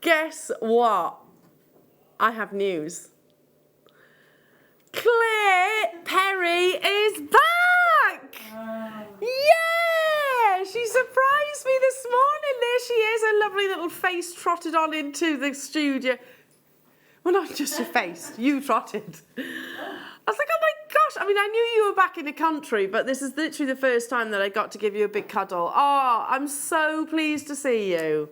guess what? I have news. Claire Perry is back! Yeah! She surprised me this morning. There she is, her lovely little face trotted on into the studio. Well, not just your face, you trotted. I was like, oh my gosh. I mean, I knew you were back in the country, but this is literally the first time that I got to give you a big cuddle. Oh, I'm so pleased to see you.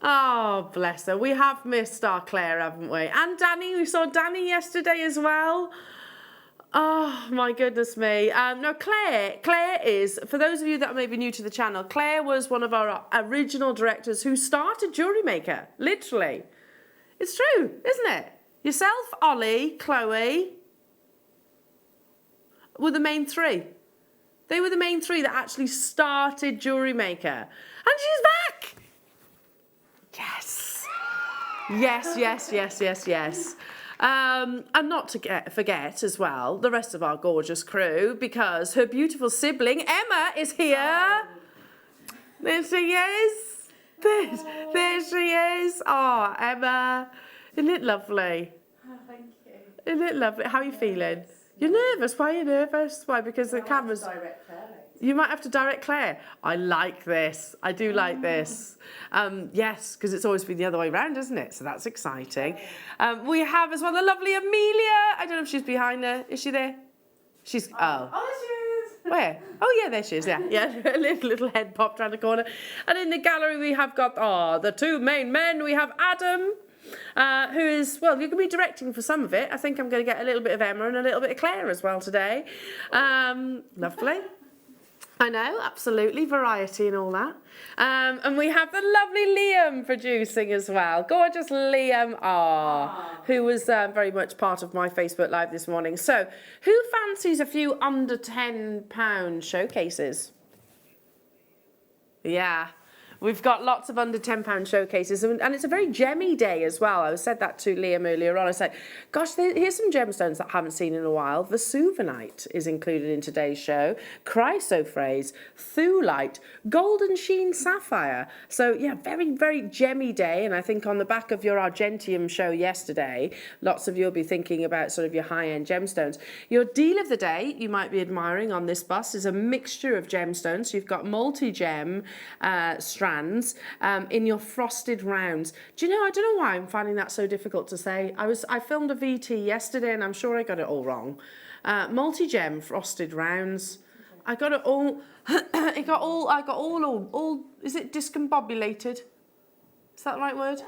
Oh, bless her. We have missed our Claire, haven't we? And Danny, we saw Danny yesterday as well. Oh, my goodness me. No, Claire is, for those of you that are maybe new to the channel, Claire was one of our original directors who started JewelleryMaker, literally. It's true, isn't it? Yourself, Ollie, Chloe were the main three. They were the main three that actually started JewelleryMaker. And she's back! Yes. Yes, yes, yes, yes, yes. And not to forget as well, the rest of our gorgeous crew, because her beautiful sibling, Emma, is here. There she is. There she is. Oh, Emma. Isn't it lovely? Oh, thank you. Isn't it lovely? How are you feeling? You're nervous. Why are you nervous? Why? Because the camera's... Direct Claire. You might have to direct Claire. I like this. I do like this. Yes, because it's always been the other way around, isn't it? So that's exciting. We have as well the lovely Amelia. I don't know if she's behind her. Is she there? She's... Oh. Oh, there she is. Where? Oh, yeah, there she is. Yeah, yeah. Her little head popped around the corner. And in the gallery, we have got, the two main men. We have Adam, who is, well, you're going to be directing for some of it. I think I'm going to get a little bit of Emma and a little bit of Claire as well today. Lovely. I know, absolutely, variety and all that. And we have the lovely Liam producing as well. Gorgeous Liam, who was very much part of my Facebook Live this morning. So, who fancies a few under £10 showcases? Yeah. We've got lots of under £10 showcases, and it's a very gemmy day as well. I said that to Liam earlier on. I said, gosh, here's some gemstones that I haven't seen in a while. Vesuvinite is included in today's show. Chrysoprase, Thulite, golden sheen sapphire. So, yeah, very, very gemmy day. And I think on the back of your Argentium show yesterday, lots of you will be thinking about sort of your high-end gemstones. Your deal of the day, you might be admiring on this bus, is a mixture of gemstones. So you've got multi-gem strands in your frosted rounds. Do you know, I don't know why I'm finding that so difficult to say. I filmed a VT yesterday and I'm sure I got it all wrong. Multi-gem frosted rounds. I got it all, I got all, is it discombobulated? Is that the right word?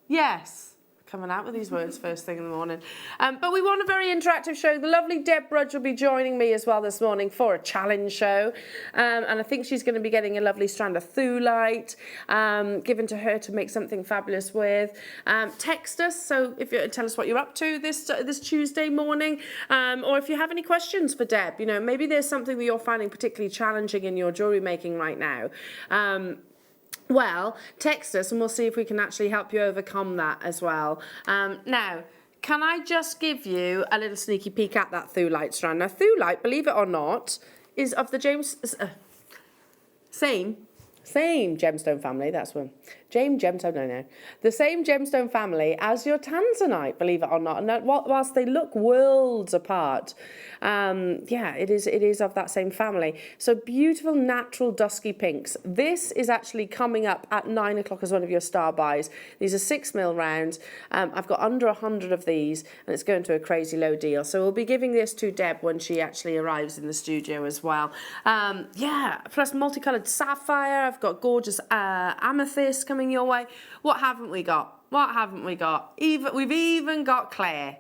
Yes. Coming out with these words first thing in the morning. But we want a very interactive show. The lovely Deb Rudge will be joining me as well this morning for a challenge show. And I think she's going to be getting a lovely strand of Thulite given to her to make something fabulous with. Text us, so if you tell us what you're up to this Tuesday morning, or if you have any questions for Deb, you know, maybe there's something that you're finding particularly challenging in your jewellery making right now. Well, text us and we'll see if we can actually help you overcome that as well. Now, can I just give you a little sneaky peek at that Thulite strand? Now, Thulite, believe it or not, is of the same gemstone family, that's one. The same gemstone family as your tanzanite, believe it or not. And whilst they look worlds apart, yeah, it is of that same family. So beautiful, natural, dusky pinks. This is actually coming up at 9 o'clock as one of your star buys. These are 6mm rounds. I've got under 100 of these, and it's going to a crazy low deal. So we'll be giving this to Deb when she actually arrives in the studio as well. Yeah, plus multicoloured sapphire. I've got gorgeous amethyst coming your way. What haven't we got? What haven't we got? We've even got Claire.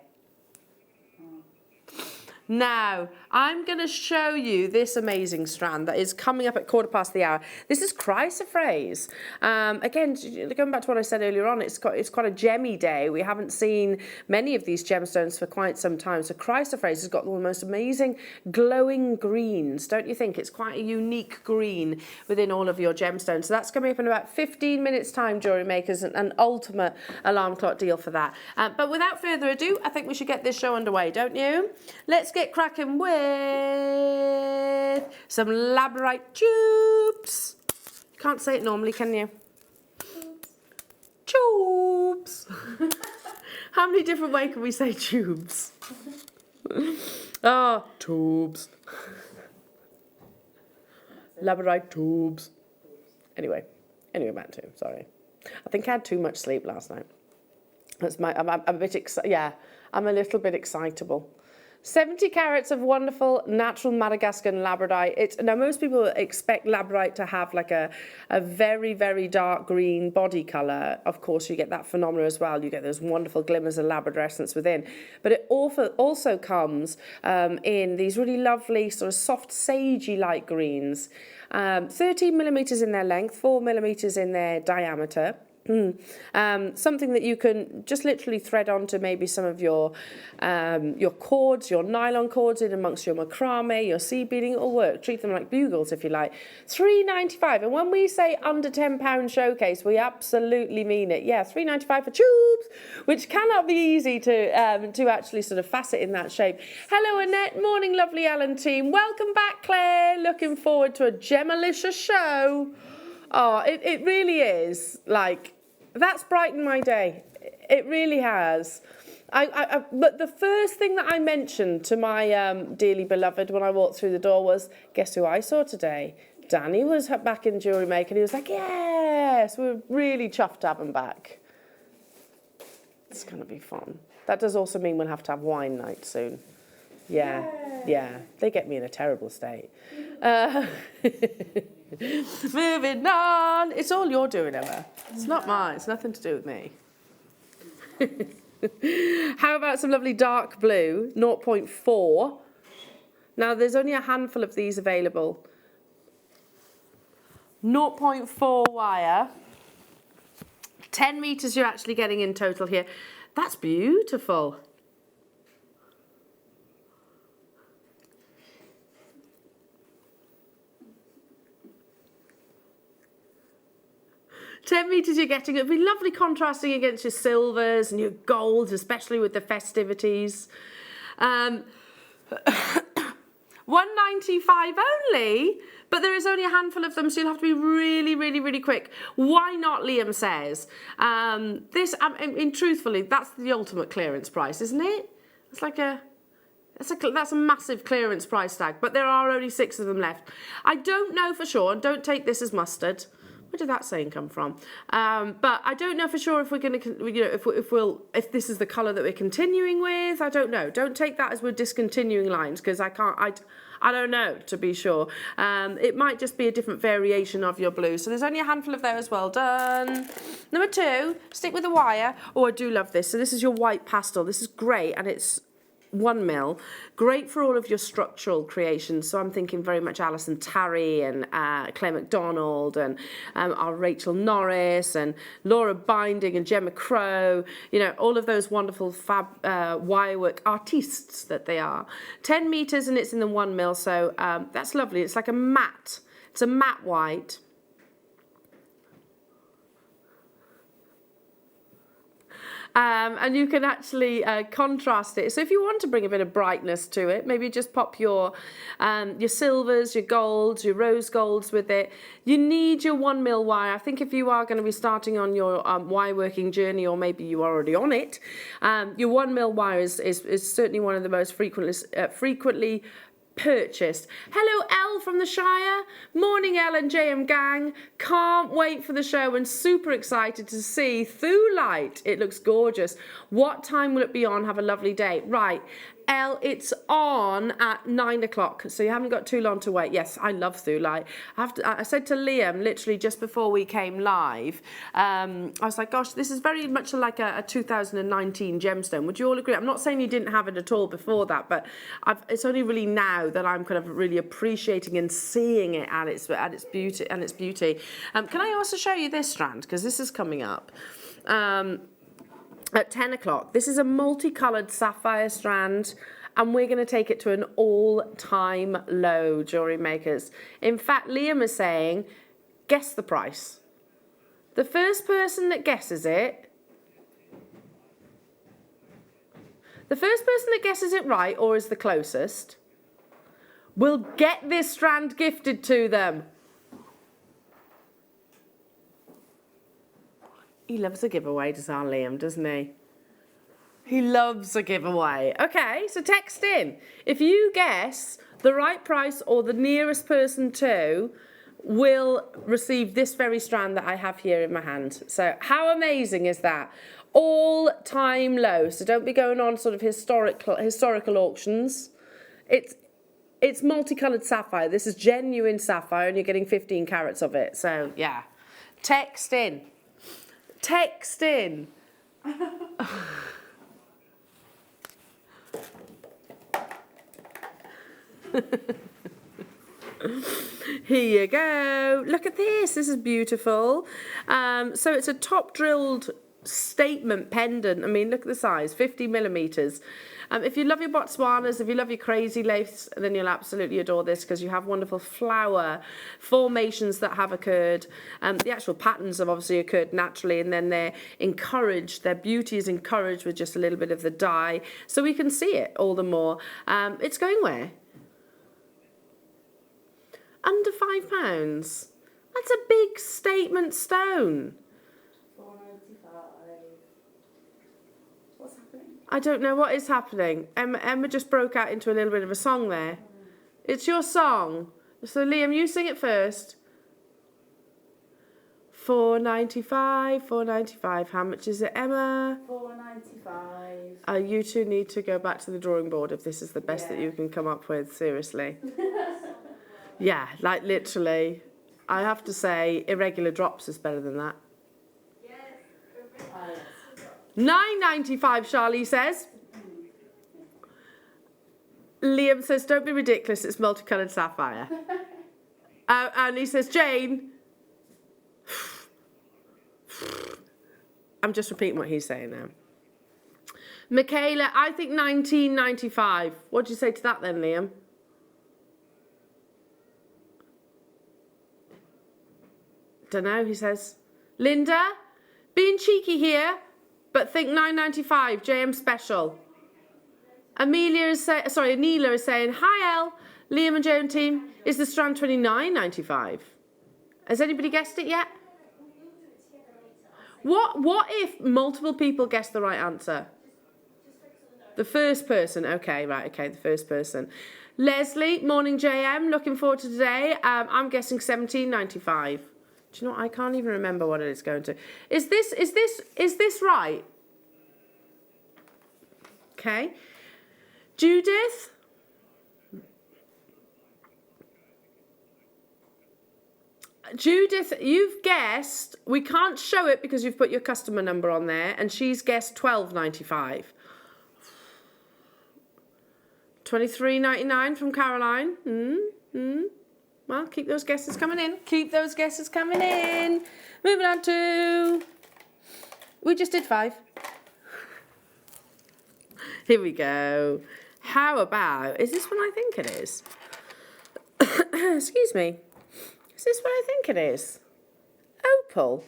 Now, I'm going to show you this amazing strand that is coming up at 1/4 the hour. This is Chrysoprase. Again, going back to what I said earlier on, it's quite a gemmy day. We haven't seen many of these gemstones for quite some time. So Chrysoprase has got the most amazing glowing greens, don't you think? It's quite a unique green within all of your gemstones. So that's coming up in about 15 minutes time, jewellery makers, an ultimate alarm clock deal for that. But without further ado, I think we should get this show underway, don't you? Let's get cracking with some Labradorite tubes. Can't say it normally, can you? How many different ways can we say tubes? Ah, tubes. Labradorite tubes. Anyway, back to, sorry. I think I had too much sleep last night. I'm a bit I'm a little bit excitable. 70 carats of wonderful natural Madagascar labradorite. Now most people expect labradorite to have like a very, very dark green body colour. Of course, you get that phenomena as well. You get those wonderful glimmers of labradorescence within. But it also comes in these really lovely sort of soft sagey light greens. 13 millimetres in their length, 4 millimetres in their diameter. Something that you can just literally thread onto maybe some of your cords, your nylon cords, in amongst your macrame, your seed beading. It'll work. Treat them like bugles if you like. £3.95, and when we say under £10 showcase, we absolutely mean it. Yeah, £3.95 for tubes, which cannot be easy to actually sort of facet in that shape. Hello, Annette. Morning, lovely Alan team. Welcome back, Claire. Looking forward to a Gemalicious show. Oh, it really is like. That's brightened my day. It really has. But the first thing that I mentioned to my dearly beloved when I walked through the door was, guess who I saw today? Danny was back in JewelleryMaker, and he was like, yes, we're really chuffed to have him back. It's going to be fun. That does also mean we'll have to have wine night soon. Yeah. They get me in a terrible state. Moving on. It's all you're doing, Emma. It's not mine. It's nothing to do with me. How about some lovely dark blue, 0.4. Now, there's only a handful of these available. 0.4 wire. 10 metres you're actually getting in total here. That's beautiful. $10 meters you're getting. It'd be lovely contrasting against your silvers and your golds, especially with the festivities. $1.95 only, but there is only a handful of them, so you'll have to be really, really, really quick. Why not, Liam says. Truthfully, that's the ultimate clearance price, isn't it? It's like that's a massive clearance price tag, but there are only 6 of them left. I don't know for sure, and don't take this as mustard. Where did that saying come from? But I don't know for sure if we're going to, if this is the colour that we're continuing with. I don't know. Don't take that as we're discontinuing lines, because I don't know, to be sure. It might just be a different variation of your blue. So there's only a handful of those. Well done. Number 2, stick with the wire. Oh, I do love this. So this is your white pastel. This is great, and it's 1 mil. Great for all of your structural creations. So I'm thinking very much Alison Tarry and Claire McDonald and our Rachel Norris and Laura Binding and Gemma Crow. You know, all of those wonderful fab wirework artistes that they are. 10 meters, and it's in the 1 mil. So that's lovely. It's like a matte. It's a matte white. And you can actually contrast it. So if you want to bring a bit of brightness to it, maybe just pop your silvers, your golds, your rose golds with it. You need your 1 mil wire. I think if you are going to be starting on your wire working journey, or maybe you're already on it, your 1 mil wire is certainly one of the most frequently purchased. Hello, Elle from the Shire. Morning, Elle and JM gang. Can't wait for the show and super excited to see Thulite. It looks gorgeous. What time will it be on? Have a lovely day. Right. Elle, it's on at 9 o'clock, so you haven't got too long to wait. Yes, I love Thulite. I said to Liam, literally just before we came live, I was like, gosh, this is very much like a 2019 gemstone. Would you all agree? I'm not saying you didn't have it at all before that, but it's only really now that I'm kind of really appreciating and seeing it at its beauty. Can I also show you this strand, because this is coming up. At 10 o'clock. This is a multicoloured sapphire strand, and we're going to take it to an all-time low, jewellery makers. In fact, Liam is saying, guess the price. The first person that guesses it, right, or is the closest, will get this strand gifted to them. He loves a giveaway, does our Liam, doesn't he? He loves a giveaway. Okay, so text in. If you guess the right price or the nearest person to will receive this very strand that I have here in my hand. So how amazing is that? All time low. So don't be going on sort of historical auctions. It's multicolored sapphire. This is genuine sapphire and you're getting 15 carats of it. So yeah, text in. Text in. Here you go. Look at this. This is beautiful. So it's a top drilled statement pendant. I mean, look at the size, 50 millimeters. If you love your Botswanas, if you love your crazy lace, then you'll absolutely adore this because you have wonderful flower formations that have occurred. The actual patterns have obviously occurred naturally, and then they're encouraged. Their beauty is encouraged with just a little bit of the dye, so we can see it all the more. It's going where? Under £5. That's a big statement stone. What's happening? I don't know what is happening. Emma just broke out into a little bit of a song there. It's your song. So Liam, you sing it first. £4.95, £4.95. How much is it, Emma? £4.95. You two need to go back to the drawing board if this is the best that you can come up with, seriously. Yeah, like literally. I have to say, irregular drops is better than that. £9.95, Charlie says. Liam says, don't be ridiculous, it's multicoloured sapphire. And he says, Jane. I'm just repeating what he's saying now. Michaela, I think £19.95. What do you say to that then, Liam? Don't know, he says. Linda, being cheeky here, but think £9.95, JM special. Anila is saying, hi Elle, Liam and Joan team, is the strand £29.95? Has anybody guessed it yet? What if multiple people guess the right answer? The first person, okay, the first person. Leslie, morning JM, looking forward to today. I'm guessing £17.95. Do you know what? I can't even remember what it is going to. Is this right? Okay. Judith. Judith, you've guessed. We can't show it because you've put your customer number on there, and she's guessed £12.95. £23.99 from Caroline. Well, keep those guesses coming in. Keep those guesses coming in. Moving on to... We just did 5. Here we go. How about... Is this what I think it is? Excuse me. Is this what I think it is? Opal.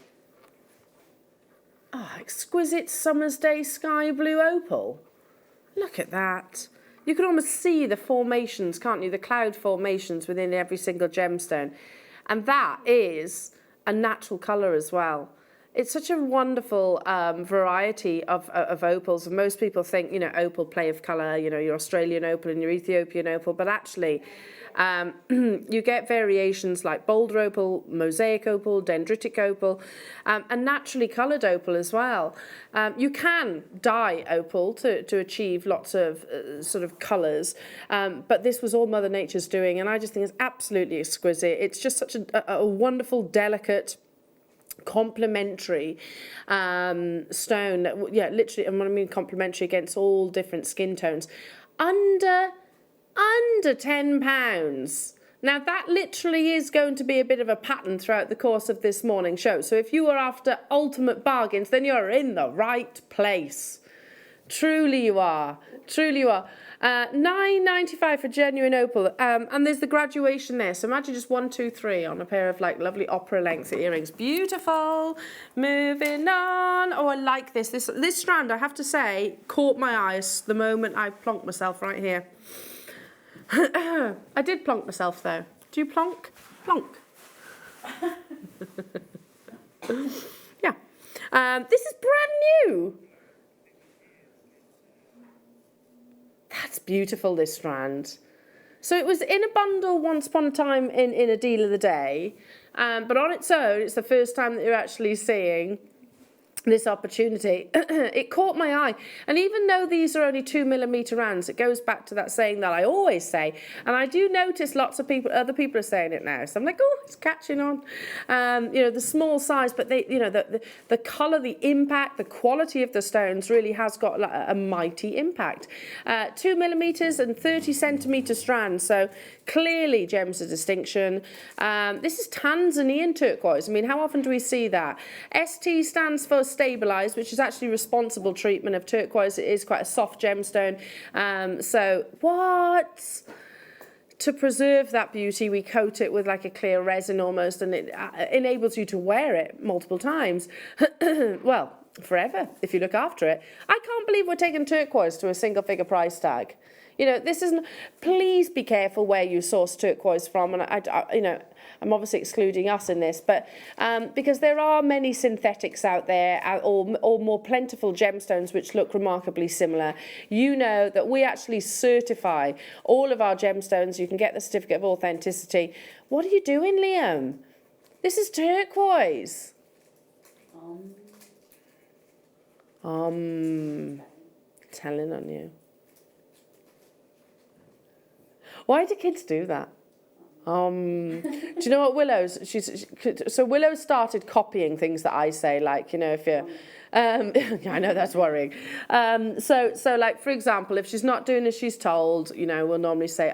Oh, exquisite summer's day sky blue opal. Look at that. You can almost see the formations, can't you? The cloud formations within every single gemstone. And that is a natural colour as well. It's such a wonderful variety of opals. And most people think, you know, opal, play of colour, you know, your Australian opal and your Ethiopian opal. But actually, you get variations like boulder opal, mosaic opal, dendritic opal, and naturally coloured opal as well. You can dye opal to achieve lots of sort of colours, but this was all Mother Nature's doing, and I just think it's absolutely exquisite. It's just such a wonderful, delicate, complementary stone that, yeah, literally, and what I mean complementary against all different skin tones. Under £10. Now that literally is going to be a bit of a pattern throughout the course of this morning show. So if you are after ultimate bargains, then you're in the right place. Truly you are. Truly you are. £9.95 for genuine opal. And there's the graduation there. So imagine just 1, 2, 3 on a pair of like lovely opera length earrings. Beautiful. Moving on. Oh, I like this. This strand, I have to say, caught my eyes the moment I plonked myself right here. I did plonk myself though. Do you plonk? Plonk. Yeah. This is brand new. That's beautiful, this strand. So it was in a bundle once upon a time in a deal of the day, but on its own, it's the first time that you're actually seeing this opportunity. It caught my eye, and even though these are only 2mm rounds, it goes back to that saying that I always say, and I do notice lots of people, other people are saying it now, so I'm like, oh, it's catching on. You know, the small size, but they, you know, the colour, the impact, the quality of the stones really has got a mighty impact. 2mm and 30cm strands, so clearly gems of distinction. This is Tanzanian turquoise. I mean, how often do we see that? ST stands for stabilized, which is actually responsible treatment of turquoise. It is quite a soft gemstone. So what? To preserve that beauty, we coat it with like a clear resin almost, and it enables you to wear it multiple times. Well, forever, if you look after it. I can't believe we're taking turquoise to a single figure price tag. You know, this isn't, please be careful where you source turquoise from. And I you know, I'm obviously excluding us in this, but because there are many synthetics out there or more plentiful gemstones which look remarkably similar. You know that we actually certify all of our gemstones. You can get the certificate of authenticity. What are you doing, Liam? This is turquoise. Telling on you. Why do kids do that? Do you know what Willow's? So Willow started copying things that I say, like, you know, if you're, I know that's worrying. So like, for example, if she's not doing as she's told, you know, we'll normally say,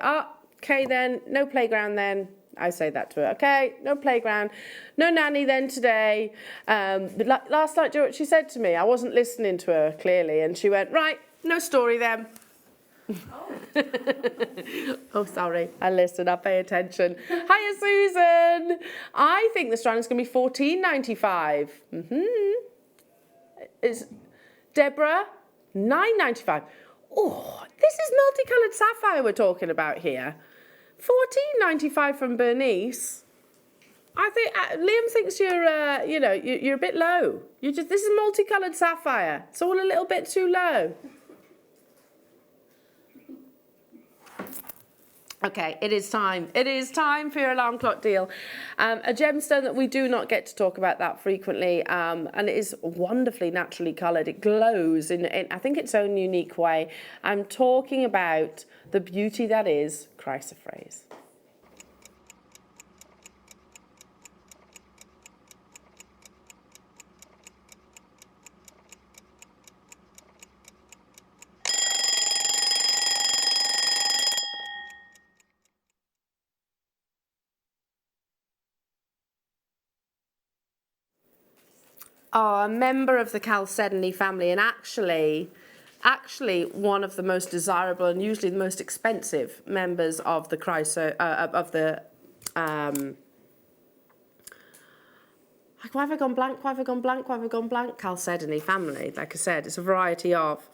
okay then, no playground then. I say that to her, okay, no playground, no nanny then today. But last night, do you know what she said to me? I wasn't listening to her clearly, and she went, right, no story then. Oh, sorry, I listen, I pay attention. Hiya, Susan. I think the strand is going to be $14.95. Is Deborah $9.95? Oh, this is multicoloured sapphire we're talking about here. $14.95 from Bernice. I think Liam thinks you're, you know, you're a bit low. This is multicoloured sapphire. It's all a little bit too low. Okay, it is time. It is time for your alarm clock deal. A gemstone that we do not get to talk about that frequently, and it is wonderfully naturally coloured. It glows in, I think, its own unique way. I'm talking about the beauty that is Chrysoprase. Oh, a member of the chalcedony family, and actually one of the most desirable and usually the most expensive members of the why have I gone blank? Chalcedony family. Like I said, it's a variety of.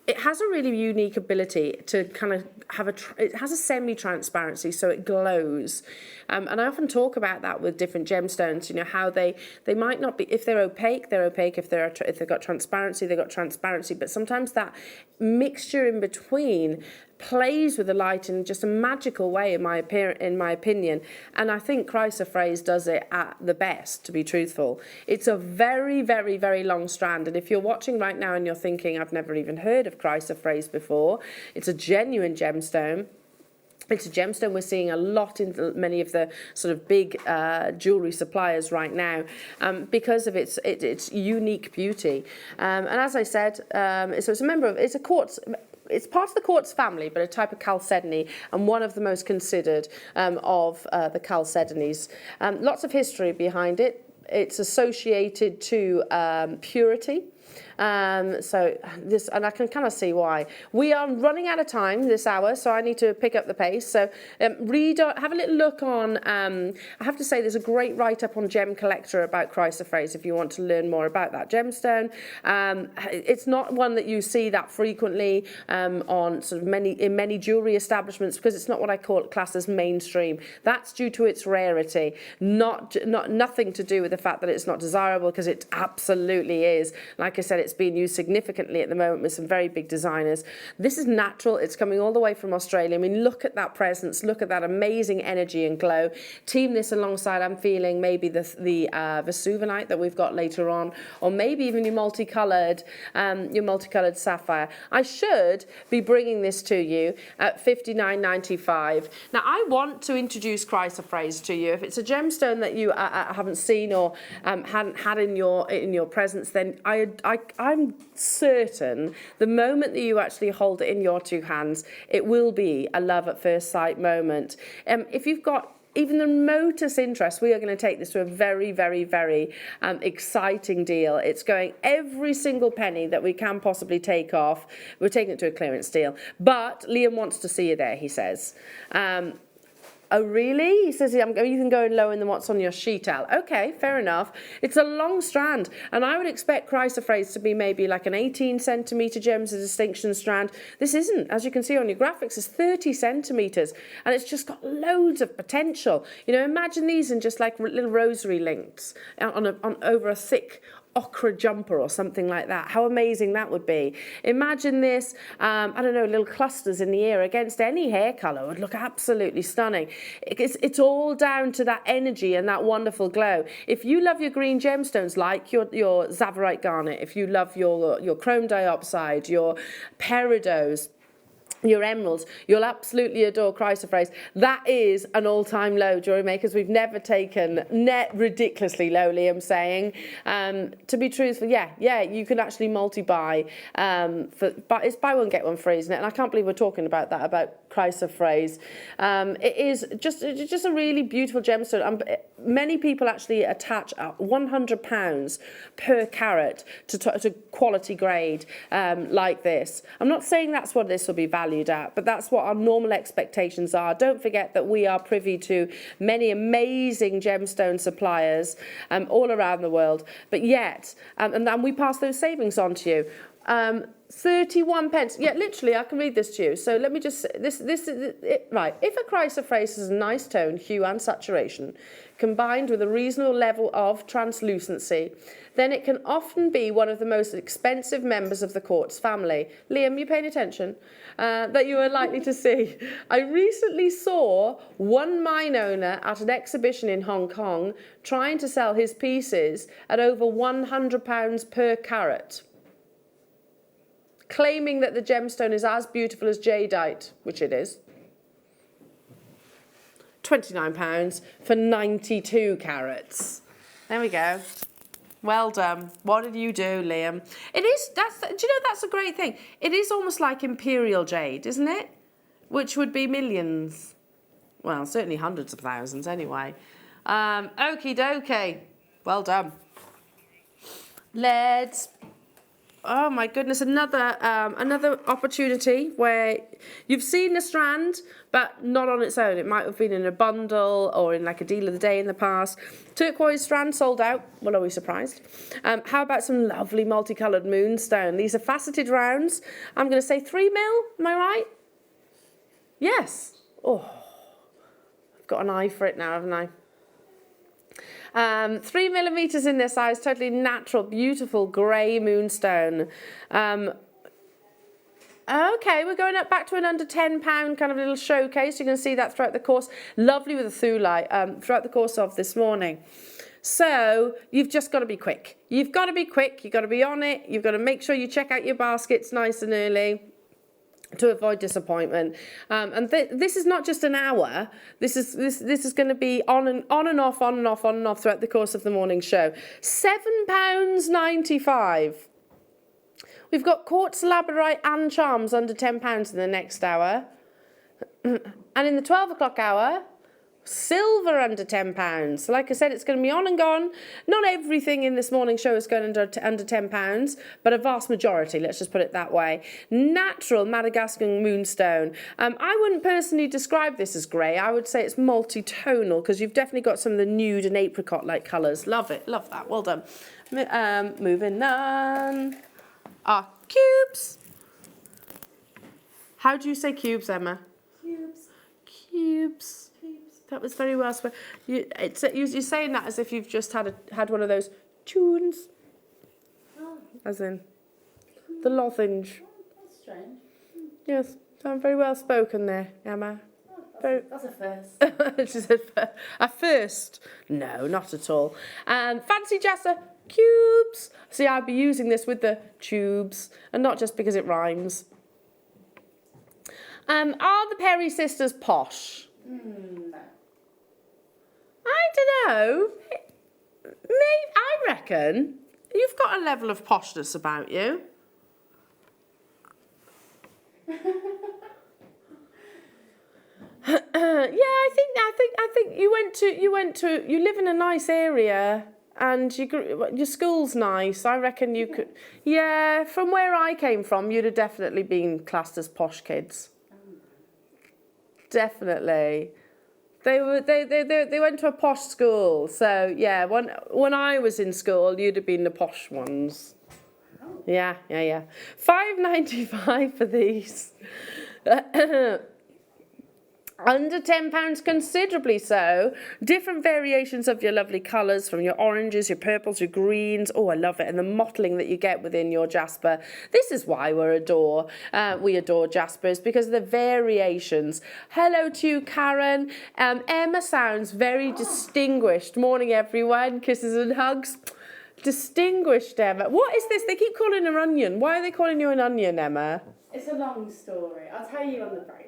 It has a really unique ability to kind of have it has a semi-transparency, so it glows. And I often talk about that with different gemstones, you know, how they might not be, if they're opaque, they're opaque. If they've got transparency, they've got transparency. But sometimes that mixture in between plays with the light in just a magical way, in my opinion. And I think Chrysoprase does it at the best, to be truthful. It's a very, very, very long strand. And if you're watching right now and you're thinking, I've never even heard of Chrysoprase before, it's a genuine gemstone. It's a gemstone we're seeing a lot in many of the sort of big jewellery suppliers right now because of its unique beauty. And as I said, so it's a quartz. It's part of the quartz family, but a type of chalcedony, and one of the most considered of the chalcedonies. Lots of history behind it. It's associated to purity. So this, and I can kind of see why. We are running out of time this hour, so I need to pick up the pace. So have a little look on, I have to say there's a great write-up on Gem Collector about Chrysoprase if you want to learn more about that gemstone. It's not one that you see that frequently on sort of many jewellery establishments because it's not what I class as mainstream. That's due to its rarity, nothing to do with the fact that it's not desirable, because it absolutely is. Like I I said, it's being used significantly at the moment with some very big designers. This is natural. It's coming all the way from Australia. I mean, look at that presence. Look at that amazing energy and glow. Team this alongside, I'm feeling, maybe the Vesuvinite that we've got later on, or maybe even your multicolored sapphire. I should be bringing this to you at $59.95. Now, I want to introduce Chrysoprase to you. If it's a gemstone that you haven't seen or hadn't had in your presence, then I'm certain the moment that you actually hold it in your two hands, it will be a love at first sight moment. If you've got even the remotest interest, we are going to take this to a very, very, very exciting deal. It's going every single penny that we can possibly take off. We're taking it to a clearance deal. But Liam wants to see you there, he says. Oh, really? He says, I'm even going lower than what's on your sheet, Al. Okay, fair enough. It's a long strand, and I would expect Chrysoprase to be maybe like an 18 centimetre gems of distinction strand. This isn't. As you can see on your graphics, it's 30 centimetres, and it's just got loads of potential. You know, imagine these in just like little rosary links on over a thick ochre jumper or something like that. How amazing that would be. Imagine this, I don't know, little clusters in the ear against any hair colour would look absolutely stunning. It's all down to that energy and that wonderful glow. If you love your green gemstones like your Zavarite Garnet, if you love your chrome diopside, your peridots, your emeralds, you'll absolutely adore Chrysoprase. That is an all-time low, jewellery makers. We've never taken net ridiculously low, Liam saying. To be truthful, yeah, you can actually multi-buy. But it's buy one, get one free, isn't it? And I can't believe we're talking about that, about Chrysoprase. It is just a really beautiful gemstone. Many people actually attach £100 per carat to quality grade like this. I'm not saying that's what this will be valued at, but that's what our normal expectations are. Don't forget that we are privy to many amazing gemstone suppliers all around the world, but yet, and we pass those savings on to you. 31 pence. Yeah, literally, I can read this to you. So let me just, this is it, right. If a Chrysoprase has a nice tone, hue and saturation, combined with a reasonable level of translucency, then it can often be one of the most expensive members of the quartz family. Liam, you paying attention? That you are likely to see. I recently saw one mine owner at an exhibition in Hong Kong trying to sell his pieces at over £100 per carat, claiming that the gemstone is as beautiful as jadeite, which it is. £29 for 92 carats. There we go. Well done. What did you do, Liam? It is, do you know, that's a great thing. It is almost like imperial jade, isn't it? Which would be millions. Well, certainly hundreds of thousands anyway. Okie dokie. Well done. Let's, oh my goodness, another opportunity where you've seen the strand, but not on its own. It might have been in a bundle or in like a deal of the day in the past. Turquoise strand sold out. Well, are we surprised? How about some lovely multicoloured Moonstone? These are faceted rounds. I'm going to say 3 mil. Am I right? Yes. Oh, I've got an eye for it now, haven't I? 3 millimeters in this size, totally natural, beautiful grey Moonstone. Okay, we're going up back to an under £10 kind of little showcase. You can see that throughout the course. Lovely with the Thulite throughout the course of this morning. So you've just got to be quick. You've got to be quick. You've got to be on it. You've got to make sure you check out your baskets nice and early to avoid disappointment. And this is not just an hour. This is going to be on and off throughout the course of the morning show. £7.95. We've got quartz, labradorite and charms under £10 in the next hour. And in the 12 o'clock hour, silver under £10. So like I said, it's going to be on and gone. Not everything in this morning show is going under £10, but a vast majority, let's just put it that way. Natural Madagascar Moonstone. I wouldn't personally describe this as grey. I would say it's multi-tonal because you've definitely got some of the nude and apricot-like colours. Love it. Love that. Well done. Moving on. Our cubes. How do you say cubes, Emma? Cubes. Cubes. That was very well spoken. You're saying that as if you've just had one of those tunes. Oh, as in the lozenge. That's strange. Yes, sound very well spoken there, Emma. That's a first. She said, a first? No, not at all. Fancy Jasper, cubes. See, I'd be using this with the tubes, and not just because it rhymes. Are the Perry sisters posh? No. I don't know. Maybe, I reckon you've got a level of poshness about you. I think you live in a nice area and your school's nice. I reckon you could. Yeah, from where I came from, you'd have definitely been classed as posh kids. Definitely. They went to a posh school, so yeah. When I was in school, you'd have been the posh ones. Yeah. £5.95 for these. Under £10, considerably so. Different variations of your lovely colours, from your oranges, your purples, your greens. Oh, I love it. And the mottling that you get within your Jasper. This is why we adore Jaspers, because of the variations. Hello to you, Karen. Emma sounds very distinguished. Morning, everyone. Kisses and hugs. Distinguished, Emma. What is this? They keep calling her onion. Why are they calling you an onion, Emma? It's a long story. I'll tell you on the break.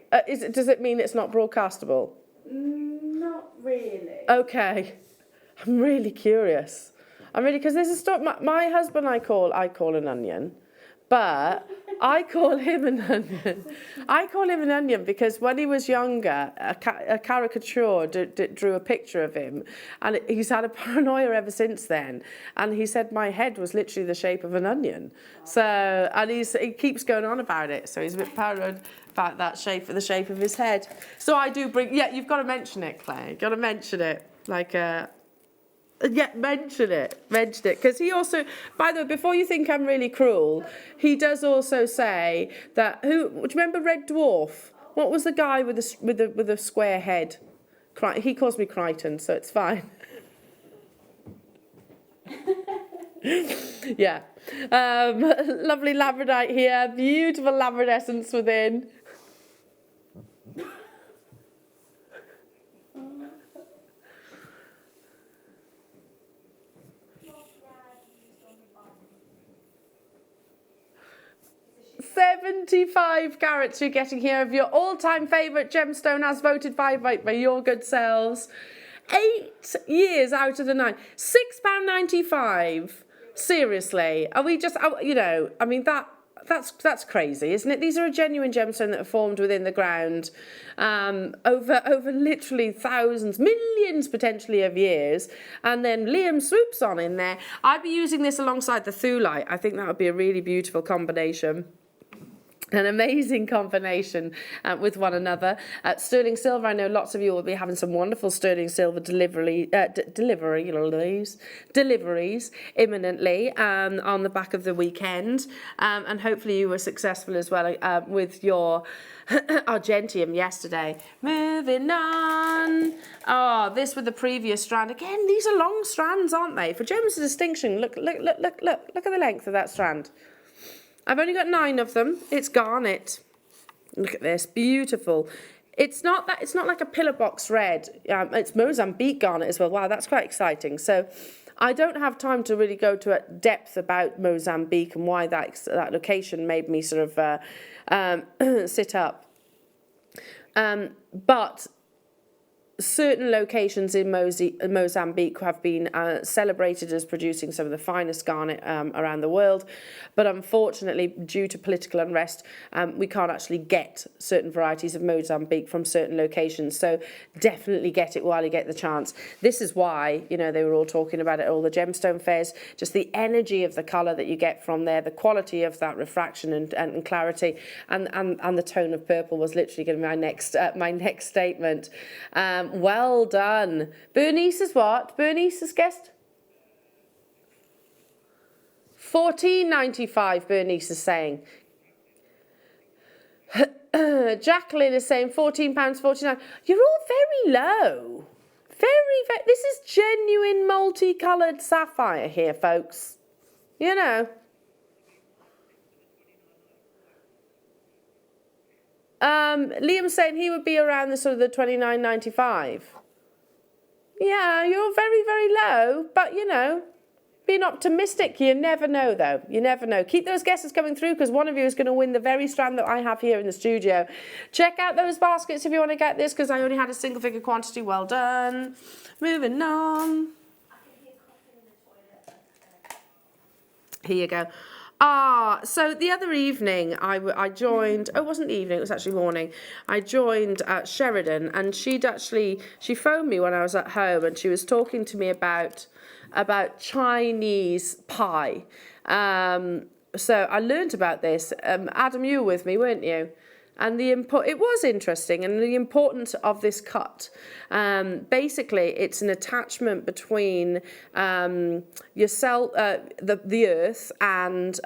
Does it mean it's not broadcastable? Not really. Okay. I'm really curious. Because there's a story. My husband I call an onion, but I call him an onion. I call him an onion because when he was younger, a caricature drew a picture of him, and he's had a paranoia ever since then. And he said my head was literally the shape of an onion. So, and he keeps going on about it. So he's a bit paranoid about that shape, the shape of his head. So I do bring. Yeah, you've got to mention it, Claire. You've got to mention it, mention it, because he also, by the way, before you think I'm really cruel, he does also say that, do you remember Red Dwarf? What was the guy with the square head? He calls me Crichton, so it's fine. Yeah. Lovely Labradorite here, beautiful labradescence within. £75 carats you're getting here of your all-time favourite gemstone as voted by your good selves. 8 years out of the 9. £6.95. Seriously. Are we just, that's crazy, isn't it? These are a genuine gemstone that are formed within the ground over literally thousands, millions potentially of years. And then Liam swoops on in there. I'd be using this alongside the Thulite. I think that would be a really beautiful combination. An amazing combination with one another. Sterling silver, I know lots of you will be having some wonderful sterling silver deliveries imminently on the back of the weekend. And hopefully you were successful as well with your argentium yesterday. Moving on. Oh, this with the previous strand. Again, these are long strands, aren't they? For gems of distinction, look at the length of that strand. I've only got 9 of them. It's garnet. Look at this, beautiful. It's not like a pillar box red. It's Mozambique garnet as well. Wow, that's quite exciting. So I don't have time to really go to depth about Mozambique and why that location made me sort of sit up. But certain locations in Mozambique have been celebrated as producing some of the finest garnet around the world, but unfortunately, due to political unrest, we can't actually get certain varieties of Mozambique from certain locations. So definitely get it while you get the chance. This is why, they were all talking about it at all the gemstone fairs, just the energy of the colour that you get from there, the quality of that refraction and clarity, and the tone of purple was literally going to be my next statement. Well done. Bernice is what? Bernice has guessed? £14.95, Bernice is saying. Jacqueline is saying £14.49. You're all very low. Very, this is genuine multicoloured sapphire here, folks. Liam's saying he would be around the sort of the 29.95. Yeah, you're very, very low, but you know, being optimistic, you never know though. You never know. Keep those guesses coming through because one of you is going to win the very strand that I have here in the studio. Check out those baskets if you want to get this because I only had a single figure quantity. Well done. Moving on. Here you go. So the other evening I joined, oh, it wasn't evening, it was actually morning. I joined Sheridan and she phoned me when I was at home and she was talking to me about Chinese pie. So I learned about this. Adam, you were with me, weren't you? And it was interesting, and the importance of this cut. Basically, it's an attachment between yourself, the earth, and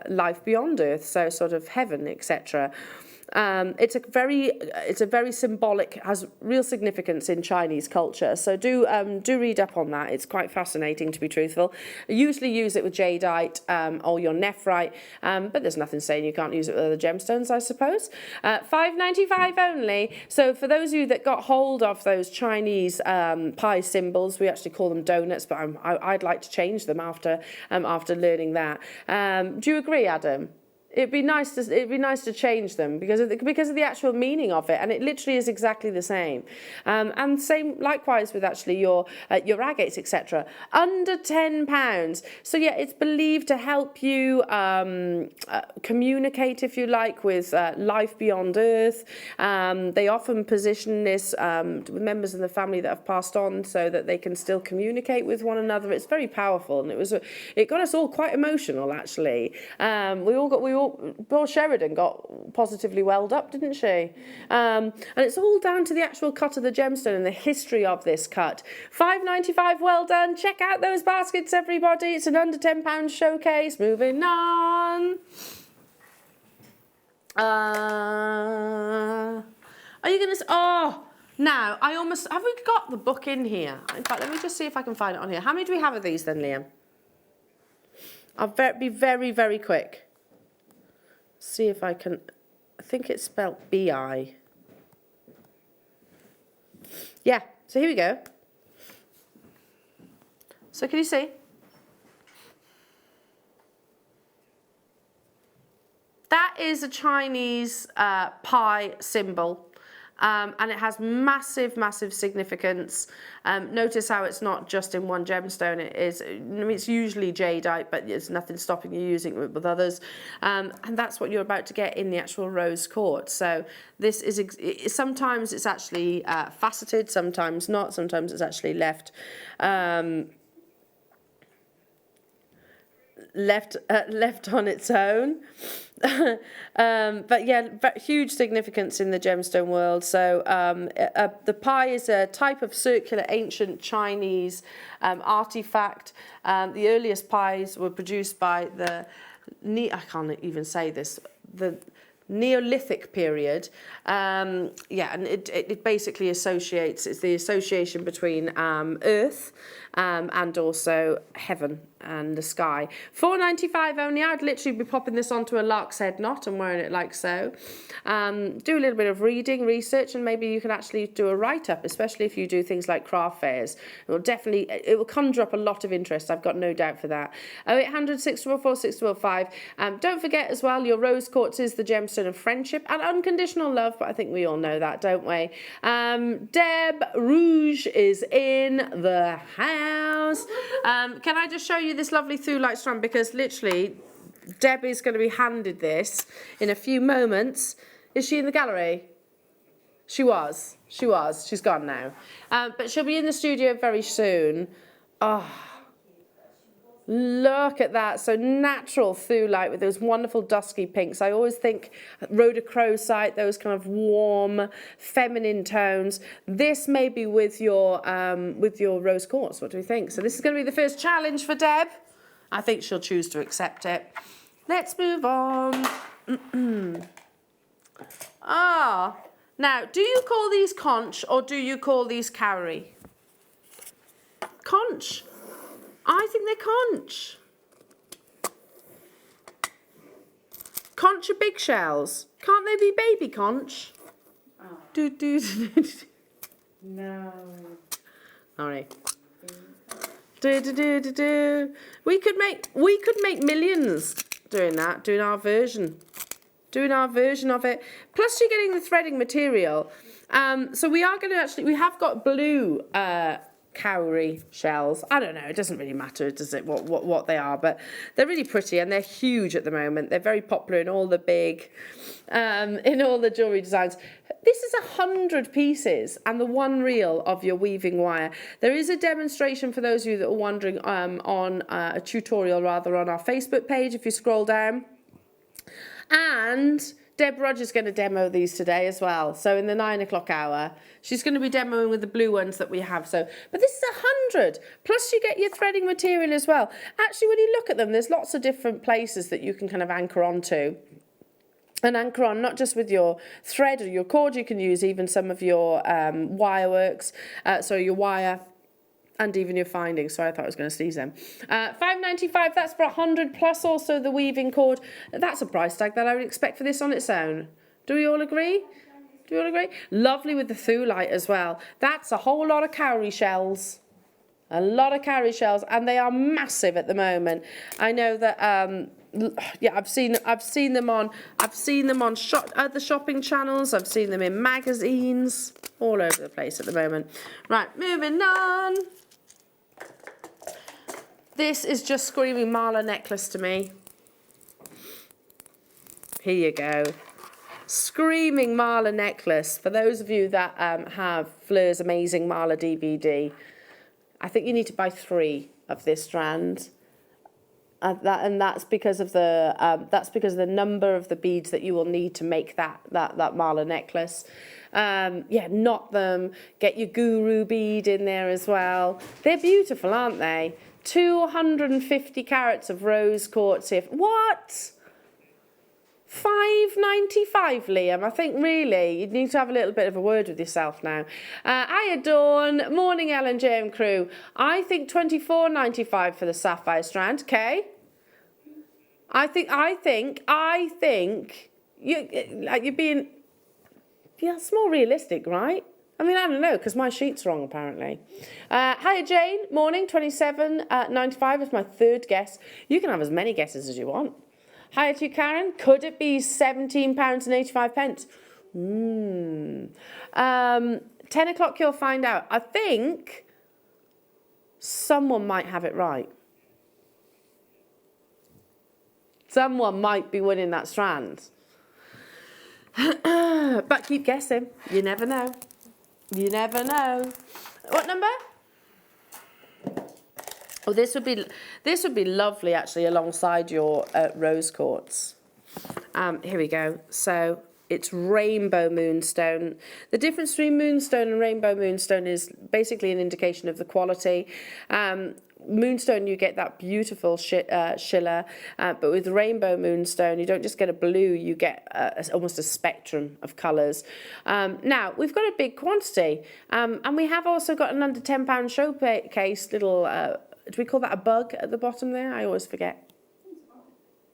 life beyond earth, so sort of heaven, etc. It's a very symbolic, has real significance in Chinese culture. So do read up on that. It's quite fascinating, to be truthful. I usually use it with jadeite or your nephrite, but there's nothing saying you can't use it with other gemstones, I suppose. $5.95 only. So for those of you that got hold of those Chinese pie symbols, we actually call them donuts, but I'd like to change them after learning that. Do you agree, Adam? It'd be nice to change them because of the actual meaning of it, and it literally is exactly the same. And same likewise with actually your agates, etc. Under £10. So yeah, it's believed to help you communicate, if you like, with life beyond Earth. They often position this with members of the family that have passed on, so that they can still communicate with one another. It's very powerful, and it got us all quite emotional actually. Poor Sheridan got positively welled up, didn't she? And it's all down to the actual cut of the gemstone and the history of this cut. $5.95, well done. Check out those baskets, everybody. It's an under £10 showcase. Moving on. Are you going to... Oh, now, have we got the book in here? In fact, let me just see if I can find it on here. How many do we have of these then, Liam? I'll be very, very quick. See if I can, I think it's spelled B-I. Yeah, so here we go. So can you see? That is a Chinese pie symbol. And it has massive, massive significance. Notice how it's not just in one gemstone. It's usually jadeite, but there's nothing stopping you using it with others. And that's what you're about to get in the actual rose quartz. So this is, sometimes it's actually faceted, sometimes not, sometimes it's actually left on its own. But yeah, huge significance in the gemstone world. So the pie is a type of circular ancient Chinese artifact. The earliest pies were produced by I can't even say this, the Neolithic period. Yeah, and it basically associates, it's the association between earth and also heaven and the sky. $4.95 only. I'd literally be popping this onto a lark's head knot and wearing it like so. Do a little bit of research, and maybe you can actually do a write-up, especially if you do things like craft fairs. It will conjure up a lot of interest, I've got no doubt for that. 0800 644 6205. Don't forget as well, your rose quartz is the gemstone of friendship and unconditional love, but I think we all know that, don't we? Deb Rudge is in the house. Can I just show you this lovely Thulite strand, because literally Deb is going to be handed this in a few moments. Is she in the gallery? She was. She's gone now. But she'll be in the studio very soon. Oh, look at that. So natural Thulite with those wonderful dusky pinks. I always think rhodochrosite, those kind of warm, feminine tones. This may be with your rose quartz. What do we think? So this is going to be the first challenge for Deb. I think she'll choose to accept it. Let's move on. Now, do you call these conch or do you call these cowrie? Conch. I think they're conch. Conch are big shells. Can't they be baby conch? Oh, Do, do, no. Sorry. Do, do, do, do, do. We could make millions doing that, doing our version of it. Plus you're getting the threading material. So we are going to we have got blue Cowrie shells. I don't know, it doesn't really matter, does it, what they are, but they're really pretty and they're huge at the moment. They're very popular in all the big, in all the jewellery designs. This is 100 pieces and the one reel of your weaving wire. There is a demonstration for those of you that are wondering on a tutorial rather on our Facebook page if you scroll down. And Deb Rudge is going to demo these today as well. So in the 9 o'clock hour, she's going to be demoing with the blue ones that we have. So, but this is 100. Plus you get your threading material as well. Actually, when you look at them, there's lots of different places that you can kind of anchor onto. And anchor on not just with your thread or your cord, you can use even some of your wire works, so your wire and even your findings. Sorry, I thought I was going to sneeze then. $5.95, that's for 100 plus also the weaving cord. That's a price tag that I would expect for this on its own. Do we all agree? Do we all agree? Lovely with the Thulite as well. That's a whole lot of cowrie shells. A lot of cowrie shells, and they are massive at the moment. I know that yeah, I've seen them on other shopping channels. I've seen them in magazines, all over the place at the moment. Right, moving on. This is just screaming Marla necklace to me. Here you go. Screaming Marla necklace. For those of you that have Fleur's amazing Marla DVD, I think you need to buy 3 of this strand. That's because of the number of the beads that you will need to make that Marla necklace. Yeah, knot them. Get your guru bead in there as well. They're beautiful, aren't they? 250 carats of rose quartz here. What? $5.95, Liam. I think really you need to have a little bit of a word with yourself now. Hiya, Dawn. Morning, L&J crew. I think $24.95 for the sapphire strand. Okay. I think you're being, yeah, it's more realistic, right? I mean, I don't know, because my sheet's wrong, apparently. Hiya, Jane. Morning, $27.95 is my 3rd guess. You can have as many guesses as you want. Hiya to you, Karen. Could it be £17.85? 10 o'clock, you'll find out. I think someone might have it right. Someone might be winning that strand. But keep guessing. You never know. You never know. What number? Oh, this would be lovely actually alongside your rose quartz. Here we go. So it's rainbow moonstone. The difference between moonstone and rainbow moonstone is basically an indication of the quality. Moonstone, you get that beautiful schiller, but with rainbow moonstone, you don't just get a blue, you get almost a spectrum of colours. Now, we've got a big quantity, and we have also got an under £10 showcase little, do we call that a bug at the bottom there? I always forget.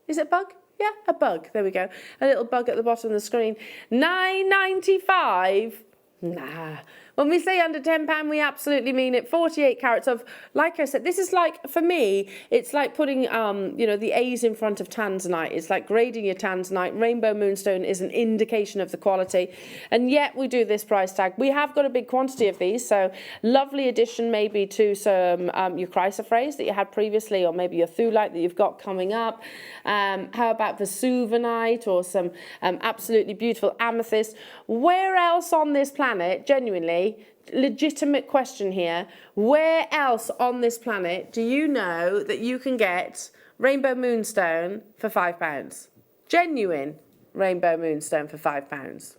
Is it a bug? Yeah, a bug. There we go. A little bug at the bottom of the screen. $9.95. Nah. When we say under £10, we absolutely mean it. 48 carats of, like I said, this is like, for me, it's like putting, you know, the A's in front of tanzanite. It's like grading your tanzanite. Rainbow moonstone is an indication of the quality. And yet we do this price tag. We have got a big quantity of these, so lovely addition maybe to some your Chrysoprase that you had previously, or maybe your Thulite that you've got coming up. How about Vesuvionite or some absolutely beautiful amethyst? Where else on this planet, genuinely, legitimate question here, where else on this planet do you know that you can get rainbow moonstone for £5? Genuine rainbow moonstone for £5.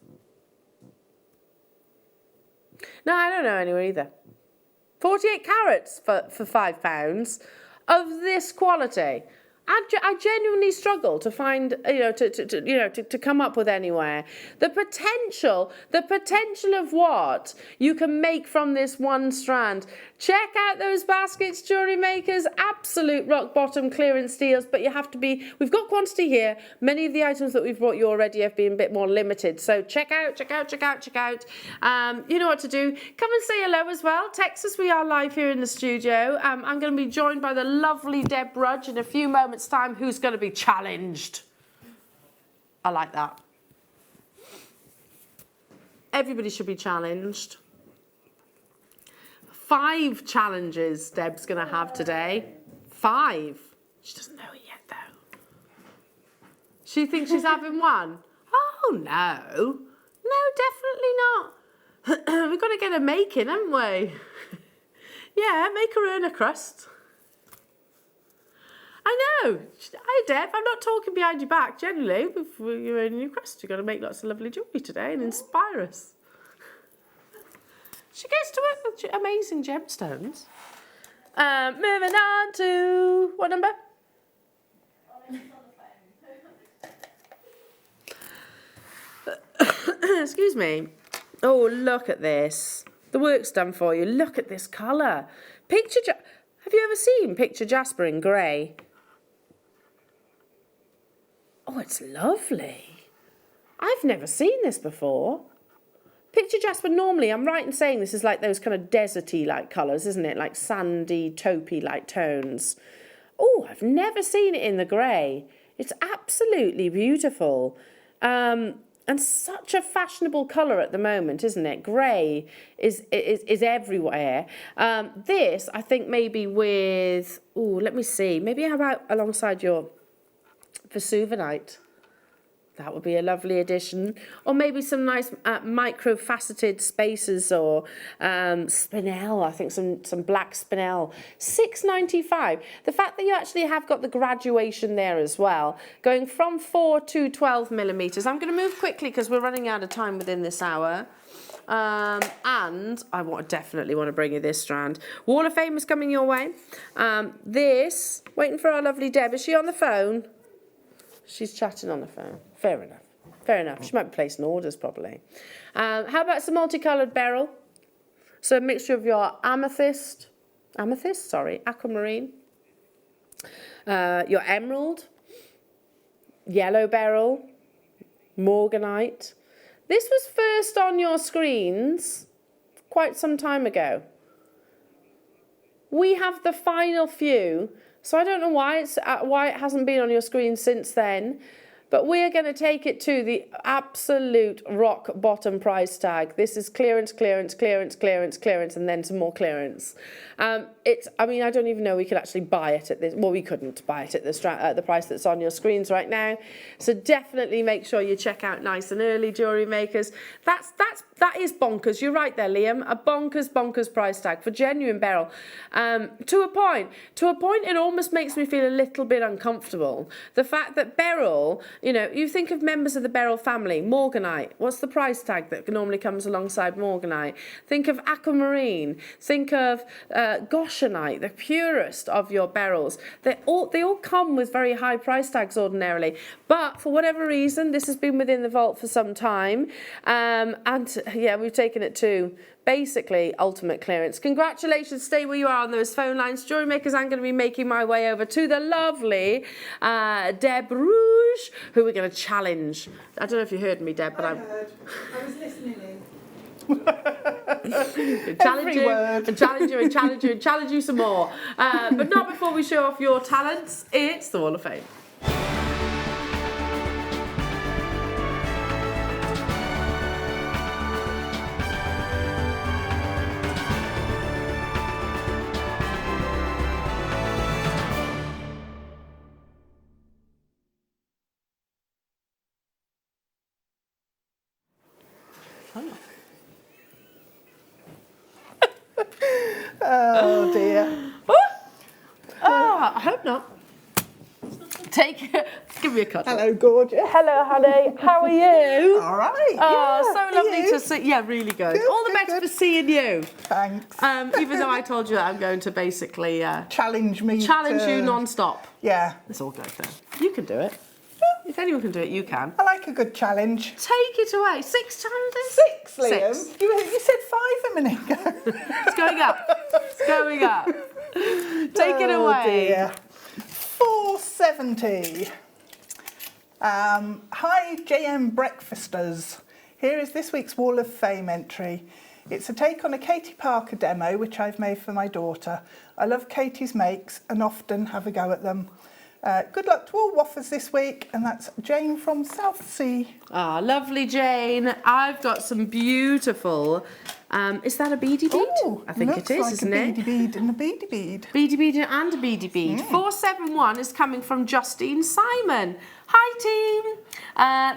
No, I don't know anywhere either. 48 carats for £5 of this quality. I genuinely struggle to find, to come up with anywhere. The potential of what you can make from this one strand. Check out those baskets, jewellery makers. Absolute rock bottom clearance deals, but you have to be, we've got quantity here. Many of the items that we've brought you already have been a bit more limited. So check out. You know what to do. Come and say hello as well. Text us, we are live here in the studio. I'm going to be joined by the lovely Deb Rudge in a few moments' time, who's going to be challenged. I like that. Everybody should be challenged. 5 challenges Deb's going to have today. 5. She doesn't know it yet, though. She thinks she's having one. Oh, no. No, definitely not. We've got to get her making, haven't we? Yeah, make her earn a crust. I know. Hi, Deb. I'm not talking behind your back. Generally, if you're earning your crust, you've got to make lots of lovely jewellery today and inspire us. She gets to work with amazing gemstones. Moving on to, what number? Excuse me. Oh, look at this. The work's done for you. Look at this colour. Have you ever seen Picture Jasper in grey? Oh, it's lovely. I've never seen this before. Picture Jasper, normally, I'm right in saying this is like those kind of deserty-like colours, isn't it? Like sandy, taupey-like tones. Oh, I've never seen it in the grey. It's absolutely beautiful. And such a fashionable colour at the moment, isn't it? Grey is everywhere. This, I think, maybe with, let me see. Maybe how about alongside your Vesuvinite? That would be a lovely addition. Or maybe some nice micro-faceted spacers or spinel. I think some black spinel. $6.95. The fact that you actually have got the graduation there as well, going from 4 to 12 millimetres. I'm going to move quickly because we're running out of time within this hour. And I definitely want to bring you this strand. Wall of Fame is coming your way. This, waiting for our lovely Deb. Is she on the phone? She's chatting on the phone. Fair enough. Fair enough. She might be placing orders probably. How about some multicoloured beryl? So a mixture of your aquamarine, your emerald, yellow beryl, morganite. This was first on your screens quite some time ago. We have the final few. So I don't know why it hasn't been on your screen since then, but we're going to take it to the absolute rock bottom price tag. This is clearance, clearance, clearance, clearance, clearance, and then some more clearance. I mean, I don't even know we could actually buy it at this. Well, we couldn't buy it at the price that's on your screens right now. So definitely make sure you check out nice and early, jewellery makers. That is bonkers. You're right there, Liam. A bonkers price tag for genuine beryl. To a point, it almost makes me feel a little bit uncomfortable. The fact that beryl, you know, you think of members of the beryl family, morganite. What's the price tag that normally comes alongside morganite? Think of aquamarine. Think of goshenite, the purest of your beryls. They all come with very high price tags ordinarily, but for whatever reason, this has been within the vault for some time, and yeah, we've taken it to basically ultimate clearance. Congratulations, stay where you are on those phone lines. Jewellery makers, I'm going to be making my way over to the lovely Deb Rouge, who we're going to challenge. I don't know if you heard me, Deb, but I heard. I was listening in. Challenge you and challenge you and challenge you and challenge you some more. But not before we show off your talents. It's the Wall of Fame. Oh dear. Oh, I hope not. Give me a cuddle. Hello, gorgeous. Hello, honey. How are you? All right. Oh, yeah. so lovely to see. Yeah, really good. All the best for seeing you. Thanks. Even though I told you that I'm going to basically challenge you non-stop. Yeah. It's all good though. You can do it. If anyone can do it, you can. I like a good challenge. Take it away. 6 times this? 6, Liam. 6. You said 5 a minute ago. It's going up. It's going up. Take it away. Dear. 470. Hi JM Breakfasters. Here is this week's Wall of Fame entry. It's a take on a Katie Parker demo which I've made for my daughter. I love Katie's makes and often have a go at them. Good luck to all waffers this week, and that's Jane from Southsea. Ah, lovely Jane. I've got some beautiful. Is that a beady bead? Ooh, I think it is, like isn't a it? beady bead and a beady bead. Beady bead and a beady bead. 471 is coming from Justine Simon. Hi team.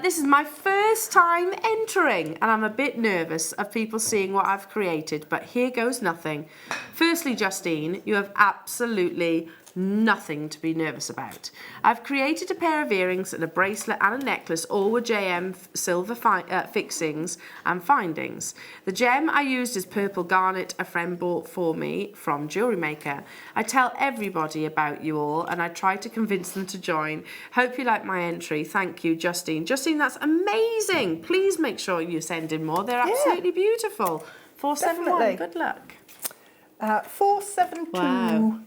This is my first time entering and I'm a bit nervous of people seeing what I've created, but here goes nothing. Firstly, Justine, you have absolutely nothing to be nervous about. I've created a pair of earrings and a bracelet and a necklace, all with JM silver fixings and findings. The gem I used is purple garnet a friend bought for me from JewelleryMaker. I tell everybody about you all and I try to convince them to join. Hope you like my entry. Thank you, Justine. Justine, that's amazing. Please make sure you send in more. They're absolutely beautiful. 471, Definitely. good luck. 472. Wow.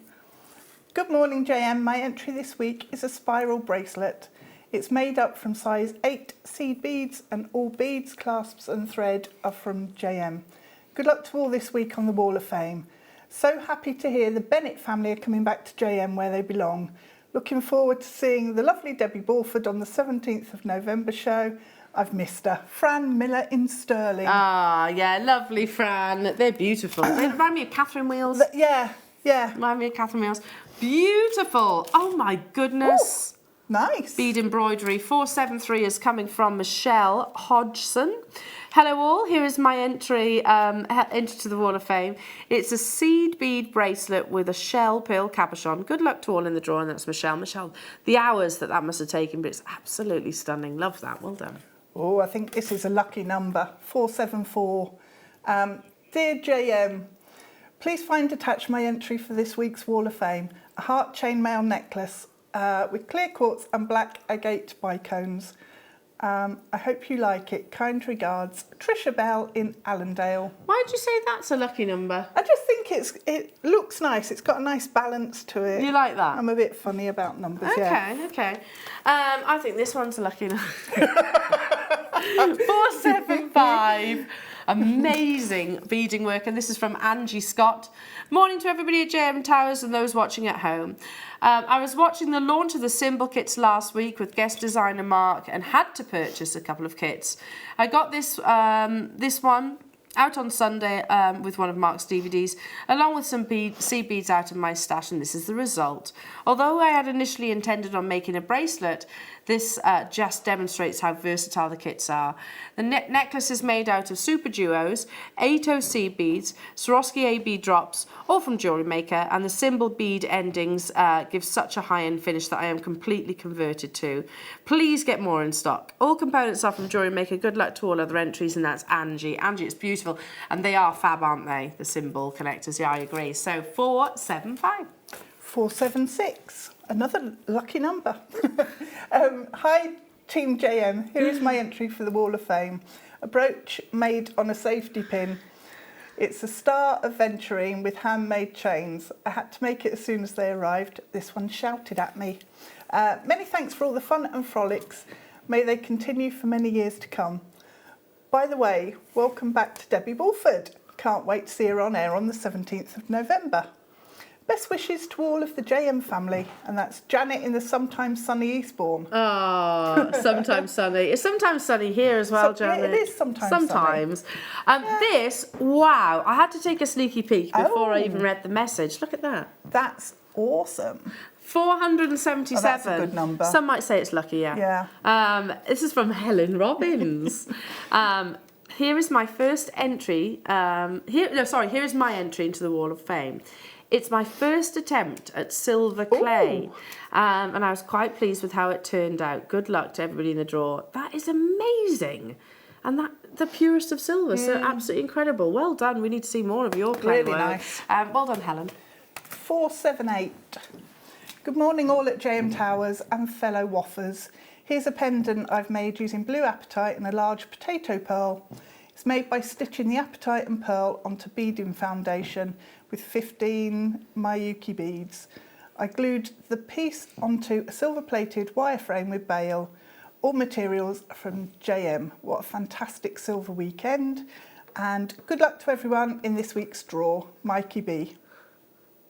Good morning, JM. My entry this week is a spiral bracelet. It's made up from size 8 seed beads and all beads, clasps and thread are from JM. Good luck to all this week on the Wall of Fame. So happy to hear the Bennett family are coming back to JM where they belong. Looking forward to seeing the lovely Debbie Balford on the 17th of November show. I've missed her. Fran Miller in Stirling. Ah, yeah, lovely Fran. They're beautiful. They remind me of Catherine Wheels. Yeah. Remind me of Catherine Wheels. Beautiful. Oh my goodness. Ooh, nice. Bead embroidery. 473 is coming from Michelle Hodgson. Hello all, here is my entry to the Wall of Fame. It's a seed bead bracelet with a shell pearl cabochon. Good luck to all in the drawing. That's Michelle. Michelle, the hours that must have taken, but it's absolutely stunning. Love that. Well done. Oh, I think this is a lucky number, 474. Dear JM, please find attached my entry for this week's Wall of Fame, a heart chainmail necklace with clear quartz and black agate bicones. I hope you like it. Kind regards, Trisha Bell in Allendale. Why did you say that's a lucky number? I just think it looks nice. It's got a nice balance to it. You like that? I'm a bit funny about numbers, yeah. Okay. I think this one's a lucky number. 475. Amazing beading work, and this is from Angie Scott. Morning to everybody at JM Towers and those watching at home. I was watching the launch of the symbol kits last week with guest designer Mark and had to purchase a couple of kits. I got this one out on Sunday with one of Mark's DVDs, along with some seed beads out of my stash, and this is the result. Although I had initially intended on making a bracelet, this just demonstrates how versatile the kits are. The necklace is made out of super duos, 8 seed beads, Swarovski AB drops, all from JewelleryMaker, and the symbol bead endings give such a high-end finish that I am completely converted to. Please get more in stock. All components are from JewelleryMaker. Good luck to all other entries, and that's Angie. Angie, it's beautiful, and they are fab, aren't they? The symbol connectors, yeah, I agree. So 475. 476, another lucky number. Hi Team JM, here is my entry for the Wall of Fame. A brooch made on a safety pin. It's a star of venturing with handmade chains. I had to make it as soon as they arrived. This one shouted at me. Many thanks for all the fun and frolics. May they continue for many years to come. By the way, welcome back to Debbie Balford. Can't wait to see her on air on the 17th of November. Best wishes to all of the JM family, and that's Janet in the sometimes sunny Eastbourne. Oh, sometimes sunny. It's sometimes sunny here as well, Janet. It is sometimes sunny. This, wow, I had to take a sneaky peek before I even read the message. Look at that. That's awesome. 477. Oh, that's a good number. Some might say it's lucky, yeah. This is from Helen Robbins. Here is my first entry. Here is my entry into the Wall of Fame. It's my first attempt at silver clay, and I was quite pleased with how it turned out. Good luck to everybody in the draw. That is amazing, and the purest of silver, so absolutely incredible. Well done. We need to see more of your clay Really work. nice. Well done, Helen. 478. Good morning all at JM Towers and fellow waffers. Here's a pendant I've made using blue apatite and a large potato pearl. It's made by stitching the apatite and pearl onto beading foundation with 15 Miyuki beads. I glued the piece onto a silver-plated wireframe with beryl. All materials from JM. What a fantastic silver weekend. And good luck to everyone in this week's draw. Mikey B.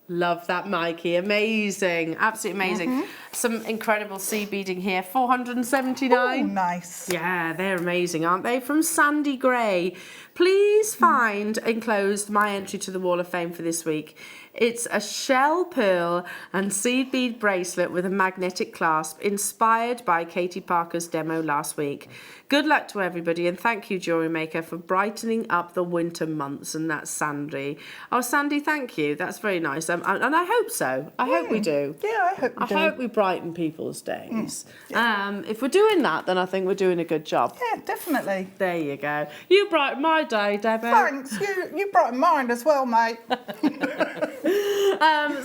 Love that, Mikey. Amazing. Absolutely amazing. Some incredible sea beading here. 479. Oh, nice. Yeah, they're amazing, aren't they? From Sandy Gray. Please find enclosed my entry to the Wall of Fame for this week. It's a shell pearl and seed bead bracelet with a magnetic clasp inspired by Katie Parker's demo last week. Good luck to everybody, and thank you, Jewellery Maker, for brightening up the winter months. And that's Sandy. Oh, Sandy, thank you. That's very nice. And I hope so. I hope we do. Yeah, I hope we do. I hope we brighten people's days. If we're doing that, then I think we're doing a good job. Yeah, definitely. There you go. You brighten my day, Debbie. Thanks. You brighten mine as well, mate.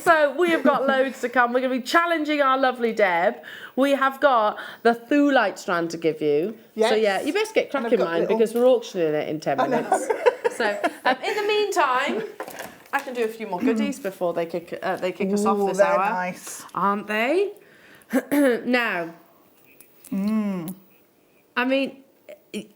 So we have got loads to come. We're going to be challenging our lovely Deb. We have got the Thulite strand to give you. Yes. So yeah, you best get cracking, mine, because we're auctioning it in 10 minutes. So in the meantime, I can do a few more goodies before they kick us off this they're hour. Nice. Aren't they? Now, I mean,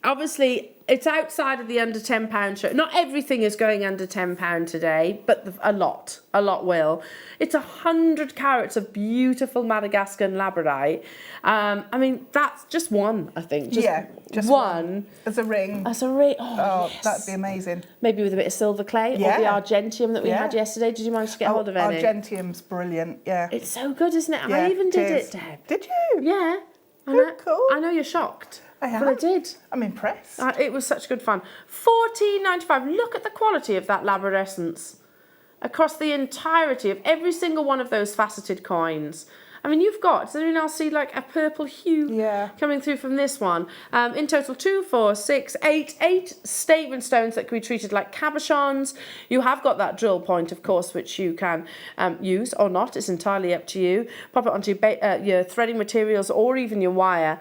obviously, it's outside of the under £10 show. Not everything is going under £10 today, but a lot will. It's 100 carats of beautiful Madagascar labradorite. I mean, that's just one, I think. Just one. As a ring. As a ring. Oh, yes. That'd be amazing. Maybe with a bit of silver clay or the argentium that we had yesterday. Did you manage to get hold of any? Argentium's brilliant, yeah. It's so good, isn't it? Yeah, I even did cheers. it, Deb. Did you? Yeah. Cool. I know you're shocked. I am. But I did. I'm impressed. It was such good fun. $14.95. Look at the quality of that labradorescence across the entirety of every single one of those faceted coins. I mean, you've got, does anyone else see like a purple hue coming through from this one? In total, 2, 4, 6, 8 statement stones that can be treated like cabochons. You have got that drill point, of course, which you can use or not. It's entirely up to you. Pop it onto your threading materials or even your wire.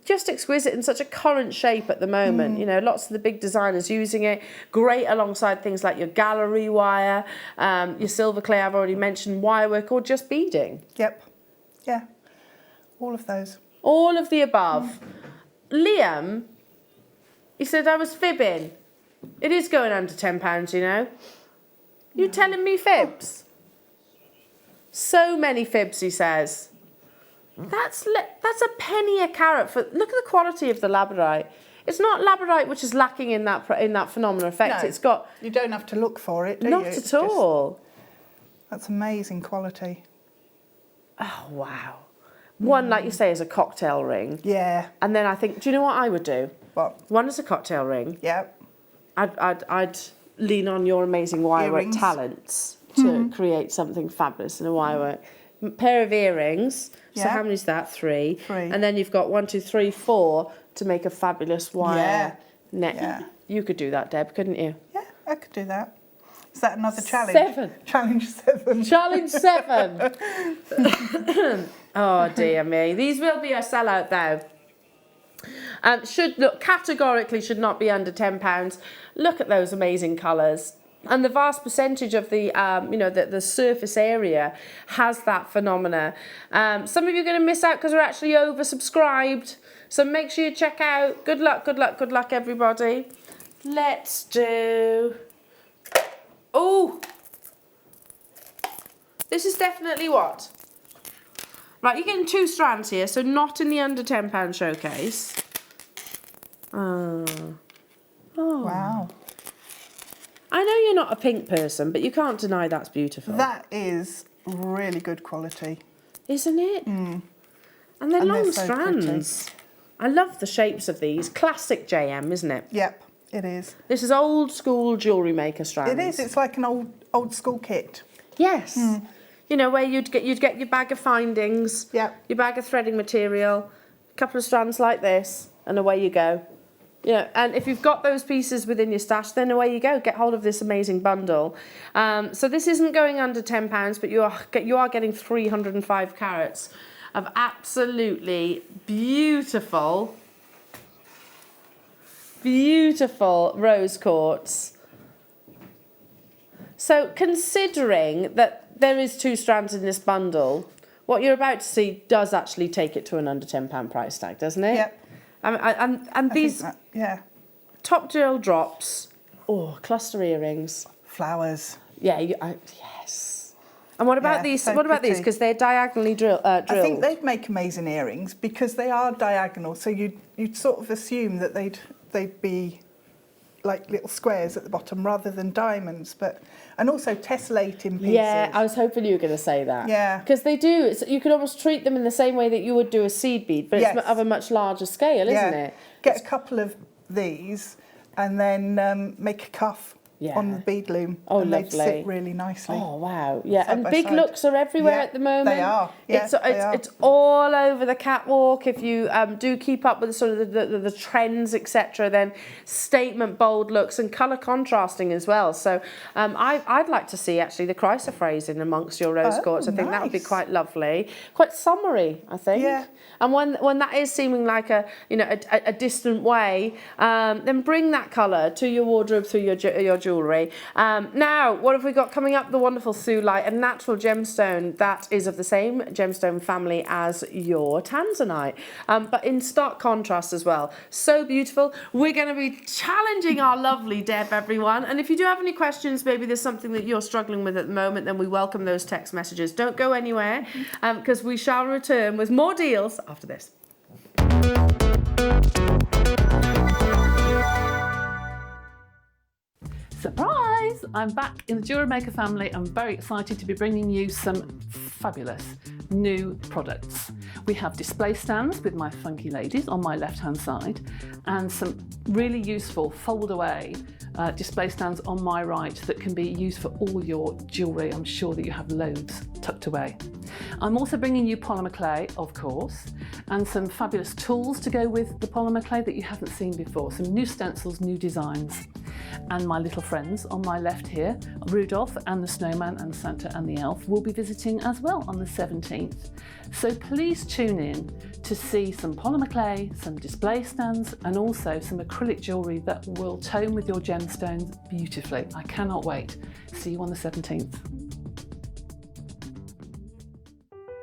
Just exquisite in such a current shape at the moment. You know, lots of the big designers using it. Great alongside things like your gallery wire, your silver clay, I've already mentioned, wire work, or just beading. Yep. Yeah. All of those. All of the above. Liam, he said I was fibbing. It is going under £10, you know. You telling me fibs? So many fibs, he says. That's a penny a carat for. Look at the quality of the labradorite. It's not labradorite which is lacking in that phenomenal effect. No, it's got. You don't have to look for it, do you? Not at all. That's amazing quality. Oh wow. One, like you say, is a cocktail ring. Yeah. And then I think, do you know what I would do? What? One is a cocktail ring. Yep. I'd lean on your amazing wirework talents to create something fabulous in a wirework. Pair of earrings. So how many is that? 3. 3. And then you've got 1, 2, 3, 4 to make a fabulous wire neck. Yeah. You could do that, Deb, couldn't you? Yeah, I could do that. Is that another challenge? 7. Challenge 7. Challenge 7. Oh dear me. These will be a sellout though. Categorically should not be under £10. Look at those amazing colours. And the vast percentage of the, the surface area has that phenomena. Some of you are going to miss out because we're actually oversubscribed. So make sure you check out. Good luck, good luck, good luck, everybody. Let's do... Oh! This is definitely what? Right, you're getting 2 strands here, so not in the under £10 showcase. Oh. Wow. I know you're not a pink person, but you can't deny that's beautiful. That is really good quality. Isn't it? And they're long strands. I love the shapes of these. Classic JM, isn't it? Yep, it is. This is old school Jewellery Maker strands. It is. It's like an old school kit. Yes. You know, where you'd get your bag of findings, your bag of threading material, a couple of strands like this, and away you go. Yeah, and if you've got those pieces within your stash, then away you go. Get hold of this amazing bundle. So this isn't going under £10, but you are getting 305 carats of absolutely beautiful, beautiful rose quartz. So considering that there is 2 strands in this bundle, what you're about to see does actually take it to an under £10 price tag, doesn't it? Yep. And these yeah. top drill drops, cluster earrings. Flowers. Yeah, yes. And what about these? so What about these? pretty. Because they're diagonally drilled. I think they'd make amazing earrings because they are diagonal. So you'd sort of assume that they'd be like little squares at the bottom rather than diamonds, and also tessellate in pieces. Yeah, I was hoping you were going to say that. Yeah. Because they do. You could almost treat them in the same way that you would do a seed bead, but Yes. it's of a much larger scale, isn't it? Get a couple of these and then make a cuff on the bead loom. Oh, and lovely. they'd sit really nicely. Oh, wow. Yeah, Side and by big side. looks are everywhere Yeah, at the moment. they are. Yeah, It's all over the catwalk. If you do keep up with sort of the trends, etc., then statement bold looks and colour contrasting as well. So I'd like to see actually the Chrysoprase in amongst your rose quartz. I think that would be nice. quite lovely. Quite summery, I think. Yeah. And when that is seeming like a distant way, then bring that colour to your wardrobe through your jewellery. Now, what have we got coming up? The wonderful Thulite, a natural gemstone that is of the same gemstone family as your tanzanite, but in stark contrast as well. So beautiful. We're going to be challenging our lovely Deb, everyone. And if you do have any questions, maybe there's something that you're struggling with at the moment, then we welcome those text messages. Don't go anywhere, because we shall return with more deals after this. Surprise! I'm back in the JewelleryMaker family. I'm very excited to be bringing you some fabulous new products. We have display stands with my funky ladies on my left hand side and some really useful fold away display stands on my right that can be used for all your jewellery. I'm sure that you have loads tucked away. I'm also bringing you polymer clay, of course, and some fabulous tools to go with the polymer clay that you haven't seen before. Some new stencils, new designs. And my little friends on my left here, Rudolph and the Snowman and Santa and the Elf, will be visiting as well on the 17th. So please tune in to see some polymer clay, some display stands, and also some acrylic jewellery that will tone with your gemstones beautifully. I cannot wait. See you on the 17th.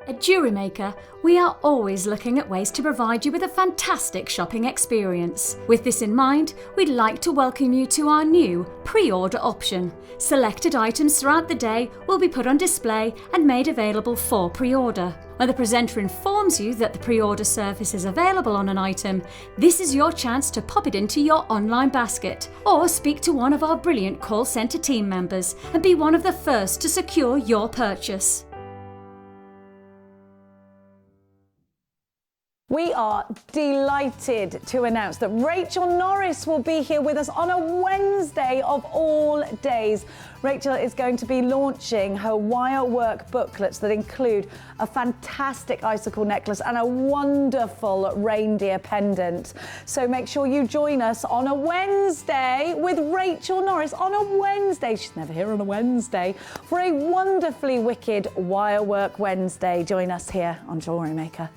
At JewelleryMaker, we are always looking at ways to provide you with a fantastic shopping experience. With this in mind, we'd like to welcome you to our new pre-order option. Selected items throughout the day will be put on display and made available for pre-order. When the presenter informs you that the pre-order service is available on an item, this is your chance to pop it into your online basket or speak to one of our brilliant call centre team members and be one of the first to secure your purchase. We are delighted to announce that Rachel Norris will be here with us on a Wednesday of all days. Rachel is going to be launching her wire work booklets that include a fantastic icicle necklace and a wonderful reindeer pendant. So make sure you join us on a Wednesday with Rachel Norris on a Wednesday. She's never here on a Wednesday for a wonderfully wicked wire work Wednesday. Join us here on JewelleryMaker.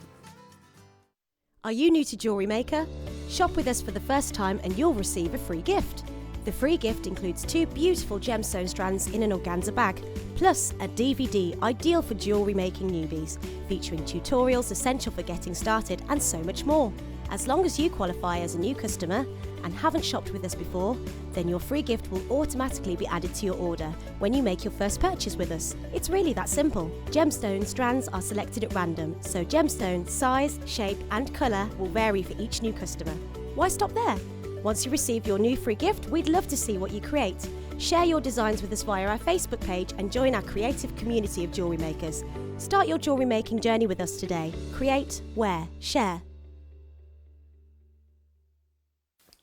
Are you new to JewelleryMaker? Shop with us for the first time and you'll receive a free gift. The free gift includes 2 beautiful gemstone strands in an organza bag, plus a DVD ideal for jewellery making newbies, featuring tutorials essential for getting started and so much more. As long as you qualify as a new customer and haven't shopped with us before, then your free gift will automatically be added to your order when you make your first purchase with us. It's really that simple. Gemstone strands are selected at random, so gemstone size, shape and colour will vary for each new customer. Why stop there? Once you receive your new free gift, we'd love to see what you create. Share your designs with us via our Facebook page and join our creative community of jewellery makers. Start your jewellery making journey with us today. Create, wear, share.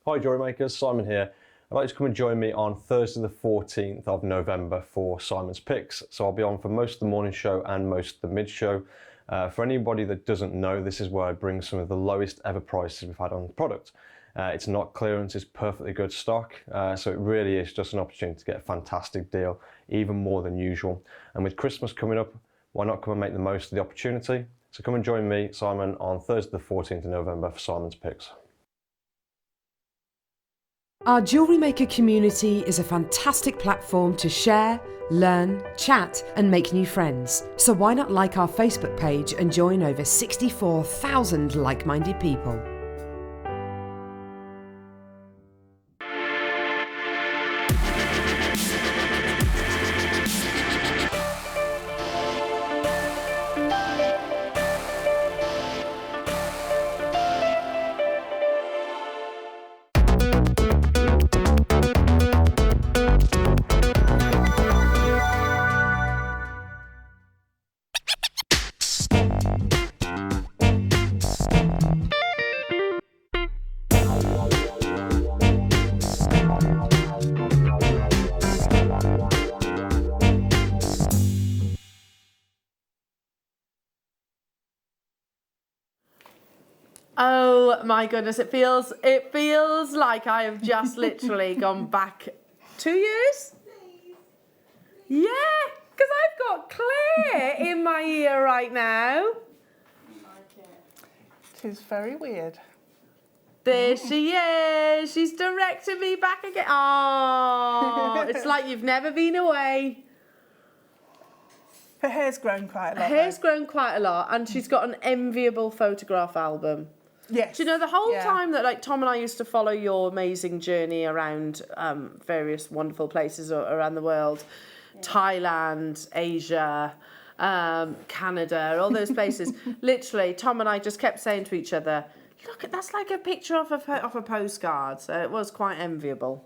Hi Jewellery Makers, Simon here. I'd like you to come and join me on Thursday the 14th of November for Simon's Picks. So I'll be on for most of the morning show and most of the mid show. For anybody that doesn't know, this is where I bring some of the lowest ever prices we've had on the product. It's not clearance, it's perfectly good stock. So it really is just an opportunity to get a fantastic deal, even more than usual. And with Christmas coming up, why not come and make the most of the opportunity? So come and join me, Simon, on Thursday the 14th of November for Simon's Picks. Our Jewellery Maker community is a fantastic platform to share, learn, chat and make new friends. So why not like our Facebook page and join over 64,000 like-minded people? Oh my goodness, it feels like I have just literally gone back 2 years. Yeah, because I've got Claire in my ear right now. It is very weird. There she is. She's directing me back again. Oh, it's like you've never been away. Her hair's grown quite a lot. Her hair's grown quite a lot, and she's got an enviable photograph album. Yes. Do you know, the whole time that like Tom and I used to follow your amazing journey around various wonderful places around the world, Thailand, Asia, Canada, all those places. Literally, Tom and I just kept saying to each other, look, that's like a picture off a postcard. So it was quite enviable.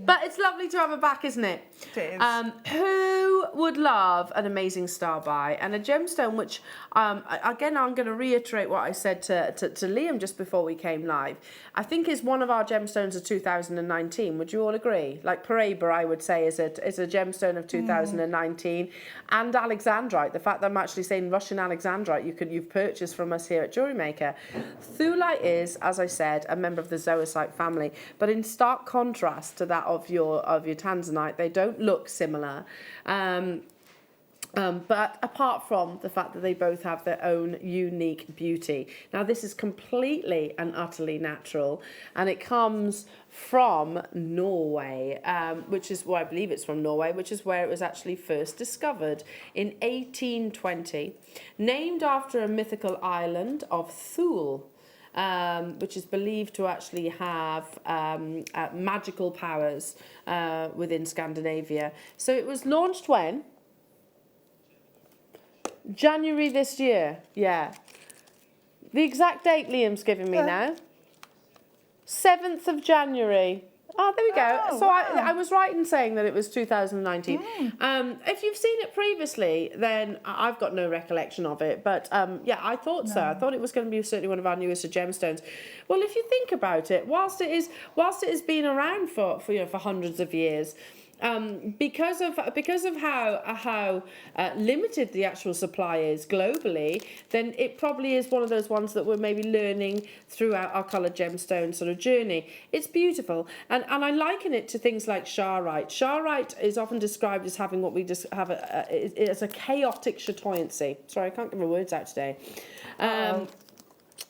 But it's lovely to have her back, isn't it? It is. Who would love an amazing star buy and a gemstone, which, again, I'm going to reiterate what I said to Liam just before we came live. I think is one of our gemstones of 2019. Would you all agree? Like Paraiba, I would say, is a gemstone of 2019. And Alexandrite, the fact that I'm actually saying Russian Alexandrite, you've purchased from us here at Jewellery Maker. Thulite is, as I said, a member of the zoisite family, but in stark contrast to that of your tanzanite, they don't look similar. But apart from the fact that they both have their own unique beauty. Now, this is completely and utterly natural, and it comes from Norway, which is where I believe it's from Norway, which is where it was actually first discovered in 1820, named after a mythical island of Thule. Which is believed to actually have magical powers within Scandinavia. So it was launched when? January this year, yeah. The exact date Liam's giving me now. 7th of January. Oh, there we go. Oh, so wow. I was right in saying that it was 2019. If you've seen it previously, then I've got no recollection of it. But yeah, I thought so. I thought it was going to be certainly one of our newest gemstones. Well, if you think about it, whilst it has been around for hundreds of years, because of how limited the actual supply is globally, then it probably is one of those ones that we're maybe learning throughout our coloured gemstone sort of journey. It's beautiful, and I liken it to things like Sharite. Sharite is often described as having what we just have as a chaotic chatoyancy. Sorry, I can't get my words out today.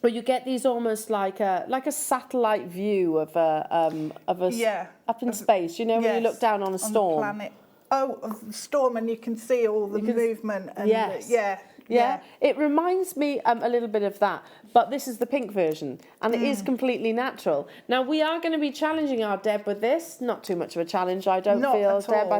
But you get these almost like a satellite view of a up in space. You know, when you look down on a storm. On the planet. Oh, of the storm, and you can see all the movement. And Yeah, it reminds me a little bit of that, but this is the pink version, and it is completely natural. Now, we are going to be challenging our Deb with this. Not too much of a challenge, I don't feel, Deb.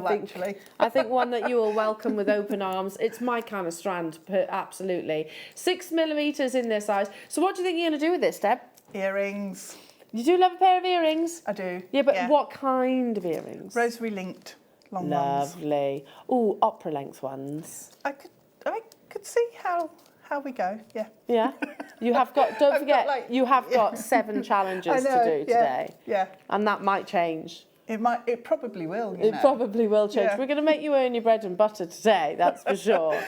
I think one that you will welcome with open arms. It's my kind of strand, absolutely. 6mm in this size. So what do you think you're going to do with this, Deb? Earrings. You do love a pair of earrings? I do. Yeah, but what kind of earrings? Rosary linked, long ones. Lovely. Oh, opera length ones. I could see how we go. Yeah. Yeah. You have got. Don't forget, you have got 7 challenges to do today. Yeah. And that might change. It probably will. It probably will change. Yeah. We're going to make you earn your bread and butter today. That's for sure.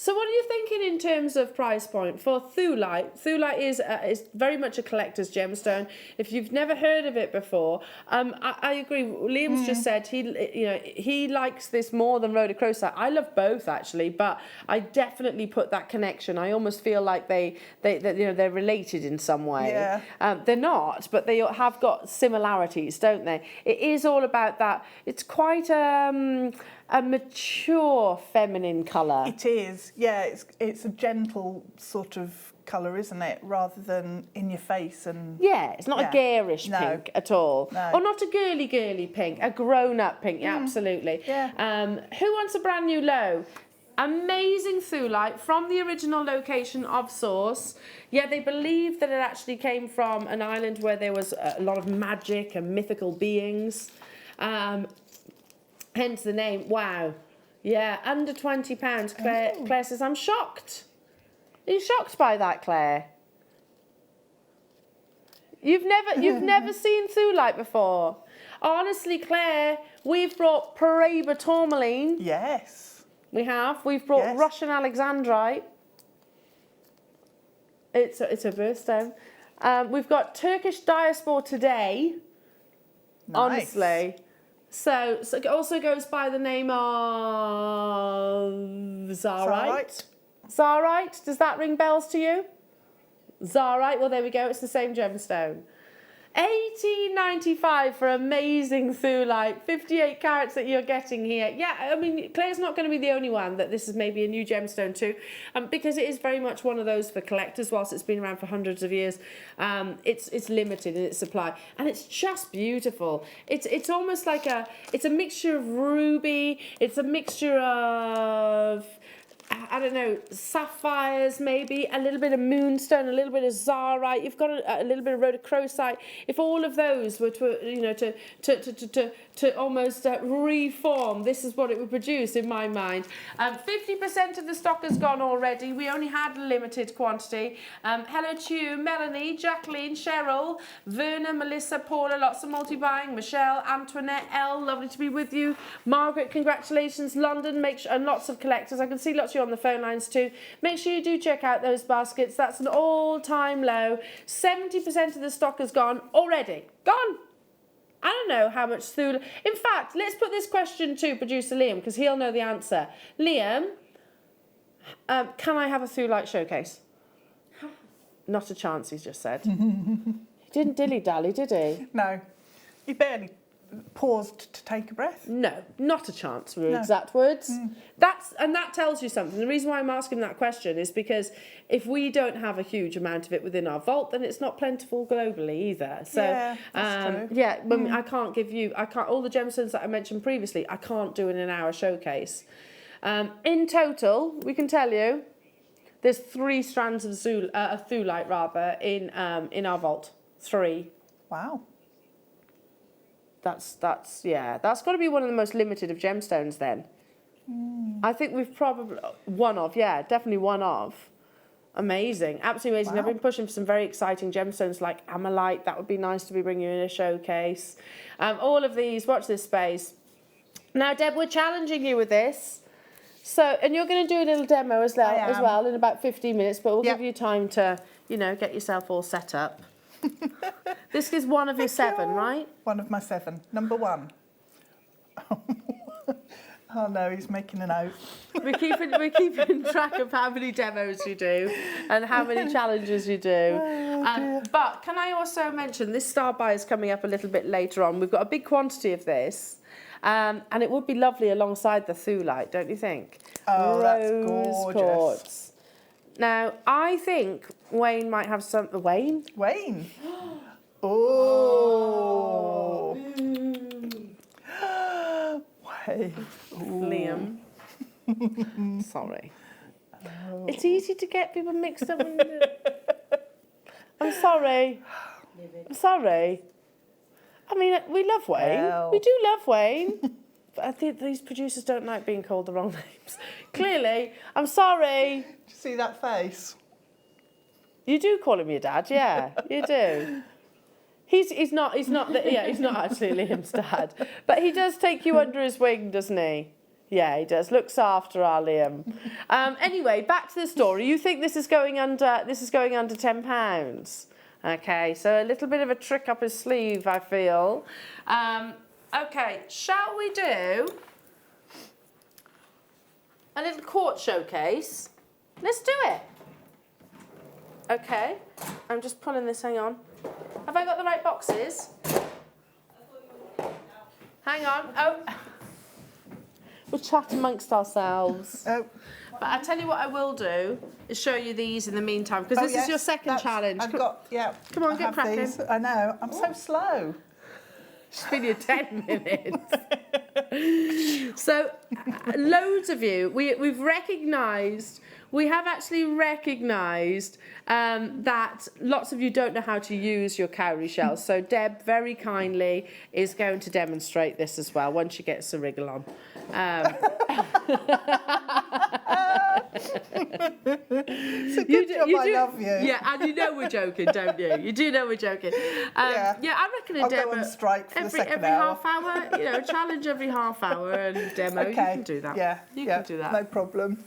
So what are you thinking in terms of price point for Thulite? Thulite is very much a collector's gemstone. If you've never heard of it before, I agree. Liam's just said he likes this more than rhodochrosite. I love both actually, but I definitely put that connection. I almost feel like they're related in some way. Yeah. They're not, but they have got similarities, don't they? It is all about that. It's quite a mature feminine colour. It is, yeah. It's a gentle sort of colour, isn't it? Rather than in your face and... Yeah, it's not a garish No. pink at all. No. Or not a girly pink, a grown-up pink, yeah, absolutely. Yeah. Who wants a brand new low? Amazing Thulite from the original location of source. Yeah, they believe that it actually came from an island where there was a lot of magic and mythical beings. Hence the name. Wow. Yeah, under £20. Claire says, I'm shocked. Are you shocked by that, Claire? You've never seen Thulite before. Honestly, Claire, we've brought Paraiba tourmaline. Yes. We have. We've brought Russian Alexandrite. It's a birthstone. We've got Turkish diaspora today. Nice. Honestly. So it also goes by the name of Zarite. Zarite. Does that ring bells to you? Zarite. Well, there we go. It's the same gemstone. $18.95 for amazing Thulite. 58 carats that you're getting here. Yeah, I mean, Claire's not going to be the only one that this is maybe a new gemstone to, because it is very much one of those for collectors. Whilst it's been around for hundreds of years, it's limited in its supply, and it's just beautiful. It's almost like it's a mixture of ruby. It's a mixture of, I don't know, sapphires maybe, a little bit of moonstone, a little bit of zarite. You've got a little bit of rhodochrosite. If all of those were to almost reform, this is what it would produce in my mind. 50% of the stock has gone already. We only had a limited quantity. Hello to you, Melanie, Jacqueline, Cheryl, Verna, Melissa, Paula, lots of multi-buying, Michelle, Antoinette, Elle, lovely to be with you. Margaret, congratulations. London, and lots of collectors. I can see lots of you on the phone lines too. Make sure you do check out those baskets. That's an all-time low. 70% of the stock has gone already. Gone. I don't know how much Thulite... In fact, let's put this question to producer Liam, because he'll know the answer. Liam, can I have a Thulite showcase? Not a chance, he's just said. He didn't dilly-dally, did he? No. He barely paused to take a breath. No, not a chance were exact words. That tells you something. The reason why I'm asking that question is because if we don't have a huge amount of it within our vault, then it's not plentiful globally either. So yeah, that's true. Yeah, I can't give you, all the gemstones that I mentioned previously, I can't do in an hour showcase. In total, we can tell you there's 3 strands of Thulite rather in our vault. 3. Wow. That's got to be one of the most limited of gemstones then. I think we've probably definitely one of. Amazing, absolutely amazing. Wow. I've been pushing for some very exciting gemstones like amalite. That would be nice to be bringing in a showcase. All of these, watch this space. Now, Deb, we're challenging you with this. So, and you're going to do a little demo as well in about 15 minutes, but we'll give you time to, get yourself all set up. This is one of your 7, right? One of my 7. Number 1. Oh no, he's making a note. We're keeping track of how many demos you do and how many challenges you do. But can I also mention this star buy is coming up a little bit later on. We've got a big quantity of this. And it would be lovely alongside the Thulite, don't you think? Oh, that's Rose gorgeous. quartz. Now, I think Wayne might have some... Wayne? Wayne. Oh. Wayne. Liam. Sorry. Oh. It's easy to get people mixed up. I'm sorry. I'm sorry. I mean, we love Wayne. Well. We do love Wayne. But I think these producers don't like being called the wrong names. Clearly, I'm sorry. Do you see that face? You do call him your dad, yeah, you do. He's not actually Liam's dad, but he does take you under his wing, doesn't he? Yeah, he does. Looks after our Liam. Anyway, back to the story. You think this is going under £10? Okay, so a little bit of a trick up his sleeve, I feel. Okay, shall we do a little quartz showcase? Let's do it. Okay, I'm just pulling this. Hang on. Have I got the right boxes? Hang on. Oh. We'll chat amongst ourselves. Oh. But I tell you what I will do is show you these in the meantime, because this is your second challenge. I've got, yeah. Come on, I get have cracking. these. I know, I'm so slow. It's been your 10 minutes. So, loads of you, we have actually recognised that lots of you don't know how to use your cowrie shells. So Deb very kindly is going to demonstrate this as well once she gets a wriggle on. It's a good job I love you. Yeah, and you know we're joking, don't you? You do know we're joking. Yeah, I reckon a I'll demo go on strike for the second every hour. half hour, challenge every half hour and demo. Okay. You can do that. Yeah, you can do that. No problem.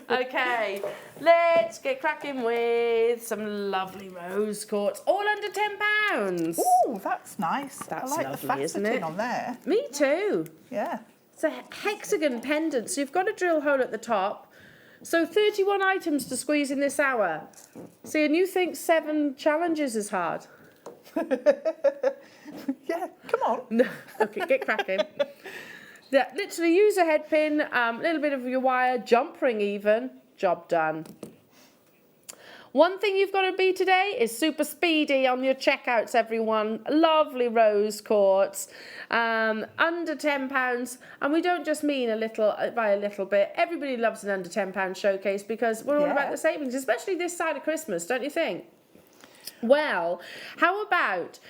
Okay, let's get cracking with some lovely rose quartz, all under £10. Oh, that's nice. That's I like lovely, the isn't faceting it? on there. Me too. Yeah. It's a hexagon pendant, so you've got a drill hole at the top. So 31 items to squeeze in this hour. See, and you think 7 challenges is hard? Yeah, come on. No. Okay, get cracking. Yeah, literally use a head pin, a little bit of your wire, jump ring even, job done. One thing you've got to be today is super speedy on your checkouts, everyone. Lovely rose quartz, under £10. And we don't just mean by a little bit. Everybody loves an under £10 showcase because we're all about the savings, especially this side of Christmas, don't you think? Well, how about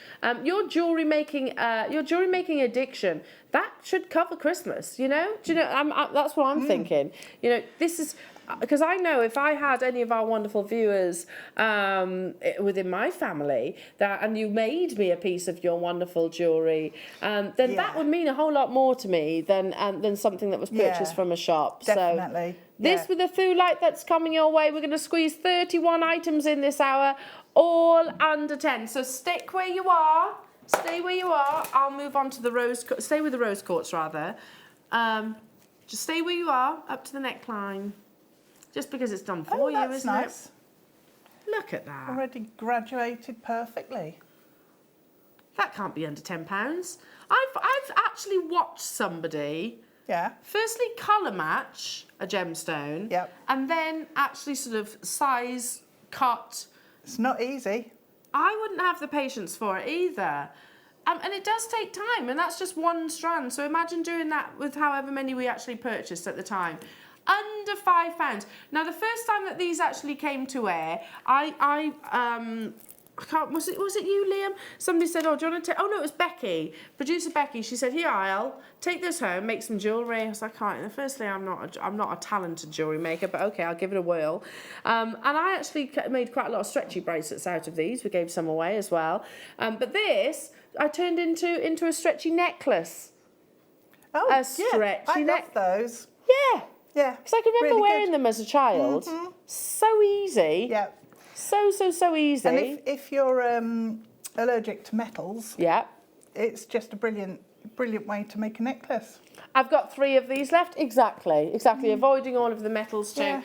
your jewellery making addiction? That should cover Christmas, Do you know? That's what I'm thinking. This is... Because I know if I had any of our wonderful viewers within my family and you made me a piece of your wonderful jewellery, then that would mean a whole lot more to me than something that was purchased from a shop. Definitely. So this with the Thulite that's coming your way, we're going to squeeze 31 items in this hour, all under 10. So stick where you are. Stay where you are. I'll move on to the rose. Stay with the rose quartz rather. Just stay where you are, up to the neckline. Just because it's done for you, isn't nice. it? Look at that. Already graduated perfectly. That can't be under £10. I've actually watched somebody firstly colour match a gemstone and then actually sort of size cut. It's not easy. I wouldn't have the patience for it either. And it does take time, and that's just one strand. So imagine doing that with however many we actually purchased at the time. Under £5. Now, the first time that these actually came to air, I can't, was it you, Liam? Somebody said, oh, do you want to take, oh no, it was Becky, producer Becky. She said, here, I'll take this home, make some jewellery. I was like, all right, firstly, I'm not a talented jewellery maker, but okay, I'll give it a whirl. And I actually made quite a lot of stretchy bracelets out of these. We gave some away as well. But this, I turned into a stretchy necklace. Oh, a stretchy I love those. Yeah. Yeah. Because I can remember wearing them as a child. So easy. Yeah. So easy. And if you're allergic to metals, it's just a brilliant way to make a necklace. I've got 3 of these left. Exactly. Avoiding all of the metals too.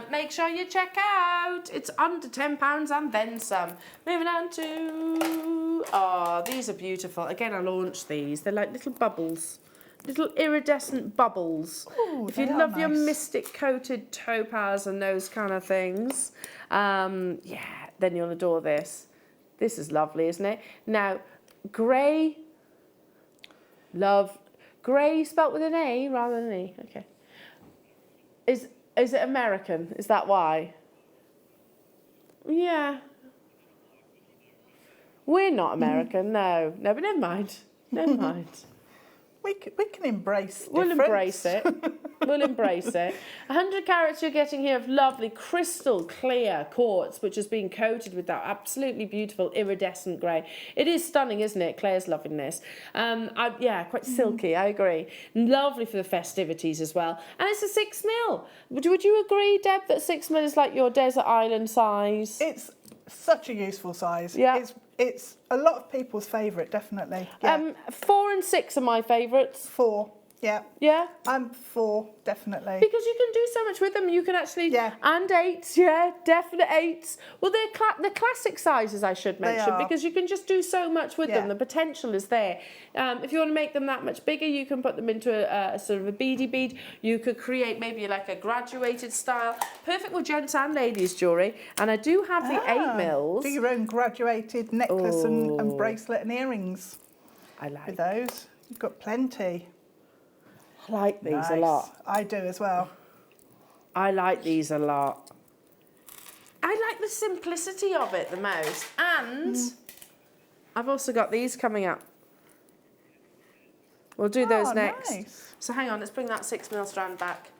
Make sure you check out. It's under £10 and then some. Moving on to... these are beautiful. Again, I launched these. They're like little bubbles. Little iridescent bubbles. Ooh, if you love your mystic coated topaz and those kind of things, then you'll adore this. This is lovely, isn't it? Now, grey, grey spelt with an A rather than an E. Okay. Is it American? Is that why? Yeah. We're not American, no, but never mind. We can embrace We'll difference. embrace it. We'll embrace it. 100 carats you're getting here of lovely crystal clear quartz, which has been coated with that absolutely beautiful iridescent grey. It is stunning, isn't it? Claire's loving this. Yeah, quite silky, I agree. Lovely for the festivities as well. And it's a 6mm. Would you agree, Deb, that 6mm is like your desert island size? It's such a useful size. Yeah. It's a lot of people's favourite, definitely. Yeah. 4 and 6 are my favourites. 4, yeah. Yeah? I'm 4, definitely. Because you can do so much with them. You can actually... Yeah. And 8s, yeah, definite 8s. Well, they're classic sizes, I should mention, are. because you can just do so much with them. Yeah. The potential is there. If you want to make them that much bigger, you can put them into a sort of a beady bead. You could create maybe like a graduated style. Perfect with gents and ladies jewellery. And I do have the 8mm. Do your own graduated necklace and bracelet and earrings. I like With those. You've got plenty. I like these a Nice. lot. I do as well. I like these a lot. I like the simplicity of it the most. And I've also got these coming up. We'll do those next. Nice. So hang on, let's bring that 6mm strand back.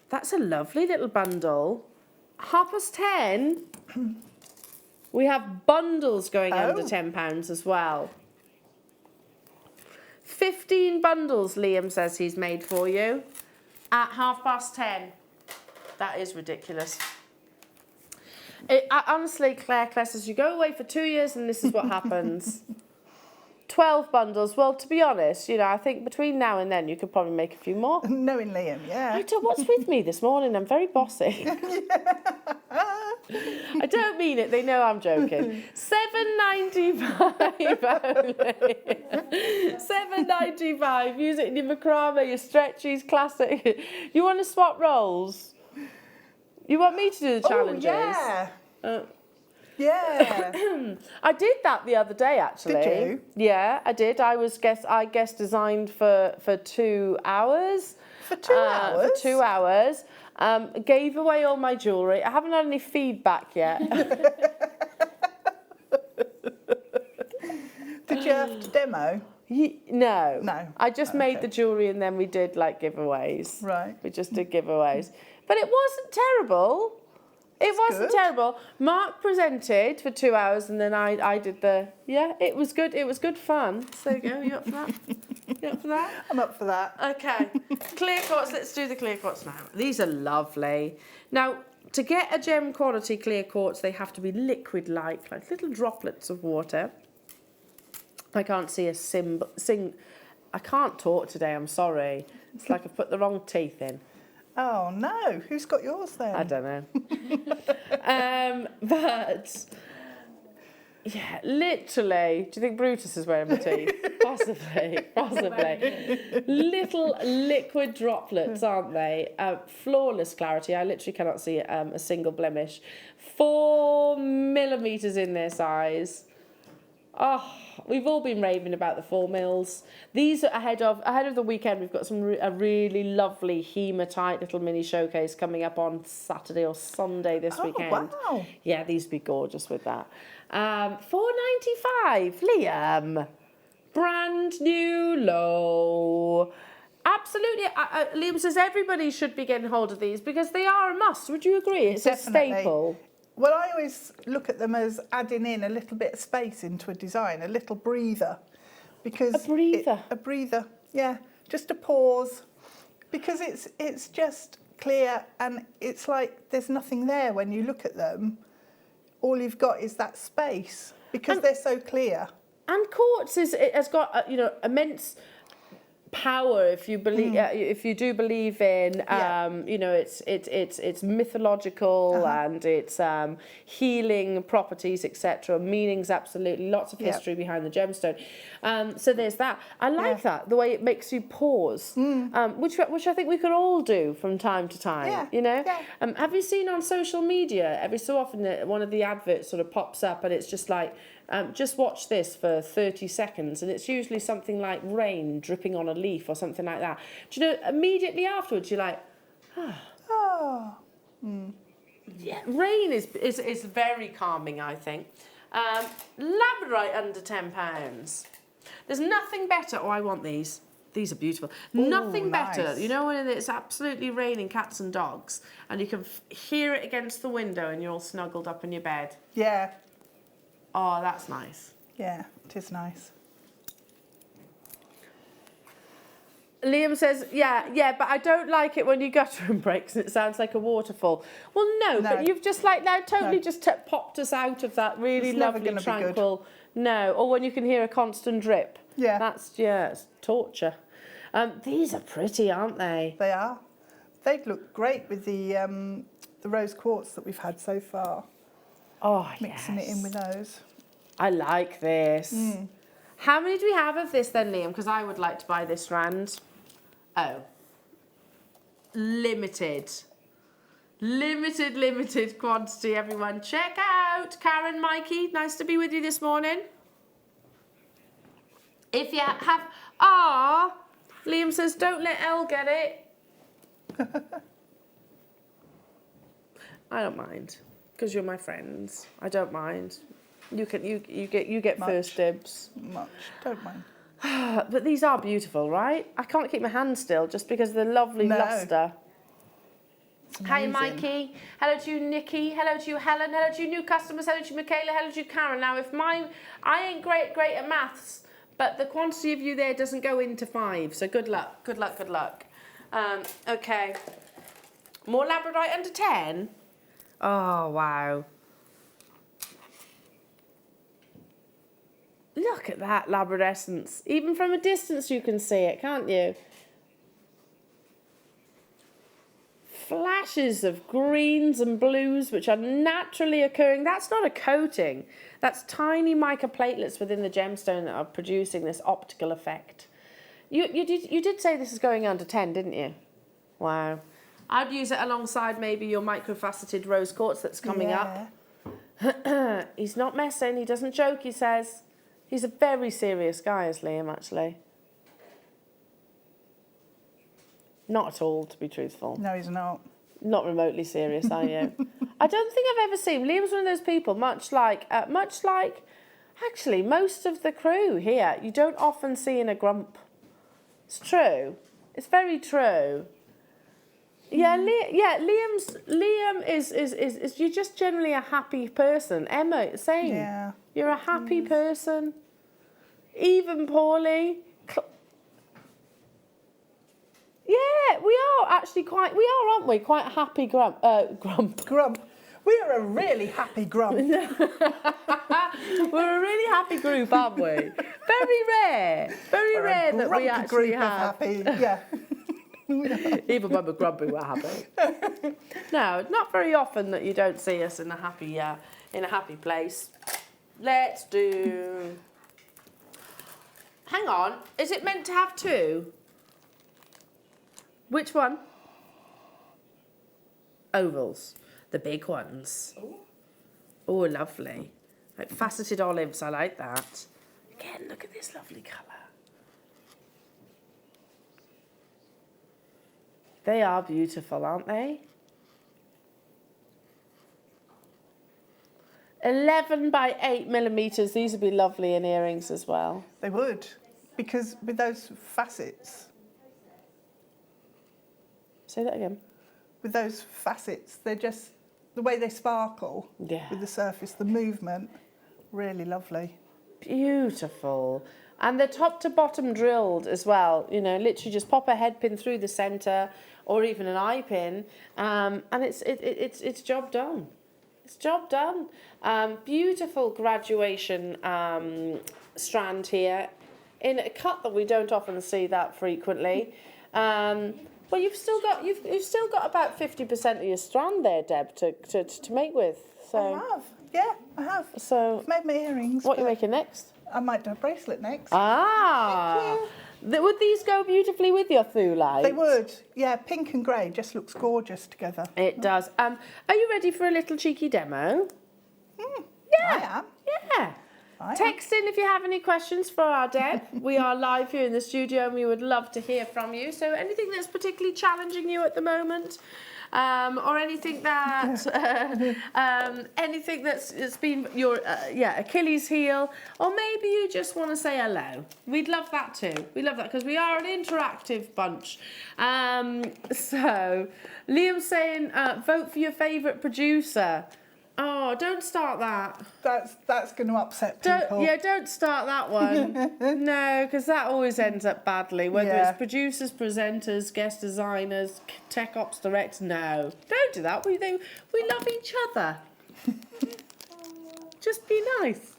That's a lovely little bundle. 10:30. We have bundles going under £10 as well. 15 bundles, Liam says he's made for you at 10:30. That is ridiculous. Honestly, Claire says, you go away for 2 years and this is what happens. 12 bundles. Well, to be honest, you know, I think between now and then you could probably make a few more. Knowing Liam, yeah. What's with me this morning? I'm very bossy. I don't mean it. They know I'm joking. £7.95 only. £7.95. Use it in your macrame, your stretchies, classic. You want to swap roles? You want me to do the challenges? Yeah. Yeah. I did that the other day, actually. Did you? Yeah, I did. I guest designed for 2 hours. For 2 hours? For 2 hours. Gave away all my jewellery. I haven't had any feedback yet. Did you have to demo? No. No. I just made the jewellery and then we did like giveaways. Right. We just did giveaways. But it wasn't terrible. It wasn't terrible. Mark presented for 2 hours and then I did the... Yeah, it was good. It was good fun. So there you go. You up for that? You up for that? I'm up for that. Okay. Clear quartz. Let's do the clear quartz now. These are lovely. Now, to get a gem quality clear quartz, they have to be liquid-like, like little droplets of water. I can't see a I can't talk today, I'm sorry. It's like I've put the wrong teeth in. Oh, no. Who's got yours then? I don't know. But, yeah, literally, do you think Brutus is wearing my teeth? Possibly. Little liquid droplets, aren't they? Flawless clarity. I literally cannot see a single blemish. 4mm in their size. Oh, we've all been raving about the 4mm. These are ahead of the weekend. We've got a really lovely hematite little mini showcase coming up on Saturday or Sunday this weekend. Wow. Yeah, these would be gorgeous with that. $4.95, Liam. Brand new low. Absolutely. Liam says everybody should be getting hold of these because they are a must. Would you agree? It's Definitely. a staple. Well, I always look at them as adding in a little bit of space into a design, a little breather. Because A breather? A breather, yeah. Just a pause. Because it's just clear and it's like there's nothing there when you look at them. All you've got is that space because they're so clear. And quartz has got immense power if you believe if you do believe in it's mythological and it's healing properties, etc. Meanings, absolutely, lots of history behind the gemstone. So there's that. I like that, the way it makes you pause, which I think we could all do from time to time. Have you seen on social media every so often one of the adverts sort of pops up and it's just like, just watch this for 30 seconds, and it's usually something like rain dripping on a leaf or something like that. Do you know, immediately afterwards you're like, yeah, rain is very calming, I think. Labradorite under £10. There's nothing better. Oh, I want these. These are beautiful. Nothing better. nice. You know when it's absolutely raining cats and dogs and you can hear it against the window and you're all snuggled up in your bed. Yeah, Oh, that's nice. yeah, it is nice. Liam says, yeah, but I don't like it when your guttering breaks and it sounds like a waterfall. Well, no. But you've just like now totally just popped us out of that really It's never lovely, gonna be tranquil. No, or when you can hear a constant drip. Yeah. That's, it's torture. These are pretty, aren't they? They are. They'd look great with the rose quartz that we've had so far. Oh, Mixing it in with those. I like this. How many do we have of this then, Liam? Because I would like to buy this strand. Oh. Limited quantity, everyone. Check out Karen, Mikey. Nice to be with you this morning. If you have... Liam says, don't let Elle get it. I don't mind. Because you're my friends. I don't mind. You get first dibs. Much, don't mind. But these are beautiful, right? I can't keep my hand still just because of the lovely lustre. Hi, Mikey. Hello to you, Nikki. Hello to you, Helen. Hello to you, new customers. Hello to you, Michaela. Hello to you, Karen. Now, I ain't great at maths, but the quantity of you there doesn't go into 5. So good luck, good luck, good luck. Okay. More Labradorite under 10. Oh wow. Look at that labradorescence. Even from a distance you can see it, can't you? Flashes of greens and blues which are naturally occurring. That's not a coating. That's tiny microplatelets within the gemstone that are producing this optical effect. You did say this is going under 10, didn't you? Wow. I'd use it alongside maybe your micro-faceted rose quartz that's coming up. He's not messing, he doesn't joke, he says. He's a very serious guy, is Liam, actually. Not at all, to be truthful. No, he's not. Not remotely serious, are you? I don't think I've ever seen... Liam's one of those people, much like actually, most of the crew here, you don't often see in a grump. It's true. It's very true. Yeah, Liam is you're just generally a happy person. Emma, same. Yeah. You're a happy person. Even Paulie. Yeah, we are actually aren't we? Quite a happy grump. Grump. We are a really happy grump. We're a really happy group, aren't we? Very rare that we actually have. Happy. Yeah. Even when we're grumpy, we're happy. No, not very often that you don't see us in a happy place. Let's do... Hang on, is it meant to have 2? Which one? Ovals, the big ones. Oh, lovely. Like faceted olives, I like that. Again, look at this lovely colour. They are beautiful, aren't they? 11 by 8mm. These would be lovely in earrings as well. They would, because with those facets. Say that again. With those facets, they're just the way they sparkle with the surface, the movement, really lovely. Beautiful. And they're top to bottom drilled as well. You know, literally just pop a head pin through the centre or even an eye pin, and it's job done. It's job done. Beautiful graduation strand here in a cut that we don't often see that frequently. Well, you've still got about 50% of your strand there, Deb, to make with. So I have. Yeah, I have. So I've made my earrings. What are you making next? I might do a bracelet next. Ah. Would these go beautifully with your Thulite? They would. Yeah, pink and grey just looks gorgeous together. It does. Are you ready for a little cheeky demo? Yeah. I am. Yeah. Text in if you have any questions for our Deb. We are live here in the studio and we would love to hear from you. So anything that's particularly challenging you at the moment, or anything that anything it's been your Achilles heel, or maybe you just want to say hello. We'd love that too. We love that because we are an interactive bunch. So Liam's saying vote for your favourite producer. Oh, don't start that. That's going to upset people. Don't start that one. No, because that always ends up badly. Whether it's producers, presenters, guest designers, tech ops directors. No, don't do that. We love each other. Just be nice.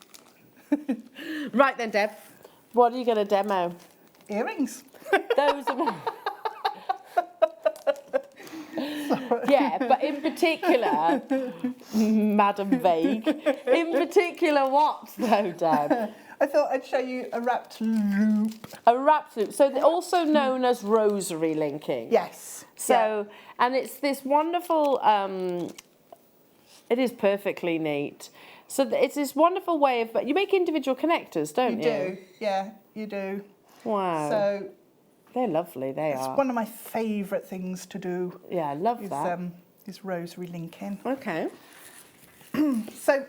Right then, Deb. What are you going to demo? Earrings. Those are. Yeah, but in particular, Madam Vague, in particular what though, Deb? I thought I'd show you a wrapped loop. A wrapped loop, so also known as rosary linking. Yes. So, and it's this wonderful, it is perfectly neat. So it's this wonderful way of, you make individual connectors, don't you? You do, yeah, you do. Wow. So they're lovely, they it's are. one of my favourite things to do. Yeah, I love that. Is rosary linking. Okay. So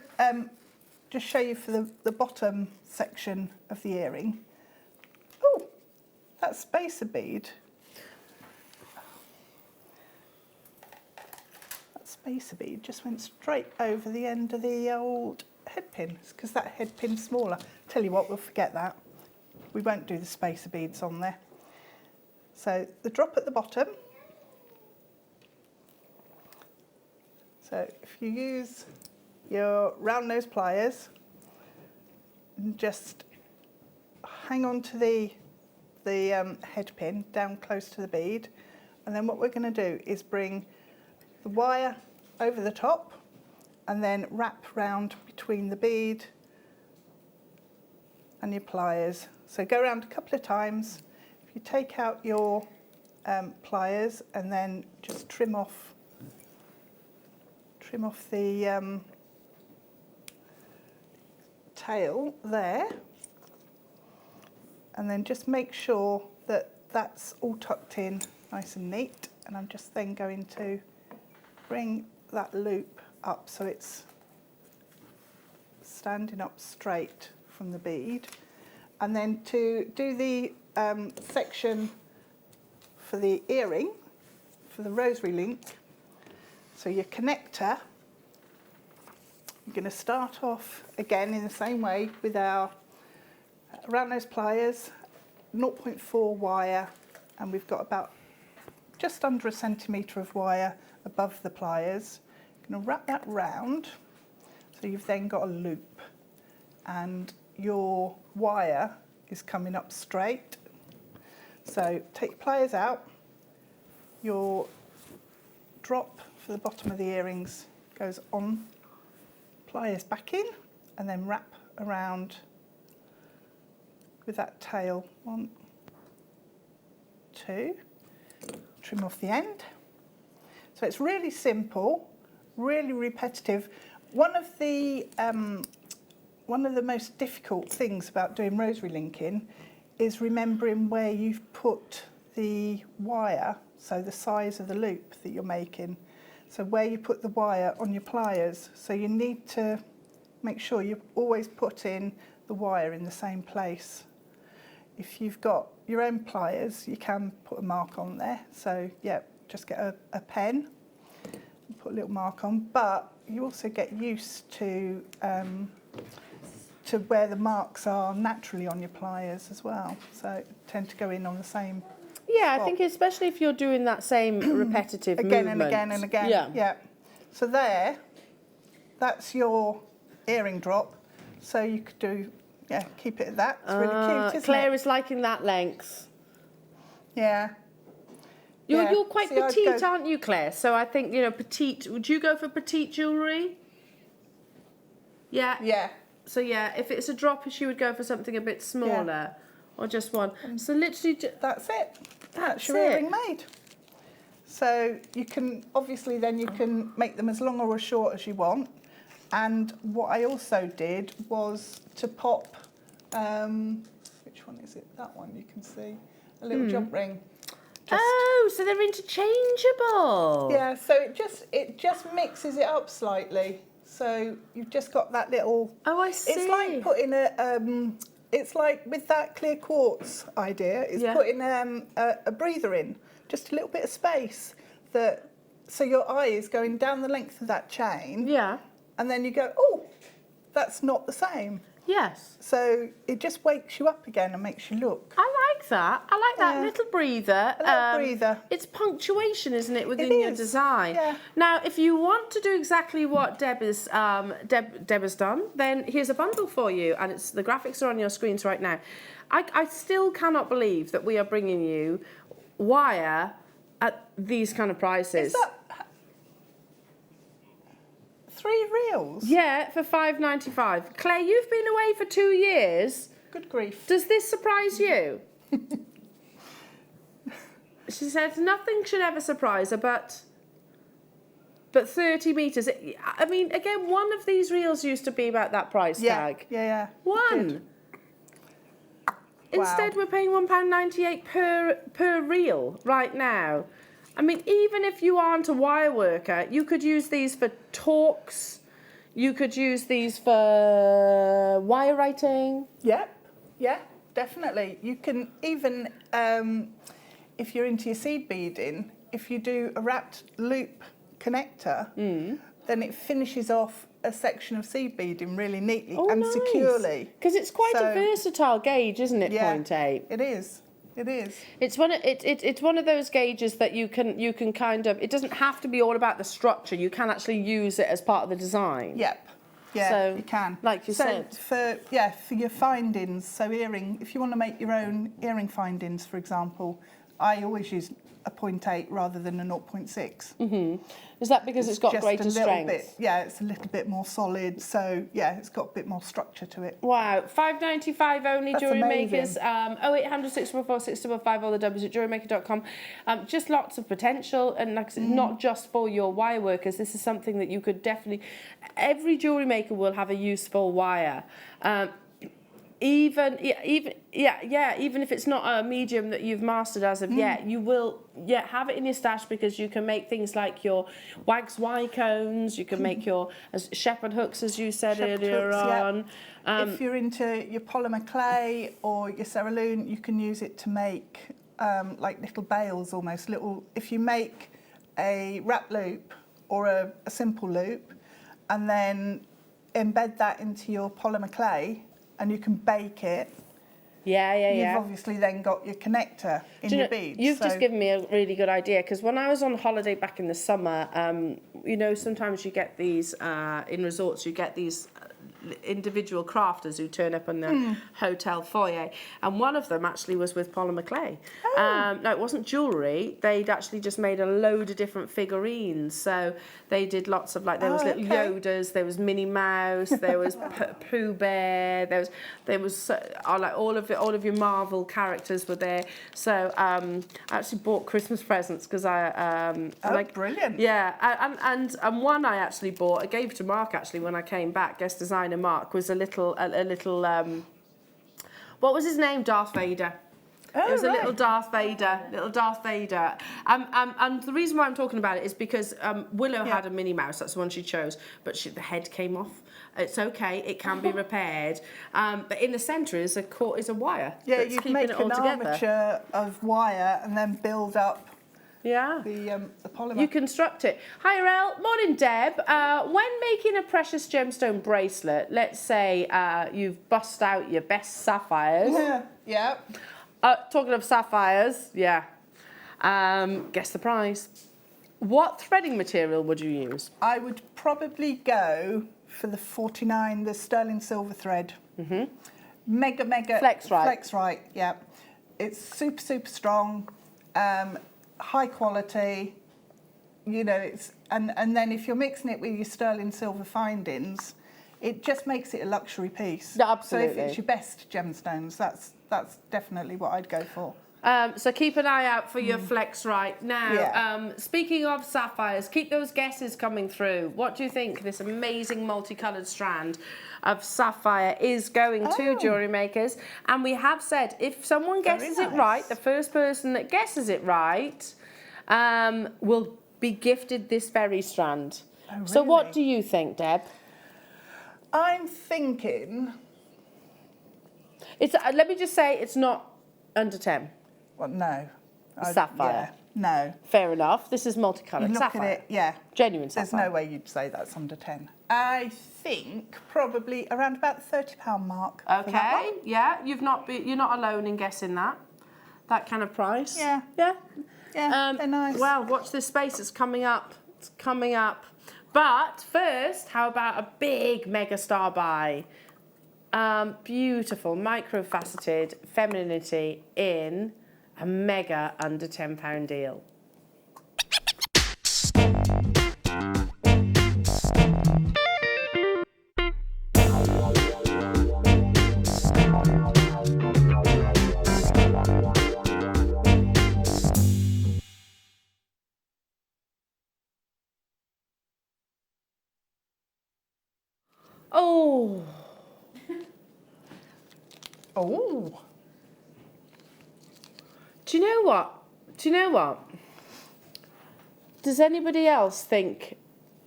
just show you for the bottom section of the earring. Oh, that spacer bead. That spacer bead just went straight over the end of the old head pin. It's because that head pin's smaller. Tell you what, we'll forget that. We won't do the spacer beads on there. So the drop at the bottom. So if you use your round nose pliers, and just hang on to the head pin down close to the bead, and then what we're going to do is bring the wire over the top and then wrap round between the bead and your pliers. So go around a couple of times. If you take out your pliers and then just trim off the tail there, and then just make sure that that's all tucked in nice and neat. And I'm just then going to bring that loop up so it's standing up straight from the bead. And then to do the section for the earring, for the rosary link, so your connector, you're going to start off again in the same way with our round nose pliers, 0.4 wire, and we've got about just under 1 centimetre of wire above the pliers. You're going to wrap that round, so you've then got a loop, and your wire is coming up straight. So take your pliers out, your drop for the bottom of the earrings goes on, pliers back in, and then wrap around with that tail. 1, 2, trim off the end. So it's really simple, really repetitive. One of the most difficult things about doing rosary linking is remembering where you've put the wire, so the size of the loop that you're making. So where you put the wire on your pliers. So you need to make sure you always put in the wire in the same place. If you've got your own pliers, you can put a mark on there. So yeah, just get a pen and put a little mark on. But you also get used to where the marks are naturally on your pliers as well. So tend to go in on the same. Yeah, I think especially if you're doing that same repetitive again movement. and again and again. Yeah. So there, that's your earring drop. So you could do, keep it at that. It's really cute, isn't Claire it? is liking that length. Yeah. You're quite petite, aren't you, Claire? So I think, petite. Would you go for petite jewellery? Yeah. Yeah. So yeah, if it's a drop, she would go for something a bit smaller, or just one. So literally, that's it. That's your it. earring made. So you can obviously then you can make them as long or as short as you want. And what I also did was to pop, which one is it? That one you can see, a little jump ring Oh, so they're interchangeable. Yeah, so it just mixes it up slightly. So you've just got that little. Oh, I see. It's like putting it's like with that clear quartz idea. It's putting a breather in, just a little bit of space so your eye is going down the length of that chain. Yeah. And then you go, oh, that's not the same. Yes. So it just wakes you up again and makes you look. I like that. I like that little breather. A little breather. It's punctuation, isn't it, within your design? Yeah. Now, if you want to do exactly what Deb has done, then here's a bundle for you, and the graphics are on your screens right now. I still cannot believe that we are bringing you wire at these kind of prices. Is that 3 reels? Yeah, for $5.95. Claire, you've been away for 2 years. Good grief. Does this surprise you? She said nothing should ever surprise her, but 30 metres. I mean, again, one of these reels used to be about that price tag. Yeah. One. Instead, we're paying £1.98 per reel right now. I mean, even if you aren't a wire worker, you could use these for talks. You could use these for wire writing. Yep. Yeah, definitely. You can even, if you're into your seed beading, if you do a wrapped loop connector, then it finishes off a section of seed beading really neatly and securely. Because it's quite a versatile gauge, isn't it? Yeah, 0.8. it is. It is. It's one of those gauges that you can kind of. It doesn't have to be all about the structure. You can actually use it as part of the design. Yep. Yeah, so, you can. Like you said. For your findings, so if you want to make your own earring findings, for example, I always use a 0.8 rather than a 0.6. Is that because it's got just greater strength? It's a little bit more solid. So yeah, it's got a bit more structure to it. Wow, $5.95 only. That's Jewellery amazing. Makers. 0800 644 655, all the W's at JewelleryMaker.com. Just lots of potential, and like I said, not just for your wire workers. This is something that you could definitely. Every jewellery maker will have a useful wire. Even if it's not a medium that you've mastered as of yet, you will have it in your stash, because you can make things like your wax Y cones, you can make your shepherd hooks, as you said earlier on. If you're into your polymer clay or your cerulean, you can use it to make like little bales almost. If you make a wrap loop or a simple loop and then embed that into your polymer clay, and you can bake it. You've obviously then got your connector in your beads. You've just given me a really good idea, because when I was on holiday back in the summer, sometimes you get these, in resorts, you get these individual crafters who turn up in the hotel foyer, and one of them actually was with polymer clay. No, it wasn't jewellery. They'd actually just made a load of different figurines. So they did lots of there was little Yodas, there was Minnie Mouse, there was Pooh Bear, there was all of your Marvel characters were there. So I actually bought Christmas presents because brilliant. Yeah, and one I actually bought, I gave to Mark actually when I came back. Guest designer Mark was a little what was his name? Darth Vader. It was a little Darth Vader, and the reason why I'm talking about it is because Willow had a Minnie Mouse, that's the one she chose, but the head came off. It's okay, it can be repaired, but in the centre is a wire. Yeah, that's you keeping make it all an together. armature of wire and then build up the polymer. You construct it. Hi, Rel. Morning, Deb. When making a precious gemstone bracelet, let's say you've bust out your best sapphires. Yeah. Talking of sapphires, guess the price. What threading material would you use? I would probably go for the 49, the sterling silver thread. Mega Flexrite, yeah. It's super, super strong, high quality. It's and then if you're mixing it with your sterling silver findings, it just makes it a luxury piece. Absolutely. So if it's your best gemstones, that's definitely what I'd go for. So keep an eye out for your flex right now. Yeah. Speaking of sapphires, keep those guesses coming through. What do you think this amazing multicoloured strand of sapphire is going to, jewellery makers? And we have said if someone guesses it right, the first person that guesses it right will be gifted this very strand. Oh, really? So what do you think, Deb? I'm thinking... It's let me just say it's not under 10. Well, no. Sapphire. Yeah, no. Fair enough. This is multicoloured You look sapphire. at it, yeah. Genuine There's sapphire. no way you'd say that's under 10. I think probably around about the £30 mark. For that Okay, one. yeah, you're not alone in guessing that kind of price. Yeah. Yeah. Yeah, they're nice. Well, watch this space, it's coming up. It's coming up. But first, how about a big mega star buy? Beautiful micro-faceted femininity in a mega under £10 deal. Oh. Oh. Do you know what? Does anybody else think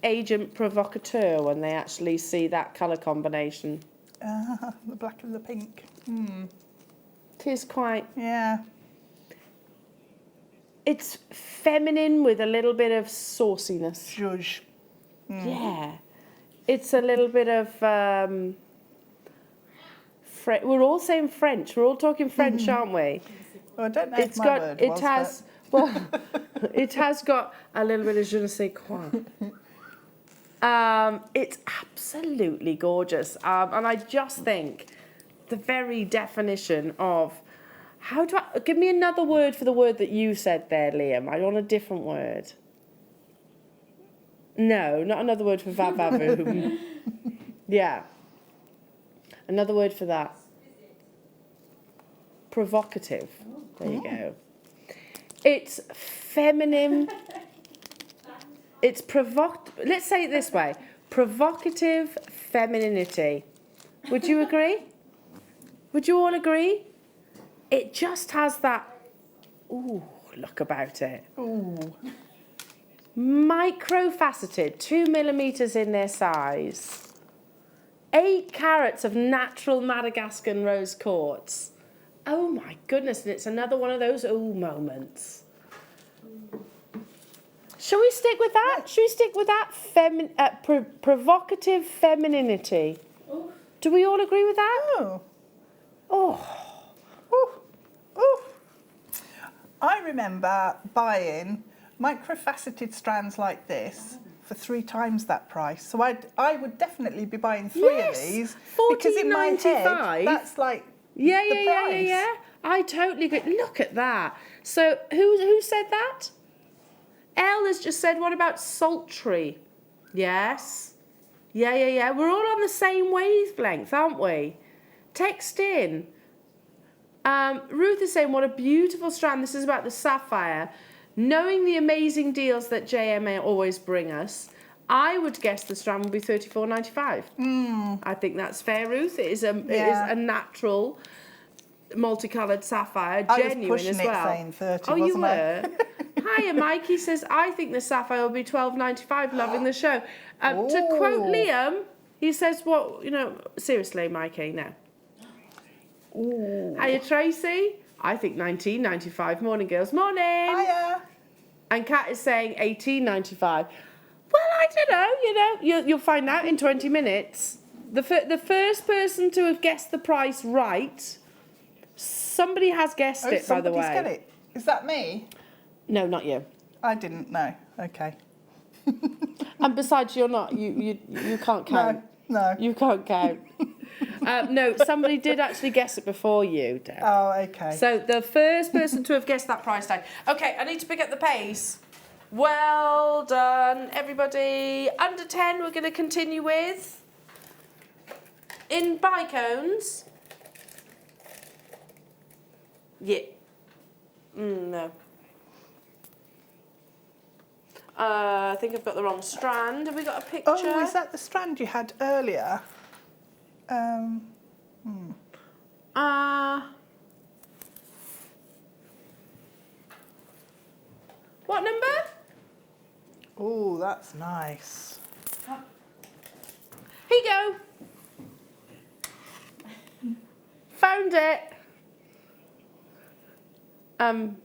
agent provocateur when they actually see that colour combination? The black and the pink. It is quite... Yeah. It's feminine with a little bit of sauciness. Zhuzh. Yeah. It's a little bit of... we're all saying French. We're all talking French, aren't we? Well, I don't know if my word was, well, it has got a little bit of je ne sais quoi. It's absolutely gorgeous. And I just think the very definition of give me another word for the word that you said there, Liam. I want a different word. No, not another word for vavavoom. Yeah. Another word for that. Provocative. There you go. It's feminine. It's let's say it this way. Provocative femininity. Would you agree? Would you all agree? It just has that, ooh, look about it. Ooh. Micro-faceted, 2 millimetres in their size. 8 carats of natural Madagascan rose quartz. Oh my goodness, and it's another one of those ooh moments. Shall we stick with that? Shall we stick with that provocative femininity? Do we all agree with that? Oh. Oh. Ooh. Ooh. I remember buying micro-faceted strands like this for 3 times that price. So I would definitely be buying 3 of these. Because in my head, that's like Yeah. I totally agree. Look at that. So who said that? Elle has just said, what about sultry? Yes. Yeah. We're all on the same wavelength, aren't we? Text in. Ruth is saying, what a beautiful strand. This is about the sapphire. Knowing the amazing deals that JMA always bring us, I would guess the strand would be $34.95. I think that's fair, Ruth. It is a natural multicoloured sapphire, genuine as well. I was pushing it saying 30, oh, you wasn't I? were? Hiya, Mikey says, I think the sapphire will be $12.95, loving the show. To quote Liam, he says, seriously, Mikey, no. Ooh. Hiya, Tracy. I think $19.95. Morning, girls. Morning. Hiya. And Kat is saying $18.95. Well, I don't know. You'll find out in 20 minutes. The first person to have guessed the price right, somebody has guessed it, by the way. Somebody's got it. Is that me? No, not you. I didn't know. Okay. And besides, you're not. You can't count. No. You can't count. No, somebody did actually guess it before you, Deb. Oh, okay. So the first person to have guessed that price tag. Okay, I need to pick up the pace. Well done, everybody. Under 10, we're going to continue with. In bicones. Yeah. No. I think I've got the wrong strand. Have we got a picture? Oh, is that the strand you had earlier? What number? Oh, that's nice. Here you go. Found it. 9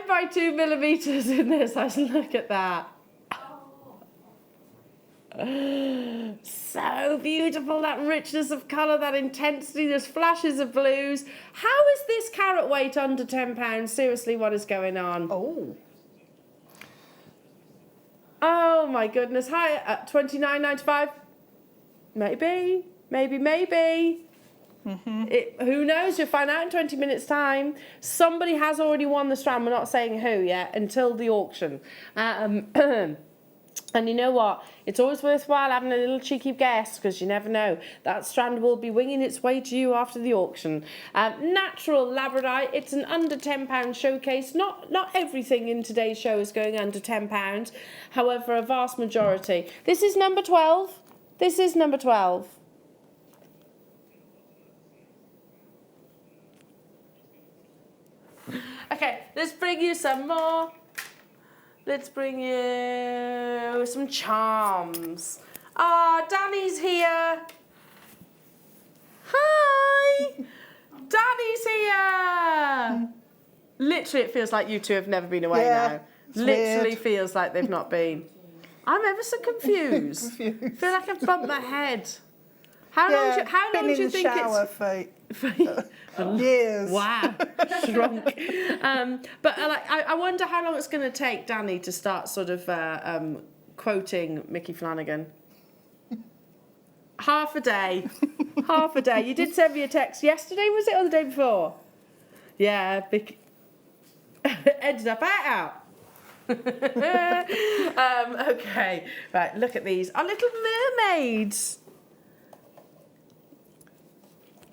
by 2 millimeters in this. Look at that. So beautiful, that richness of colour, that intensity, there's flashes of blues. How is this carat weight under £10? Seriously, what is going on? Oh. Oh my goodness. Hi, at £29.95. Maybe. Who knows? You'll find out in 20 minutes time. Somebody has already won the strand. We're not saying who yet until the auction. And you know what? It's always worthwhile having a little cheeky guess because you never know. That strand will be winging its way to you after the auction. Natural Labradorite. It's an under £10 showcase. Not everything in today's show is going under £10. However, a vast majority. This is number 12. This is number 12. Okay, let's bring you some more. Let's bring you some charms. Ah, Danny's here. Hi. Danny's here. Literally, it feels like you two have never been away now. Literally weird. feels like they've not been. I'm ever so confused. Feel like I've bumped my head. How long do you think shower for years. Wow, shrunk. But I wonder how long it's going to take Danny to start sort of quoting Mickey Flanagan. Half a day. Half a day. You did send me a text yesterday, was it, or the day before? Yeah, ended up out. Okay, right, look at these. Our little mermaids.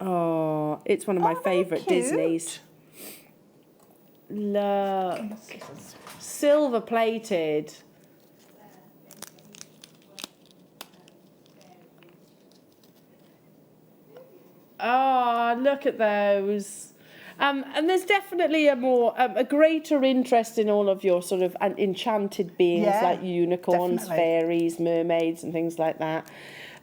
Oh, it's one of my favourite Disneys. Look. Silver plated. Oh, look at those. And there's definitely a greater interest in all of your sort of enchanted beings like unicorns, definitely. fairies, mermaids and things like that.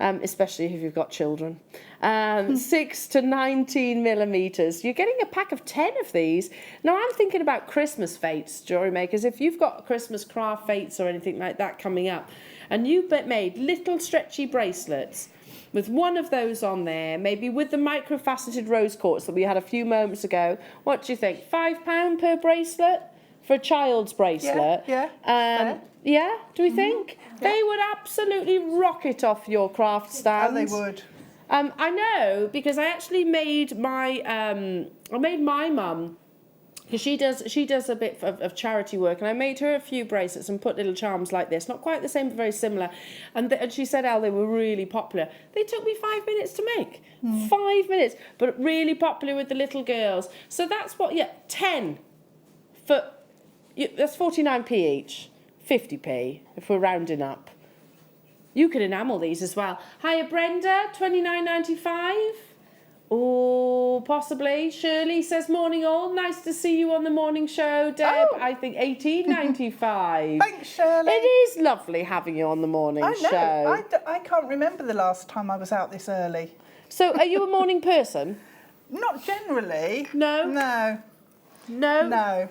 Especially if you've got children. 6 to 19 millimetres. You're getting a pack of 10 of these. Now, I'm thinking about Christmas fates, jewellery makers. If you've got Christmas craft fates or anything like that coming up, and you've made little stretchy bracelets with one of those on there, maybe with the micro-faceted rose quartz that we had a few moments ago, what do you think? £5 per bracelet for a child's bracelet? Yeah. Yeah, do we think? They would absolutely rocket off your craft stand. Oh, they would. I know, because I actually made my mum, because she does a bit of charity work, and I made her a few bracelets and put little charms like this, not quite the same but very similar, and she said how they were really popular. They took me 5 minutes to make. 5 minutes, but really popular with the little girls. So that's what, 10 for, that's 49p each. 50p if we're rounding up. You can enamel these as well. Hiya Brenda, $29.95. Oh, possibly. Shirley says morning all. Nice to see you on the morning show, Deb. I think $18.95. Thanks, Shirley. It is lovely having you on the morning show. I can't remember the last time I was out this early. So, are you a morning person? Not generally. No. No. No. No.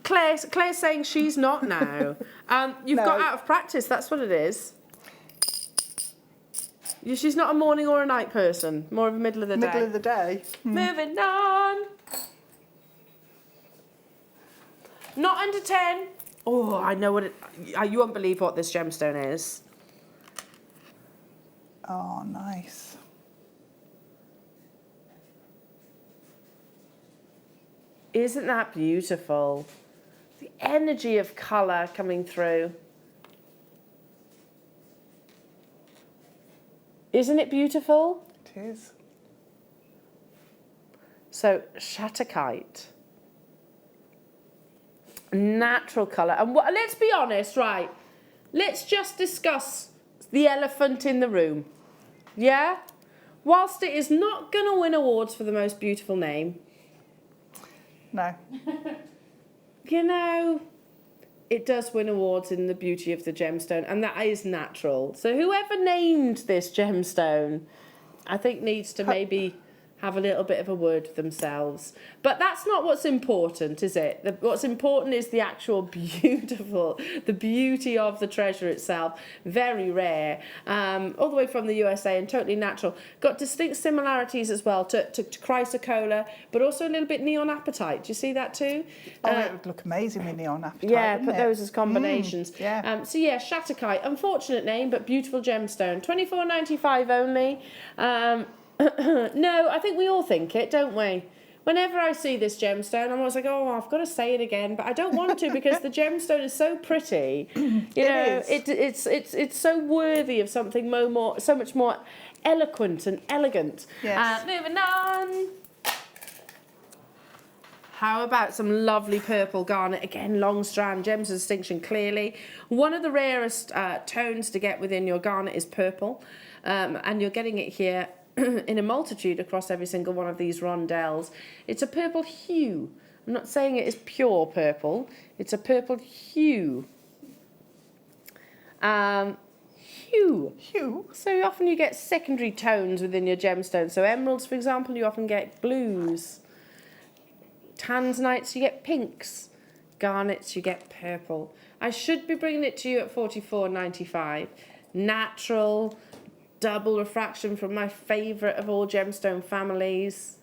Claire's saying she's not now. You've got out of practice, that's what it is. She's not a morning or a night person, more of a middle of the day. Middle of the day. Moving on. Not under 10. Oh, I know what it... You won't believe what this gemstone is. Oh, nice. Isn't that beautiful? The energy of colour coming through. Isn't it beautiful? It is. So Shattuckite. Natural colour. And let's be honest, right? Let's just discuss the elephant in the room. Yeah? Whilst it is not going to win awards for the most beautiful name, No. you know, it does win awards in the beauty of the gemstone, and that is natural. So whoever named this gemstone, I think needs to maybe have a little bit of a word with themselves. But that's not what's important, is it? What's important is the actual the beauty of the treasure itself. Very rare, all the way from the USA and totally natural. Got distinct similarities as well to Chrysoprase, but also a little bit neon apatite. Do you see that too? Oh, it would look amazing with neon apatite. Yeah, wouldn't put it? those as combinations. Yeah. So yeah, Shattuckite, unfortunate name, but beautiful gemstone. $24.95 only. No, I think we all think it, don't we? Whenever I see this gemstone, I'm always like, oh, I've got to say it again, but I don't want to because the gemstone is so pretty. It's so worthy of something so much more eloquent and elegant. Yes. Moving on. How about some lovely purple garnet? Again, long strand, gems of distinction clearly. One of the rarest tones to get within your garnet is purple, and you're getting it here in a multitude across every single one of these rondelles. It's a purple hue. I'm not saying it is pure purple. It's a purple hue. Hue. So often you get secondary tones within your gemstones. So emeralds, for example, you often get blues. Tanzanites, you get pinks. Garnets, you get purple. I should be bringing it to you at $44.95. Natural, double refraction from my favourite of all gemstone families.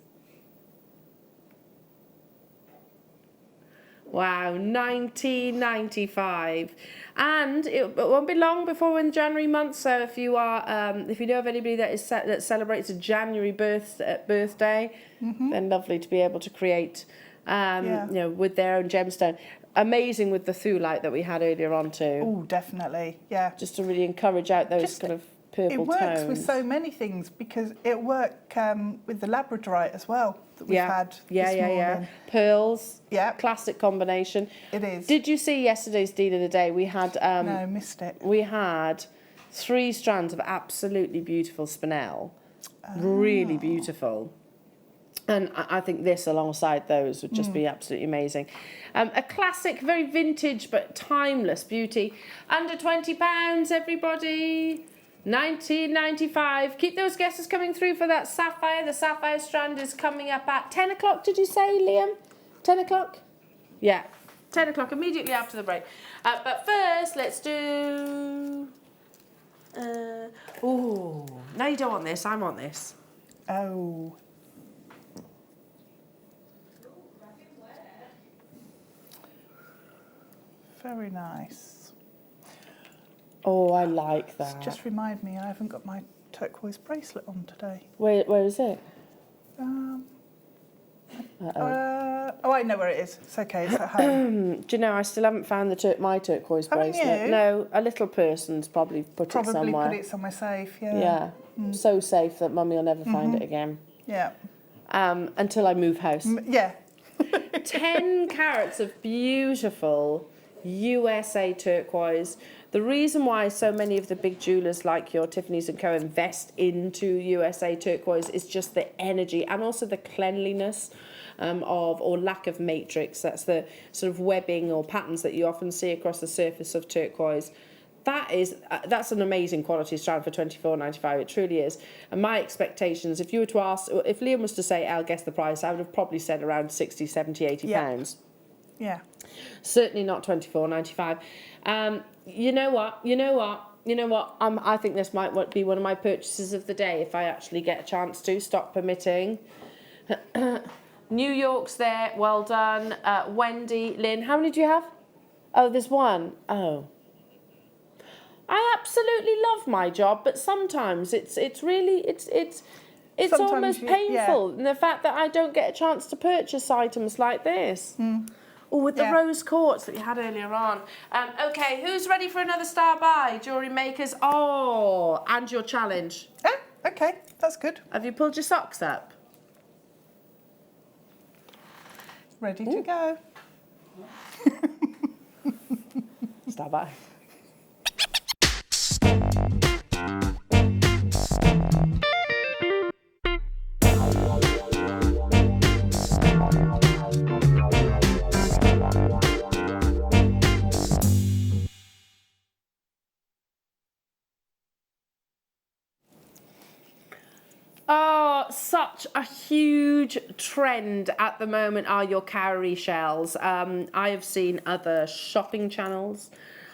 Wow, $19.95, and it won't be long before we're in the January month. So if you know of anybody that celebrates a January birthday, then lovely to be able to create, with their own gemstone. Amazing with the Thulite that we had earlier on too. Oh, definitely, yeah. Just to really encourage out those kind of purple tones. It works with so many things because it worked with the Labradorite as well that we've had this morning. Pearls. Yeah. Classic combination. It is. Did you see yesterday's deal of the day? We had no, missed it. We had 3 strands of absolutely beautiful spinel. Really beautiful. And I think this alongside those would just be absolutely amazing. A classic, very vintage but timeless beauty. Under £20, everybody. $19.95. Keep those guesses coming through for that sapphire. The sapphire strand is coming up at 10 o'clock, did you say, Liam? 10 o'clock? Yeah, 10 o'clock, immediately after the break. But first, let's do... oh, no, you don't want this. I want this. Oh. Very nice. Oh, I like that. Just remind me, I haven't got my turquoise bracelet on today. Where is it? I know where it is. It's okay, it's at home. Do you know, I still haven't found my turquoise Haven't bracelet. you? No, a little person's probably put it somewhere. Put it somewhere safe, yeah. Yeah, so safe that Mummy will never find it again. Yeah. Until I move house. Yeah. 10 carats of beautiful USA turquoise. The reason why so many of the big jewellers like your Tiffany's & Co invest into USA turquoise is just the energy and also the cleanliness or lack of matrix. That's the sort of webbing or patterns that you often see across the surface of turquoise. That's an amazing quality strand for $24.95. It truly is. And my expectations, if you were to ask, if Liam was to say, I'll guess the price, I would have probably said around 60, 70, 80 pounds. Yeah. Certainly not $24.95. You know what? I think this might be one of my purchases of the day if I actually get a chance to, stock permitting. New York's there. Well done. Wendy, Lynn, how many do you have? Oh, there's one. Oh. I absolutely love my job, but sometimes it's Sometimes almost painful in the fact that I don't get a chance to purchase items like this. Oh, with the rose quartz that you had earlier on. Okay, who's ready for another star buy? Jewellery makers. Oh, and your challenge. Oh, okay, that's good. Have you pulled your socks up? ready to go. Stand by. Oh, such a huge trend at the moment are your cowrie shells. I have seen other shopping channels.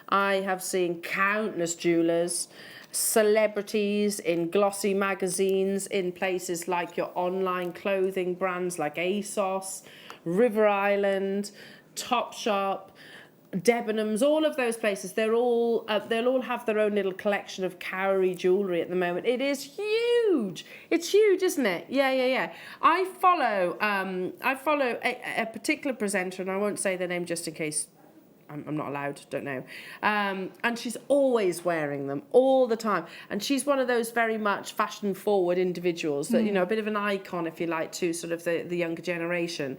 I have seen countless jewellers, celebrities in glossy magazines, in places like your online clothing brands like ASOS, River Island, Topshop, Debenhams, all of those places, they'll all have their own little collection of cowrie jewellery at the moment. It is huge. It's huge, isn't it? Yeah. I follow a particular presenter, and I won't say their name just in case I'm not allowed, don't know. And she's always wearing them all the time. And she's one of those very much fashion forward individuals that, you know, a bit of an icon, if you like, to sort of the younger generation.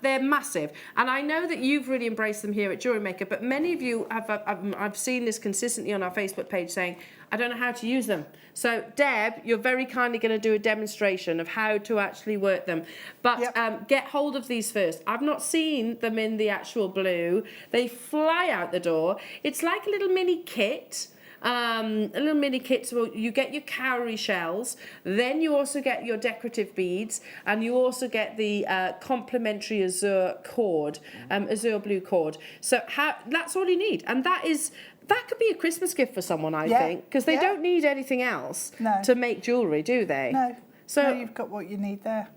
They're massive. And I know that you've really embraced them here at JewelleryMaker, but many of you I've seen this consistently on our Facebook page saying, I don't know how to use them. So Deb, you're very kindly going to do a demonstration of how to actually work them. But get hold of these first. I've not seen them in the actual blue. They fly out the door. It's like a little mini kit. So you get your cowrie shells, then you also get your decorative beads, and you also get the complementary azure cord, azure blue cord. So that's all you need, and that could be a Christmas gift for someone, I think, because they don't need anything else to make jewellery, do they? No. So no, you've got what you need there.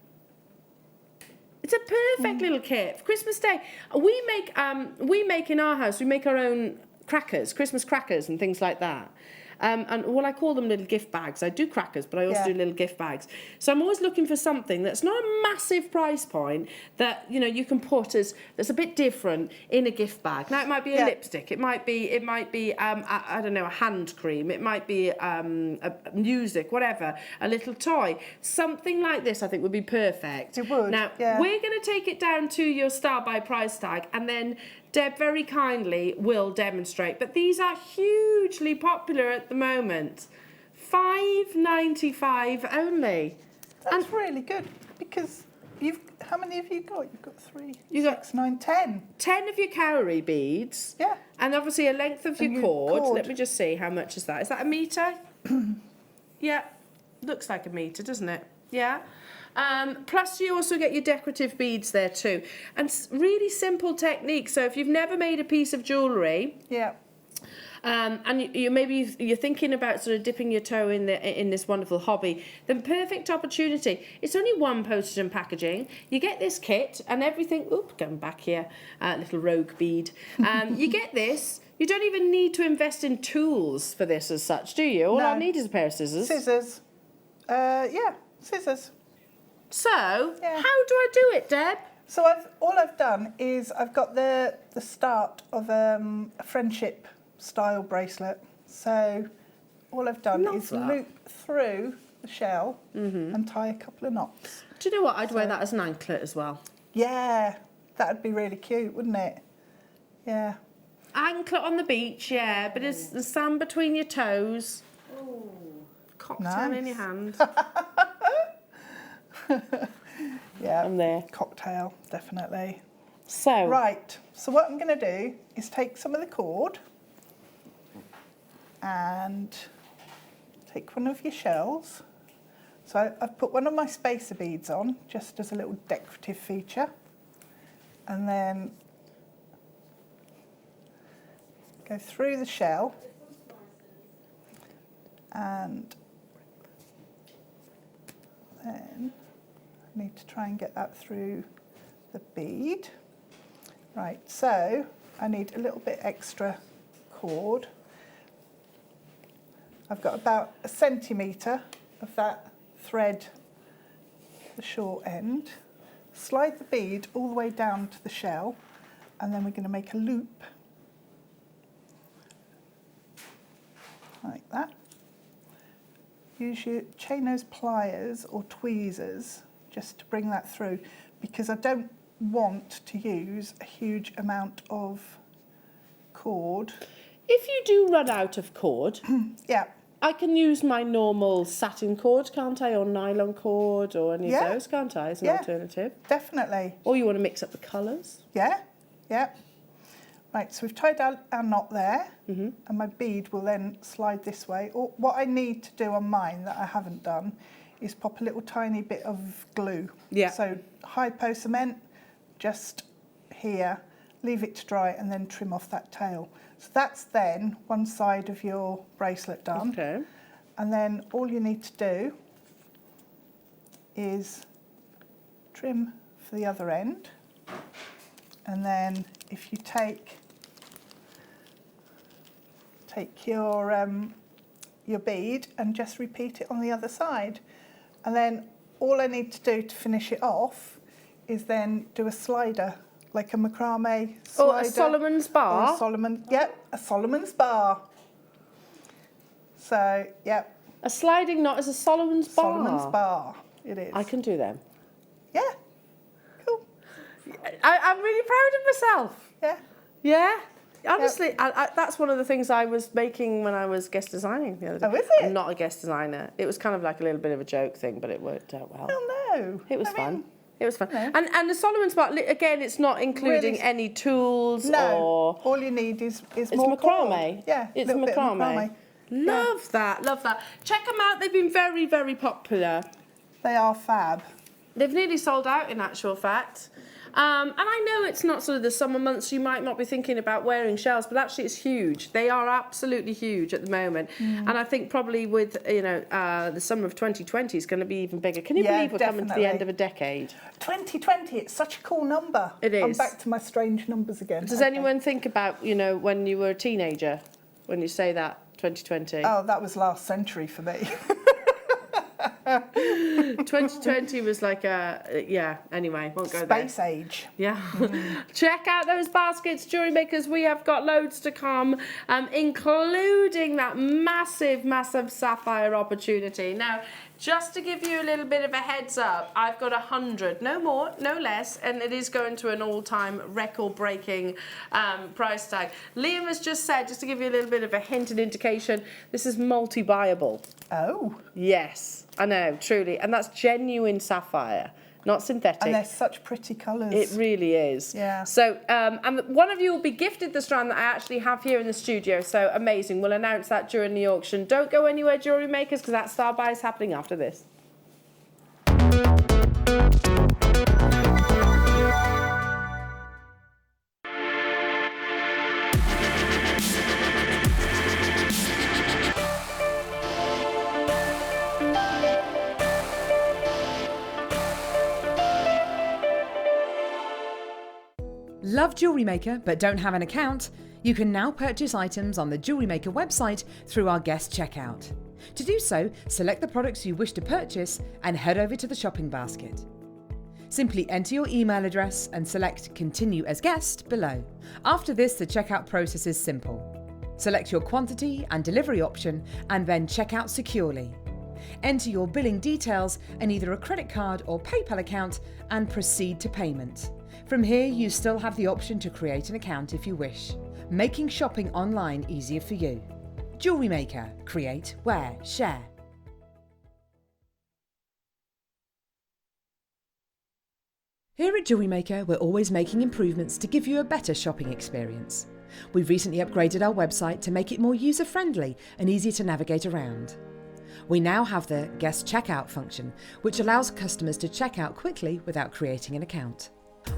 It's a perfect little kit for Christmas Day. We make in our house. We make our own crackers, Christmas crackers and things like that. And I call them little gift bags. I do crackers, but I also do little gift bags. So I'm always looking for something that's not a massive price point that, you know, you can put that's a bit different in a gift bag. Now it might be a lipstick. It might be I don't know, a hand cream. It might be a music, whatever, a little toy. Something like this I think would be perfect. It would. Now we're going to take it down to your start by price tag, and then Deb very kindly will demonstrate. But these are hugely popular at the moment. $5.95 only. That's really good, because how many have you got? You've got 3, You 6, 9, 10. 10 of your cowrie beads. Yeah. And obviously a length of your cord. Let me just see, how much is that? Is that a metre? Yeah, looks like a metre, doesn't it? Yeah. Plus you also get your decorative beads there too. And really simple technique. So if you've never made a piece of jewellery, and you're thinking about sort of dipping your toe in this wonderful hobby, then perfect opportunity. It's only one postage and packaging. You get this kit and everything. Oop, going back here, little rogue bead. You get this. You don't even need to invest in tools for this as such, do you? All I need is a pair of scissors. Scissors. Scissors. So, how do I do it, Deb? So all I've done is I've got the start of a friendship style bracelet. So all I've done is loop through the shell and tie a couple of knots. Do you know what? I'd wear that as an anklet as well. Yeah, that'd be really cute, wouldn't it? Yeah. Anklet on the beach, yeah, but it's the sand between your toes. Oh, cocktail in your hand. Yeah, I'm there. Cocktail, definitely. So right, so what I'm going to do is take some of the cord and take one of your shells. So I've put one of my spacer beads on just as a little decorative feature, and then go through the shell and then I need to try and get that through the bead. Right, so I need a little bit extra cord. I've got about 1 centimetre of that thread, the short end. Slide the bead all the way down to the shell, and then we're going to make a loop like that. Use your chain nose pliers or tweezers just to bring that through, because I don't want to use a huge amount of cord. If you do run out of cord, Yeah, I can use my normal satin cord, can't I? Or nylon cord or any Yeah. of those, can't I? As an Yeah. alternative. definitely. Or you want to mix up the colours. Yeah, yeah. Right, so we've tied our knot there, and my bead will then slide this way. Or what I need to do on mine that I haven't done is pop a little tiny bit of glue. Yeah. So hypo cement, just here, leave it to dry, and then trim off that tail. So that's then one side of your bracelet done. Okay. And then all you need to do is trim for the other end. And then if you take your bead and just repeat it on the other side. And then all I need to do to finish it off is then do a slider, like a macrame slider. Or a Solomon's bar. Or a Solomon's bar. So, yep, A sliding knot is a Solomon's bar. Solomon's bar, it is. I can do them. Yeah, cool. I'm really proud of myself. Yeah. Yeah. Honestly, that's one of the things I was making when I was guest designing the other day. Oh, is it? I'm not a guest designer. It was kind of like a little bit of a joke thing, but it worked out well. Oh, no. It was I fun. mean, It was fun. no. And the Solomon's bar, again, it's not including Really- any tools No, or... all you need is It's more macrame. cord. Yeah, It's little bit of macrame. Love that, love that. Check them out. They've been very, very popular. They are fab. They've nearly sold out in actual fact. And I know it's not sort of the summer months, you might not be thinking about wearing shells, but actually it's huge. They are absolutely huge at the moment. And I think probably with, the summer of 2020 is going to be even bigger. Can you Yeah, believe we're coming to the definitely. end of a decade? 2020, it's such a cool number. It I'm is. back to my strange numbers again. Does Okay. anyone think about, when you were a teenager, when you say that, 2020? Oh, that was last century for me. 2020 was like anyway, won't go there. Space age. Yeah. Check out those baskets, jewellery makers. We have got loads to come, including that massive, massive sapphire opportunity. Now, just to give you a little bit of a heads up, I've got 100, no more, no less, and it is going to an all-time record-breaking price tag. Liam has just said, just to give you a little bit of a hint and indication, this is multi-buyable. Oh. Yes, I know, truly. And that's genuine sapphire, not synthetic. And they're such pretty colours. It really is. Yeah. So, and one of you will be gifted the strand that I actually have here in the studio. So amazing. We'll announce that during the auction. Don't go anywhere, jewellery makers, because that star buy is happening after this. Love Jewellery Maker but don't have an account? You can now purchase items on the Jewellery Maker website through our guest checkout. To do so, select the products you wish to purchase and head over to the shopping basket. Simply enter your email address and select Continue as Guest below. After this, the checkout process is simple. Select your quantity and delivery option and then check out securely. Enter your billing details and either a credit card or PayPal account and proceed to payment. From here, you still have the option to create an account if you wish, making shopping online easier for you. Jewellery Maker. Create, wear, share. Here at Jewellery Maker, we're always making improvements to give you a better shopping experience. We've recently upgraded our website to make it more user-friendly and easier to navigate around. We now have the guest checkout function, which allows customers to check out quickly without creating an account.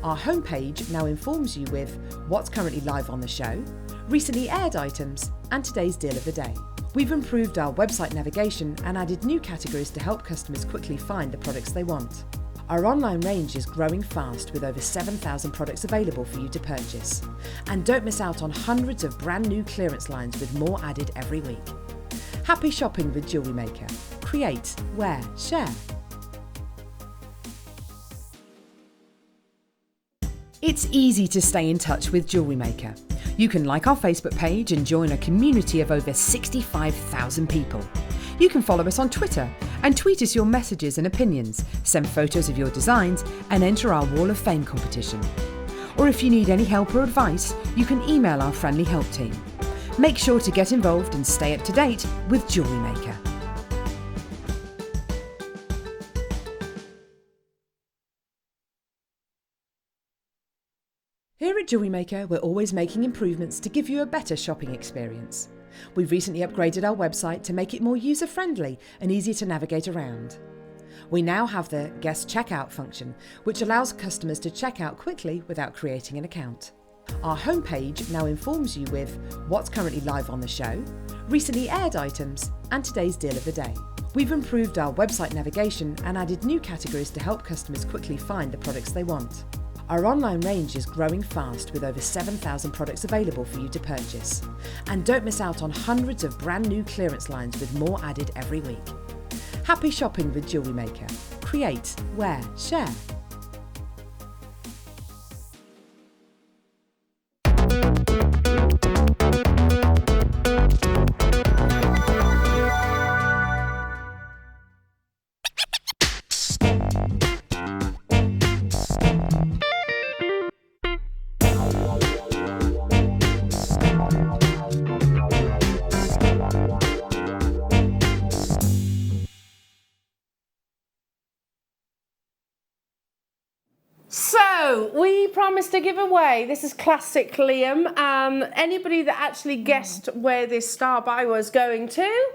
Our homepage now informs you with what's currently live on the show, recently aired items, and today's deal of the day. We've improved our website navigation and added new categories to help customers quickly find the products they want. Our online range is growing fast with over 7,000 products available for you to purchase. And don't miss out on hundreds of brand new clearance lines with more added every week. Happy shopping with Jewellery Maker. Create, wear, share. It's easy to stay in touch with Jewellery Maker. You can like our Facebook page and join a community of over 65,000 people. You can follow us on Twitter and tweet us your messages and opinions, send photos of your designs and enter our Wall of Fame competition. Or if you need any help or advice, you can email our friendly help team. Make sure to get involved and stay up to date with JewelleryMaker. Here at JewelleryMaker, we're always making improvements to give you a better shopping experience. We've recently upgraded our website to make it more user-friendly and easier to navigate around. We now have the guest checkout function, which allows customers to check out quickly without creating an account. Our homepage now informs you with what's currently live on the show, recently aired items, and today's deal of the day. We've improved our website navigation and added new categories to help customers quickly find the products they want. Our online range is growing fast with over 7,000 products available for you to purchase. And don't miss out on hundreds of brand new clearance lines with more added every week. Happy shopping with JewelleryMaker. Create, wear, share. So, we promised to give away, this is classic Liam, anybody that actually guessed where this star buy was going to,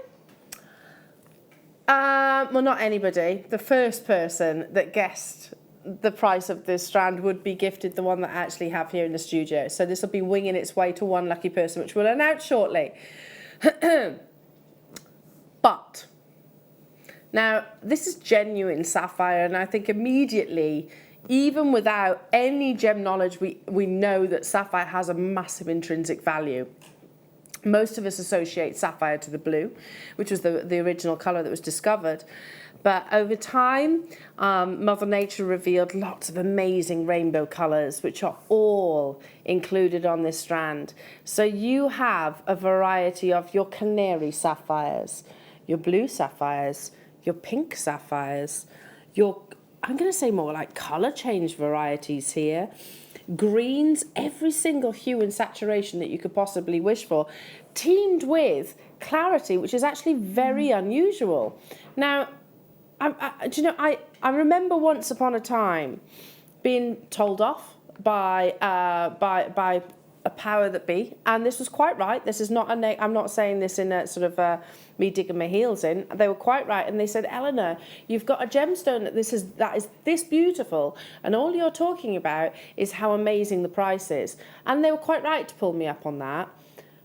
well, not anybody, the first person that guessed the price of this strand would be gifted the one that I actually have here in the studio. So this will be winging its way to one lucky person, which we'll announce shortly. But, now, this is genuine sapphire, and I think immediately, even without any gem knowledge, we know that sapphire has a massive intrinsic value. Most of us associate sapphire to the blue, which was the original colour that was discovered. But over time, Mother Nature revealed lots of amazing rainbow colours, which are all included on this strand. So you have a variety of your canary sapphires, your blue sapphires, your pink sapphires, your, I'm going to say more like colour change varieties here. Greens, every single hue and saturation that you could possibly wish for, teamed with clarity, which is actually very unusual. Now, do you know, I remember once upon a time being told off by a power that be, and this was quite right. This is not I'm not saying this in a sort of me digging my heels in. They were quite right, and they said, Eleanor, you've got a gemstone that is this beautiful, and all you're talking about is how amazing the price is. And they were quite right to pull me up on that.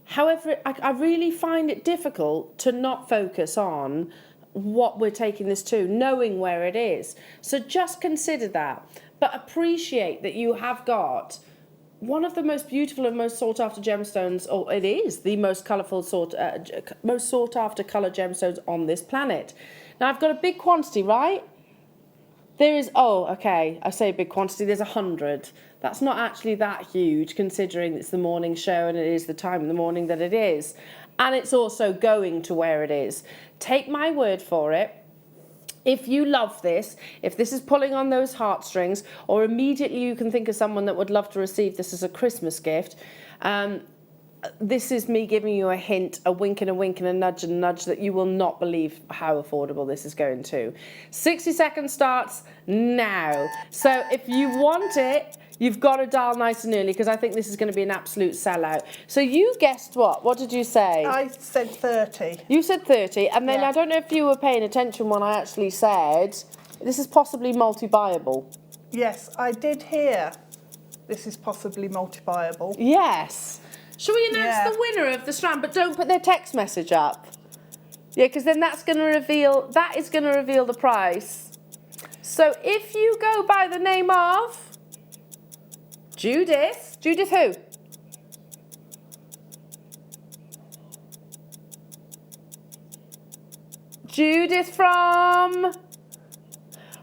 However, I really find it difficult to not focus on what we're taking this to, knowing where it is. So just consider that, but appreciate that you have got one of the most beautiful and most sought after gemstones, or it is the most colourful most sought after colour gemstones on this planet. Now I've got a big quantity, right? There is, oh, okay, I say big quantity, there's 100. That's not actually that huge considering it's the morning show and it is the time in the morning that it is. And it's also going to where it is. Take my word for it. If you love this, if this is pulling on those heartstrings, or immediately you can think of someone that would love to receive this as a Christmas gift, this is me giving you a hint, a wink and a nudge that you will not believe how affordable this is going to. 60 seconds starts now. So if you want it, you've got to dial nice and early, because I think this is going to be an absolute sellout. So you guessed what? What did you say? I said 30. You said 30, and then Yeah. I don't know if you were paying attention when I actually said this is possibly multi-buyable. Yes, I did hear this is possibly multi-buyable. Yes. Shall we announce the winner of the strand, but don't put their text message up? Yeah, because then that is going to reveal the price. So if you go by the name of Judith who? Judith from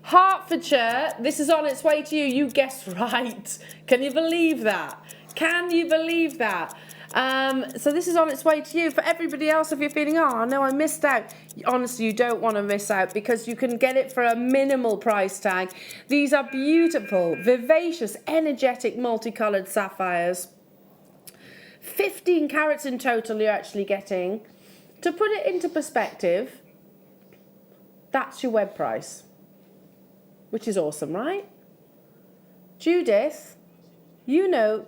Hertfordshire. This is on its way to you. You guessed right. Can you believe that? Can you believe that? So this is on its way to you. For everybody else, if you're feeling, oh no, I missed out. Honestly, you don't want to miss out because you can get it for a minimal price tag. These are beautiful, vivacious, energetic, multicoloured sapphires. 15 carats in total you're actually getting. To put it into perspective, that's your web price, which is awesome, right? Judith, you know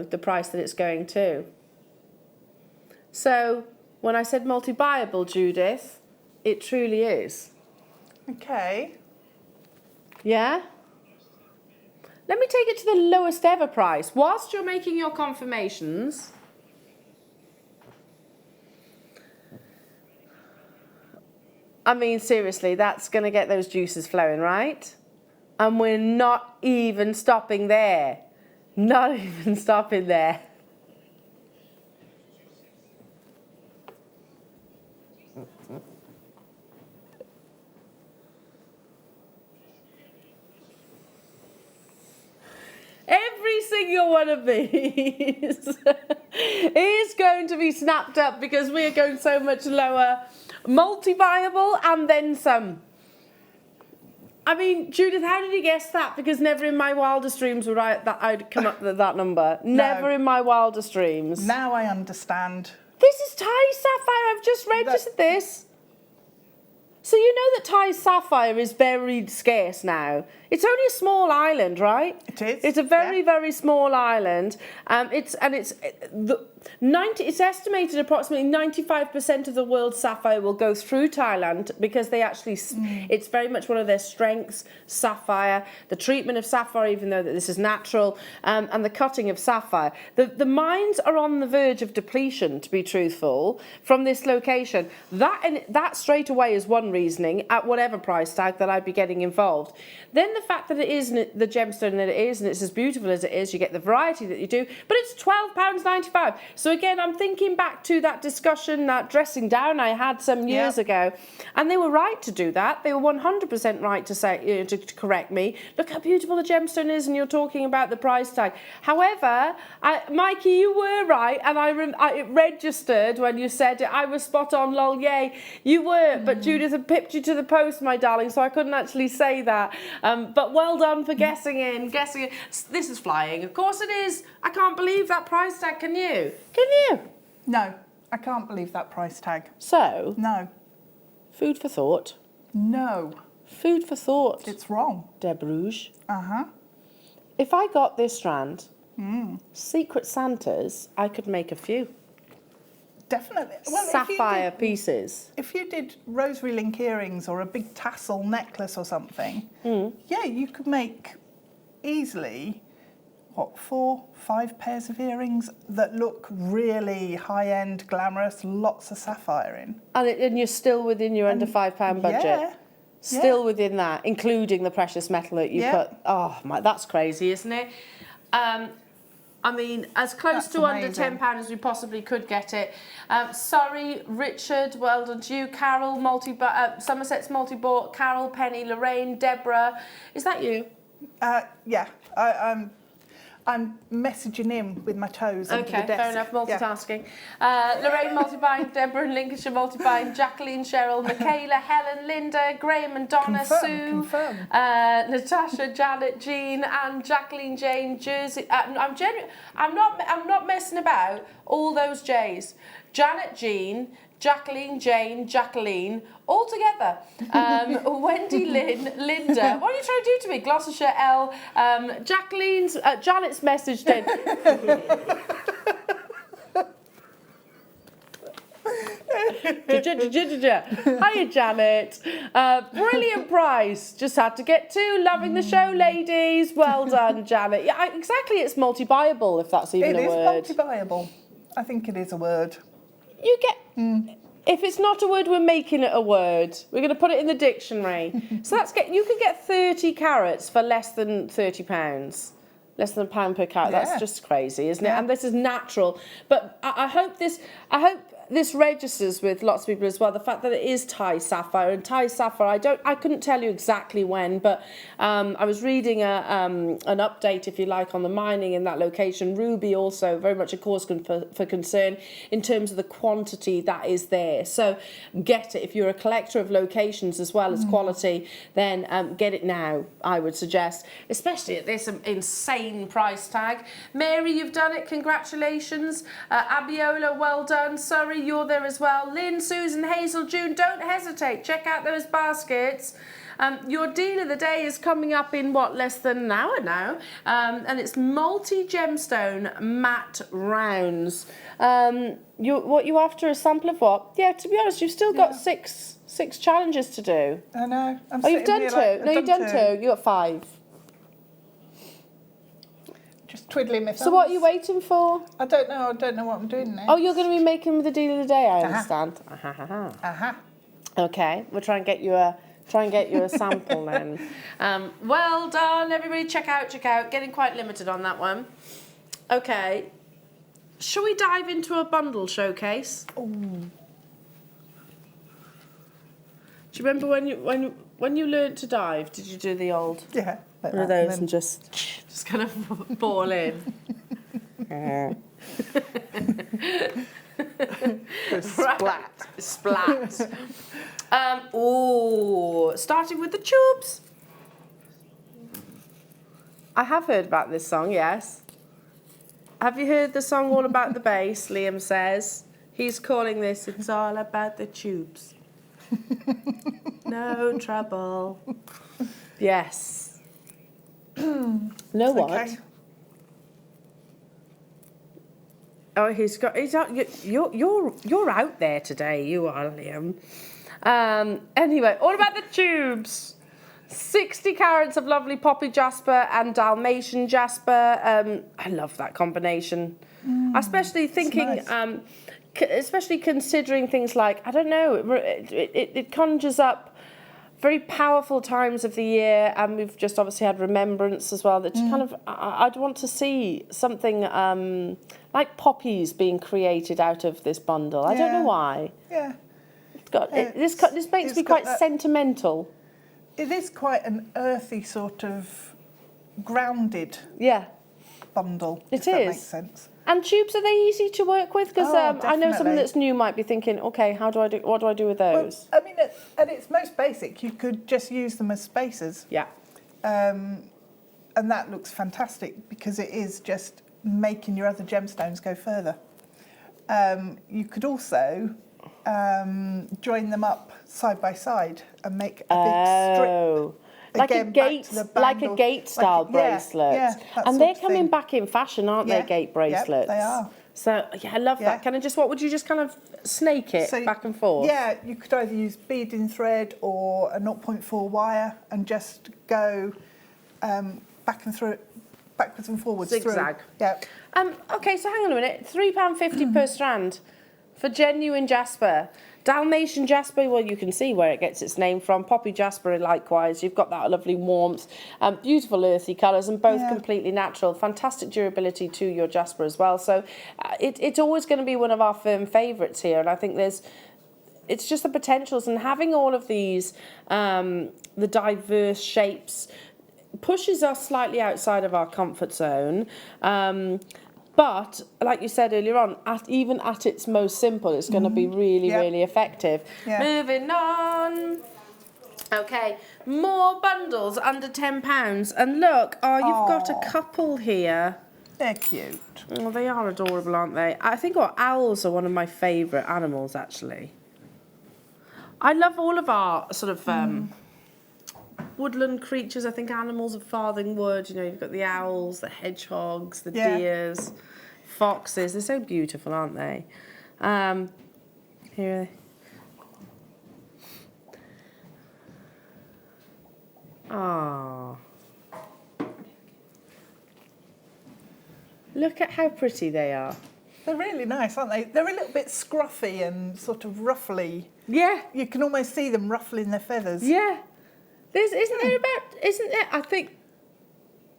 the price that it's going to. So when I said multi-buyable, Judith, it truly is. Okay. Yeah? Let me take it to the lowest ever price. Whilst you're making your confirmations, I mean, seriously, that's going to get those juices flowing, right? And we're not even stopping there. Not even stopping there. Every single one of these is going to be snapped up because we are going so much lower. Multi-viable and then some. I mean, Judith, how did you guess that? Because never in my wildest dreams would I'd come up with that number. No. Never in my wildest dreams. Now I understand. This is Thai Sapphire. I've just registered this. So you know that Thai Sapphire is very scarce now. It's only a small island, right? It is. It's a very, very small island. It's estimated approximately 95% of the world's sapphire will go through Thailand because they actually, it's very much one of their strengths, sapphire, the treatment of sapphire, even though that this is natural, and the cutting of sapphire. The mines are on the verge of depletion, to be truthful, from this location. That straight away is one reasoning at whatever price tag that I'd be getting involved. Then the fact that it is the gemstone that it is, and it's as beautiful as it is, you get the variety that you do, but it's £12.95. So again, I'm thinking back to that discussion, that dressing down I had some years ago, and they were right to do that. They were 100% right to say, to correct me. Look how beautiful the gemstone is, and you're talking about the price tag. However, Mikey, you were right, and it registered when you said it. I was spot on, lol, yay. You were, but Judith had pipped you to the post, my darling, so I couldn't actually say that. But well done for guessing in. This is flying. Of course it is. I can't believe that price tag. Can you? Can you? No, I can't believe that price tag. So? No. Food for thought. No. Food for thought. It's wrong. Deb Rouge. Uh-huh. If I got this strand, Secret Santas, I could make a few. Definitely. Well, Sapphire pieces. If you did rosary link earrings or a big tassel necklace or something, yeah, you could make easily, 4-5 pairs of earrings that look really high-end, glamorous, lots of sapphire in. And you're still within your under £5 budget? Yeah. Still within that, including the precious metal that you put. Oh, my, that's crazy, isn't it? I mean, as close to under £10 as we possibly could get it. Sorry, Richard, well done to you. Carol, Somerset's multi-bought. Carol, Penny, Lorraine, Deborah. Is that you? Yeah, I'm messaging in with my toes under the desk. Fair enough, multitasking. Lorraine multibuying, Deborah in Lincolnshire multibuying, Jacqueline, Cheryl, Michaela, Helen, Linda, Graham and Donna, Sue, Natasha, Janet, Jean, and Jacqueline, Jane, Jersey. I'm not messing about. All those J's. Janet, Jean, Jacqueline, Jane, Jacqueline, all together. Wendy, Lynn, Linda. What are you trying to do to me? Gloucestershire, L. Jacqueline's, Janet's messaged in. Hiya, Janet. Brilliant price. Just had to get two. Loving the show, ladies. Well done, Janet. Yeah, exactly. It's multi-buyable, if that's even a word. It is multi-buyable. I think it is a word. You get... If it's not a word, we're making it a word. We're going to put it in the dictionary. So you can get 30 carats for less than £30. Less than £1 per carat. Yeah. That's just crazy, isn't it? Yeah. And this is natural. But I hope this registers with lots of people as well. The fact that it is Thai sapphire, and Thai sapphire, I couldn't tell you exactly when, but I was reading an update, if you like, on the mining in that location. Ruby also very much a cause for concern in terms of the quantity that is there. So get it. If you're a collector of locations as well as quality, then get it now, I would suggest, especially at this insane price tag. Mary, you've done it. Congratulations. Abiola, well done. Sorry, you're there as well. Lynn, Susan, Hazel, June, don't hesitate. Check out those baskets. Your deal of the day is coming up in, less than an hour now. And it's multi-gemstone matte rounds. What you after, a sample of what? Yeah, to be honest, you've still got six challenges to do. I know. You've done two. No, you've done two. You got 5. Just twiddling my thumbs. So what are you waiting for? I don't know what I'm doing now. Oh, you're going to be making the deal of the day, I understand. Okay, we'll try and get you a sample then. Well done, everybody. Check out. Getting quite limited on that one. Okay. Shall we dive into a bundle showcase? Ooh. Do you remember when you learnt to dive? Did you do the old? Yeah. Like One of that, those and just kind of fall in. Splat. Starting with the tubes. I have heard about this song, yes. Have you heard the song All About the Bass? Liam says. He's calling this It's All About the Tubes. No trouble. Yes. Know what? Okay. Oh, you're out there today. You are, Liam. Anyway, all about the tubes. 60 carats of lovely poppy jasper and Dalmatian jasper. I love that combination. Especially thinking, nice. Especially considering things like, I don't know, it conjures up very powerful times of the year, and we've just obviously had Remembrance as well. That kind of, I'd want to see something like poppies being created out of this bundle. I don't know why. Yeah. This makes me quite sentimental. It is quite an earthy sort of grounded bundle. It if is. That makes sense. And tubes, are they easy to work with? Because I know someone definitely. that's new might be thinking, okay, what do I do with those? Well, I mean, at its most basic, you could just use them as spacers. Yeah. And that looks fantastic because it is just making your other gemstones go further. You could also join them up side by side and make a big strip. Like Again, a gate style bracelet. Yeah, and they're coming back in fashion, aren't they, gate bracelets? Yeah, they are. So, I love that. What would you just kind of snake it back and forth? Yeah, you could either use beading thread or a 0.4 wire and just go backwards and forwards. Zigzag. Through. Yeah. Okay, so hang on a minute. £3.50 per strand for genuine jasper. Dalmatian jasper, well, you can see where it gets its name from. Poppy jasper, likewise. You've got that lovely warmth, beautiful earthy colours, and both completely natural. Fantastic durability to your jasper as well. So it's always going to be one of our firm favourites here. And I think it's just the potentials. And having all of these, the diverse shapes, pushes us slightly outside of our comfort zone. But, like you said earlier on, even at its most simple, it's going to be really, really effective. Yeah. Moving on. Okay, more bundles under £10. And look, you've got a couple here. They're cute. Oh, they are adorable, aren't they? I think owls are one of my favourite animals, actually. I love all of our sort of woodland creatures. I think animals of farthing wood. You know, you've got the owls, the hedgehogs, the deers, foxes. They're so beautiful, aren't they? Here. Ah. Look at how pretty they are. They're really nice, aren't they? They're a little bit scruffy and sort of ruffly. Yeah. You can almost see them ruffling their feathers. Yeah. Isn't there, I think,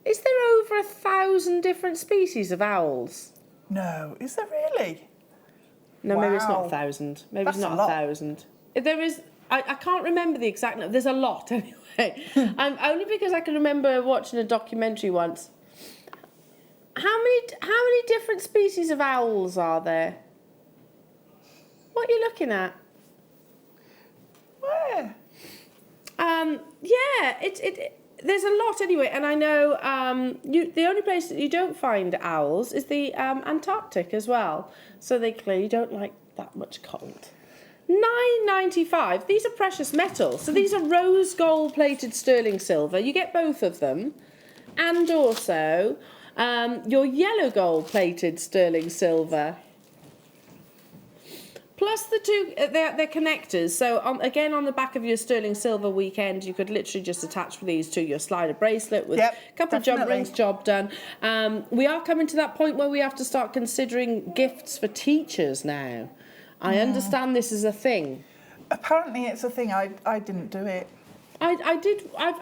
Is there over 1,000 different species of owls? No, is there really? No, maybe it's not Wow. 1,000. Maybe That's it's not a lot. 1,000. There is. I can't remember the exact number. There's a lot anyway. Only because I can remember watching a documentary once. How many different species of owls are there? What are you looking at? Where? Yeah, there's a lot anyway, and I know the only place that you don't find owls is the Antarctic as well. So they clearly don't like that much cold. $9.95. These are precious metals. So these are rose gold plated sterling silver. You get both of them, and also your yellow gold plated sterling silver. Plus the two, they're connectors. So again, on the back of your sterling silver weekend, you could literally just attach these to your slider bracelet with a couple of jump rings, job done. We are coming to that point where we have to start considering gifts for teachers now. I understand this is a thing. Apparently it's a thing. I didn't do it. I did. I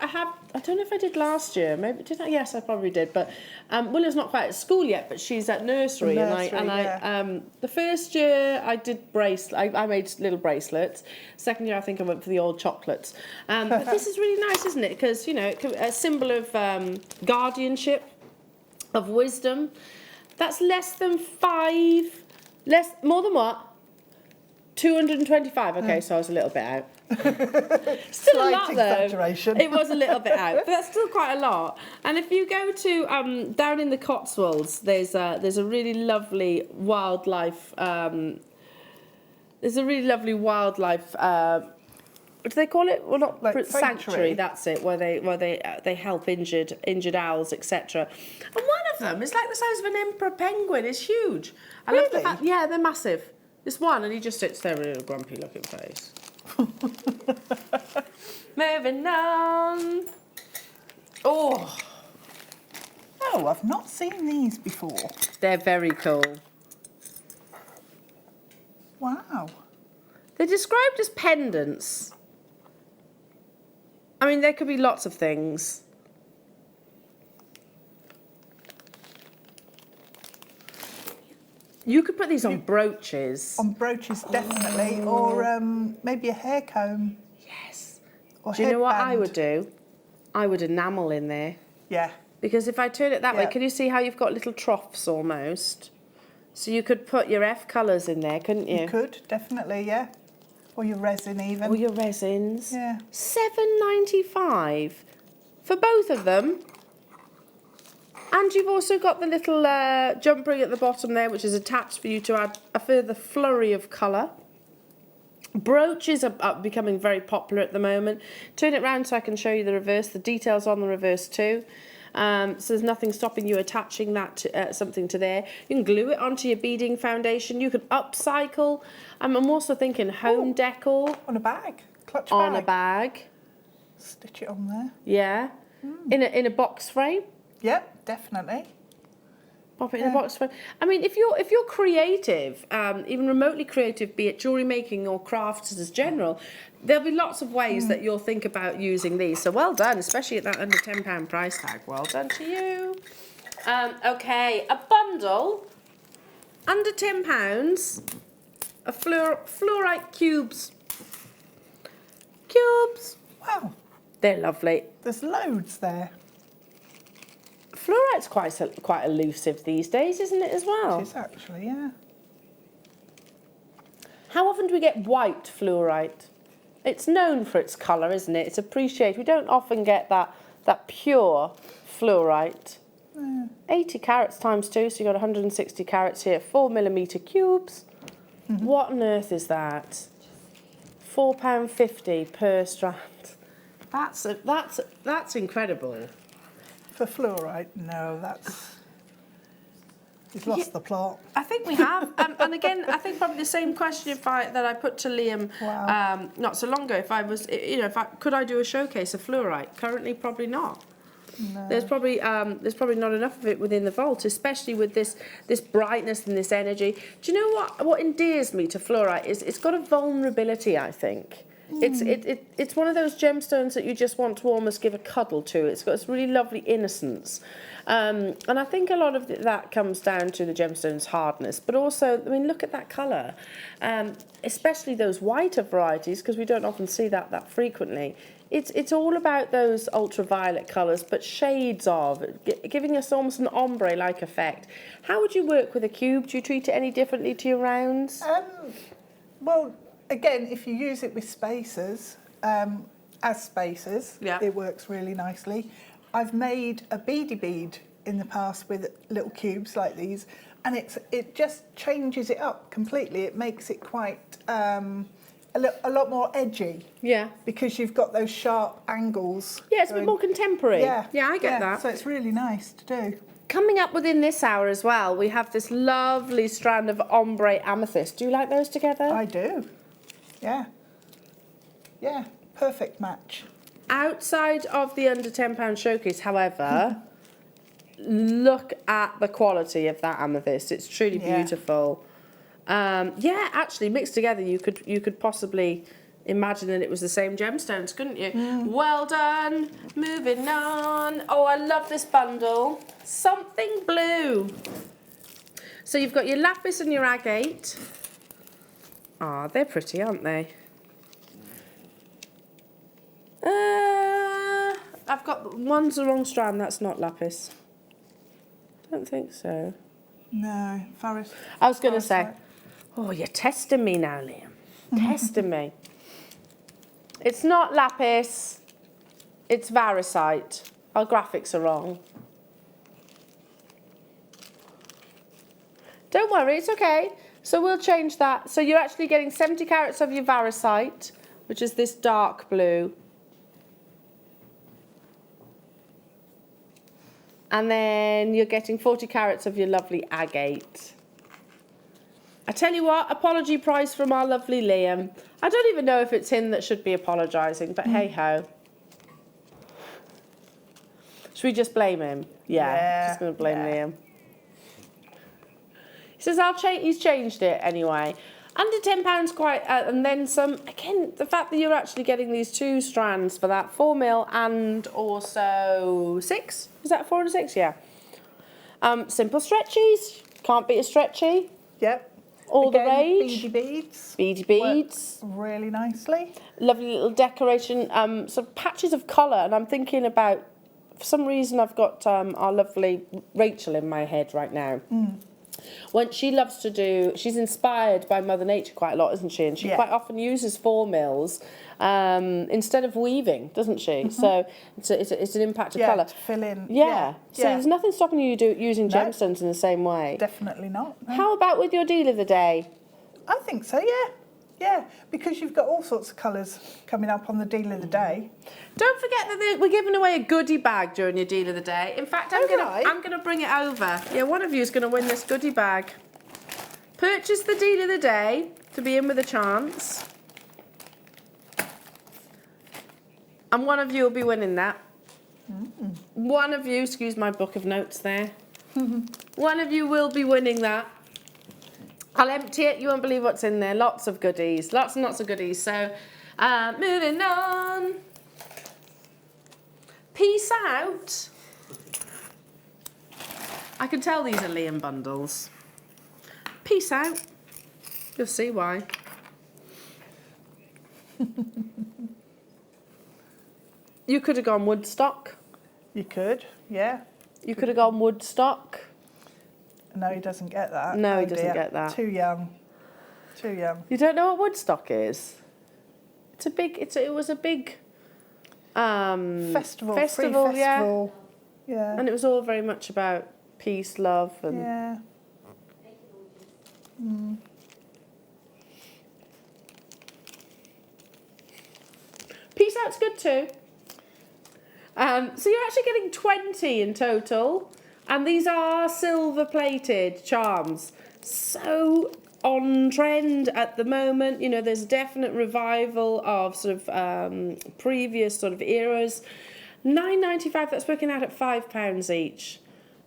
don't know if I did last year. Maybe did I? Yes, I probably did. But Willow's not quite at school yet, but she's at nursery. I the first year I did bracelet. I made little bracelets. Second year I think I went for the old chocolates. But this is really nice, isn't it? Because you know, a symbol of guardianship, of wisdom. That's less than more than what? 225. Okay, so I was a little bit out. Still a lot though. It was a little bit out, but that's still quite a lot. And if you go to down in the Cotswolds, there's a really lovely wildlife. There's a really lovely wildlife. What do they call it? Well, not like sanctuary. That's it. Where they help injured owls, etc. And one of them is like the size of an emperor penguin. It's huge. I love the fact. Yeah, they're massive. This one, and he just sits there with a grumpy looking face. Moving on. Oh, I've not seen these before. They're very cool. Wow. They're described as pendants. I mean, there could be lots of things. You could put these on brooches. On brooches, definitely. Or maybe a hair comb. Yes. Or do you know what I headband. would do? I would enamel in there. Yeah. Because if I turn it that way, can you see how you've got little troughs almost? So you could put your F colours in there, couldn't you? You could, definitely, yeah. Or your resin even. Or your resins. Yeah. $7.95 for both of them. And you've also got the little jump ring at the bottom there, which is attached for you to add a further flurry of colour. Brooches are becoming very popular at the moment. Turn it round so I can show you the reverse, the details on the reverse too. So there's nothing stopping you attaching that to, something to there. You can glue it onto your beading foundation. You can upcycle. I'm also thinking home decor. On a bag, clutch bag. On a bag. Stitch it on there. Yeah. In a box frame. Yep, definitely. Pop it in a box frame. I mean, if you're creative, even remotely creative, be it jewellery making or crafts as general, there'll be lots of ways that you'll think about using these. So well done, especially at that under £10 price tag. Well done to you. Okay, a bundle under £10 of fluorite cubes. Cubes. Wow. They're lovely. There's loads there. Fluorite's quite elusive these days, isn't it, as well? It is actually, yeah. How often do we get white fluorite? It's known for its colour, isn't it? It's appreciated. We don't often get that pure fluorite. 80 carats times 2, so you've got 160 carats here. 4mm cubes. What on earth is that? £4.50 per strand. That's incredible. For fluorite, no, he's lost the plot. I think we have, and again, I think probably the same question that I put to Liam not so long ago. Could I do a showcase of fluorite? Currently, probably not. No. There's probably not enough of it within the vault, especially with this brightness and this energy. Do you know what endears me to fluorite is it's got a vulnerability, I think. It's one of those gemstones that you just want to almost give a cuddle to. It's got this really lovely innocence. And I think a lot of that comes down to the gemstone's hardness, but also, I mean, look at that colour, especially those whiter varieties, because we don't often see that frequently. It's all about those ultraviolet colours, but shades of, giving us almost an ombre-like effect. How would you work with a cube? Do you treat it any differently to your rounds? Well, again, if you use it with spacers, as spacers, it works really nicely. I've made a beady bead in the past with little cubes like these, and it just changes it up completely. It makes it quite a lot more edgy. Yeah. Because you've got those sharp angles. Yeah, it's a bit more contemporary. Yeah. Yeah, I get that. So it's really nice to do. Coming up within this hour as well, we have this lovely strand of ombre amethyst. Do you like those together? I do. Yeah. Yeah, perfect match. Outside of the under £10 showcase, however, look at the quality of that amethyst. It's truly beautiful. Yeah, actually, mixed together, you could possibly imagine that it was the same gemstones, couldn't you? Well done. Moving on. Oh, I love this bundle. Something blue. So you've got your lapis and your agate. Ah, they're pretty, aren't they? I've got one's the wrong strand. That's not lapis. Don't think so. No, Forest. I was going to say, oh, you're testing me now, Liam. Testing me. It's not lapis. It's varicite. Our graphics are wrong. Don't worry, it's okay. So we'll change that. So you're actually getting 70 carats of your varicite, which is this dark blue. And then you're getting 40 carats of your lovely agate. I tell you what, apology price from our lovely Liam. I don't even know if it's him that should be apologising, but hey-ho. Should we just blame him? Yeah. Just going to blame Liam. He says, he's changed it anyway. Under £10 quite, and then some. Again, the fact that you're actually getting these two strands for that 4mm and also 6. Is that 4 and 6? Yeah. Simple stretchies. Can't beat a stretchy. Yep. All Again, the rage. Beady beads. Beady beads. Work really nicely. Lovely little decoration. Sort of patches of colour, and I'm thinking about. For some reason, I've got our lovely Rachel in my head right now. When she loves to do, she's inspired by Mother Nature quite a lot, isn't she? And she quite often uses 4mm instead of weaving, doesn't she? So it's an impact of colour. To fill in. So there's nothing stopping you using gemstones in the same way. Definitely not. No. How about with your deal of the day? I think so, yeah. Yeah, because you've got all sorts of colours coming up on the deal of the day. Don't forget that we're giving away a goodie bag during your deal of the day. In fact, I'm gonna bring it over. Yeah, one of you is gonna win this goodie bag. Purchase the deal of the day to be in with a chance, and one of you will be winning that. One of you, excuse my book of notes there. One of you will be winning that. I'll empty it. You won't believe what's in there. Lots of goodies. Lots and lots of goodies. So, moving on. Peace out. I can tell these are Liam bundles. Peace out. You'll see why. You could have gone Woodstock. You could, yeah. You could have gone Woodstock. No, he doesn't get that. No, he doesn't get that. Too young. Too young. You don't know what Woodstock is? It's a big. It was a big festival. Free festival, festival. Yeah. And it was all very much about peace, love, and yeah. Peace out's good too. So you're actually getting 20 in total. And these are silver-plated charms. So on trend at the moment. You know, there's a definite revival of sort of previous sort of eras. £9.95, that's working out at £5 each.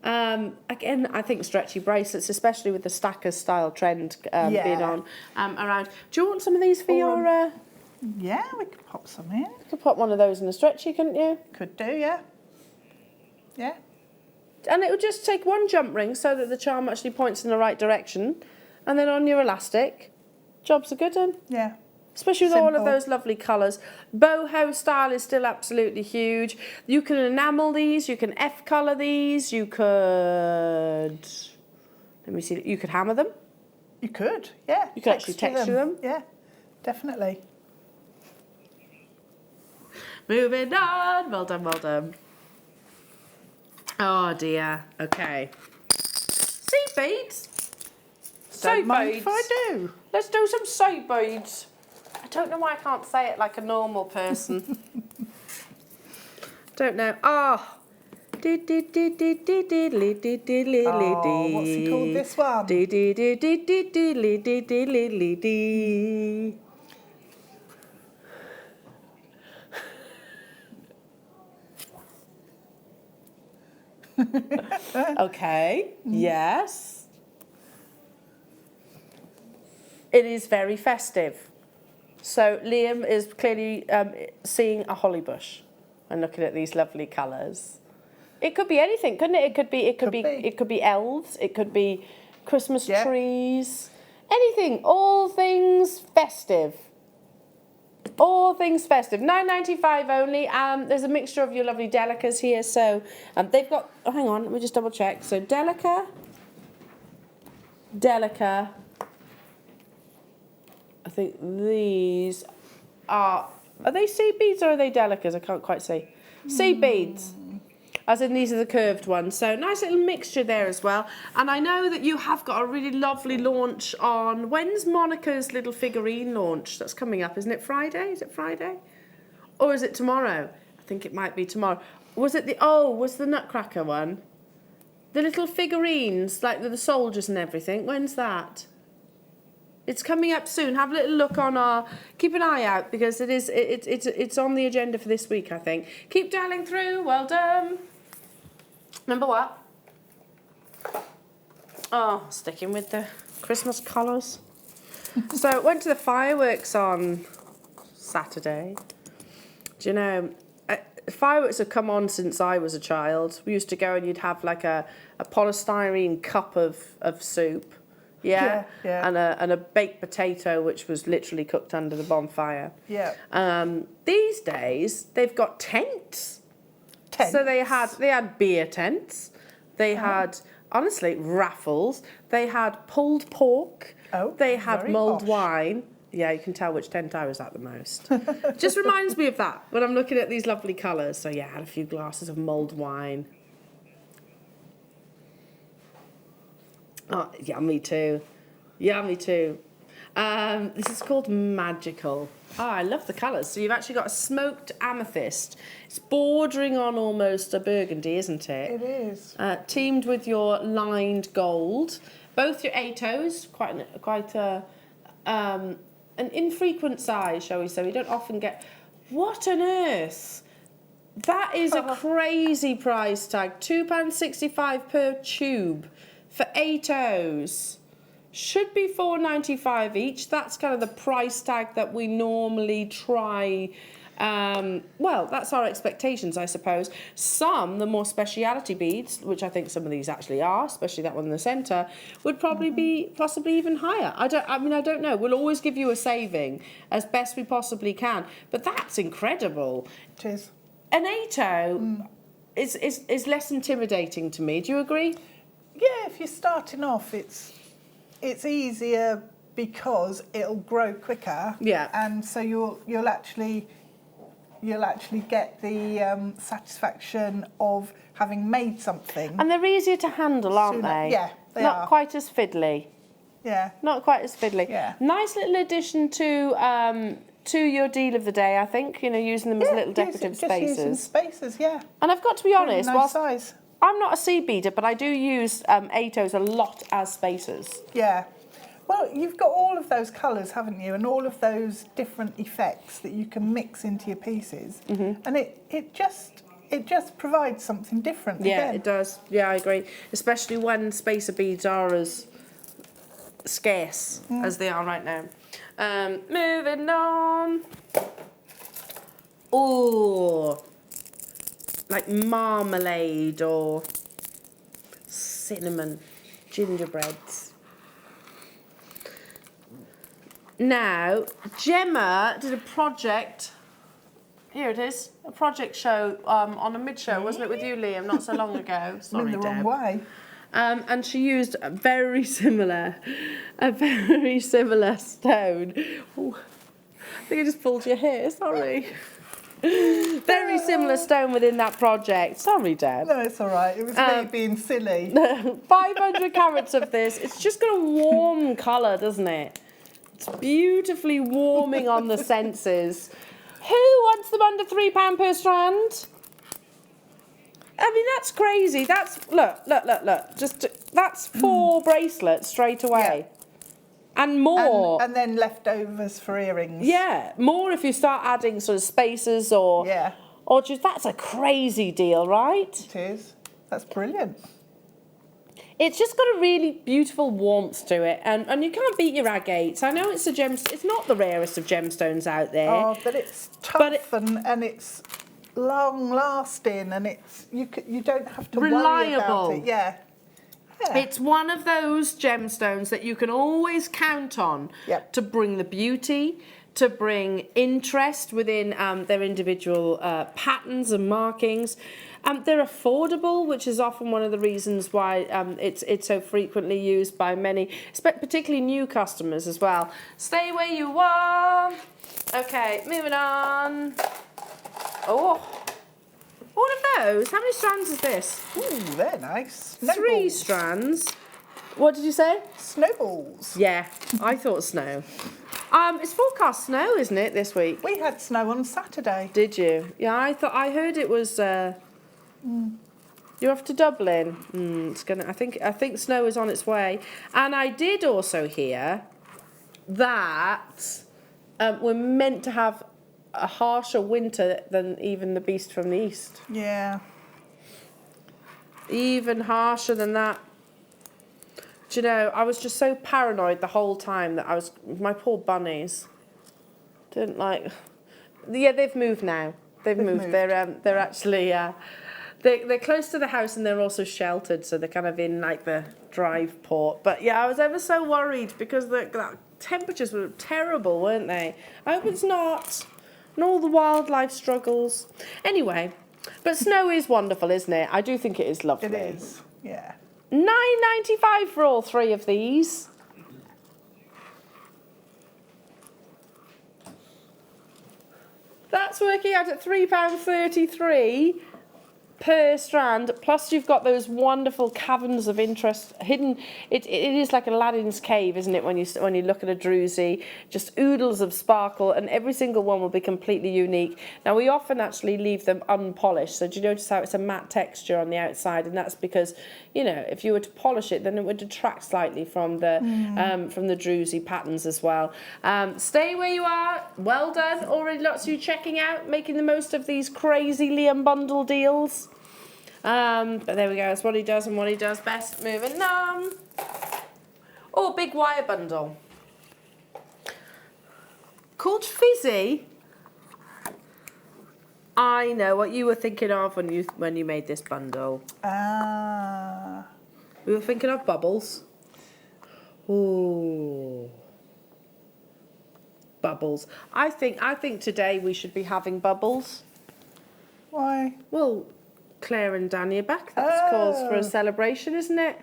Again, I think stretchy bracelets, especially with the stacker style trend being on around. Do you want some of these for your Yeah, we could pop some in. You could put one of those in a stretchy, couldn't you? Could do, yeah. Yeah. And it would just take one jump ring so that the charm actually points in the right direction. And then on your elastic, job's a good one. Yeah. Especially with all of Simple. those lovely colours. Boho style is still absolutely huge. You can enamel these, you can F-colour these, you could... Let me see, you could hammer them. You could, yeah. You could actually texture them. Yeah, definitely. Moving on. Well done, well done. Oh dear. Okay. Seed beads. Don't Seed mind beads. if I do. Let's do some seed beads. I don't know why I can't say it like a normal person. Don't know. Oh. Oh, what's he called this one? Okay, yes. It is very festive. So Liam is clearly seeing a holly bush and looking at these lovely colours. It could be anything, couldn't it? It could be elves, it could be Christmas trees, anything, all things festive. All things festive. $9.95 only. There's a mixture of your lovely delicas here. So they've got. Oh, hang on. Let me just double check. So delica. I think these are. Are they seed beads or are they delicas? I can't quite see. Seed beads. As in these are the curved ones. So nice little mixture there as well. And I know that you have got a really lovely launch on... When's Monica's little figurine launch? That's coming up, isn't it Friday? Is it Friday? Or is it tomorrow? I think it might be tomorrow. Was it the... Oh, was the Nutcracker one? The little figurines, like the soldiers and everything. When's that? It's coming up soon. Have a little look on our... Keep an eye out because it's on the agenda for this week, I think. Keep dialing through. Well done. Number what? Oh, sticking with the Christmas colours. So, went to the fireworks on Saturday. Do you know, fireworks have come on since I was a child. We used to go and you'd have like a polystyrene cup of soup. Yeah. And a baked potato, which was literally cooked under the bonfire. Yeah. These days, they've got tents. So they had beer tents. They had, honestly, raffles. They had pulled pork. Oh, they had very mulled posh. wine. Yeah, you can tell which tent I was at the most. Just reminds me of that when I'm looking at these lovely colours. So yeah, I had a few glasses of mulled wine. Oh, yeah, me too. Yeah, me too. This is called Magical. Oh, I love the colours. So you've actually got a smoked amethyst. It's bordering on almost a burgundy, isn't it? It is. Teamed with your lined gold. Both your ATOs, quite an infrequent size, shall we say. We don't often get... What on earth? That is a crazy price tag. £2.65 per tube for ATOs. Should be $4.95 each. That's kind of the price tag that we normally try. Well, that's our expectations, I suppose. Some, the more speciality beads, which I think some of these actually are, especially that one in the centre, would probably be possibly even higher. I don't know. We'll always give you a saving as best we possibly can. But that's incredible. It is. An ATO is less intimidating to me. Do you agree? Yeah, if you're starting off, it's easier because it'll grow quicker. Yeah. And so you'll actually get the satisfaction of having made something. And they're easier to handle, aren't sooner. they? Yeah, they Not are. quite as fiddly. Yeah. Not quite as fiddly. Yeah. Nice little addition to your deal of the day, I think. You know, using them as little decorative spaces. Using spaces, yeah. And I've got to be honest, Nice whilst size. I'm not a seed beater, but I do use ATOs a lot as spacers. Yeah. Well, you've got all of those colours, haven't you? And all of those different effects that you can mix into your pieces. Mm-hmm. And it just provides something different. Yeah, again. it does. Yeah, I agree. Especially when spacer beads are as scarce as they are right now. Moving on. Oh, like marmalade or cinnamon gingerbreads. Now, Gemma did a project. Here it is, a project show on a mid-show, wasn't it, with you, Liam, not so long ago? Sorry, in the wrong Deb. way. And she used a very similar stone. Ooh, I think I just pulled your hair, sorry. Very similar stone within that project. Sorry, Deb. No, it's all right. It was me being silly. 500 carats of this. It's just got a warm colour, doesn't it? It's beautifully warming on the senses. Who wants them under £3 per strand? I mean, that's crazy. That's, look. That's 4 bracelets straight away. Yeah. And more. And then leftovers for earrings. Yeah, more if you start adding sort of spacers or... Yeah. Or just, that's a crazy deal, right? It is. That's brilliant. It's just got a really beautiful warmth to it, and you can't beat your agates. I know it's a it's not the rarest of gemstones out there. Oh, but it's tough and it's long lasting, and it's you don't have to worry about it. Yeah. Yeah. It's one of those gemstones that you can always count on to bring the beauty, to bring interest within their individual patterns and markings. They're affordable, which is often one of the reasons why it's so frequently used by many, particularly new customers as well. Stay where you are. Okay, moving on. Oh, what are those? How many strands is this? Ooh, they're nice. 3 strands. What did you say? Snowballs. Yeah, I thought snow. It's forecast snow, isn't it, this week? We had snow on Saturday. Did you? Yeah, I heard it was. You're off to Dublin. It's gonna. I think snow is on its way, and I did also hear that we're meant to have a harsher winter than even the beast from the east. Yeah. Even harsher than that. Do you know, I was just so paranoid the whole time that my poor bunnies didn't like. Yeah, they've moved now. They've moved. They're actually they're close to the house, and they're also sheltered, so they're kind of in like the drive port. But yeah, I was ever so worried because the temperatures were terrible, weren't they? I hope it's not. And all the wildlife struggles. Anyway, but snow is wonderful, isn't it? I do think it is lovely. It is. Yeah. $9.95 for all 3 of these. That's working out at £3.33 per strand, plus you've got those wonderful caverns of interest hidden. It is like Aladdin's cave, isn't it, when you look at a druzy, just oodles of sparkle, and every single one will be completely unique. Now, we often actually leave them unpolished, so do you notice how it's a matte texture on the outside? And that's because, you know, if you were to polish it, then it would detract slightly from the druzy patterns as well. Stay where you are. Well done. Already lots of you checking out, making the most of these crazy Liam bundle deals. But there we go, that's what he does and what he does best. Moving on. Oh, big wire bundle. Called Fizzy. I know what you were thinking of when you made this bundle. We were thinking of bubbles. Ooh. Bubbles. I think today we should be having bubbles. Why? Well, Claire and Danny are back. That's cause for a celebration, isn't it?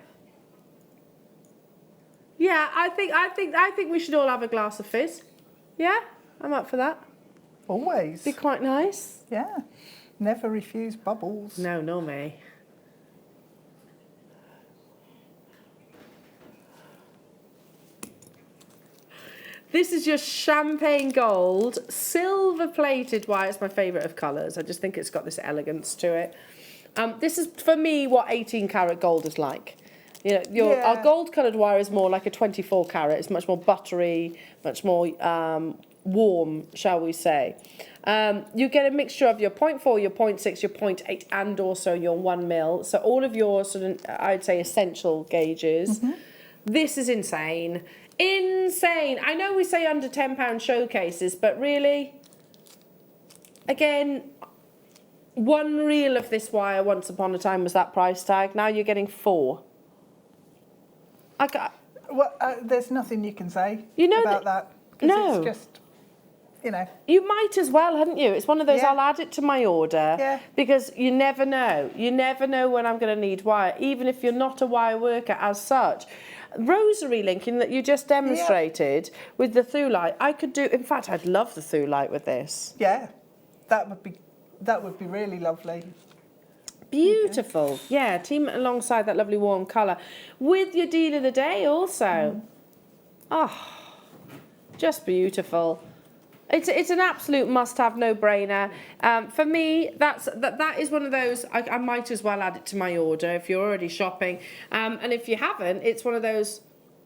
Yeah, I think we should all have a glass of fizz. Yeah, I'm up for that. Always. Be quite nice. Yeah. Never refuse bubbles. No, no me. This is your champagne gold, silver plated wire. It's my favourite of colours. I just think it's got this elegance to it. This is, for me, what 18 karat gold is like. You know, our gold coloured wire is more like a 24 carat. It's much more buttery, much more warm, shall we say. You get a mixture of your 0.4, your 0.6, your 0.8, and also your 1 mil. So all of your sort of, I'd say, essential gauges. Mm-hmm. This is insane. Insane. I know we say under £10 showcases, but really, again, one reel of this wire once upon a time was that price tag. Now you're getting 4. Well, there's nothing you can say about that. 'Cause No. It's just, you know. You might as well, hadn't you? It's one of those, Yeah. I'll add it to my order. Yeah. Because you never know. You never know when I'm going to need wire, even if you're not a wire worker as such. Rosary linking that you just demonstrated with the Thulite, I could do, in fact, I'd love the Thulite with this. Yeah, that would be really lovely. Beautiful. Yeah, team it alongside that lovely warm colour. With your deal of the day also. Oh, just beautiful. It's an absolute must-have, no-brainer. For me, that is one of those, I might as well add it to my order if you're already shopping. And if you haven't, it's one of those,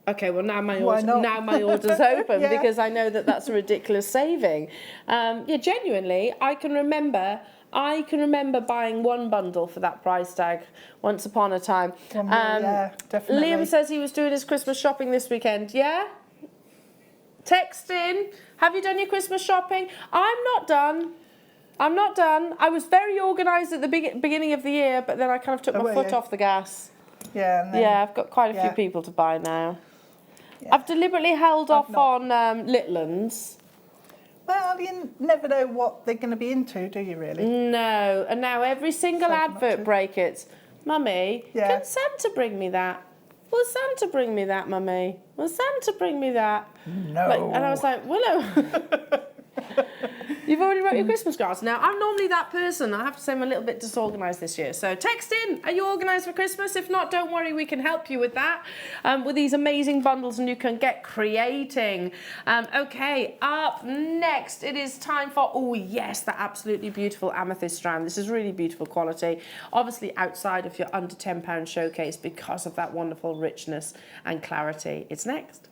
okay, well now my order's open Yeah. because I know that that's a ridiculous saving. Yeah, genuinely, I can remember buying one bundle for that price tag once upon a time. Yeah, definitely. Liam says he was doing his Christmas shopping this weekend. Yeah? Text in. Have you done your Christmas shopping? I'm not done. I was very organised at the beginning of the year, but then I kind of took my foot off the gas. Yeah. And then, Yeah, I've got quite a few people to buy now. Yeah. I've deliberately held off on Litlands. Well, you never know what they're going to be into, do you really? No, and now every single advert break it's, Mummy, Yeah. can Santa bring me that? Will Santa bring me that, Mummy? Will Santa bring me that? No. And I was like, Willow, you've already wrote your Christmas cards. Now, I'm normally that person. I have to say I'm a little bit disorganised this year. So text in, are you organised for Christmas? If not, don't worry, we can help you with that, with these amazing bundles, and you can get creating. Okay, up next, it is time for, oh yes, that absolutely beautiful amethyst strand. This is really beautiful quality. Obviously outside of your under £10 showcase because of that wonderful richness and clarity. It's next.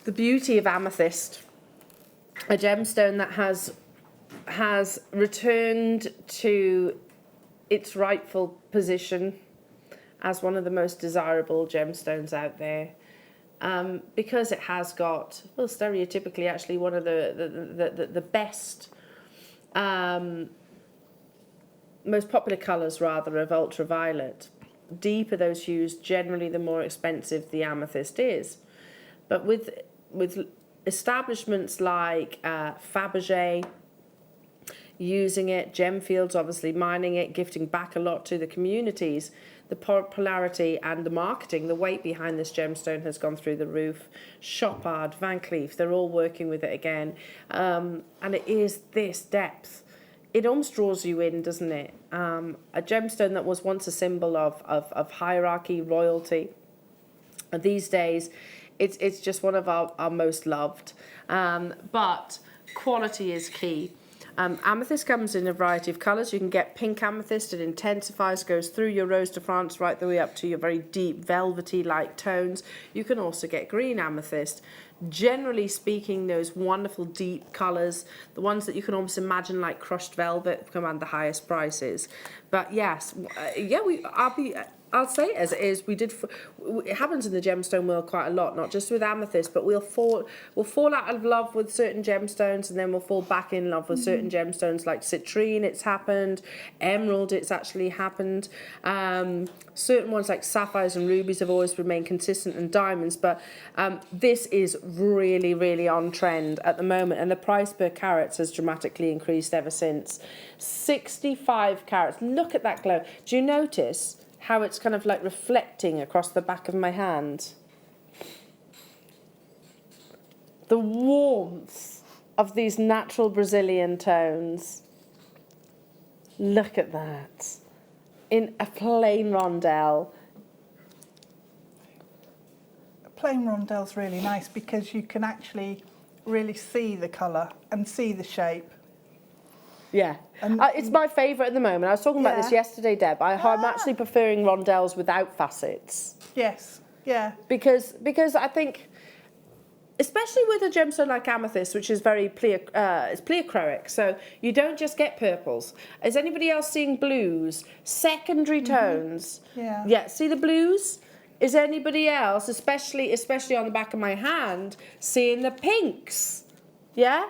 The beauty of amethyst, a gemstone that has returned to its rightful position as one of the most desirable gemstones out there, because it has got, well, stereotypically actually one of the best, most popular colours rather of ultraviolet. Deeper those hues, generally the more expensive the amethyst is. But with establishments like Fabergé using it, Gemfields obviously mining it, gifting back a lot to the communities, the popularity and the marketing, the weight behind this gemstone has gone through the roof. Chopard, Van Cleef, they're all working with it again. And it is this depth. It almost draws you in, doesn't it? A gemstone that was once a symbol of hierarchy, royalty. And these days, it's just one of our most loved. But quality is key. Amethyst comes in a variety of colours. You can get pink amethyst. It intensifies, goes through your Rose de France right the way up to your very deep velvety light tones. You can also get green amethyst. Generally speaking, those wonderful deep colours, the ones that you can almost imagine like crushed velvet, command the highest prices. But yes, I'll say it as it is. It happens in the gemstone world quite a lot, not just with amethyst, but we'll fall out of love with certain gemstones, and then we'll fall back in love with certain gemstones like citrine. It's happened. Emerald. It's actually happened. Certain ones like sapphires and rubies have always remained consistent, and diamonds. But this is really, really on trend at the moment, and the price per carat has dramatically increased ever since. 65 carats. Look at that glow. Do you notice how it's kind of like reflecting across the back of my hand? The warmth of these natural Brazilian tones. Look at that. In a plain rondelle. A plain rondelle's really nice because you can actually really see the colour and see the shape. Yeah, And- it's my favourite at the moment. I was talking about this Yeah. yesterday, Deb. I'm actually preferring rondelles without facets Yes, yeah, because I think, especially with a gemstone like amethyst, which is very it's pleochroic, so you don't just get purples. Is anybody else seeing blues, secondary tones? Yeah. Yeah, see the blues? Is anybody else, especially on the back of my hand, seeing the pinks? Yeah?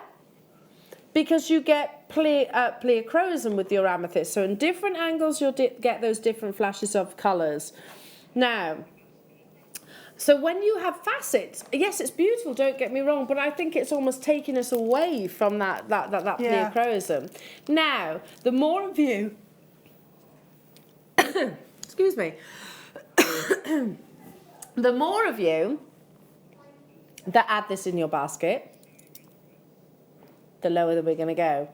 Because you get pleochroism with your amethyst. So in different angles, you'll get those different flashes of colours. Now, so when you have facets, yes, it's beautiful, don't get me wrong, but I think it's almost taking us away from that Yeah. pleochroism. Now, the more of you... excuse me. The more of you that add this in your basket, the lower that we're going to go.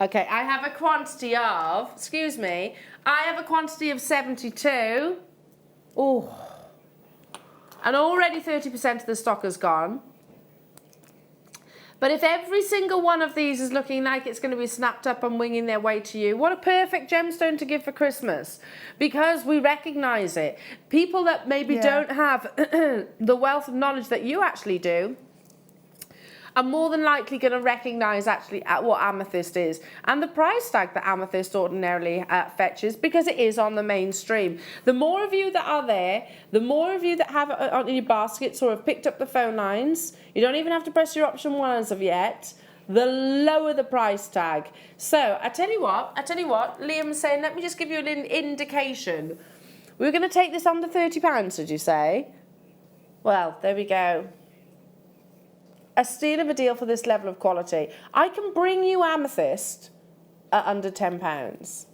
Okay, I have a quantity of, excuse me, I have a quantity of 72. Oh, and already 30% of the stock has gone. But if every single one of these is looking like it's going to be snapped up and winging their way to you, what a perfect gemstone to give for Christmas, because we recognise it. People that maybe don't have the wealth of knowledge that you actually do are more than likely going to recognise actually what amethyst is and the price tag that amethyst ordinarily fetches, because it is on the mainstream. The more of you that are there, the more of you that have it on your baskets or have picked up the phone lines, you don't even have to press your option 1 as of yet, the lower the price tag. So I tell you what, Liam's saying, let me just give you an indication. We're going to take this under £30, did you say? Well, there we go. A steal of a deal for this level of quality. I can bring you amethyst at under £10.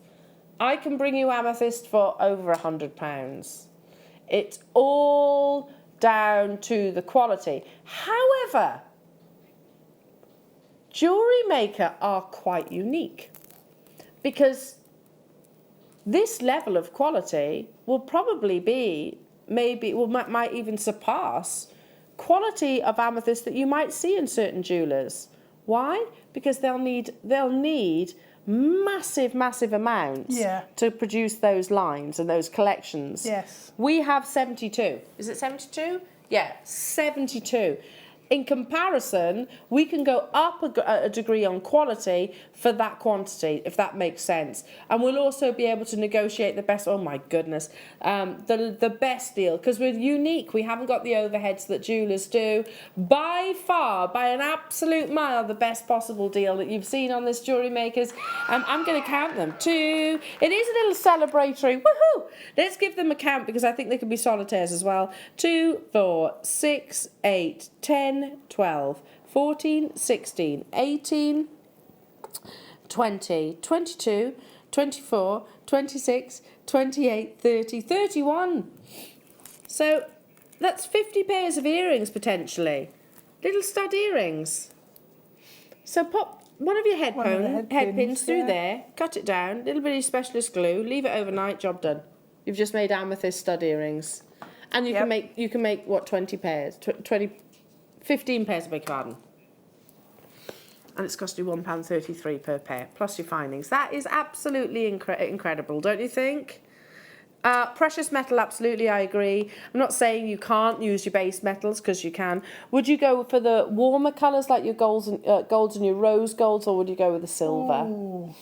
I can bring you amethyst for over £100. It's all down to the quality. However, JewelleryMaker are quite unique, because this level of quality will probably be, might even surpass quality of amethyst that you might see in certain jewellers. Why? Because they'll need massive amounts to produce those lines and those collections. yes. We have 72. Is it 72? Yeah, 72. In comparison, we can go up a degree on quality for that quantity, if that makes sense. And we'll also be able to negotiate the best, oh my goodness, the best deal, because we're unique. We haven't got the overheads that jewellers do. By far, by an absolute mile, the best possible deal that you've seen on this JewelleryMakers. I'm going to count them. 2. It is a little celebratory. Woohoo! Let's give them a count, because I think they can be solitaires as well. 2, 4, 6, 8, 10, 12, 14, 16, 18, 20, 22, 24, 26, 28, 30, 31. So that's 50 pairs of earrings potentially. Little stud earrings. So pop one of your head pins through there, cut it down, little bit of specialist glue, leave it overnight, job done. You've just made amethyst stud earrings. And you can make what, 20 pairs, 15 pairs, I beg your pardon. And it's cost you £1.33 per pair, plus your findings. That is absolutely incredible, don't you think? Precious metal, absolutely, I agree. I'm not saying you can't use your base metals, because you can. Would you go for the warmer colours, like your golds and your rose golds, or would you go with the silver? Ooh,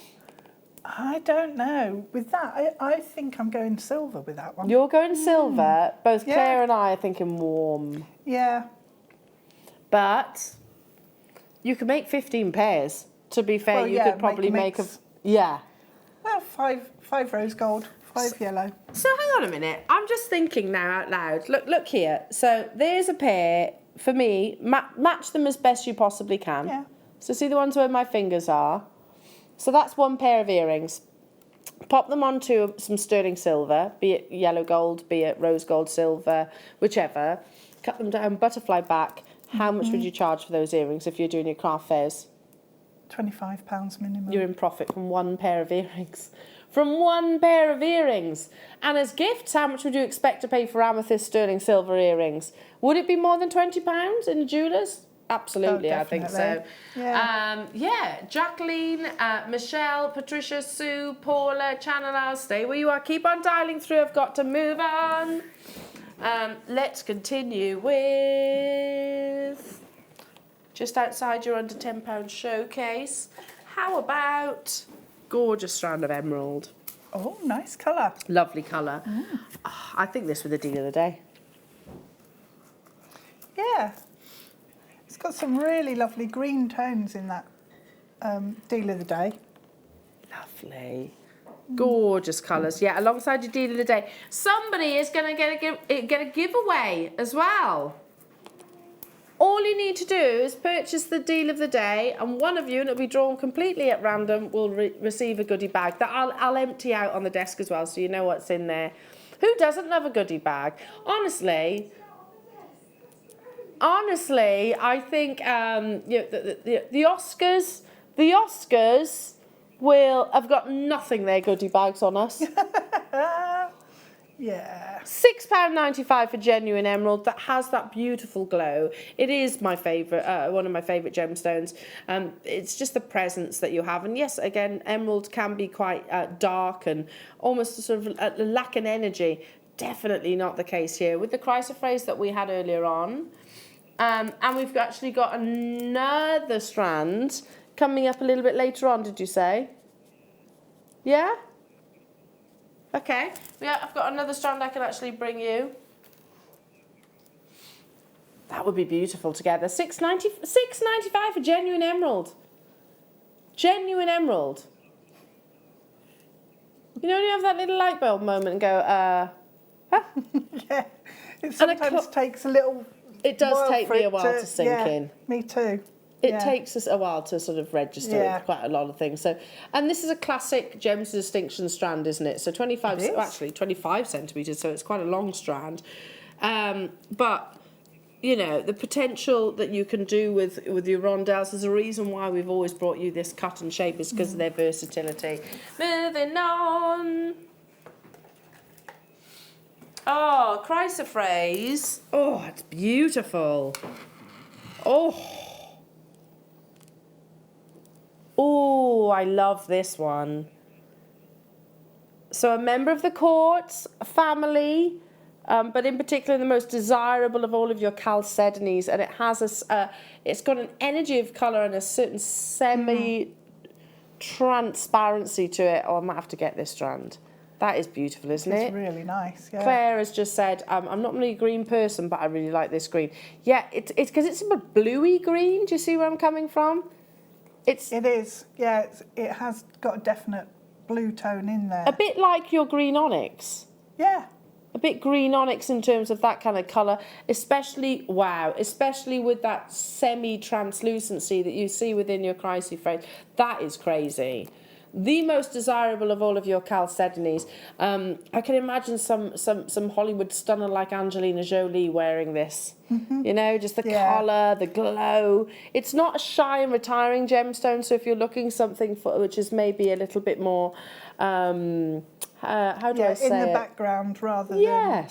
I don't know. With that, I think I'm going silver with that one. You're going silver. Both Claire and I are thinking warm. Yeah. But you could make 15 pairs. To be fair, Well, you could probably make a... Yeah. Well, five rose gold, 5 yellow. So hang on a minute. I'm just thinking now out loud. Look here. So there's a pair, for me, match them as best you possibly can. Yeah. So see the ones where my fingers are? So that's one pair of earrings. Pop them onto some sterling silver, be it yellow gold, be it rose gold, silver, whichever. Cut them down, butterfly back. How much would you charge for those earrings if you're doing your craft fairs? £25 minimum. You're in profit from one pair of earrings. From one pair of earrings. And as gifts, how much would you expect to pay for amethyst, sterling, silver earrings? Would it be more than £20 in the jewellers? Absolutely, Oh, I think so. Yeah. Jacqueline, Michelle, Patricia, Sue, Paula, Chanel, stay where you are. Keep on dialing through. I've got to move on. Let's continue with just outside your under £10 showcase. How about gorgeous strand of emerald? Oh, nice colour. Lovely colour. Oh, I think this was the deal of the day. Yeah. It's got some really lovely green tones in that deal of the day. Lovely. Gorgeous colours. Yeah, alongside your deal of the day. Somebody is going to get a giveaway as well. All you need to do is purchase the deal of the day, and one of you, and it'll be drawn completely at random, will receive a goodie bag that I'll empty out on the desk as well, so you know what's in there. Who doesn't love a goodie bag? Honestly, I think the Oscars will have got nothing their goodie bags on us. Yeah. £6.95 for genuine emerald that has that beautiful glow. It is my favourite, one of my favourite gemstones. It's just the presence that you have. And yes, again, emerald can be quite dark and almost sort of lack in energy. Definitely not the case here. With the Chrysoprase that we had earlier on, and we've actually got another strand coming up a little bit later on, did you say? Yeah? Okay, yeah, I've got another strand I can actually bring you. That would be beautiful together. $6.95 for genuine emerald. Genuine emerald. You know when you have that little light bulb moment and go, huh? Yeah, it sometimes takes a little It does while take for me it a while to sink in. Me too. It takes us a while to sort of register quite a lot of things. So, and this is a classic Gems Distinction strand, isn't it? So 25 centimetres, so it's quite a long strand. But, you know, the potential that you can do with your rondelles, there's a reason why we've always brought you this cut and shape, is because of their versatility. Moving on. Oh, Chrysoprase. Oh, it's beautiful. Oh, I love this one. So a member of the quartz family, but in particular the most desirable of all of your chalcedonies, and it has it's got an energy of colour and a certain semi-transparency to it. Oh, I might have to get this strand. That is beautiful, isn't it? It's really nice, yeah. Claire has just said, I'm not really a green person, but I really like this green. Yeah, it's because it's a bluey green. Do you see where I'm coming from? It is, yeah. It has got a definite blue tone in there. A bit like your green onyx. Yeah. A bit green onyx in terms of that kind of colour, especially with that semi-translucency that you see within your Chrysoprase. That is crazy. The most desirable of all of your chalcedonies. I can imagine some Hollywood stunner like Angelina Jolie wearing this. You know, just the colour, the glow. It's not a shy and retiring gemstone, so if you're looking something for which is maybe a little bit more, how do I say in the it? background rather than...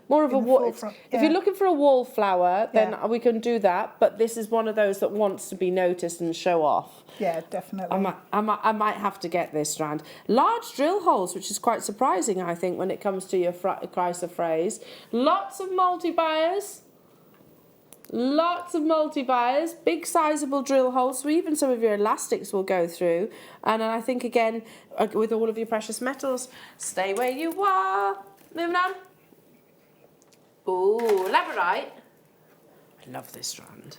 More of a wall. If you're looking for a wallflower, then we can do that. But this is one of those that wants to be noticed and show off. Yeah, definitely. I might have to get this strand. Large drill holes, which is quite surprising, I think, when it comes to your Chrysoprase. Lots of multi-buyers. Lots of multi-buyers. Big sizable drill holes. So even some of your elastics will go through. And I think, again, with all of your precious metals, stay where you are. Moving on. Ooh, Labradorite. I love this strand.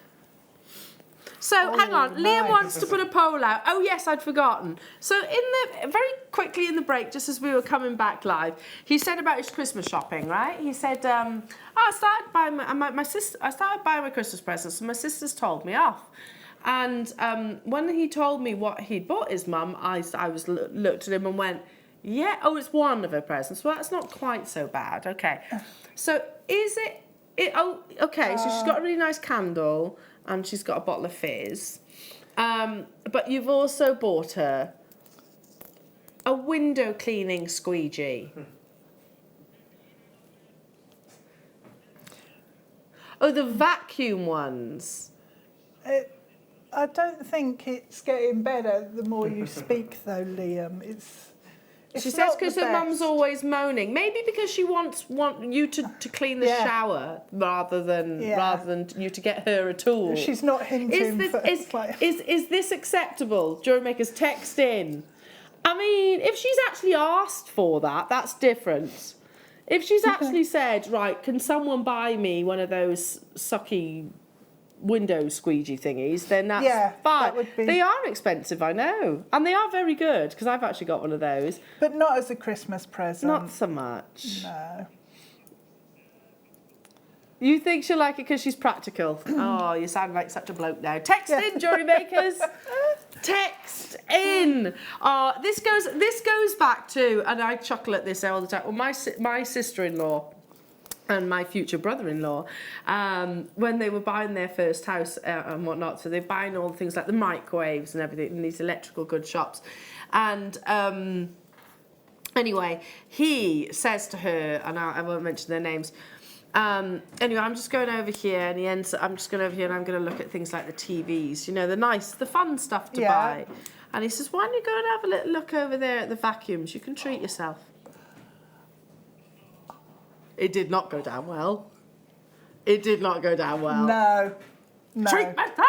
So, hang on, Liam wants to put a poll out. Oh, yes, I'd forgotten. So, very quickly in the break, just as we were coming back live, he said about his Christmas shopping, right? He said, I started buying my Christmas presents, and my sisters told me off. And when he told me what he'd bought his mum, I looked at him and went, yeah, oh, it's one of her presents. Well, that's not quite so bad. Okay. So, is it... Oh, okay, so she's got a really nice candle and she's got a bottle of fizz. But you've also bought her a window cleaning squeegee. Oh, the vacuum ones. I don't think it's getting better the more you speak, though, Liam. It's She says not because the her mum's best. always moaning. Maybe because she want you to clean the Yeah. shower rather than you to get her a tool. She's not hinting. Is this acceptable? JewelleryMaker's text in. I mean, if she's actually asked for that, that's different. If she's actually said, right, can someone buy me one of those sucky window squeegee thingies, then that's fine. That would be... They are expensive, I know. And they are very good, because I've actually got one of those. But not as a Christmas present. Not so much. No. You think she'll like it because she's practical? Oh, you sound like such a bloke now. Text in, JewelleryMakers. Text in. This goes back to, and I chuckle at this all the time. Well, my sister-in-law and my future brother-in-law, when they were buying their first house and whatnot, so they're buying all the things like the microwaves and everything in these electrical goods shops, and anyway, he says to her, and I won't mention their names. Anyway, I'm just going over here, and I'm just going over here, and I'm going to look at things like the TVs, you know, the fun stuff to buy. And he says, why don't you go and have a little look over there at the vacuums? You can treat yourself. It did not go down well. It did not go down well. No. Treat myself!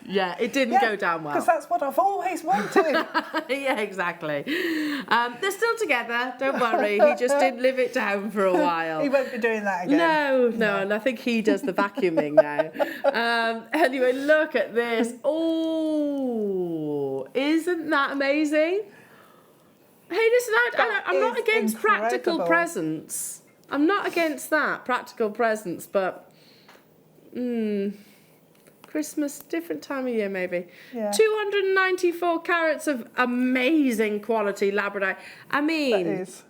Yeah, it didn't go down well. Because that's what I've always wanted. Yeah, exactly. They're still together, don't worry. He just didn't live it down for a while. He won't be doing that again. No, and I think he does the vacuuming now. Anyway, look at this. Oh, isn't that amazing? Hey, listen, I'm not against practical presents. I'm not against that, practical presents, but... Christmas, different time of year maybe. Yeah. 294 carats of amazing quality Labradorite. I mean... That is.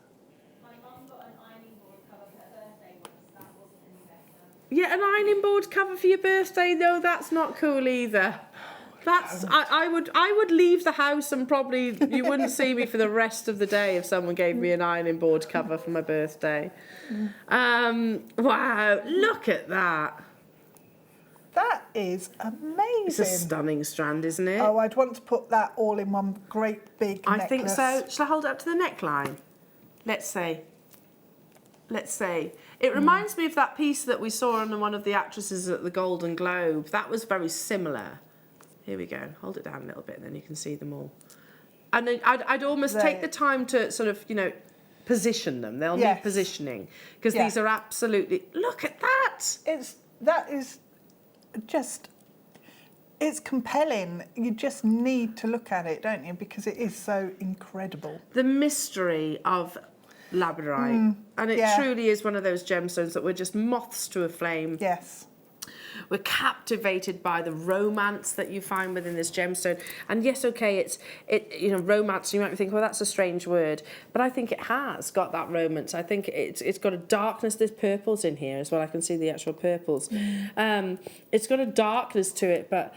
My mum got an ironing board cover for her birthday once. That wasn't any better. Yeah, an ironing board cover for your birthday, though, that's not cool either. That's I would leave the house and probably you wouldn't see me for the rest of the day if someone gave me an ironing board cover for my birthday. Wow, look at that. That is amazing. It's a stunning strand, isn't it? Oh, I'd want to put that all in one great big necklace. I think so. Shall I hold it up to the neckline? Let's see. It reminds me of that piece that we saw on one of the actresses at the Golden Globe. That was very similar. Here we go. Hold it down a little bit and then you can see them all. And then I'd almost take the time to sort of, you know, position them. They'll need positioning. Because these are absolutely... Look at that! That is just... It's compelling. You just need to look at it, don't you? Because it is so incredible. The mystery of Labradorite. And it truly is one of those gemstones that we're just moths to a flame. Yes. We're captivated by the romance that you find within this gemstone. And yes, okay, you know, romance, you might be thinking, well, that's a strange word. But I think it has got that romance. I think it's got a darkness. There's purples in here as well. I can see the actual purples. It's got a darkness to it, but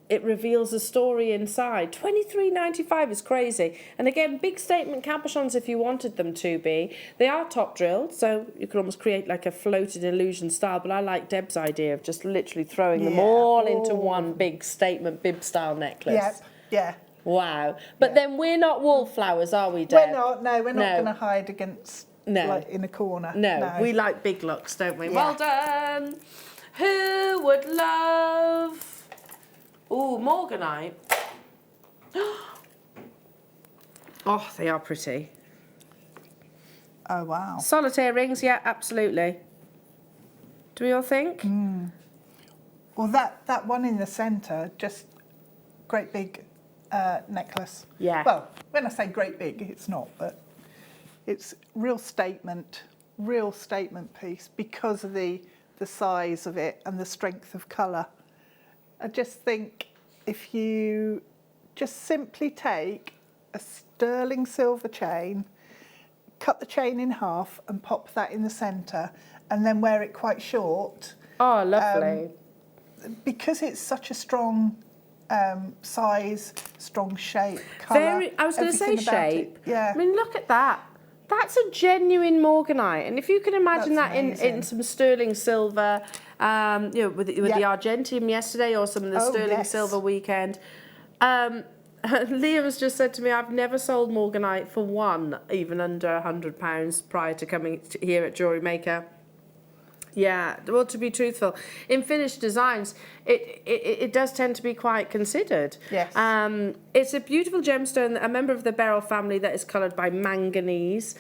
it reveals a story inside. $23.95 is crazy. And again, big statement cabochons if you wanted them to be. They are top drilled, so you could almost create like a floated illusion style, but I like Deb's idea of just literally throwing them all into one big statement bib style necklace. Yeah. Wow. But then we're not wallflowers, are we, Deb? We're not. No, we're not going to hide against, like, in a corner. No, we like big looks, don't we? Yeah. Well done. Who would love... Ooh, Morganite. Oh, they are pretty. Oh, wow. Solitaire rings, yeah, absolutely. Do we all think? Well, that one in the centre, just great big necklace. Yeah. Well, when I say great big, it's not, but it's real statement piece because of the size of it and the strength of colour. I just think if you just simply take a sterling silver chain, cut the chain in half and pop that in the centre and then wear it quite short. Oh, lovely. Because it's such a strong size, strong shape, colour. I was going to say everything about it. shape. Yeah. I mean, look at that. That's a genuine morganite, and if you can imagine That's that in amazing. some sterling silver, you know, with the Argentium yesterday, or some of the sterling silver weekend. Liam's just said to me, I've never sold morganite for one, even under £100 prior to coming here at JewelleryMaker. Yeah, well, to be truthful, in finished designs, it does tend to be quite considered. Yes. It's a beautiful gemstone, a member of the beryl family that is coloured by manganese.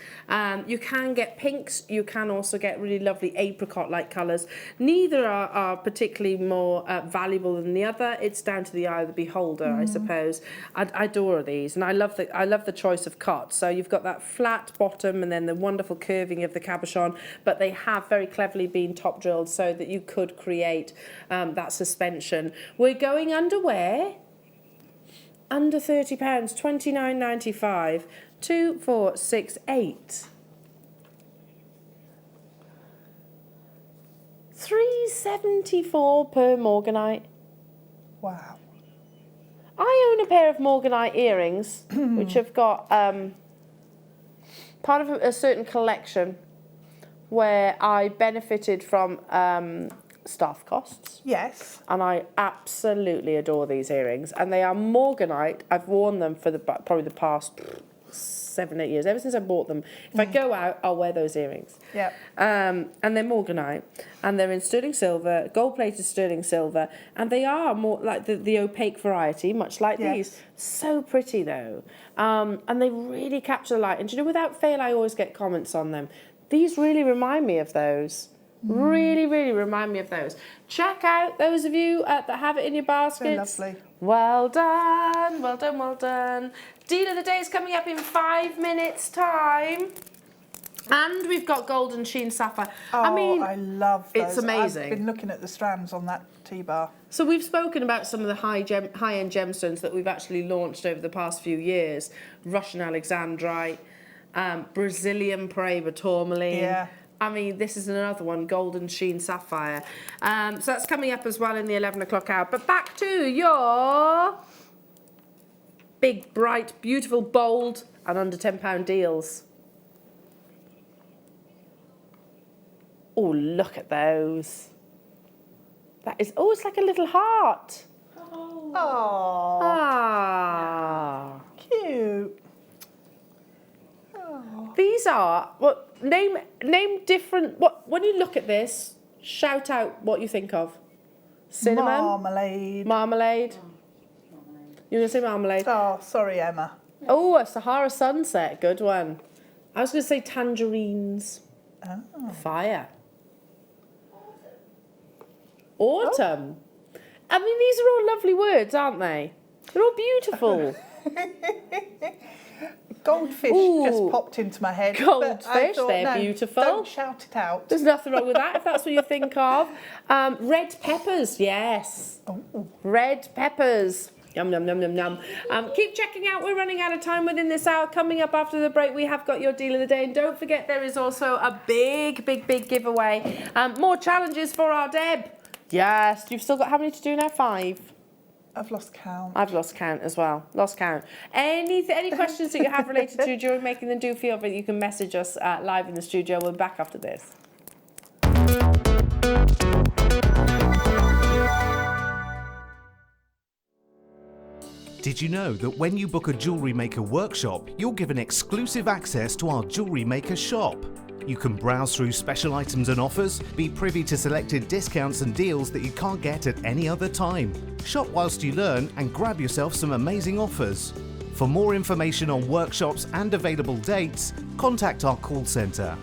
You can get pinks, you can also get really lovely apricot-like colours. Neither are particularly more valuable than the other. It's down to the eye of the beholder, I suppose. I adore these, and I love the choice of cut. So you've got that flat bottom and then the wonderful curving of the cabochon, but they have very cleverly been top drilled so that you could create that suspension. We're going underwhere. Under £30, £29.95, 2468. £3.74 per morganite. Wow. I own a pair of morganite earrings, which have got part of a certain collection where I benefited from staff costs. Yes. And I absolutely adore these earrings, and they are morganite. I've worn them for probably the past 7-8 years, ever since I bought them. If I go out, I'll wear those earrings. Yeah. And they're morganite, and they're in sterling silver, gold-plated sterling silver, and they are more like the opaque variety, much like these. So pretty though, and they really capture the light. And you know, without fail, I always get comments on them. These really remind me of those. Really, really remind me of those. Check out those of you that have it in your baskets. So lovely. Well done, well done, well done. Deal of the day is coming up in 5 minutes' time. And we've got golden sheen sapphire. Oh, I mean, I love those. it's amazing. I've been looking at the strands on that T-bar. So we've spoken about some of the high-end gemstones that we've actually launched over the past few years. Russian alexandrite, Brazilian Paraiba tourmaline. Yeah. I mean, this is another one, golden sheen sapphire. So that's coming up as well in the 11 o'clock hour. But back to your big, bright, beautiful, bold and under £10 deals. Oh, look at those. That is, oh, it's like a little heart. Oh. Ah. Cute. These are, name different, when you look at this, shout out what you think of. Cinnamon? Marmalade. Marmalade. You're going to say marmalade? Oh, sorry, Emma. Oh, a Sahara sunset, good one. I was going to say tangerines. Oh. Fire. Autumn. I mean, these are all lovely words, aren't they? They're all beautiful. Goldfish just popped into my head. Goldfish, they're beautiful. Don't shout it out. There's nothing wrong with that, if that's what you think of. Red peppers, yes. Oh. Red peppers. Yum, yum, yum, yum, yum. Keep checking out. We're running out of time within this hour. Coming up after the break, we have got your deal of the day. And don't forget, there is also a big, big, big giveaway. More challenges for our Deb. Yes. You've still got how many to do now? 5? I've lost count. I've lost count as well. Lost count. Any questions that you have related to jewellery making, then do feel free that you can message us live in the studio. We'll be back after this. Did you know that when you book a Jewellery Maker workshop, you're given exclusive access to our Jewellery Maker shop? You can browse through special items and offers, be privy to selected discounts and deals that you can't get at any other time. Shop whilst you learn and grab yourself some amazing offers. For more information on workshops and available dates, contact our call centre.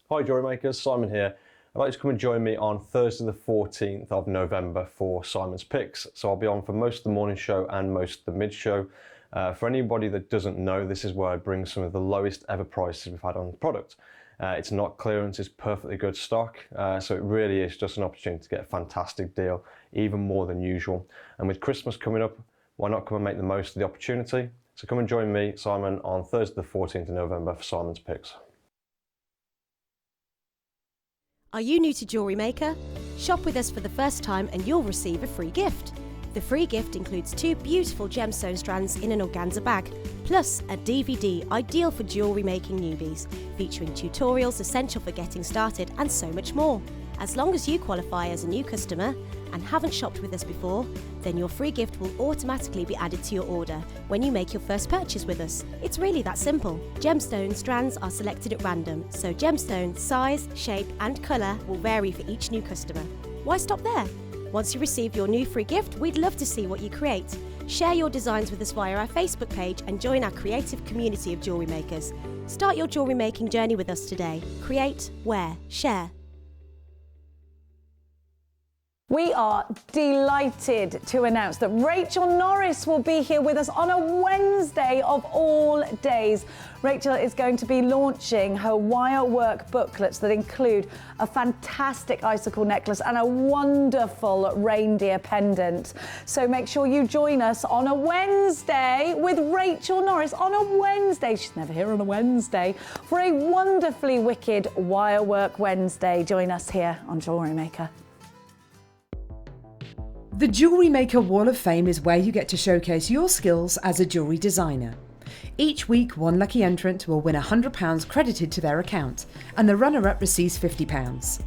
Hi Jewellery Makers, Simon here. I'd like you to come and join me on Thursday the 14th of November for Simon's Picks. So I'll be on for most of the morning show and most of the mid show. For anybody that doesn't know, this is where I bring some of the lowest ever prices we've had on the product. It's not clearance, it's perfectly good stock. So it really is just an opportunity to get a fantastic deal, even more than usual. And with Christmas coming up, why not come and make the most of the opportunity? So come and join me, Simon, on Thursday the 14th of November for Simon's Picks. Are you new to JewelleryMaker? Shop with us for the first time and you'll receive a free gift. The free gift includes 2 beautiful gemstone strands in an organza bag, plus a DVD ideal for jewellery making newbies, featuring tutorials essential for getting started and so much more. As long as you qualify as a new customer and haven't shopped with us before, then your free gift will automatically be added to your order when you make your first purchase with us. It's really that simple. Gemstone strands are selected at random, so gemstone size, shape and colour will vary for each new customer. Why stop there? Once you receive your new free gift, we'd love to see what you create. Share your designs with us via our Facebook page and join our creative community of jewellery makers. Start your jewellery making journey with us today. Create, wear, share. We are delighted to announce that Rachel Norris will be here with us on a Wednesday of all days. Rachel is going to be launching her wire work booklets that include a fantastic icicle necklace and a wonderful reindeer pendant. So make sure you join us on a Wednesday with Rachel Norris on a Wednesday. She's never here on a Wednesday for a wonderfully wicked wire work Wednesday. Join us here on JewelleryMaker. The Jewellery Maker Wall of Fame is where you get to showcase your skills as a jewellery designer. Each week, one lucky entrant will win £100 credited to their account, and the runner-up receives £50.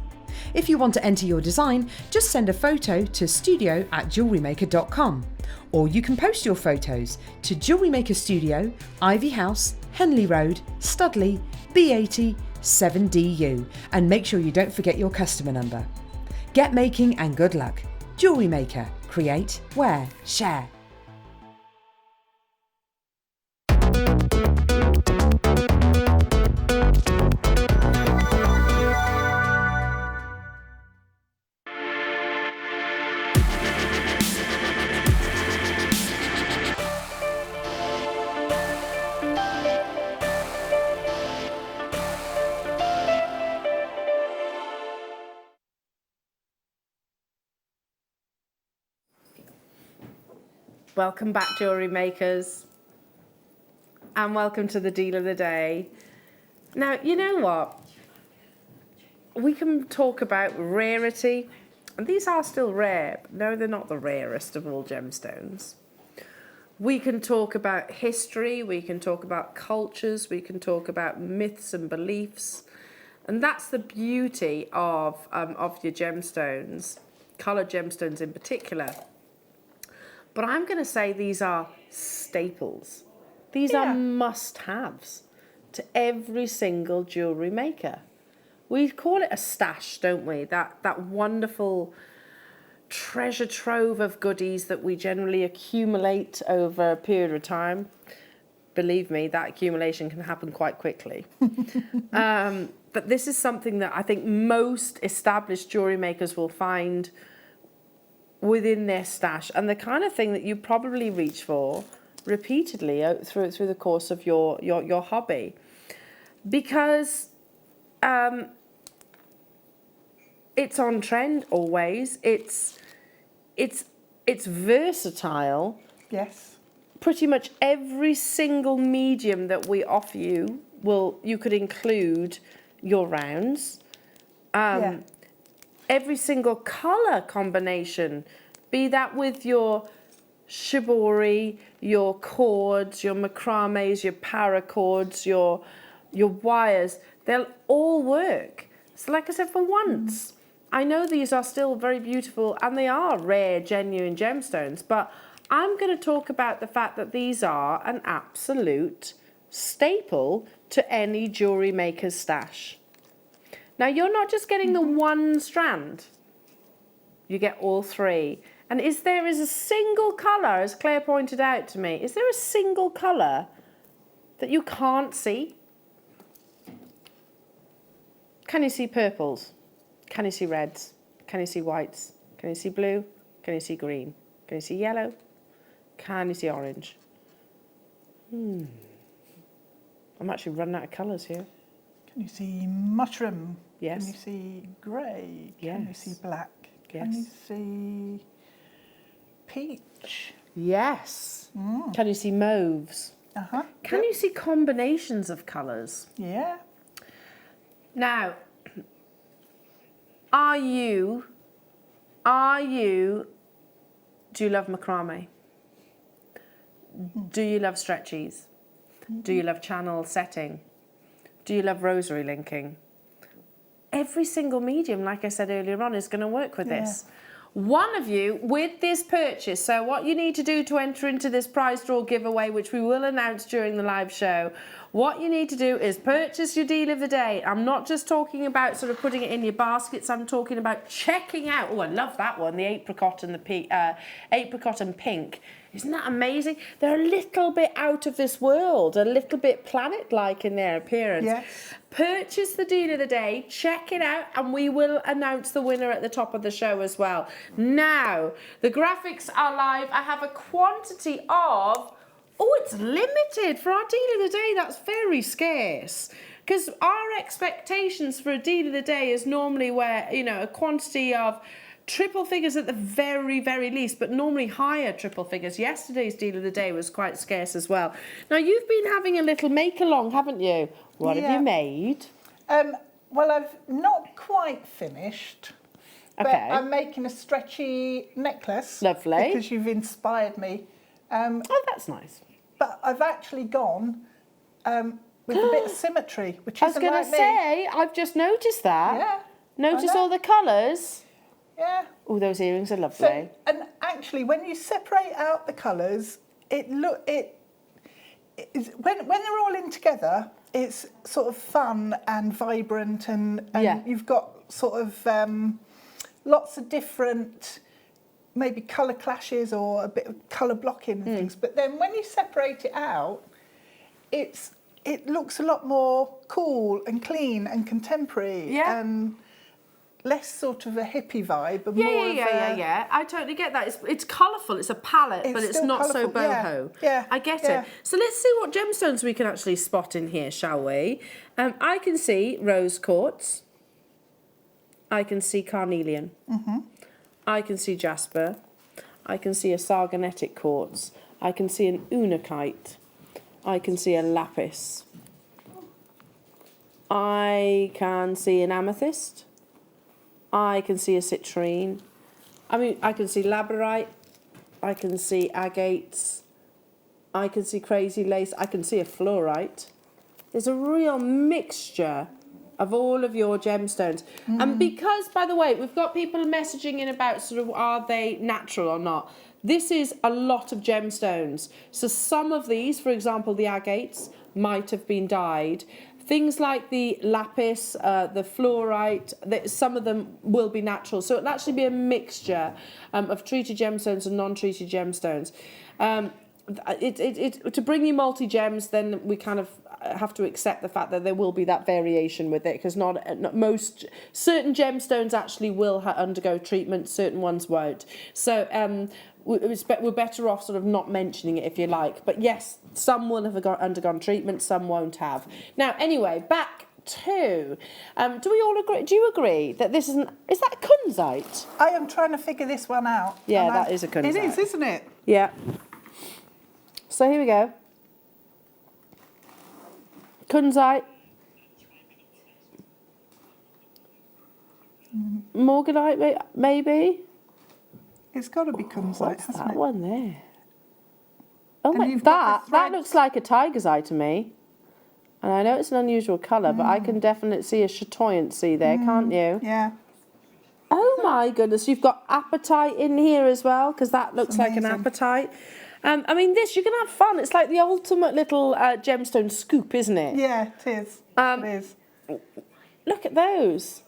If you want to enter your design, just send a photo to studio@jewellerymaker.com, or you can post your photos to Jewellery Maker Studio, Ivy House, Henley Road, Studley, B80 7DU, and make sure you don't forget your customer number. Get making and good luck. Jewellery Maker. Create, wear, share. Welcome back, jewellery makers, and welcome to the deal of the day. Now, you know what? We can talk about rarity, and these are still rare, but no, they're not the rarest of all gemstones. We can talk about history, we can talk about cultures, we can talk about myths and beliefs, and that's the beauty of your gemstones, coloured gemstones in particular. But I'm going to say these are staples. These are must-haves to every single jewellery maker. We call it a stash, don't we? That wonderful treasure trove of goodies that we generally accumulate over a period of time. Believe me, that accumulation can happen quite quickly. But this is something that I think most established jewellery makers will find within their stash, and the kind of thing that you probably reach for repeatedly through the course of your hobby, because it's on trend always. It's versatile. Yes. Pretty much every single medium that we offer you you could include your rounds. Every single colour combination, be that with your shibori, your cords, your macrames, your paracords, your wires, they'll all work. So like I said, for once, I know these are still very beautiful and they are rare, genuine gemstones, but I'm going to talk about the fact that these are an absolute staple to any jewellery maker's stash. Now, you're not just getting the one strand, you get all three. And there is a single colour, as Claire pointed out to me, is there a single colour that you can't see? Can you see purples? Can you see reds? Can you see whites? Can you see blue? Can you see green? Can you see yellow? Can you see orange? I'm actually running out of colours here. Can you see mushroom? Yes. Can you see grey? Yes. Can you see black? Yes. Can you see peach? Yes. Can you see mauves? Can you see combinations of colours? Yeah. Now, Are you, do you love macrame? Do you love stretchies? Do you love channel setting? Do you love rosary linking? Every single medium, like I said earlier on, is going to work with this. One of you with this purchase, so what you need to do to enter into this prize draw giveaway, which we will announce during the live show, what you need to do is purchase your deal of the day. I'm not just talking about sort of putting it in your baskets, I'm talking about checking out, oh, I love that one, the apricot and the apricot and pink. Isn't that amazing? They're a little bit out of this world, a little bit planet-like in their appearance. Yes. Purchase the deal of the day, check it out, and we will announce the winner at the top of the show as well. Now, the graphics are live. I have a quantity of, oh, it's limited for our deal of the day. That's very scarce. Because our expectations for a deal of the day is normally where, you know, a quantity of triple figures at the very, very least, but normally higher triple figures. Yesterday's deal of the day was quite scarce as well. Now, you've been having a little make-along, haven't you? What have you made? Well, I've not quite finished. Okay. But I'm making a stretchy necklace. Lovely. Because you've inspired me. Oh, that's nice. But I've actually gone with a bit of symmetry, which I was isn't going like to me. say, I've just noticed that. Yeah. Notice I know. all the colours. Yeah. Oh, those earrings are lovely. So, and actually, when you separate out the colours, when they're all in together, it's sort of fun and vibrant, and you've got sort of lots of different, maybe colour clashes or a bit of colour blocking and things. But then when you separate it out, it looks a lot more cool and clean and contemporary. Yeah. And less sort of a hippie vibe, but more of a... Yeah. I totally get that. It's colourful, it's a palette, but it's still not so colourful, boho. Yeah. I get it. So let's see what gemstones we can actually spot in here, shall we? I can see rose quartz. I can see carnelian. I can see jasper. I can see a sargonetic quartz. I can see an unakite. I can see a lapis. I can see an amethyst. I can see a citrine. I mean, I can see labradorite. I can see agates. I can see crazy lace. I can see a fluorite. There's a real mixture of all of your gemstones. And because, by the way, we've got people messaging in about sort of are they natural or not. This is a lot of gemstones. So some of these, for example, the agates, might have been dyed. Things like the lapis, the fluorite, some of them will be natural. So it'll actually be a mixture of treated gemstones and non-treated gemstones. To bring you multi-gems, then we kind of have to accept the fact that there will be that variation with it, because not most, certain gemstones actually will undergo treatment, certain ones won't. So we're better off sort of not mentioning it if you like. But yes, some will have undergone treatment, some won't have. Now, anyway, back to, do we all agree? Do you agree that this is that a kunzite? I am trying to figure this one out. Yeah, that is a kunzite. It is, isn't it? Yeah. So here we go. Kunzite. Morganite, maybe? It's got to be kunzite, What's hasn't that it? one there? Oh, And my, you've got the that threads. looks like a tiger's eye to me. And I know it's an unusual colour, but I can definitely see a chatoyancy there, can't you? Yeah. Oh my goodness, you've got apatite in here as well, because that looks like an amazing. apatite. I mean, this, you can have fun. It's like the ultimate little gemstone scoop, isn't it? Yeah, it is. It is. Look at those.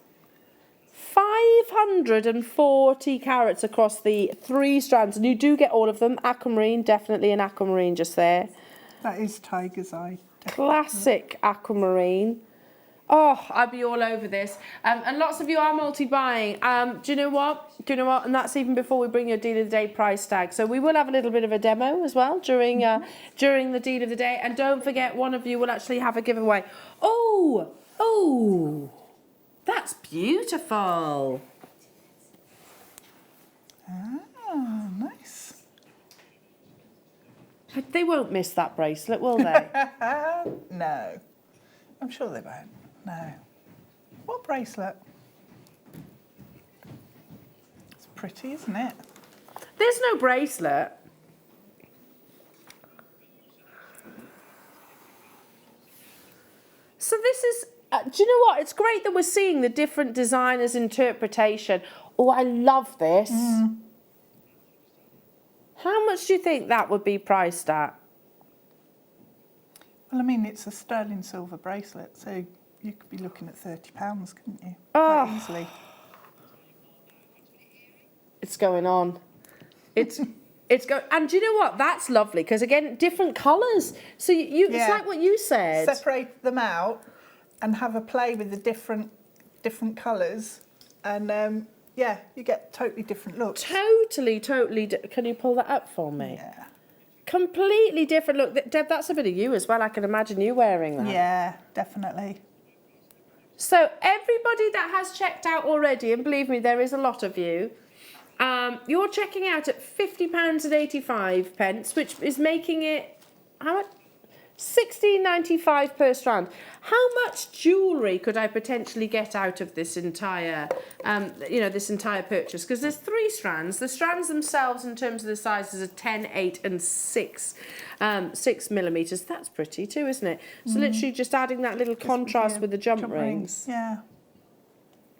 540 carats across the 3 strands, and you do get all of them. Aquamarine, definitely an aquamarine just there. That is tiger's eye. Classic aquamarine. Oh, I'd be all over this. And lots of you are multi-buying. Do you know what? And that's even before we bring your Deal of the Day price tag. So we will have a little bit of a demo as well during the Deal of the Day. And don't forget, one of you will actually have a giveaway. Oh, that's beautiful. Ah, nice. They won't miss that bracelet, will they? No. I'm sure they won't. No. What bracelet? pretty, isn't it? There's no bracelet. So this is, do you know what? It's great that we're seeing the different designers' interpretation. Oh, I love this. How much do you think that would be priced at? Well, I mean, it's a sterling silver bracelet, so you could be looking at £30, couldn't you? Oh. Quite easily. It's going on. It's going, and do you know what? That's lovely because again, different colours. So it's like what you said. Separate them out and have a play with the different colours, and yeah, you get totally different looks. Totally. Can you pull that up for me? Yeah. Completely different look. Deb, that's a bit of you as well. I can imagine you wearing that. Yeah, definitely. So everybody that has checked out already, and believe me, there is a lot of you, you're checking out at £50.85, which is making it, how much? £16.95 per strand. How much jewellery could I potentially get out of this entire, this entire purchase? Because there's 3 strands. The strands themselves, in terms of the sizes, are 10, 8, and 6 millimetres. That's pretty too, isn't it? So literally just adding that little contrast with the jump rings. Yeah.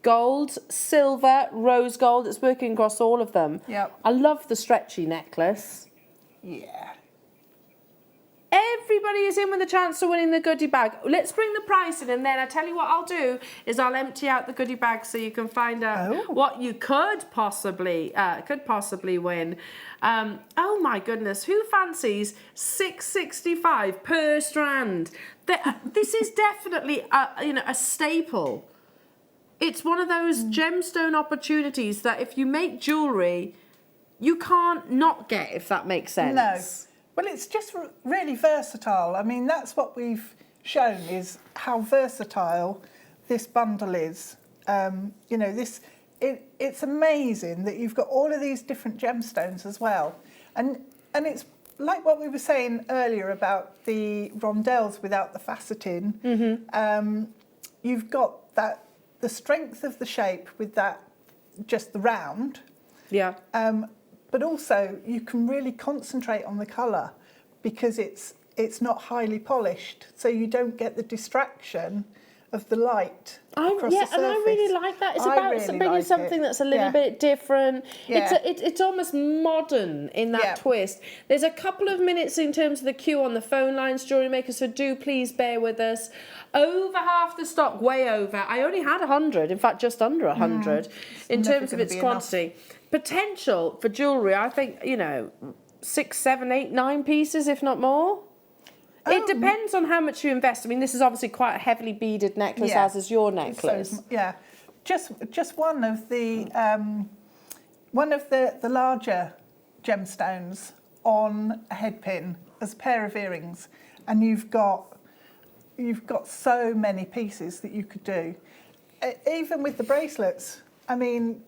Gold, silver, rose gold. It's working across all of them. Yep. I love the stretchy necklace. Yeah. Everybody is in with a chance of winning the goodie bag. Let's bring the price in, and then I tell you what I'll do is I'll empty out the goodie bag so you can find out what you could possibly win. Oh my goodness, who fancies $6.65 per strand? This is definitely a staple. It's one of those gemstone opportunities that if you make jewellery, you can't not get, if that makes sense. No. Well, it's just really versatile. I mean, that's what we've shown, is how versatile this bundle is. It's amazing that you've got all of these different gemstones as well. And it's like what we were saying earlier about the rondelles without the faceting. You've got the strength of the shape with that, just the round. Yeah. But also you can really concentrate on the colour because it's not highly polished, so you don't get the distraction of the light across the surface. And I really like that. It's about bringing something that's a little bit different. Yeah. It's almost modern in that twist. There's a couple of minutes in terms of the queue on the phone lines, jewellery makers, so do please bear with us. Over half the stock, way over. I only had 100, in fact, just under 100 in terms of its quantity. Potential for jewellery, I think, 6, 7, 8, 9 pieces, if not more. It depends on how much you invest. I mean, this is obviously quite a heavily beaded necklace, as is your necklace. So, just one of the larger gemstones on a head pin as a pair of earrings, and you've got so many pieces that you could do. Even with the bracelets, I mean,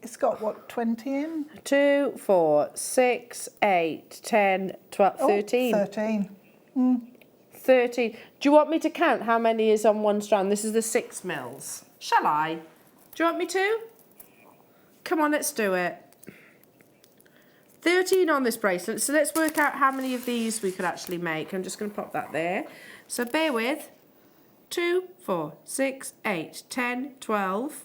it's got what, 20 in? 2, 4, 6, 8, 10, 12, 13. 13. 13. Do you want me to count how many is on one strand? This is the 6 mils. Shall I? Do you want me to? Come on, let's do it. 13 on this bracelet. So let's work out how many of these we could actually make. I'm just going to pop that there. So bear with. 2, 4, 6, 8, 10, 12,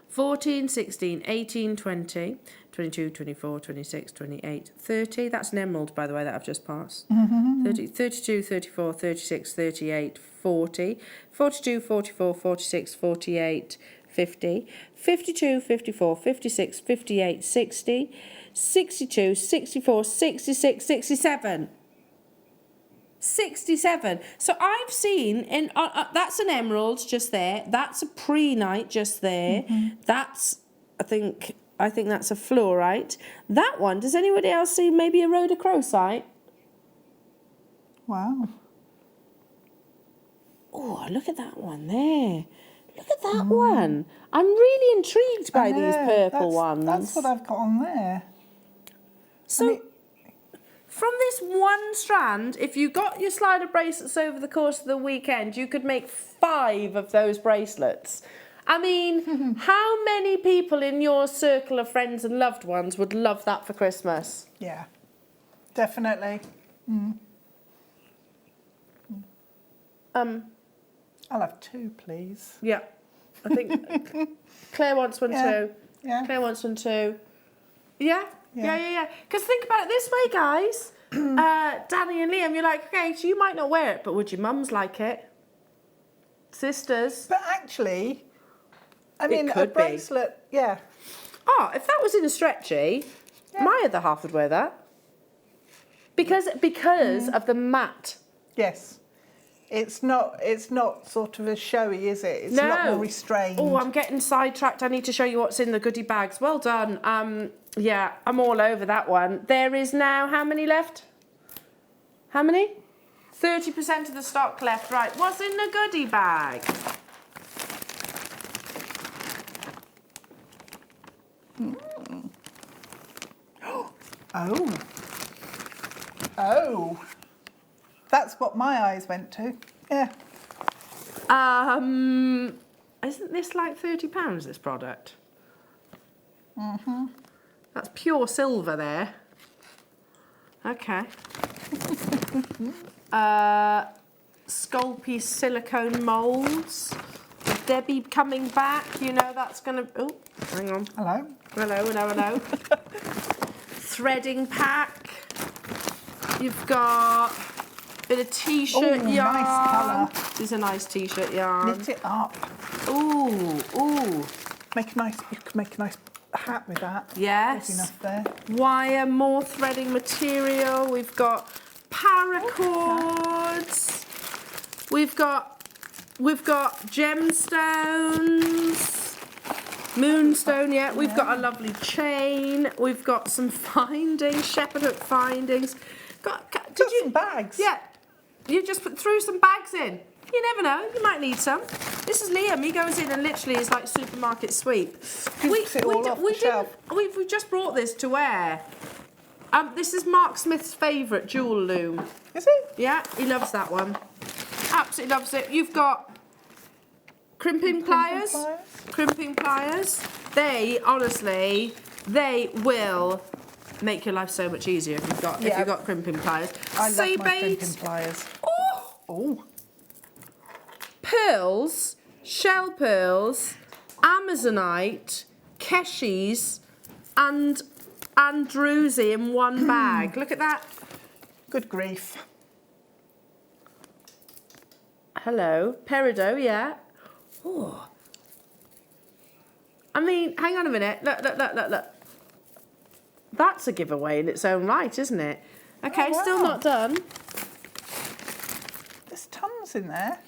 14, 16, 18, 20, 22, 24, 26, 28, 30. That's an emerald, by the way, that I've just passed. 30, 32, 34, 36, 38, 40, 42, 44, 46, 48, 50, 52, 54, 56, 58, 60, 62, 64, 66, 67. 67. So I've seen, that's an emerald just there. That's a pre-night just there. That's, I think that's a fluorite. That one, does anybody else see maybe a rhodochrosite? Wow. Oh, look at that one there. Look at that one. I'm really intrigued by these purple ones. That's what I've got on there. So, from this one strand, if you got your slider bracelets over the course of the weekend, you could make 5 of those bracelets. I mean, how many people in your circle of friends and loved ones would love that for Christmas? Yeah, definitely. I'll have 2, please. Yeah, I think Claire wants one too. Yeah. Claire wants one too. Yeah. Because think about it this way, guys. Danny and Liam, you're like, okay, so you might not wear it, but would your mums like it? Sisters. But actually, I mean, a could be. bracelet, yeah. Oh, if that was in a stretchy, my other half would wear that. Because of the matte. Yes. It's not sort of as showy, is it? It's a lot more restrained. Oh, I'm getting sidetracked. I need to show you what's in the goodie bags. Well done. Yeah, I'm all over that one. There is now, how many left? How many? 30% of the stock left. Right, what's in the goodie bag? Oh. That's what my eyes went to. Yeah. Isn't this like £30, this product? That's pure silver there. Okay. Sculpey silicone moulds. Debbie coming back, you know that's gonna, oh, hang on. Hello. Threading pack. You've got a bit of t-shirt yarn. Nice colour. This is a nice t-shirt yarn. Knit it up. Ooh. You could make a nice hat with that. Yes. There's enough there. Wire, more threading material. We've got paracords. We've got gemstones. Moonstone, yeah. We've got a lovely chain. We've got some findings, shepherd hook findings. Did you some bags? Yeah. You just threw some bags in. You never know. You might need some. This is Liam. He goes in and literally is like supermarket sweep. We just brought this to wear. This is Mark Smith's favourite jewel loom. Is it? Yeah, he loves that one. Absolutely loves it. You've got crimping pliers. Crimping pliers. They honestly, they will make your life so much easier if you've got crimping pliers. I love my crimping pliers. Oh. Pearls, shell pearls, Amazonite, Keshies, and Druzy in one bag. Look at that. Good grief. Hello, peridot, yeah. Oh. I mean, hang on a minute. Look. That's a giveaway in its own right, isn't it? Okay, wow. Still not done. There's tons in there.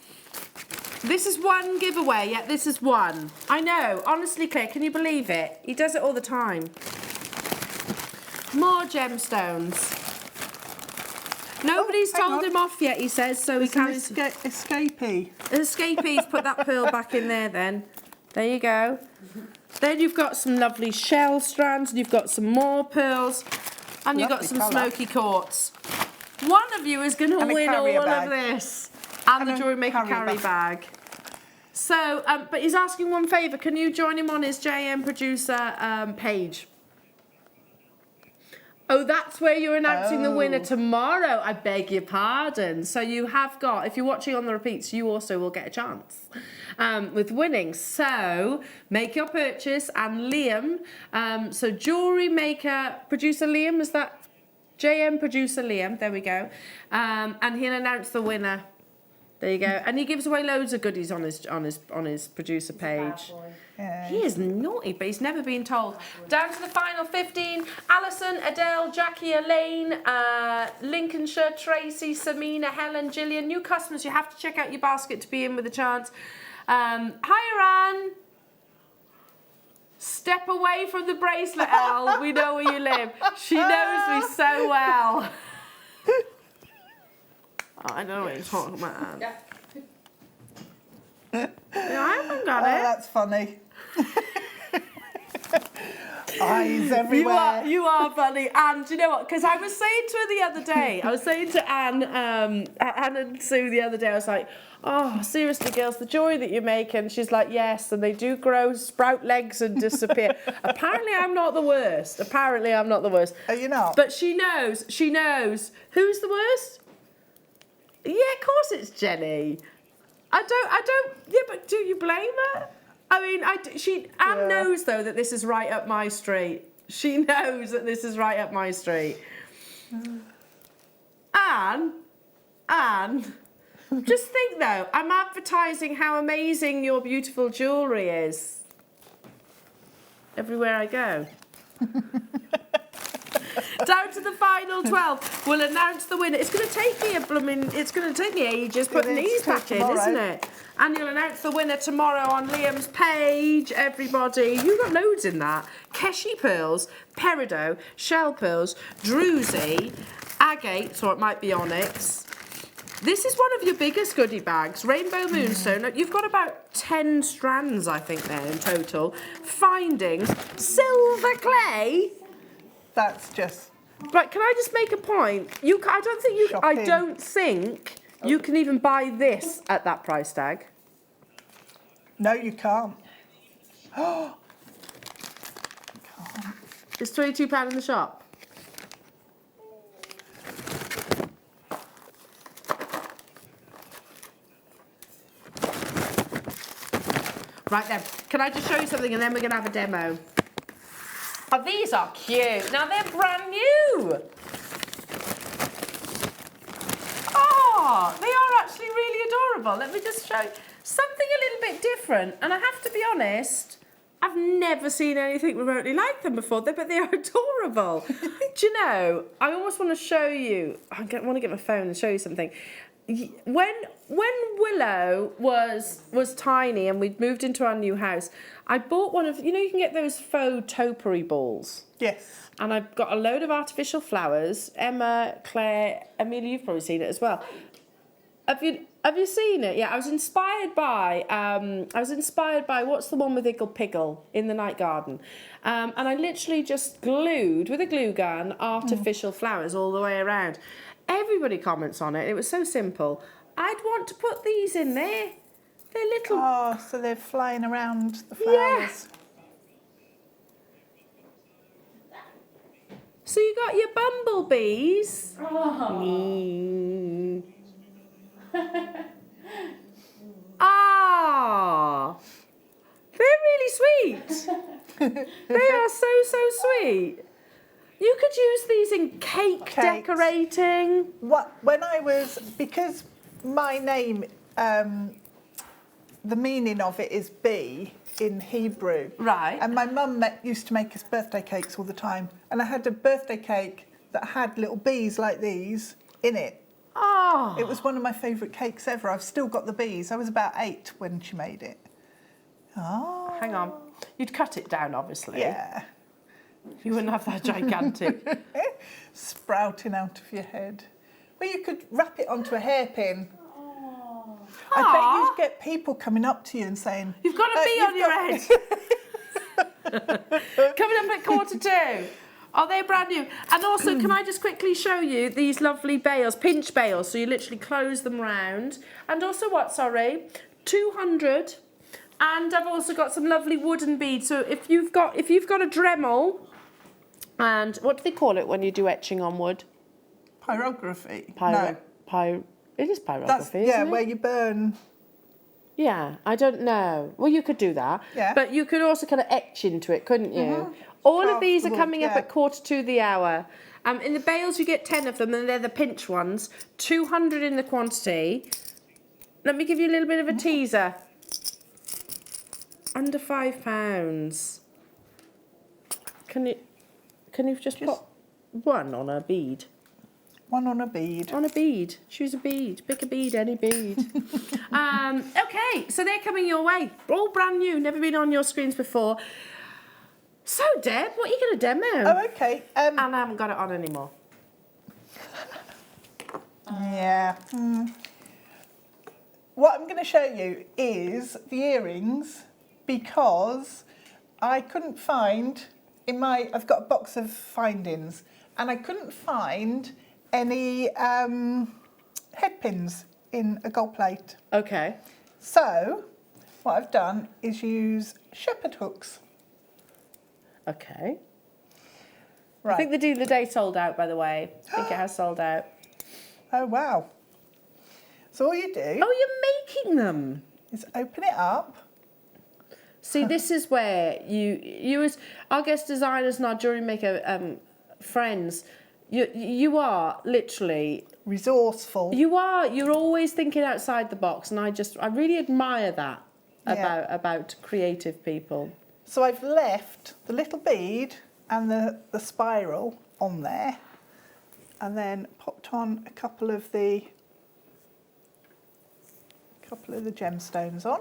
This is one giveaway, yeah, this is one. I know, honestly, Claire, can you believe it? He does it all the time. More gemstones. Nobody's told him off yet, he says, so he carries... Escapee. Escapees, put that pearl back in there then. There you go. Then you've got some lovely shell strands, and you've got some more pearls, and you've got some smoky quartz. One of you is going to win all of this. And the JewelleryMaker carry bag. So, but he's asking one favour. Can you join him on his JM producer page? Oh, that's where you're announcing the winner tomorrow. I beg your pardon. So you have got, if you're watching on the repeats, you also will get a chance with winning. So make your purchase. And Liam, so JewelleryMaker producer Liam, is that JM producer Liam? There we go. And he'll announce the winner. There you go. And he gives away loads of goodies on his producer page. Yeah. He is naughty, but he's never been told. Down to the final 15. Alison, Adele, Jackie, Elaine, Lincolnshire, Tracy, Samina, Helen, Gillian. New customers, you have to check out your basket to be in with a chance. Hi, Iran. Step away from the bracelet, Elle. We know where you live. She knows me so well. Oh, I don't know what you're talking about. Yeah. I haven't got it. That's funny. Eyes everywhere. You are funny. And you know what? Because I was saying to her the other day, I was saying to Anne and Sue the other day, I was like, oh, seriously, girls, the jewellery that you're making. She's like, yes, and they do grow, sprout legs and disappear. Apparently, I'm not the worst. Apparently, I'm not the worst. Are you not? But she knows. She knows. Who's the worst? Yeah, of course it's Jenny. I don't. Yeah, but do you blame her? I mean, Anne knows though that this is right up my street. She knows that this is right up my street. Anne, just think though, I'm advertising how amazing your beautiful jewellery is everywhere I go. Down to the final 12. We'll announce the winner. It's going to take me it's going to take me ages putting these back in, isn't it? And you'll announce the winner tomorrow on Liam's page, everybody. You've got loads in that. Keshi pearls, peridot, shell pearls, druzy, agates, or it might be onyx. This is one of your biggest goodie bags. Rainbow Moonstone. You've got about 10 strands, I think, there in total. Findings. Silver clay. That's just... Right, can I just make a point? I don't think you can even buy this at that price tag. No, you can't. It's £22 in the shop. Right then, can I just show you something and then we're going to have a demo? Oh, these are cute. Now they're brand new. Oh, they are actually really adorable. Let me just show you something a little bit different. And I have to be honest, I've never seen anything remotely like them before, but they are adorable. Do you know, I almost want to show you. I want to get my phone and show you something. When Willow was tiny and we'd moved into our new house, I bought one of, you can get those faux topiary balls. Yes. And I've got a load of artificial flowers. Emma, Claire, Amelia, you've probably seen it as well. Have you seen it? Yeah, I was inspired by what's the one with Iggle Piggle in the night garden, and I literally just glued with a glue gun artificial flowers all the way around. Everybody comments on it. It was so simple. I'd want to put these in there. They're little. Oh, so they're flying around the flowers. Yeah. So you got your bumblebees. Oh. Ah, they're really sweet. They are so sweet. You could use these in cake decorating. Because my name, the meaning of it is bee in Hebrew. Right. And my mum used to make us birthday cakes all the time. And I had a birthday cake that had little bees like these in it. Oh. It was one of my favourite cakes ever. I've still got the bees. I was about 8 when she made it. Oh. Hang on. You'd cut it down, obviously. Yeah. You wouldn't have that gigantic. Sprouting out of your head. Well, you could wrap it onto a hairpin. Oh. I bet you'd get people coming up to you and saying... You've got a bee on your head. Coming up at 1:45. Oh, they're brand new. And also, can I just quickly show you these lovely bails, pinch bails, so you literally close them round. And also what, sorry? 200. And I've also got some lovely wooden beads. So if you've got a Dremel, and what do they call it when you do etching on wood? Pyrography. It is pyrography, That's, isn't it? where you burn. Yeah, I don't know. Well, you could do that. Yeah. But you could also kind of etch into it, couldn't you? All of these are coming up at 1:45 the hour. In the bales, you get 10 of them, and they're the pinch ones. 200 in the quantity. Let me give you a little bit of a teaser. Under £5. Can you just put one on a bead? One on a bead. On a bead. Choose a bead. Pick a bead, any bead. Okay, so they're coming your way. All brand new, never been on your screens before. So, Deb, what are you going to demo? Oh, okay. And I haven't got it on anymore. Yeah. What I'm going to show you is the earrings, because I couldn't find I've got a box of findings, and I couldn't find any head pins in a gold plate. Okay. So what I've done is use shepherd hooks. Okay. Right. I think the deal of the day sold out, by the way. I think it has sold out. Oh, wow. So all you do Oh, you're making them. is open it up. See, this is where you as our guest designers and our jewellery maker friends, you are literally Resourceful. You're always thinking outside the box, and I really admire that about creative people. So I've left the little bead and the spiral on there, and then popped on a couple of the gemstones on.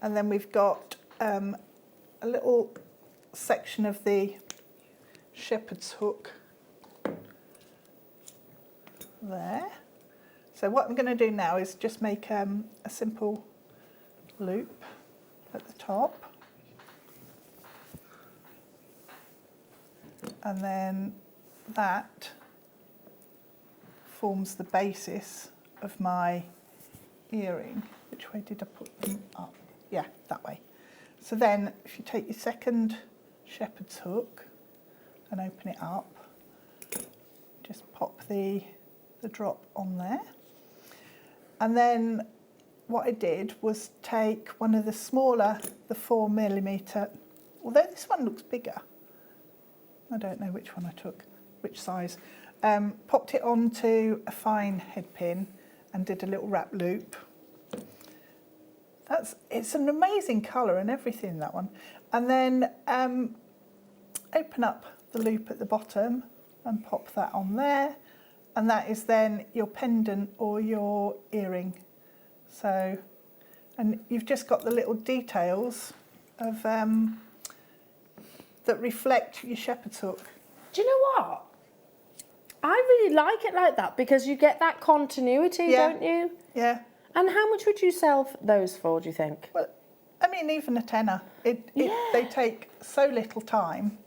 And then we've got a little section of the shepherd's hook there. So what I'm going to do now is just make a simple loop at the top. And then that forms the basis of my earring. Which way did I put them up? Yeah, that way. So then if you take your second shepherd's hook and open it up, just pop the drop on there. And then what I did was take one of the smaller, the 4mm, although this one looks bigger. I don't know which one I took, which size. Popped it onto a fine head pin and did a little wrap loop. It's an amazing colour and everything, that one. And then open up the loop at the bottom and pop that on there. And that is then your pendant or your earring. So, and you've just got the little details of that reflect your shepherd's hook. Do you know what? I really like it like that because you get that continuity, don't you? Yeah. And how much would you sell those for, do you think? Well, I mean, even a tenner. They take so little time.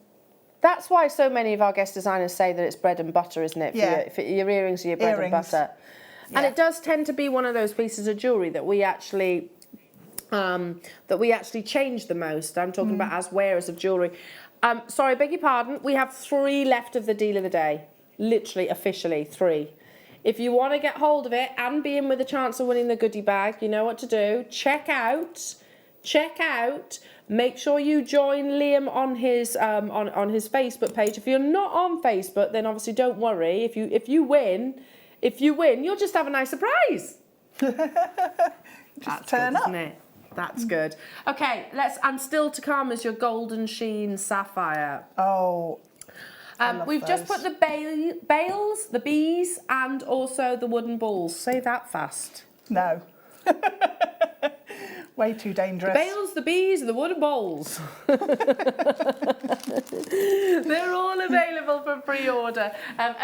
That's why so many of our guest designers say that it's bread and butter, isn't it? For your earrings are your bread and butter. Yeah. And it does tend to be one of those pieces of jewellery that we actually change the most. I'm talking about as wearers of jewellery. Sorry, beg your pardon. We have 3 left of the deal of the day. Literally, officially, 3. If you want to get hold of it and be in with a chance of winning the goodie bag, you know what to do. Check out. Make sure you join Liam on his Facebook page. If you're not on Facebook, then obviously don't worry. If you win, you'll just have a nice surprise. Just turn up. Isn't it? That's good. Okay, and still to come is your golden sheen sapphire. Oh. We've just put the bales, the bees, and also the wooden balls. Say that fast. No. Way too dangerous. The bales, the bees, and the wooden bowls. They're all available for pre-order.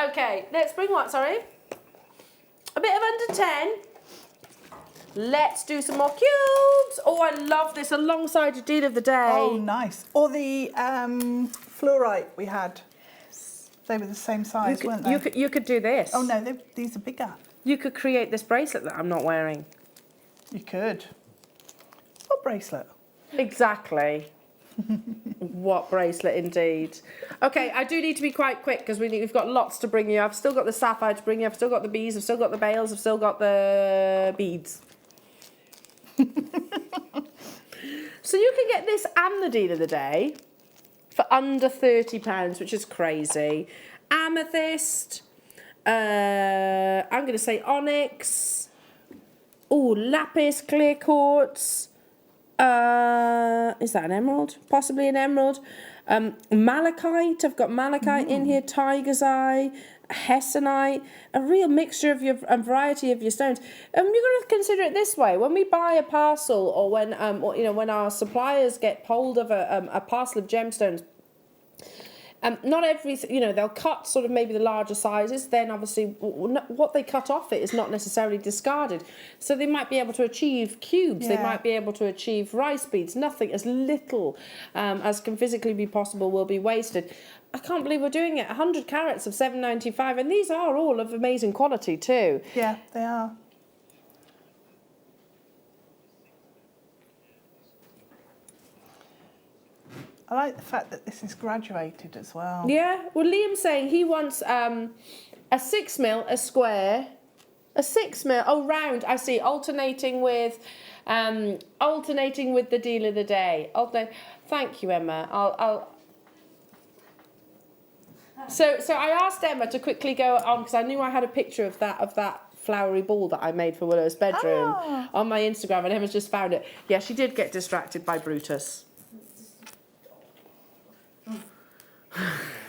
Okay, let's bring what, sorry? A bit of under 10. Let's do some more cubes. Oh, I love this alongside your deal of the day. Oh, nice. Or the fluorite we had. They were the same size, weren't they? You could do this. Oh, no, these are bigger. You could create this bracelet that I'm not wearing. You could. What bracelet? Exactly. What bracelet indeed. Okay, I do need to be quite quick because we've got lots to bring you. I've still got the sapphire to bring you. I've still got the bees. I've still got the bales. I've still got the beads. So you can get this and the deal of the day for under £30, which is crazy. Amethyst. I'm going to say onyx. Oh, lapis, clear quartz. Is that an emerald? Possibly an emerald. Malachite. I've got malachite in here. Tiger's eye. Hessonite. A real mixture of your variety of your stones. You're going to consider it this way: when we buy a parcel, or when when our suppliers get hold of a parcel of gemstones, Not every, they'll cut sort of maybe the larger sizes, then obviously what they cut off it is not necessarily discarded. So they might be able to achieve cubes, they might be able to achieve rice beads, nothing, as little as can physically be possible will be wasted. I can't believe we're doing it, 100 carats of £7.95, and these are all of amazing quality too. Yeah, they are. I like the fact that this is graduated as well. Yeah, well, Liam's saying he wants a 6mm, a square, a 6mm, oh, round, I see, alternating with the deal of the day. Thank you, Emma. So I asked Emma to quickly go on, because I knew I had a picture of that flowery ball that I made for Willow's bedroom on my Instagram, and Emma's just found it. Yeah, she did get distracted by Brutus.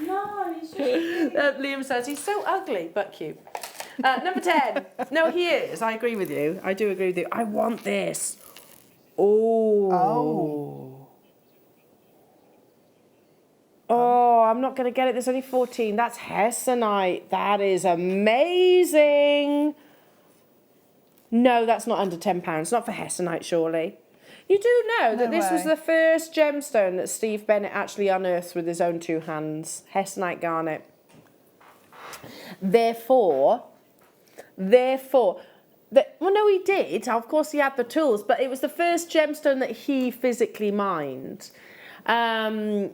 No, he's just... Liam says he's so ugly but cute. Number 10. No, he is. I agree with you. I do agree with you. I want this. Oh, I'm not going to get it. There's only 14. That's hessonite. That is amazing. No, that's not under £10. Not for hessonite, surely. You do know that this was the first gemstone that Steve Bennett actually unearthed with his own 2 hands. Hessonite garnet. Therefore, well, no, he did. Of course, he had the tools, but it was the first gemstone that he physically mined. And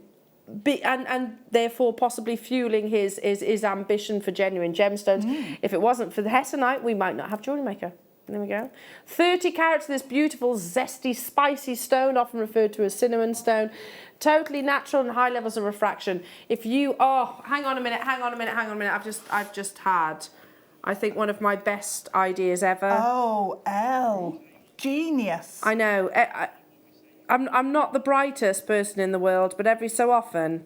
therefore possibly fueling his ambition for genuine gemstones. If it wasn't for the hessonite, we might not have JewelleryMaker. There we go. 30 carats of this beautiful, zesty, spicy stone, often referred to as cinnamon stone. Totally natural and high levels of refraction. If you, hang on a minute. I've just had, I think, one of my best ideas ever. Oh, Elle. Genius. I know. I'm not the brightest person in the world, but every so often,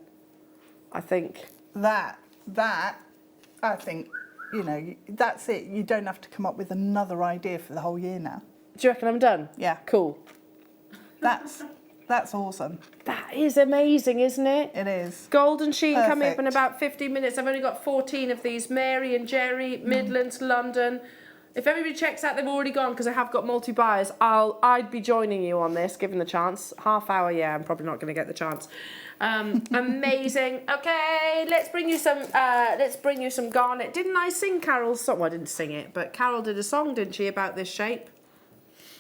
I think. That, I think, that's it. You don't have to come up with another idea for the whole year now. Do you reckon I'm done? Yeah. Cool. That's awesome. That is amazing, isn't it? It is. Golden sheen coming up in about 15 minutes. I've only got 14 of these. Mary and Jerry, Midlands, London. If everybody checks out, they've already gone because I have got multi-buyers. I'd be joining you on this, given the chance. Half hour, yeah, I'm probably not going to get the chance. Amazing. Okay, let's bring you some garnet. Didn't I sing Carol's song? Well, I didn't sing it, but Carol did a song, didn't she, about this shape?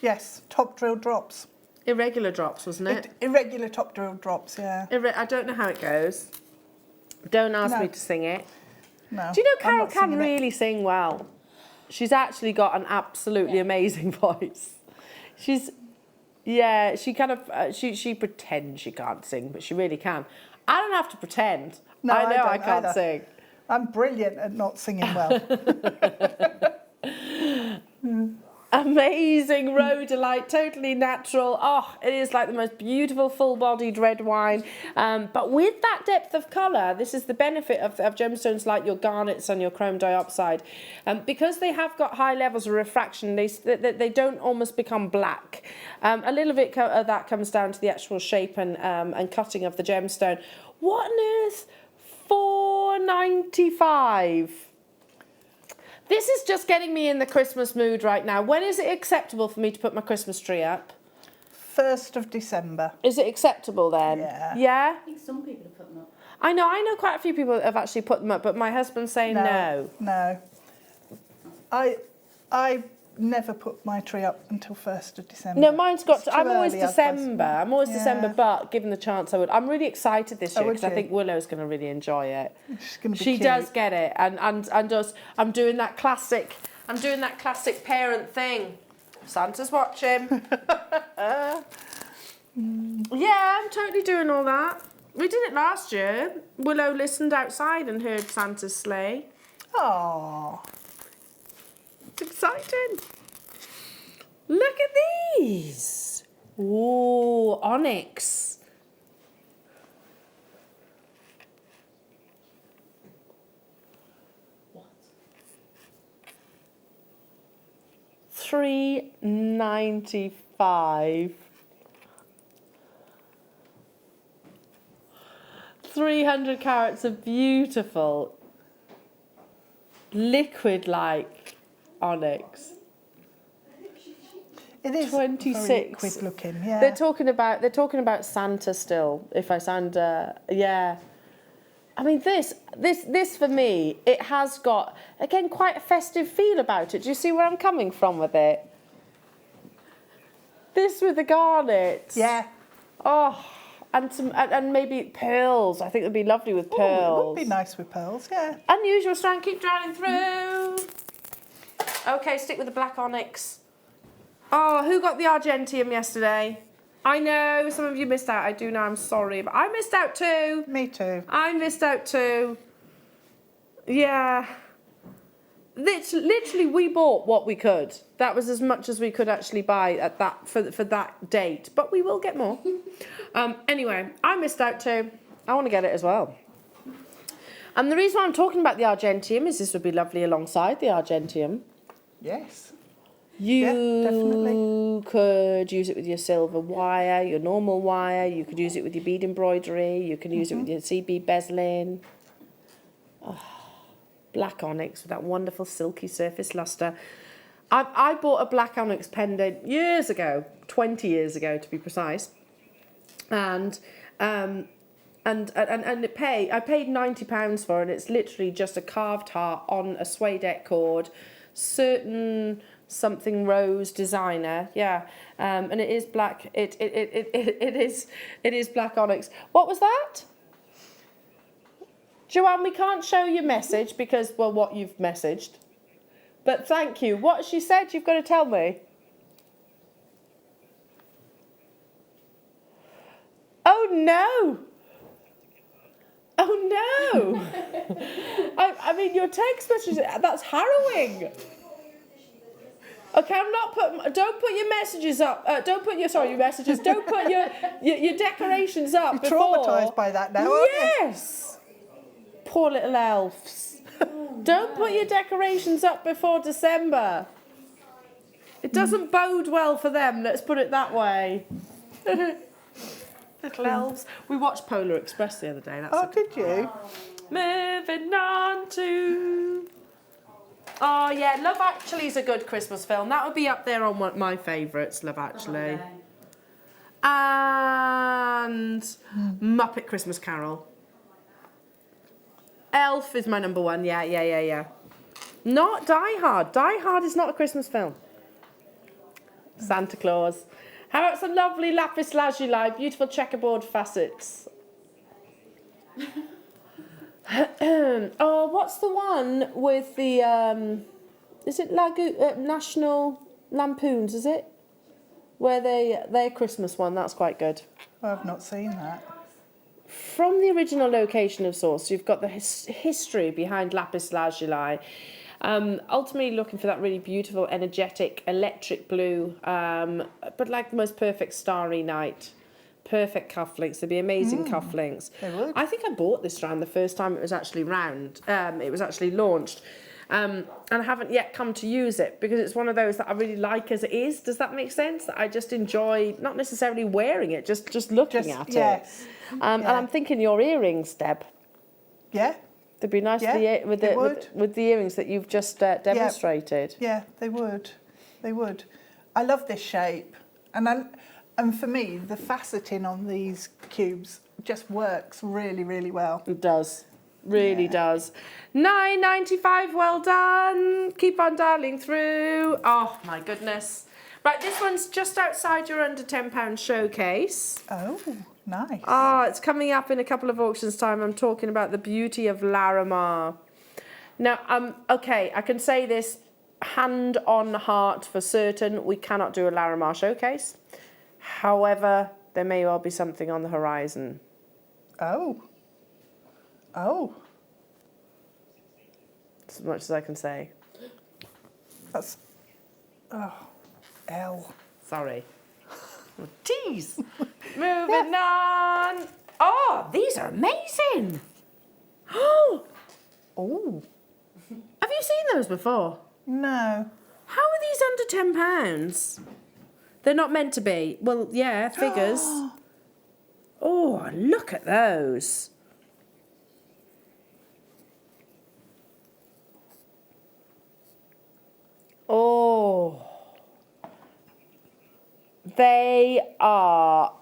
Yes, top drill drops. Irregular drops, wasn't it? Irregular top drill drops, yeah. I don't know how it goes. Don't ask me to sing it. No. Do you know Carol can really sing well? She's actually got an absolutely amazing voice. She kind of, she pretends she can't sing, but she really can. I don't have to pretend. No, I know I can't either. sing. I'm brilliant at not singing well. Amazing rhodolite, totally natural. Oh, it is like the most beautiful full-bodied red wine. But with that depth of colour, this is the benefit of gemstones like your garnets and your chrome dioxide. Because they have got high levels of refraction, they don't almost become black. A little bit of that comes down to the actual shape and cutting of the gemstone. What on earth? £4.95. This is just getting me in the Christmas mood right now. When is it acceptable for me to put my Christmas tree up? 1st of December. Is it acceptable then? Yeah. Yeah? I think some people have put them up. I know quite a few people have actually put them up, but my husband's saying no. No. I never put my tree up until 1st of December. No, mine's got to, I'm always early, December. I'm always December, but given the chance I would. I'm really excited this year would because I you? think Willow's going to really enjoy it. She's going to be She cute. does get it, and does. I'm doing that classic parent thing. Santa's watching. Yeah, I'm totally doing all that. We did it last year. Willow listened outside and heard Santa's sleigh. Oh, It's exciting. Look at these. Ooh, onyx. What? $3.95. 300 carats of beautiful liquid-like onyx. It is 26. very liquid looking, yeah. They're talking about Santa still. If I sound, yeah. I mean, this for me, it has got, again, quite a festive feel about it. Do you see where I'm coming from with it? This with the garnet. Yeah. Oh, and maybe pearls. I think it'd be lovely with pearls. It would be nice with pearls, yeah. Unusual strand, keep drawing through. Okay, stick with the black onyx. Oh, who got the argentium yesterday? I know some of you missed out. I do know, I'm sorry, but I missed out too. Me too. I missed out too. Yeah. Literally, we bought what we could. That was as much as we could actually buy at that for that date. But we will get more. Anyway, I missed out too. I want to get it as well. And the reason why I'm talking about the argentium is this would be lovely alongside the argentium. Yes. You definitely. could use it with your silver wire, your normal wire. You could use it with your bead embroidery. You can use it with your seed bead bezeling. Oh, black onyx with that wonderful silky surface luster. I bought a black onyx pendant years ago, 20 years ago to be precise, and I paid £90 for it. It's literally just a carved heart on a suede cord, certain something rose designer, yeah, and it is black. It is black onyx. What was that? Joanne, we can't show your message because, well, what you've messaged. But thank you. What she said, you've got to tell me. Oh no! Oh no! I mean, your text message, that's harrowing. Okay, I'm not putting. Don't put your messages up. Don't put your your messages. Don't put your decorations up. You're before. traumatised by that now, aren't you? Yes. Poor little elves. Don't put your decorations up before December. It doesn't bode well for them. Let's put it that way. Little elves. We watched Polar Express the other day. That's Did you? Moving on to. Oh yeah, Love Actually is a good Christmas film. That would be up there on one of my favourites, Love Actually. And Muppet Christmas Carol. Elf is my number one, yeah. Not Die Hard. Die Hard is not a Christmas film. Santa Claus. How about some lovely lapis lazuli, beautiful checkerboard facets? Oh, what's the one with the, is it National Lampoons, is it? Where their Christmas one, that's quite good. I've not seen that. From the original location of source, you've got the history behind lapis lazuli. Ultimately looking for that really beautiful, energetic, electric blue, but like the most perfect starry night. Perfect cufflinks. There'd be amazing cufflinks. They would. I think I bought this strand the first time it was actually it was actually launched. And I haven't yet come to use it because it's one of those that I really like as it is. Does that make sense? That I just enjoy, not necessarily wearing it, just looking at it. And I'm thinking your earrings, Deb. Yeah. They'd be nice with the earrings that you've just demonstrated. Yeah, they would. They would. I love this shape. And for me, the faceting on these cubes just works really, really well. It does. Really does. $9.95, well done. Keep on dialing through. Oh, my goodness. Right, this one's just outside your under £10 showcase. Oh, nice. Oh, it's coming up in a couple of auctions' time. I'm talking about the beauty of Larimar. Now, okay, I can say this hand on heart for certain. We cannot do a Larimar showcase. However, there may well be something on the horizon. Oh. As much as I can say. That's... Oh, L. Sorry. Tease. Moving on. Oh, these are amazing. Oh. Have you seen those before? No. How are these under £10? They're not meant to be. Well, yeah, figures. Oh, look at those. They are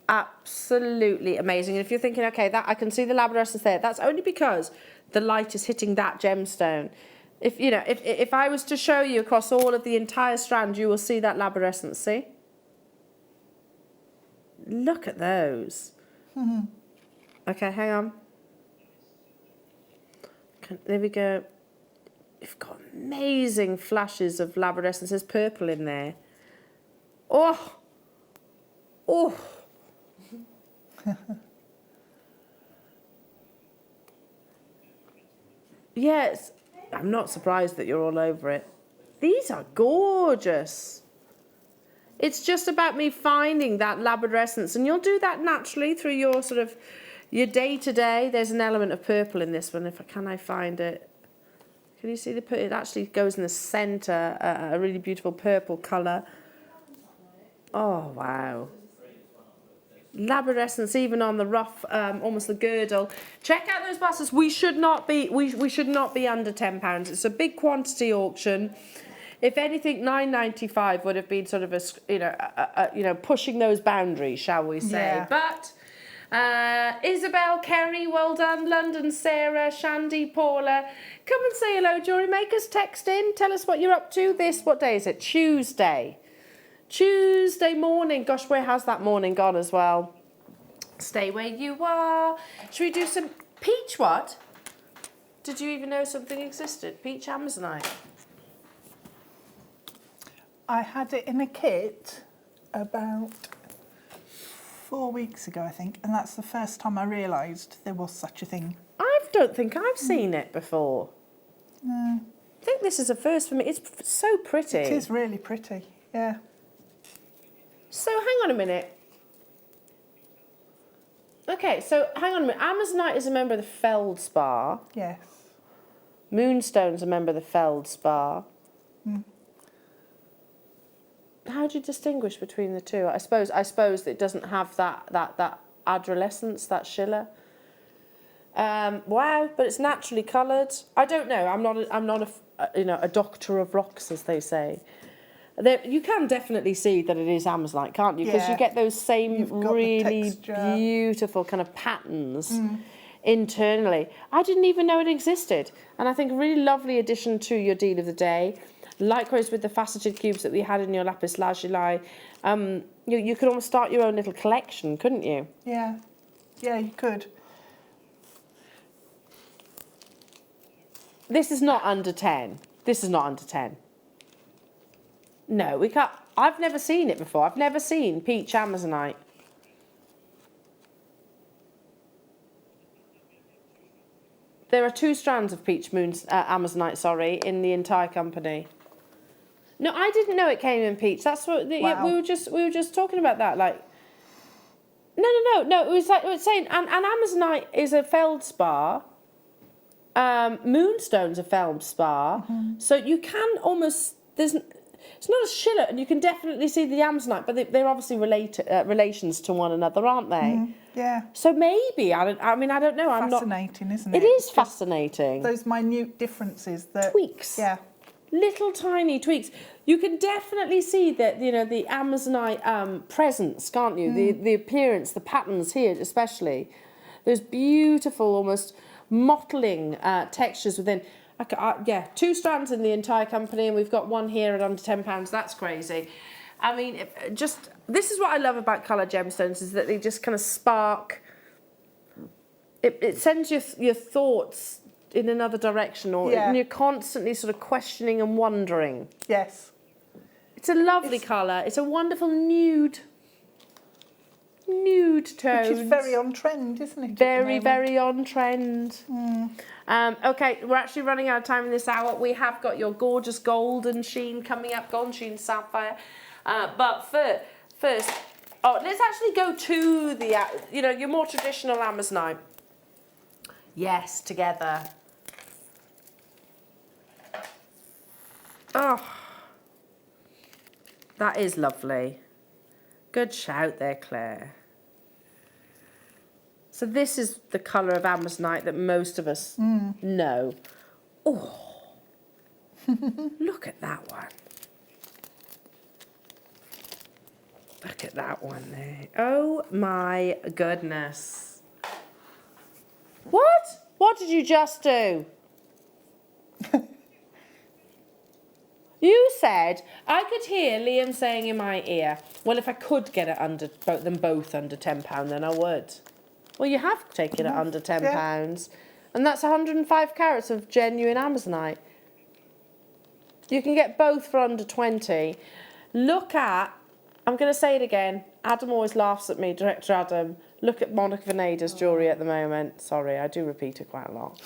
absolutely amazing. And if you're thinking, okay, that I can see the labradorescence there, that's only because the light is hitting that gemstone. If you know, if I was to show you across all of the entire strand, you will see that labradorescence. See? Look at those. Okay, hang on. There we go. You've got amazing flashes of labradorescence. There's purple in there. Oh, oh. Yes, I'm not surprised that you're all over it. These are gorgeous. It's just about me finding that labradorescence, and you'll do that naturally through your sort of your day-to-day. There's an element of purple in this one. Can I find it? Can you see the purple? It actually goes in the centre, a really beautiful purple colour. Oh, wow. Labradorescence even on the rough, almost the girdle. Check out those busters. We should not be under £10. It's a big quantity auction. If anything, £9.95 would have been sort of a pushing those boundaries, shall we say? Yeah. But Isabel, Kerry, well done. London, Sarah, Shandy, Paula, come and say hello. Jewellery makers, text in. Tell us what you're up to. What day is it? Tuesday morning. Gosh, where has that morning gone as well? Stay where you are. Should we do some peach? What? Did you even know something existed? Peach amazonite. I had it in a kit about 4 weeks ago, I think, and that's the first time I realised there was such a thing. I don't think I've seen it before. No. I think this is a first for me. It's so pretty. It is really pretty, yeah. So hang on a minute. Okay, so hang on a minute. Amazonite is a member of the feldspar. Yes. Moonstone's a member of the feldspar. How do you distinguish between the two? I suppose that it doesn't have that adolescence, that schiller. Wow, but it's naturally coloured. I don't know. I'm not a doctor of rocks, as they say. You can definitely see that it is amazonite, can't you? Because you get those same really beautiful kind of patterns internally. I didn't even know it existed. And I think a really lovely addition to your deal of the day. Likewise with the faceted cubes that we had in your lapis lazuli. You could almost start your own little collection, couldn't you? Yeah, yeah, you could. This is not under 10. This is not under 10. No, we can't. I've never seen it before. I've never seen peach amazonite. There are 2 strands of peach amazonite, in the entire company. No, I didn't know it came in peach. That's what we were just talking about that. Like, no. It was saying, and amazonite is a feldspar. Moonstone's a feldspar. So you can almost it's not a schiller, and you can definitely see the amazonite, but they're obviously relations to one another, aren't they? Yeah. So maybe I don't know. Fascinating, isn't it? It is fascinating. Those minute differences, tweaks. Yeah. Little tiny tweaks. You can definitely see that, the amazonite presence, can't you? The appearance, the patterns here especially. Those beautiful, almost mottling textures within. 2 strands in the entire company, and we've got 1 here at under £10. That's crazy. I mean, this is what I love about coloured gemstones, is that they just kind of spark. It sends your thoughts in another direction, or and you're constantly sort of questioning and wondering. Yes. It's a lovely colour. It's a wonderful nude tones. Which is very on trend, isn't it? Very on trend. Okay, we're actually running out of time in this hour. We have got your gorgeous golden sheen coming up, golden sheen sapphire. But first, let's actually go to the, your more traditional amazonite. Yes, together. Oh, that is lovely. Good shout there, Claire. So this is the colour of amazonite that most of us know. Oh, look at that one. Look at that one there. Oh my goodness. What? What did you just do? You said, I could hear Liam saying in my ear, well, if I could get it under them both under £10, then I would. Well, you have taken it under £10, and that's 105 carats of genuine Amazonite. You can get both for under 20. Look at, I'm going to say it again, Adam always laughs at me, Director Adam. Look at Monica Veneda's jewellery at the moment. Sorry, I do repeat it quite a lot.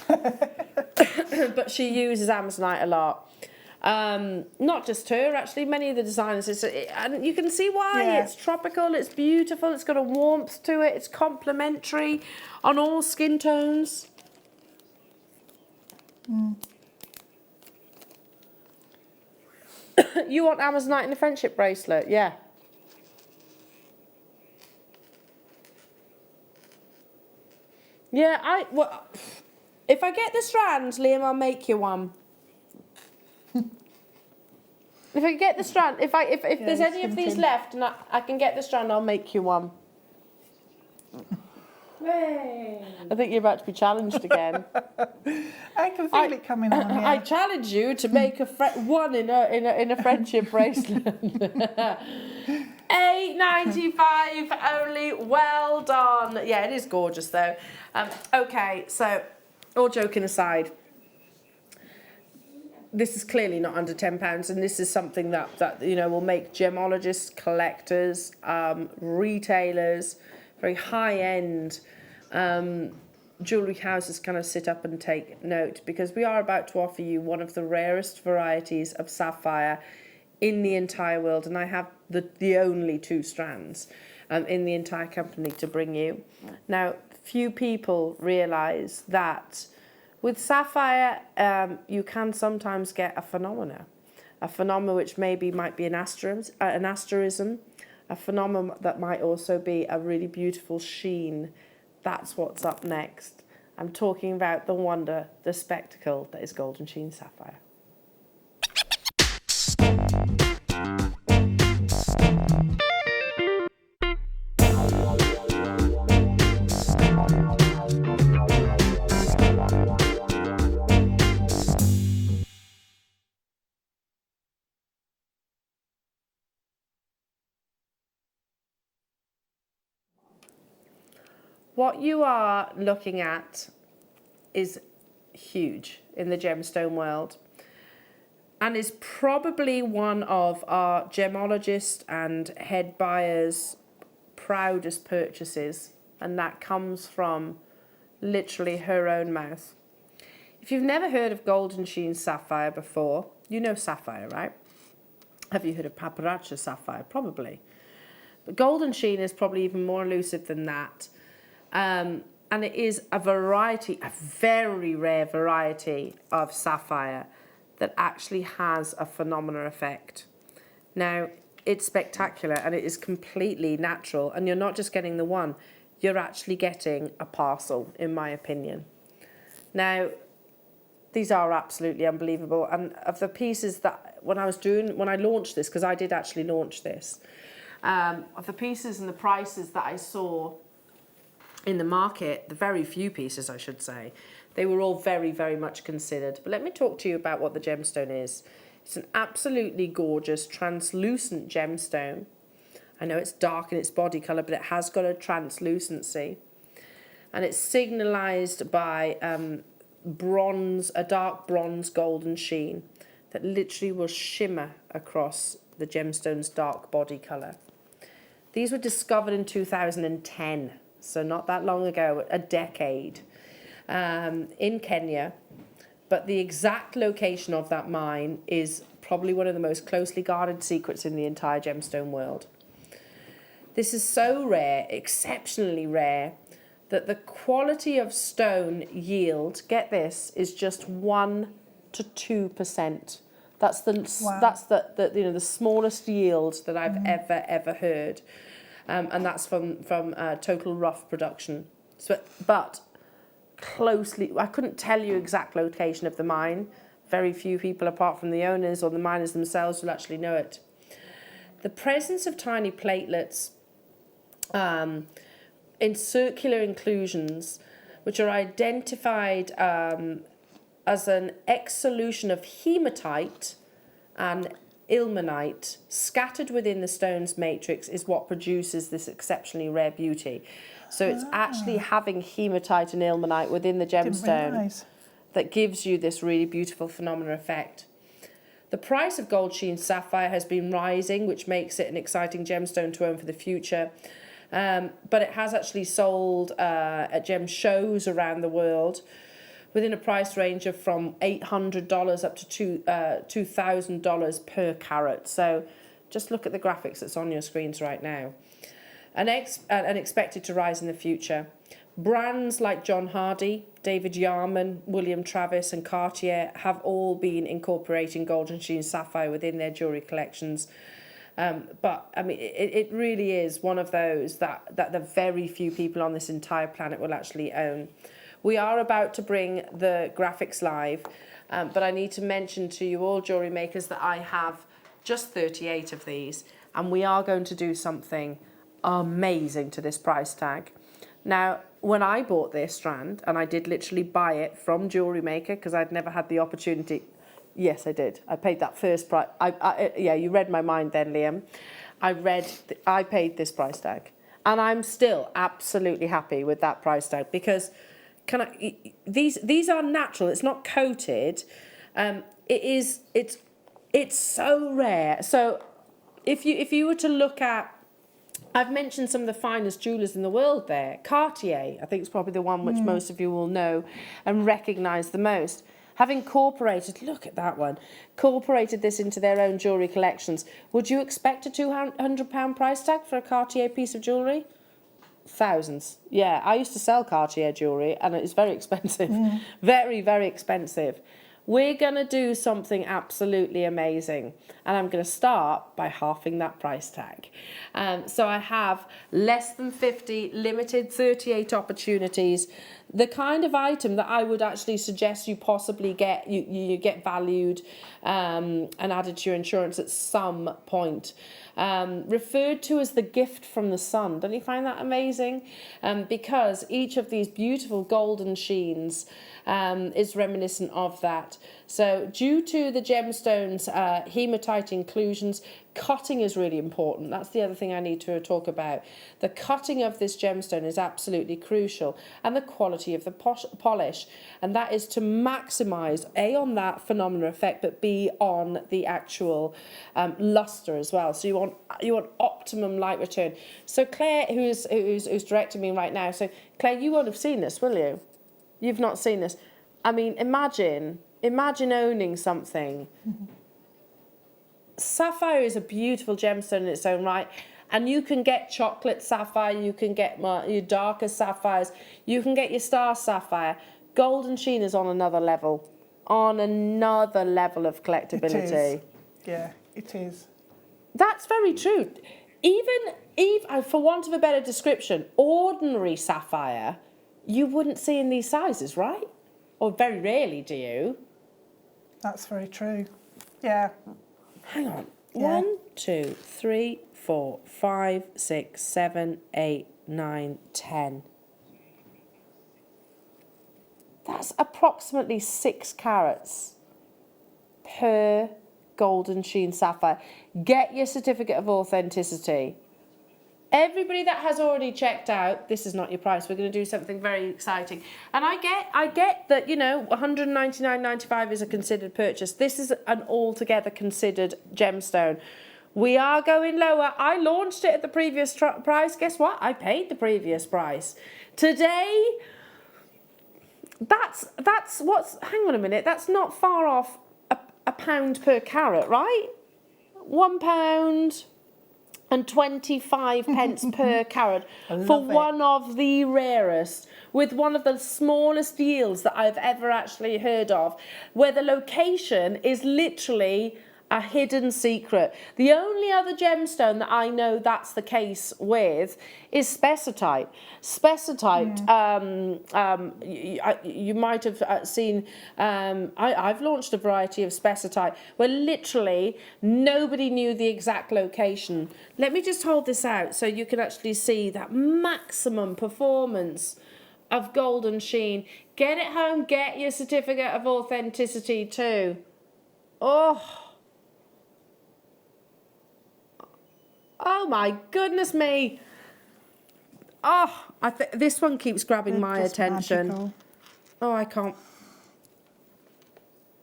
But she uses Amazonite a lot. Not just her, actually, many of the designers. And you can see why. Yeah. It's tropical, it's beautiful, it's got a warmth to it, it's complementary on all skin tones. You want Amazonite in a friendship bracelet? Yeah. Yeah, well, if I get the strands, Liam, I'll make you one. If I get the strand, if there's any of these left and I can get the strand, I'll make you one. Hey. I think you're about to be challenged again. I can feel it coming on here. I challenge you to make one in a friendship bracelet. $8.95 only. Well done. Yeah, it is gorgeous though. Okay, so all joking aside, this is clearly not under £10, and this is something that you know will make gemologists, collectors, retailers, very high-end jewellery houses kind of sit up and take note, because we are about to offer you one of the rarest varieties of sapphire in the entire world, and I have the only 2 strands in the entire company to bring you. Now, few people realise that with sapphire, you can sometimes get a phenomena which maybe might be an asterism, a phenomenon that might also be a really beautiful sheen. That's what's up next. I'm talking about the wonder, the spectacle that is golden sheen sapphire. What you are looking at is huge in the gemstone world, and is probably one of our gemologists and head buyers' proudest purchases, and that comes from literally her own mouth. If you've never heard of golden sheen sapphire before, you know sapphire, right? Have you heard of paparazzi sapphire? Probably. But golden sheen is probably even more elusive than that. And it is a variety, a very rare variety of sapphire that actually has a phenomenal effect. Now, it's spectacular and it is completely natural, and you're not just getting the one, you're actually getting a parcel, in my opinion. Now, these are absolutely unbelievable, and of the pieces that, when I launched this, because I did actually launch this, of the pieces and the prices that I saw in the market, the very few pieces I should say, they were all very, very much considered. But let me talk to you about what the gemstone is. It's an absolutely gorgeous translucent gemstone. I know it's dark in its body colour, but it has got a translucency. And it's signalised by a dark bronze golden sheen that literally will shimmer across the gemstone's dark body colour. These were discovered in 2010. So not that long ago, a decade, in Kenya. But the exact location of that mine is probably one of the most closely guarded secrets in the entire gemstone world. This is so rare, exceptionally rare, that the quality of stone yield, get this, is just 1 to 2%. That's the smallest yield that I've ever heard. And that's from total rough production. So, but closely, I couldn't tell you exact location of the mine. Very few people, apart from the owners or the miners themselves, will actually know it. the presence of tiny platelets in circular inclusions, which are identified as an ex-solution of hematite and ilmenite scattered within the stone's matrix, is what produces this exceptionally rare beauty. So it's actually having hematite and ilmenite within the gemstone that gives you this really beautiful phenomenal effect. The price of gold sheen sapphire has been rising, which makes it an exciting gemstone to own for the future. But it has actually sold at gem shows around the world within a price range of from $800 up to $2,000 per carat. So just look at the graphics that's on your screens right now. And expected to rise in the future. Brands like John Hardy, David Yarman, William Travis and Cartier have all been incorporating gold and sheen sapphire within their jewellery collections. But I mean, it really is one of those that the very few people on this entire planet will actually own. We are about to bring the graphics live, but I need to mention to you all jewellery makers that I have just 38 of these, and we are going to do something amazing to this price tag. Now, when I bought this strand, and I did literally buy it from JewelleryMaker because I'd never had the opportunity. Yes, I did. I paid that first price. Yeah, you read my mind then, Liam. I paid this price tag, and I'm still absolutely happy with that price tag because these are natural. It's not coated. It's so rare. So if you were to look at, I've mentioned some of the finest jewellers in the world there. Cartier, I think, is probably the one which most of you will know and recognise the most. Have incorporated, look at that one, incorporated this into their own jewellery collections. Would you expect a £200 price tag for a Cartier piece of jewellery? Thousands. Yeah, I used to sell Cartier jewellery and it's very expensive. Very, very expensive. We're going to do something absolutely amazing. And I'm going to start by halving that price tag. So I have less than 50, limited 38 opportunities. The kind of item that I would actually suggest you possibly get, you get valued and added to your insurance at some point. Referred to as the gift from the sun. Don't you find that amazing? Because each of these beautiful golden sheens is reminiscent of that. So due to the gemstones hematite inclusions, cutting is really important. That's the other thing I need to talk about. The cutting of this gemstone is absolutely crucial, and the quality of the polish, and that is to maximise A, on that phenomenal effect, but B, on the actual luster as well. So you want optimum light return. So Claire, who's directing me right now, so Claire, you won't have seen this, will you? You've not seen this. I mean, imagine owning something. Sapphire is a beautiful gemstone in its own right, and you can get chocolate sapphire, you can get your darker sapphires, you can get your star sapphire. Gold and sheen is on another level of collectability. It is. Yeah, it is. That's very true. Even for want of a better description, ordinary sapphire, you wouldn't see in these sizes, right? Or very rarely do you? That's very true. Yeah. Hang on. Yeah. 1, 2, 3, 4, 5, 6, 7, 8, 9, 10. That's approximately 6 carats per golden sheen sapphire. Get your certificate of authenticity. Everybody that has already checked out, this is not your price. We're going to do something very exciting. And I get that, you know, $199.95 is a considered purchase. This is an altogether considered gemstone. We are going lower. I launched it at the previous price. Guess what? I paid the previous price. Today, that's what's, hang on a minute, that's not far off a pound per carat, right? £1 and 25 pence per carat for one of the rarest, with one of the smallest yields that I've ever actually heard of, where the location is literally a hidden secret. The only other gemstone that I know that's the case with is spessartite. Spessarite, you might have seen, I've launched a variety of spessarite where literally nobody knew the exact location. Let me just hold this out so you can actually see that maximum performance of golden sheen. Get it home, get your certificate of authenticity too. Oh my goodness me. Oh, this one keeps grabbing my attention. Magical. Oh, I can't.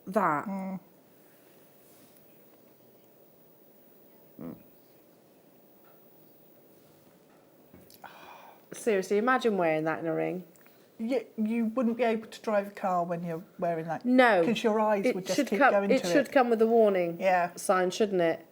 That. Seriously, imagine wearing that in a ring. You wouldn't be able to drive a car when you're wearing that. No. Because your eyes would just keep going to it. It should come with a warning sign, shouldn't it?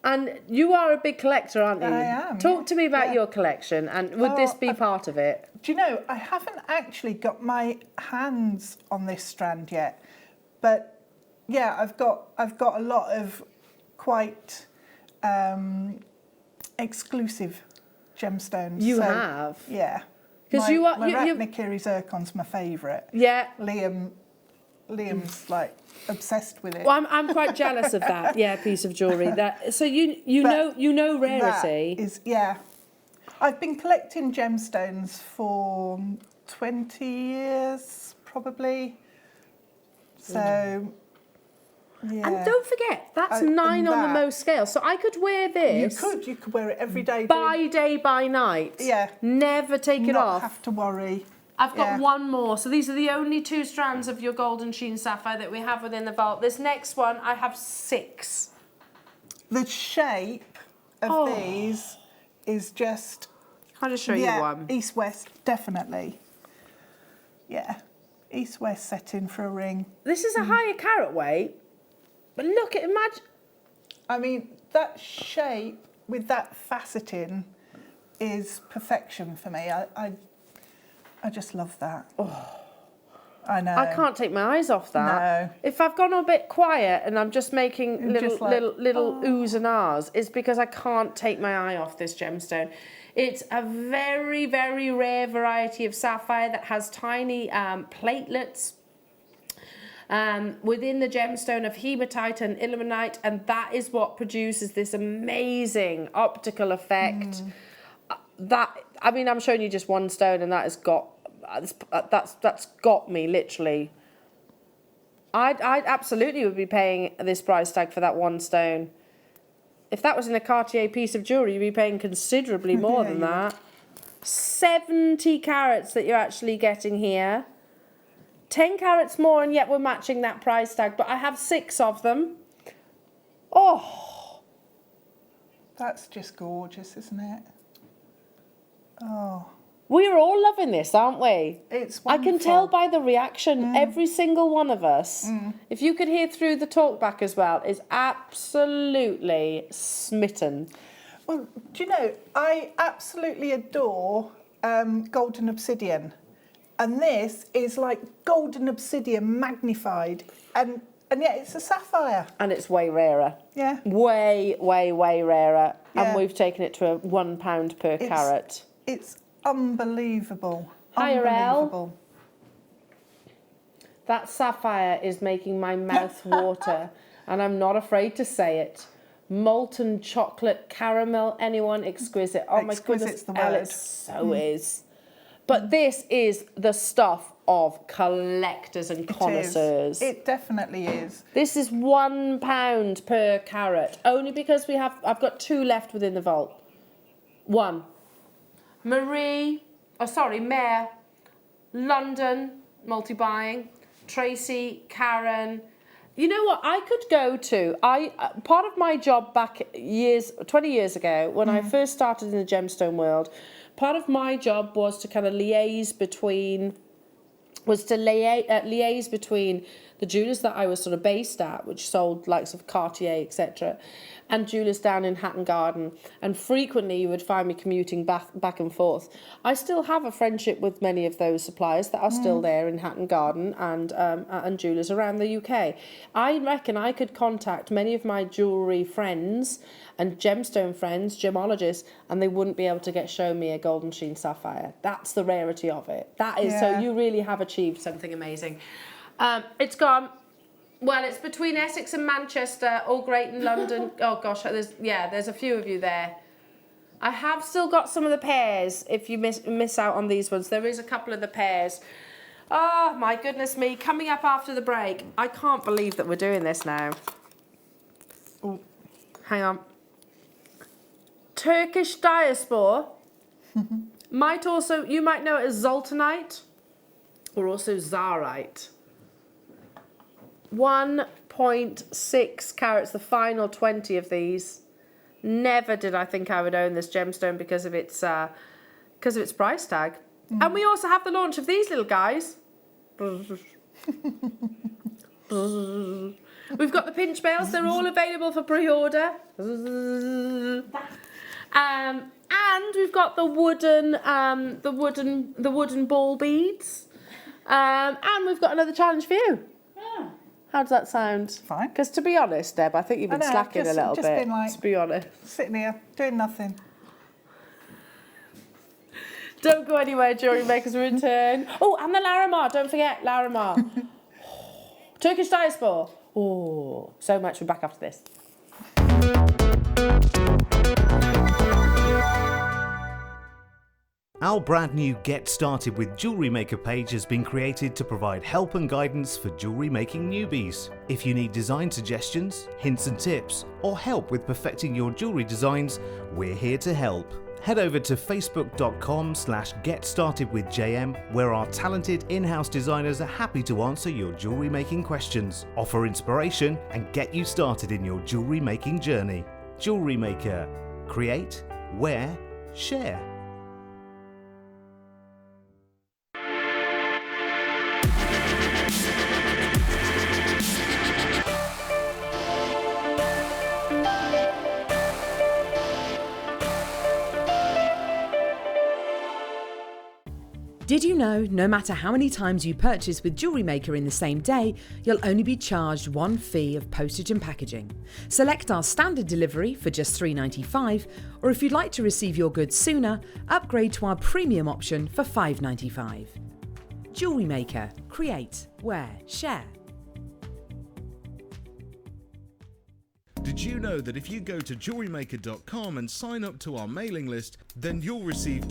And you are a big collector, aren't you? I am. Talk to me about your collection, and would this be part of it? Do you know, I haven't actually got my hands on this strand yet, but yeah, I've got a lot of quite exclusive gemstones. You have? Yeah. Because my Ratnakiri zircon's my favourite. Yeah. Liam's like obsessed with it. Well, I'm quite jealous of that. Yeah, piece of jewellery. That so you know rarity. That is, yeah. I've been collecting gemstones for 20 years probably. So yeah. And don't forget, that's 9 on the most scale. So I could wear this. You could wear it every day. By day, by night. Yeah. Never take it off. Not have to worry. I've got one more. So these are the only 2 strands of your golden sheen sapphire that we have within the vault. This next one, I have 6. The shape of these is just... I'll just show you one. East-west, definitely. Yeah. East-west setting for a ring. This is a higher carat weight. But look at, imagine... I mean, that shape with that faceting is perfection for me. I just love that. Oh, I know. I can't take my eyes off that. No. If I've gone a bit quiet and I'm just making little oohs and ahs, it's because I can't take my eye off this gemstone. It's a very, very rare variety of sapphire that has tiny platelets within the gemstone of hematite and ilmenite, and that is what produces this amazing optical effect. I mean, I'm showing you just one stone, and that has got that's got me literally. I absolutely would be paying this price tag for that one stone. If that was in a Cartier piece of jewellery, you'd be paying considerably more than that. 70 carats that you're actually getting here. 10 carats more, and yet we're matching that price tag. But I have 6 of them. Oh, that's just gorgeous, isn't it? Oh. We're all loving this, aren't we? It's wonderful. I can tell by the reaction, every single one of us, if you could hear through the talkback as well, is absolutely smitten. Well, do you know, I absolutely adore golden obsidian. And this is like golden obsidian magnified. And yet it's a sapphire. And it's way rarer. Yeah. Way, way, way rarer. Yeah. And we've taken it to £1 per carat. It's unbelievable. Hi, unbelievable. That sapphire is making my mouth water. And I'm not afraid to say it. Molten chocolate caramel, anyone exquisite. Oh my goodness, the word. It so is. But this is the stuff of collectors and connoisseurs. It definitely is. This is £1 per carat, only because I've got 2 left within the vault. 1. Mare, London, multi-buying, Tracy, Karen. You know what, I could go to, part of my job back 20 years ago, when I first started in the gemstone world, part of my job was to kind of liaise between the jewellers that I was sort of based at, which sold likes of Cartier, etc., and jewellers down in Hatton Garden, and frequently you would find me commuting back and forth. I still have a friendship with many of those suppliers that are still there in Hatton Garden and jewellers around the UK. I reckon I could contact many of my jewellery friends and gemstone friends, gemologists, and they wouldn't be able to show me a golden sheen sapphire. That's the rarity of it. That is, so you really have achieved something amazing. It's gone. Well, it's between Essex and Manchester, all great in London. Oh gosh, there's a few of you there. I have still got some of the pairs. If you miss out on these ones, there is a couple of the pairs. Oh my goodness me! Coming up after the break, I can't believe that we're doing this now. Oh, hang on. Turkish diaspora. You might know it as zoltanite, or also zarite. 1.6 carats, the final 20 of these. Never did I think I would own this gemstone because of its price tag. And we also have the launch of these little guys. We've got the pinch bales. They're all available for pre-order. And we've got the wooden ball beads. And we've got another challenge for you. How does that sound? Fine. Because to be honest, Deb, I think you've been slacking a little bit. Been like, to be honest, sitting here doing nothing. Don't go anywhere, Jewellery Makers return. Oh, and the Larimar. Don't forget Larimar. Turkish diaspora. Oh, so much. We're back after this. Our brand new Get Started with Jewellery Maker page has been created to provide help and guidance for jewellery making newbies. If you need design suggestions, hints and tips, or help with perfecting your jewellery designs, we're here to help. Head over to facebook.com/getstartedwithjm, where our talented in-house designers are happy to answer your jewellery making questions, offer inspiration, and get you started in your jewellery making journey. Jewellery Maker. Create, wear, share. Did you know no matter how many times you purchase with Jewellery Maker in the same day, you'll only be charged one fee of postage and packaging? Select our standard delivery for just $3.95, or if you'd like to receive your goods sooner, upgrade to our premium option for $5.95. Jewellery Maker. Create, wear, share. Did you know that if you go to JewelleryMaker.com and sign up to our mailing list, then you'll receive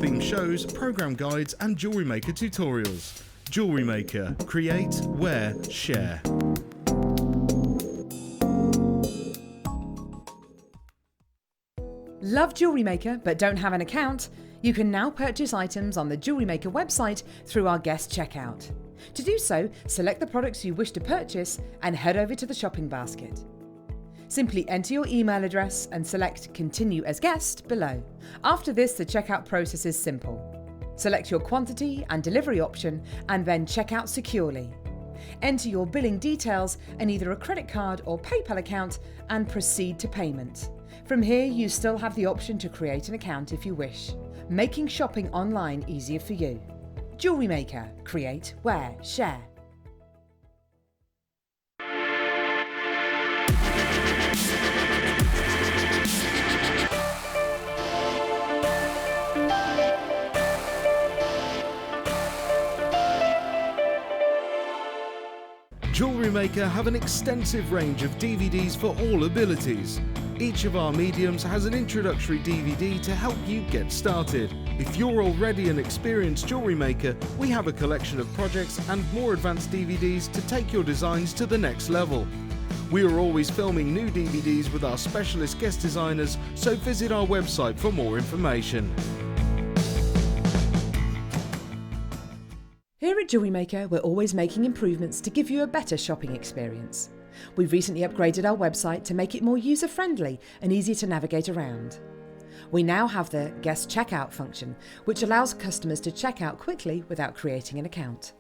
theme shows, program guides, and Jewellery Maker tutorials. Jewellery Maker. Create, wear, share. Love Jewellery Maker but don't have an account? You can now purchase items on the Jewellery Maker website through our guest checkout. To do so, select the products you wish to purchase and head over to the shopping basket. Simply enter your email address and select Continue as Guest below. After this, the checkout process is simple. Select your quantity and delivery option and then check out securely. Enter your billing details and either a credit card or PayPal account and proceed to payment. From here, you still have the option to create an account if you wish, making shopping online easier for you. Jewellery Maker. Create, wear, share. Jewellery Maker have an extensive range of DVDs for all abilities. Each of our mediums has an introductory DVD to help you get started. If you're already an experienced jewellery maker, we have a collection of projects and more advanced DVDs to take your designs to the next level. We are always filming new DVDs with our specialist guest designers, so visit our website for more information. Here at Jewellery Maker, we're always making improvements to give you a better shopping experience. We've recently upgraded our website to make it more user-friendly and easier to navigate around. We now have the guest checkout function, which allows customers to check out quickly without creating an account.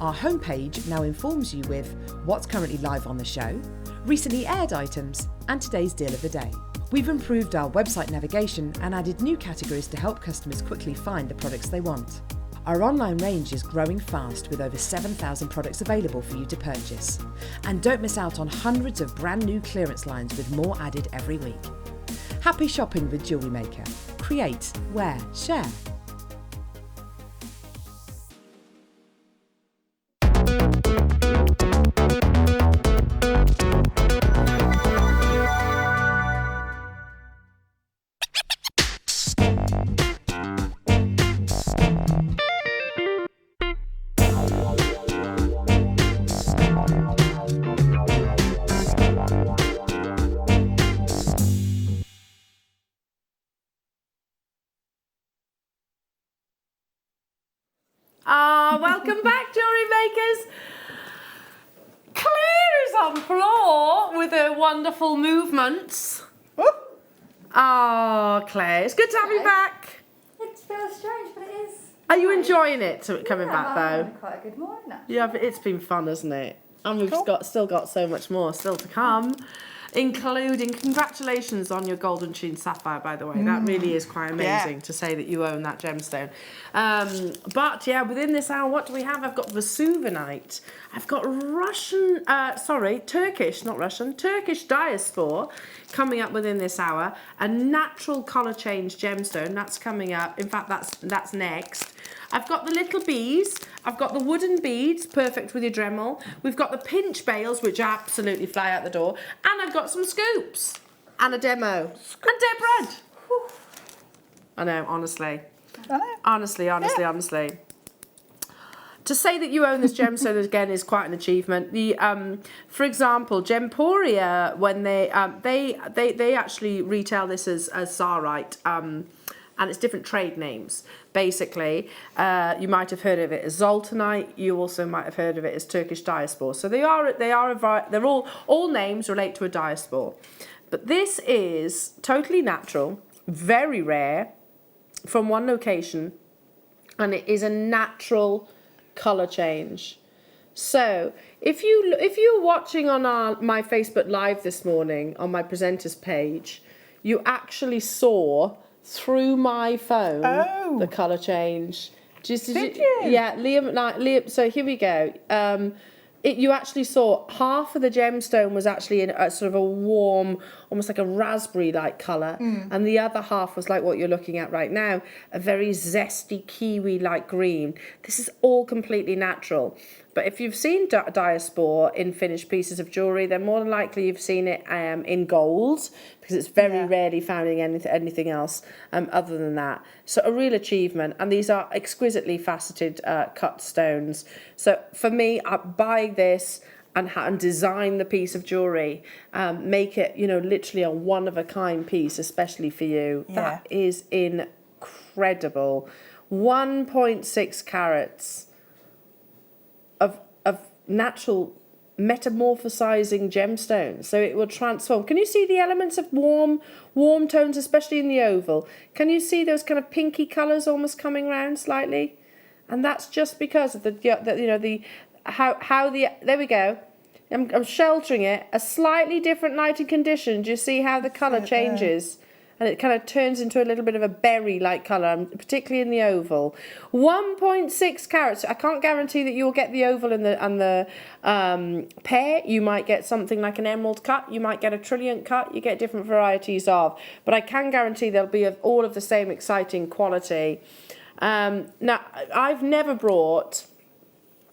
Our homepage now informs you with what's currently live on the show, recently aired items, and today's deal of the day. We've improved our website navigation and added new categories to help customers quickly find the products they want. Our online range is growing fast with over 7,000 products available for you to purchase. And don't miss out on hundreds of brand new clearance lines with more added every week. Happy shopping with Jewellery Maker. Create, wear, share. Welcome back, jewellery makers. Claire is on floor with her wonderful movements. Oh, Claire, it's good to have you back. It feels strange, but it is. Are you enjoying it coming back I'm though? having quite a good morning, actually. Yeah, but it's been fun, hasn't it? And we've still got so much more still to come, including congratulations on your golden sheen sapphire, by the way. That really is quite amazing to say that you own that gemstone. But yeah, within this hour, what do we have? I've got Vesuvinite. I've got Turkish diaspore coming up within this hour. A natural colour change gemstone, that's coming up. In fact, that's next. I've got the little bees. I've got the wooden beads, perfect with your Dremel. We've got the pinch bales, which absolutely fly out the door. And I've got some scoops and a demo and dead bread. I know, honestly. Honestly. To say that you own this gemstone again is quite an achievement. For example, Gemporia, when they actually retail this as Zarite, and it's different trade names. Basically, you might have heard of it as Zoltanite. You also might have heard of it as Turkish diaspore. So they're all names relate to a diaspore. But this is totally natural, very rare, from one location, and it is a natural colour change. So if you're watching on my Facebook Live this morning on my presenters page, you actually saw through my phone the colour change. Did you? Yeah, Liam. So here we go. You actually saw half of the gemstone was actually in a sort of a warm, almost like a raspberry-like colour, and the other half was like what you're looking at right now, a very zesty kiwi-like green. This is all completely natural. But if you've seen diaspore in finished pieces of jewellery, then more than likely you've seen it in gold, because it's very rarely found in anything else other than that. So a real achievement. And these are exquisitely faceted cut stones. So for me, buying this and design the piece of jewellery, make it, literally a one-of-a-kind piece, especially for you. Yeah. That is incredible. 1.6 carats of natural metamorphosizing gemstones, so it will transform. Can you see the elements of warm tones, especially in the oval? Can you see those kind of pinky colors almost coming round slightly? And that's just because of there we go. I'm sheltering it. A slightly different lighting condition. Do you see how the color changes? And it kind of turns into a little bit of a berry-like colour, particularly in the oval. 1.6 carats. I can't guarantee that you'll get the oval and the pear. You might get something like an emerald cut. You might get a trilliant cut. You get different varieties of. But I can guarantee they'll be of all of the same exciting quality. Now, I've never brought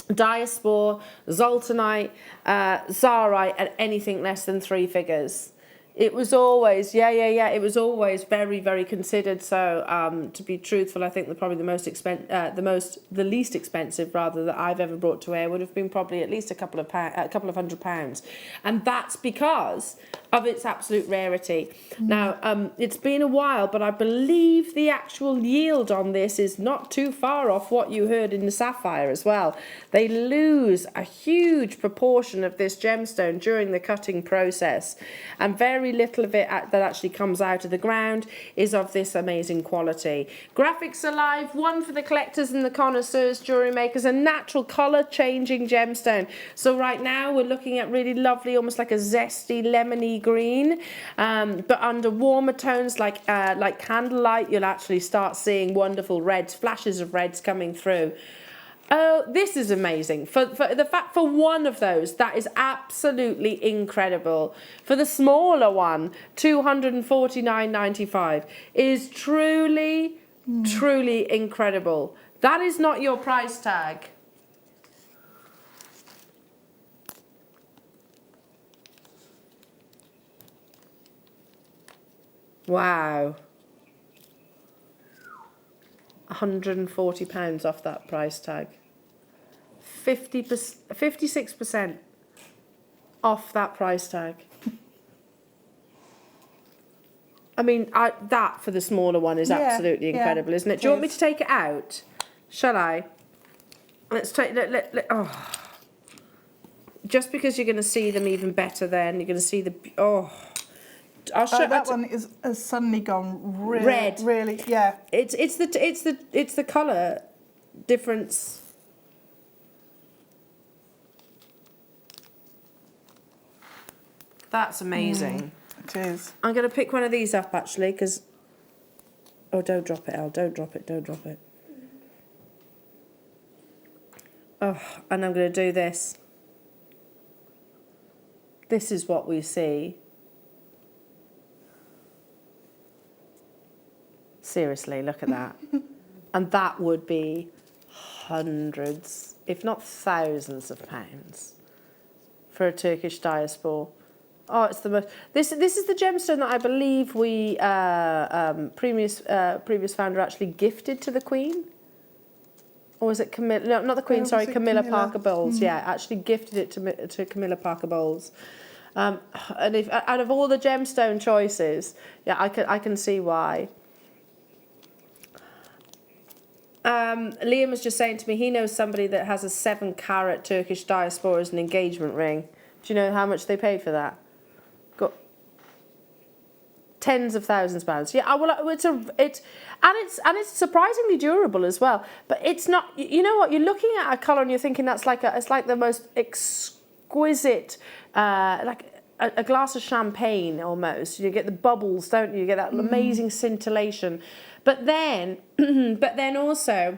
diaspore, zoltanite, zarite at anything less than 3 figures. It was always, it was always very, very considered. So, to be truthful, I think probably the least expensive rather that I've ever brought to air would have been probably at least a couple of £100, and that's because of its absolute rarity. Now, it's been a while, but I believe the actual yield on this is not too far off what you heard in the Sapphire as well. They lose a huge proportion of this gemstone during the cutting process, and very very little of it that actually comes out of the ground is of this amazing quality. Graphics Alive, one for the collectors and the connoisseurs, jewellery makers, a natural colour changing gemstone. So right now we're looking at really lovely, almost like a zesty lemony green, but under warmer tones like candlelight, you'll actually start seeing wonderful reds, flashes of reds coming through. Oh, this is amazing. For one of those, that is absolutely incredible. For the smaller one, $249.95 is truly, truly incredible. That is not your price tag. Wow. £140 off that price tag. 56% off that price tag. I mean, that for the smaller one is absolutely incredible, isn't it? Do you want me to take it out? Shall I? Let's take. Oh. Just because you're going to see them even better, then you're going to see the. Oh. I'll show that one has suddenly gone really, red. Really, yeah. It's the colour difference. That's amazing. It is. I'm going to pick one of these up actually because. Oh, don't drop it, Elle. Don't drop it. Don't drop it. Oh, and I'm going to do this. This is what we see. Seriously, look at that. And that would be hundreds, if not thousands of pounds for a Turkish diaspora. Oh, it's the most. This is the gemstone that I believe we previous founder actually gifted to the Queen. Or was it Camilla? No, not the Queen. Sorry, Camilla Parker Bowles. Yeah, actually gifted it to Camilla Parker Bowles. And if out of all the gemstone choices, yeah, I can see why. Liam was just saying to me he knows somebody that has a 7-carat Turkish diaspora as an engagement ring. Do you know how much they paid for that? Got tens of thousands of pounds. Yeah, well, it's surprisingly durable as well. But it's not. You know what? You're looking at a colour and you're thinking it's like the most exquisite, like a glass of champagne almost. You get the bubbles, don't you? You get that amazing scintillation. But then also,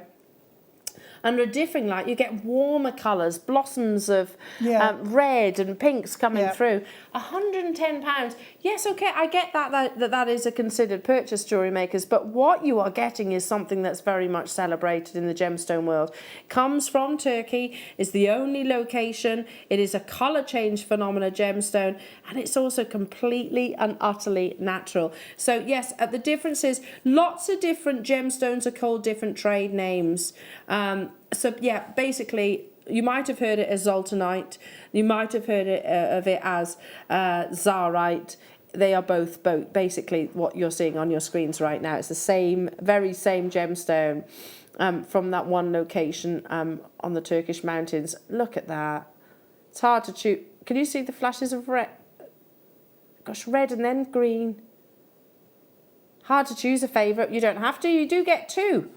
under a differing light, you get warmer colours, blossoms of red and pinks coming through. £110. Yes, okay, I get that is a considered purchase, jewellery makers, but what you are getting is something that's very much celebrated in the gemstone world. Comes from Turkey, is the only location, it is a colour change phenomena gemstone, and it's also completely and utterly natural. So yes, the difference is lots of different gemstones are called different trade names. So yeah, basically, you might have heard it as zoltanite. You might have heard of it as zarite. They are both basically what you're seeing on your screens right now. It's the very same gemstone from that one location on the Turkish mountains. Look at that. It's hard to choose. Can you see the flashes of red? Gosh, red and then green. Hard to choose a favourite. You don't have to. You do get 2.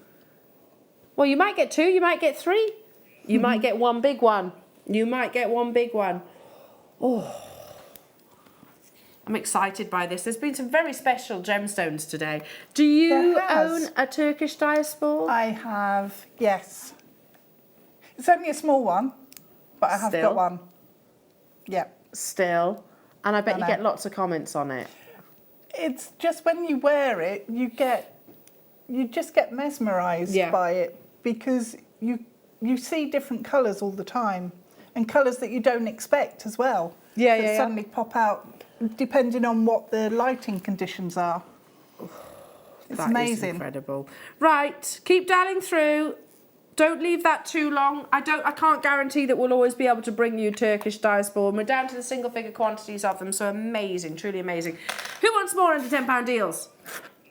Well, you might get 2, you might get 3. You might get one big one. You might get one big one. Oh, I'm excited by this. There's been some very special gemstones today. Do you own a Turkish diaspora? I have, yes. It's only a small one, but I have got one. Yeah. Still. And I bet you get lots of comments on it. It's just when you wear it, you just get mesmerised by it because you see different colours all the time and colours that you don't expect as well. That suddenly pop out depending on what the lighting conditions are. It's amazing. Is incredible. Right, keep dialing through. Don't leave that too long. I can't guarantee that we'll always be able to bring you Turkish diaspora. And we're down to the single figure quantities of them, so amazing, truly amazing. Who wants more under £10 deals?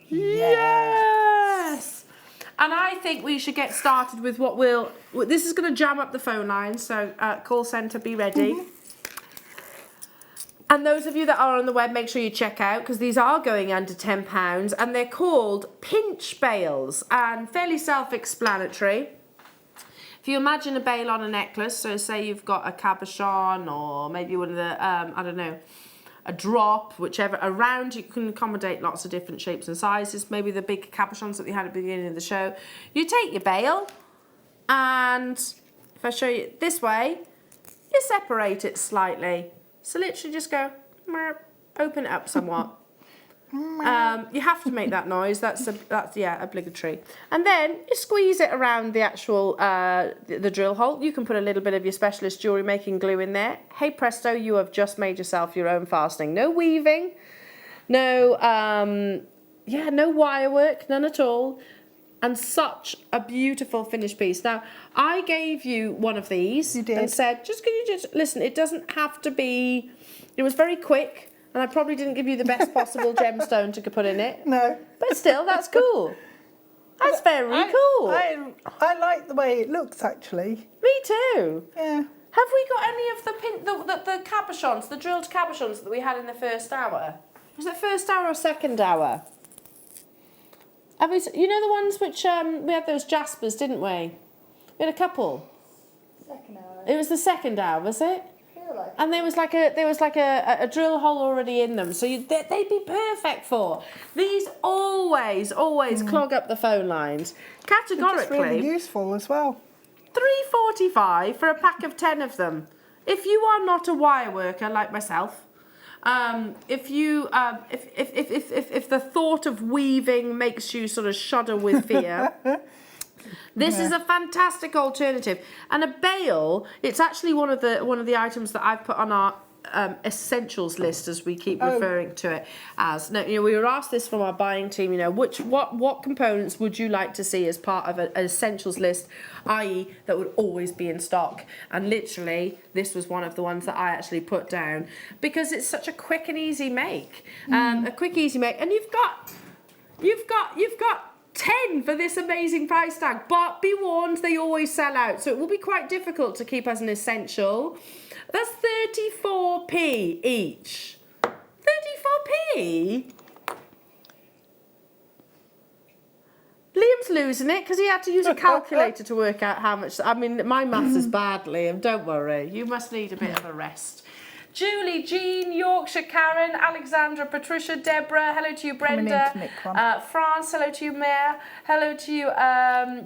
Yes! And I think we should get started with what this is going to jam up the phone line, so call centre, be ready. And those of you that are on the web, make sure you check out, because these are going under £10, and they're called pinch bails, and fairly self-explanatory. If you imagine a bail on a necklace, so say you've got a cabochon or maybe one of the, I don't know, a drop, whichever, around, you can accommodate lots of different shapes and sizes, maybe the big cabochons that we had at the beginning of the show. You take your bail, and if I show you this way, you separate it slightly. So literally just go, open it up somewhat. You have to make that noise, that's yeah, obligatory. And then you squeeze it around the actual, the drill hole. You can put a little bit of your specialist jewellery making glue in there. Hey presto, you have just made yourself your own fastening. No weaving, no, yeah, no wire work, none at all. And such a beautiful finished piece. Now, I gave you one of these and said, can you just, listen, it doesn't have to be, it was very quick, and I probably didn't give you the best possible gemstone to put in it. No. But still, that's cool. That's very cool. I like the way it looks, actually. Me too. Yeah. Have we got any of the cabochons, the drilled cabochons that we had in the first hour? Was it first hour or second hour? Have we, you know the ones which, we had those Jaspers, didn't we? We had a couple. Second hour. It was the second hour, was it? I feel like And there was like a drill hole already in them, so they'd be perfect for. These always clog up the phone lines. Categorically. It's really useful as well. $3.45 for a pack of 10 of them. If you are not a wire worker like myself, if the thought of weaving makes you sort of shudder with fear, this is a fantastic alternative. And a bail, it's actually one of the items that I've put on our essentials list, as we keep referring to it as. Now, we were asked this from our buying team, what components would you like to see as part of an essentials list, i.e. that would always be in stock? And literally, this was one of the ones that I actually put down, because it's such a quick and easy make. A quick, easy make. And you've got 10 for this amazing price tag, but be warned, they always sell out, so it will be quite difficult to keep as an essential. That's 34p each. 34p? Liam's losing it because he had to use a calculator to work out how much. I mean, my maths is bad, Liam, don't worry. You must need a bit of a rest. Julie, Jean, Yorkshire, Karen, Alexandra, Patricia, Deborah, hello to you, Brenda, France, hello to you, Mare, hello to you,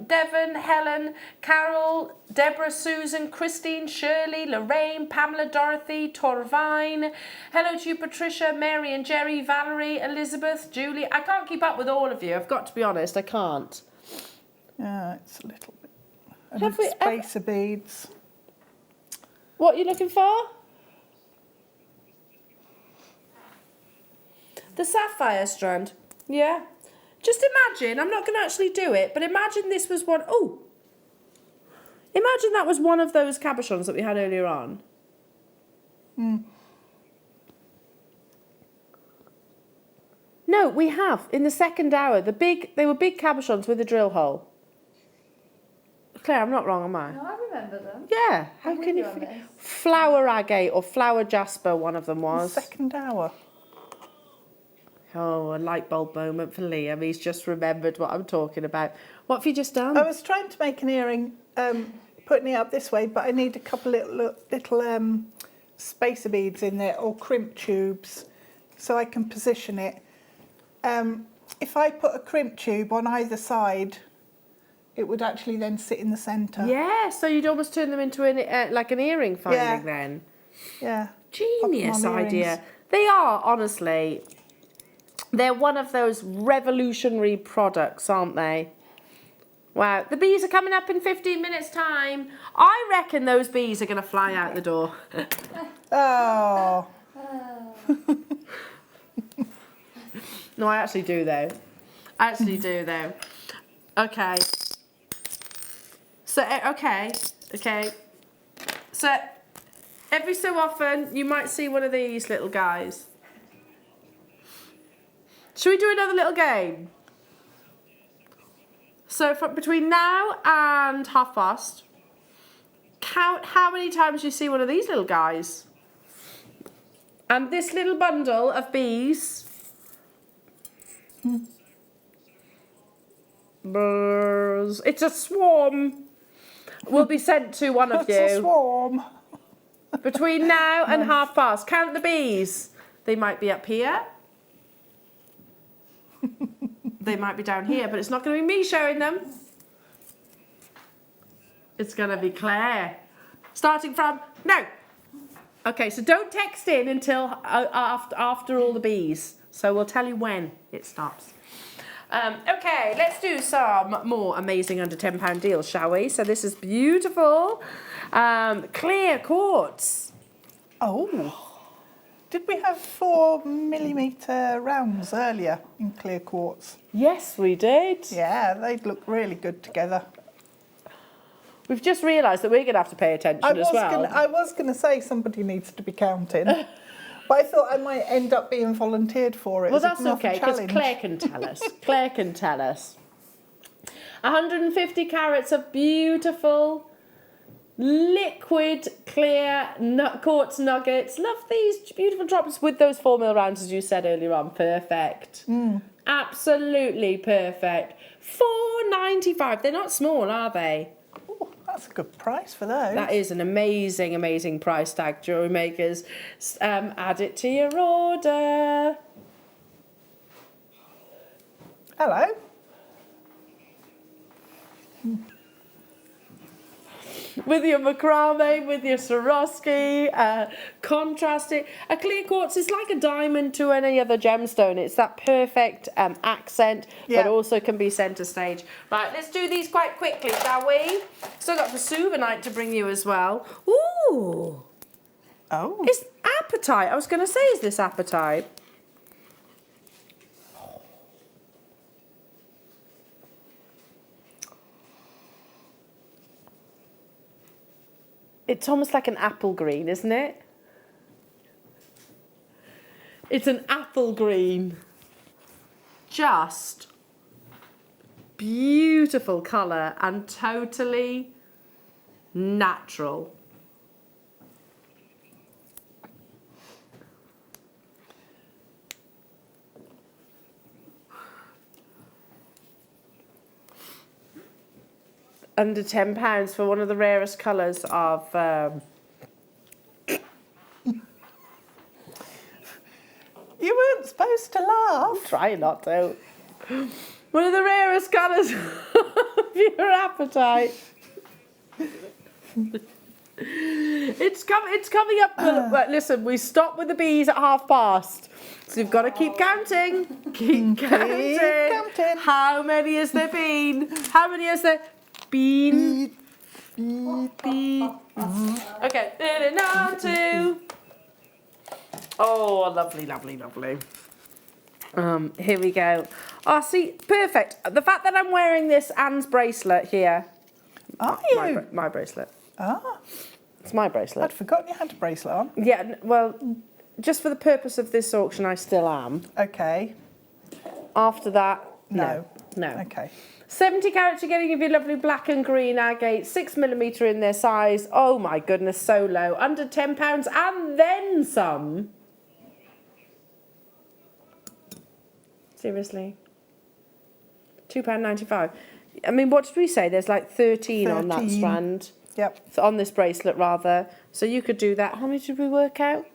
Devon, Helen, Carol, Deborah, Susan, Christine, Shirley, Lorraine, Pamela, Dorothy, Torvine, hello to you, Patricia, Mary and Jerry, Valerie, Elizabeth, Julie. I can't keep up with all of you, I've got to be honest, I can't. Yeah, it's a little bit. And space of beads. What are you looking for? The sapphire strand, yeah. Just imagine, I'm not going to actually do it, but imagine this was one, imagine that was one of those cabochons that we had earlier on. No, we have, in the second hour, they were big cabochons with a drill hole. Claire, I'm not wrong, am I? No, I remember them. Yeah, how can you forget? Flower agate or flower jasper, one of them was. The second hour. Oh, a light bulb moment for Liam. He's just remembered what I'm talking about. What have you just done? I was trying to make an earring, putting it up this way, but I need a couple little spacer beads in there, or crimp tubes, so I can position it. If I put a crimp tube on either side, it would actually then sit in the centre. Yeah, so you'd almost turn them into like an earring finding then. Yeah. Genius idea. They are, honestly... They're one of those revolutionary products, aren't they? Wow, the bees are coming up in 15 minutes' time. I reckon those bees are going to fly out the door. Oh. No, I actually do, though. I actually do, though. Okay. So, okay. So, every so often, you might see one of these little guys. Should we do another little game? So between now and past, count how many times you see one of these little guys. And this little bundle of bees it's a swarm. Will be sent to one of you. It's a swarm. Between now and past. Count the bees. They might be up here. They might be down here, but it's not going to be me showing them. It's going to be Claire. Starting from now. Okay, so don't text in until after all the bees. So we'll tell you when it stops. Okay, let's do some more amazing under £10 deals, shall we? So this is beautiful. Clear quartz. Oh. Did we have 4mm rounds earlier in clear quartz? Yes, we did. Yeah, they'd look really good together. We've just realised that we're going to have to pay attention as well. I was going to say somebody needs to be counting, but I thought I might end up being volunteered for it. Well, that's okay, because Claire can tell us. Claire can tell us. 150 carats of beautiful, liquid, clear quartz nuggets. Love these beautiful drops with those 4mm rounds, as you said earlier on. Perfect. Absolutely perfect. £4.95. They're not small, are they? Oh, that's a good price for those. That is an amazing, amazing price tag, jewellery makers. Add it to your order. Hello. With your macrame, with your Swarovski, contrasted. A clear quartz is like a diamond to any other gemstone. It's that perfect accent, but also can be centre stage. Right, let's do these quite quickly, shall we? Still got the Suvanite to bring you as well. Ooh. Oh. It's apatite. I was going to say, is this apatite? It's almost like an apple green, isn't it? It's an apple green. Just beautiful colour and totally natural. Under £10 for one of the rarest colours of... You weren't supposed to laugh. Try not to. One of the rarest colours of your appetite. It's coming up. Well, listen, we stopped with the bees at past. So you've got to keep counting. Keep counting. How many has there been? How many has there been? Bead. Okay. On to. Oh, lovely, lovely, lovely. Here we go. Oh, see, perfect. The fact that I'm wearing this Anne's bracelet here. Are you? My bracelet. Ah. It's my bracelet. I'd forgotten you had a bracelet on. Yeah, well, just for the purpose of this auction, I still am. Okay. After that, no. Okay. 70 carats you're getting of your lovely black and green agate, 6mm in their size. Oh my goodness, so low. Under £10 and then some. Seriously. £2.95. I mean, what did we say? There's like 13 on that strand. Yep. So on this bracelet, rather. So you could do that. How many did we work out?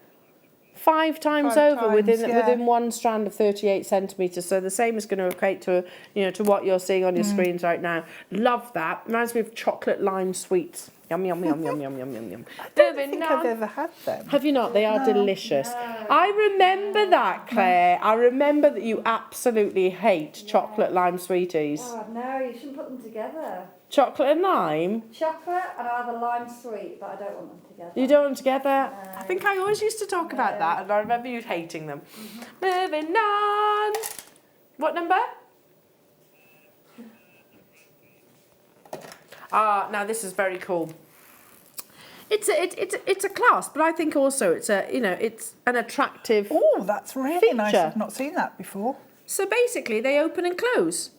5 times over within one strand of 38 centimetres. So the same is going to equate to, to what you're seeing on your screens right now. Love that. Reminds me of chocolate lime sweets. Yum, yum, yum, yum, yum, yum, yum, yum. I don't think I've ever had them. Have you not? They are delicious. I remember that, Claire. I remember that you absolutely hate chocolate lime sweeties. Oh, no, you shouldn't put them together. Chocolate and lime? Chocolate and I have a lime sweet, but I don't want them together. You don't want them together? No. I think I always used to talk about that, and I remember you hating them. Moving on. What number? Now this is very cool. It's a clasp, but I think also it's an attractive. Oh, that's really feature. nice. I've not seen that before. So basically, they open and close.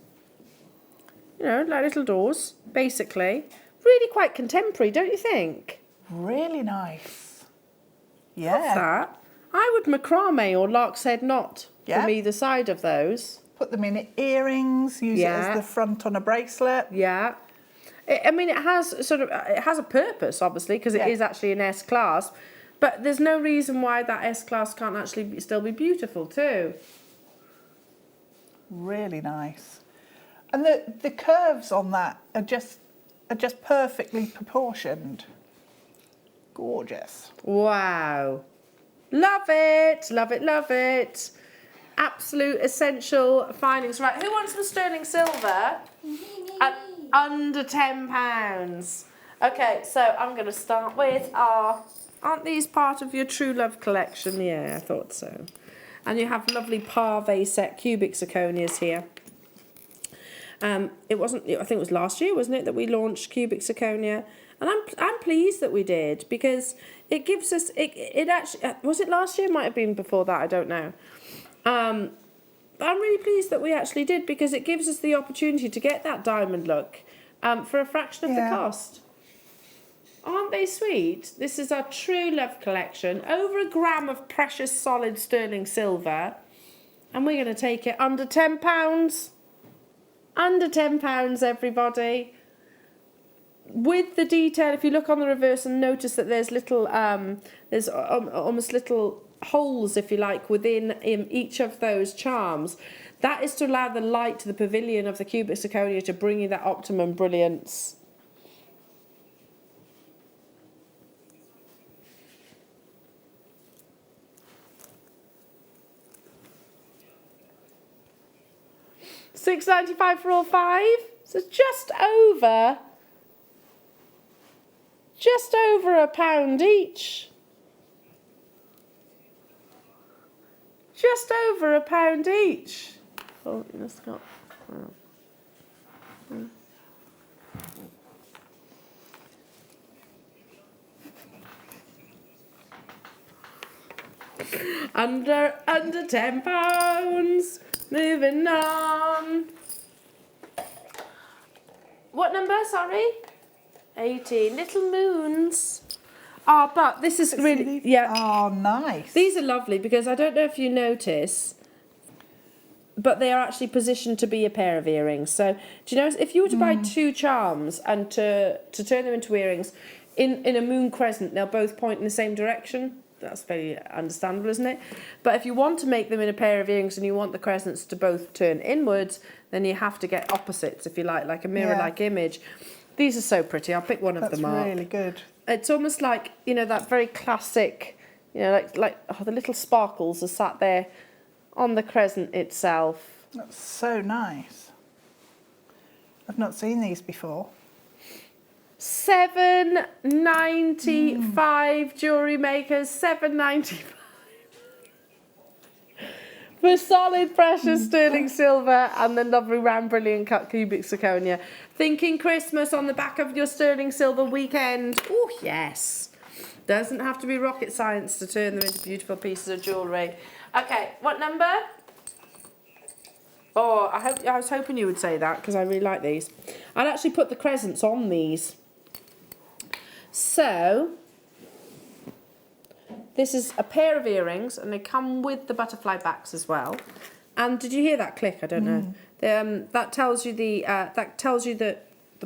Like little doors, basically. Really quite contemporary, don't you think? Really nice. Yeah. Love that. I would macrame or lark's head knot Yeah. from either side of those. Put them in earrings, use it as the front on a bracelet. Yeah. I mean, it has a purpose, obviously, because it is actually an S clasp, but there's no reason why that S clasp can't actually still be beautiful too. Really nice. And the curves on that are just perfectly proportioned. Gorgeous. Wow. Love it, love it, love it. Absolute essential findings. Right, who wants some sterling silver? At under £10. Okay, so I'm going to start with aren't these part of your True Love collection? Yeah, I thought so. And you have lovely parve set cubic zirconias here. It wasn't, I think it was last year, wasn't it, that we launched cubic zirconia? And I'm pleased that we did, because it gives us, it actually, was it last year? It might have been before that, I don't know. I'm really pleased that we actually did, because it gives us the opportunity to get that diamond look for a fraction of the cost. Aren't they sweet? This is our True Love collection. Over a gram of precious solid sterling silver. And we're going to take it under £10. Under £10, everybody. With the detail, if you look on the reverse and notice that there's little, there's almost little holes, if you like, within each of those charms. That is to allow the light to the pavilion of the cubic zirconia to bring you that optimum brilliance. £6.95 for all 5. So just over £1 each. Just over £1 each. Oh, that's got. Oh. Under £10. Moving on. What number? Sorry. 18. Little moons. Ah, but this is really, yeah. Oh, nice. These are lovely, because I don't know if you notice, but they are actually positioned to be a pair of earrings. So, do you know, if you were to buy 2 charms and to turn them into earrings, in a moon crescent, they'll both point in the same direction. That's very understandable, isn't it? But if you want to make them in a pair of earrings and you want the crescents to both turn inwards, then you have to get opposites, if you like a mirror-like image. These are so pretty. I'll pick one of them up. That's really good. It's almost like, you know, that very classic, you know, like the little sparkles are sat there on the crescent itself. That's so nice. I've not seen these before. £7.95 jewellery makers, £7.95 for solid precious sterling silver and the lovely round brilliant cut cubic zirconia. Thinking Christmas on the back of your sterling silver weekend? Oh yes. Doesn't have to be rocket science to turn them into beautiful pieces of jewellery. Okay, what number? Oh, I was hoping you would say that, because I really like these. I'll actually put the crescents on these. So, this is a pair of earrings, and they come with the butterfly backs as well. And did you hear that click? I don't know. That tells you the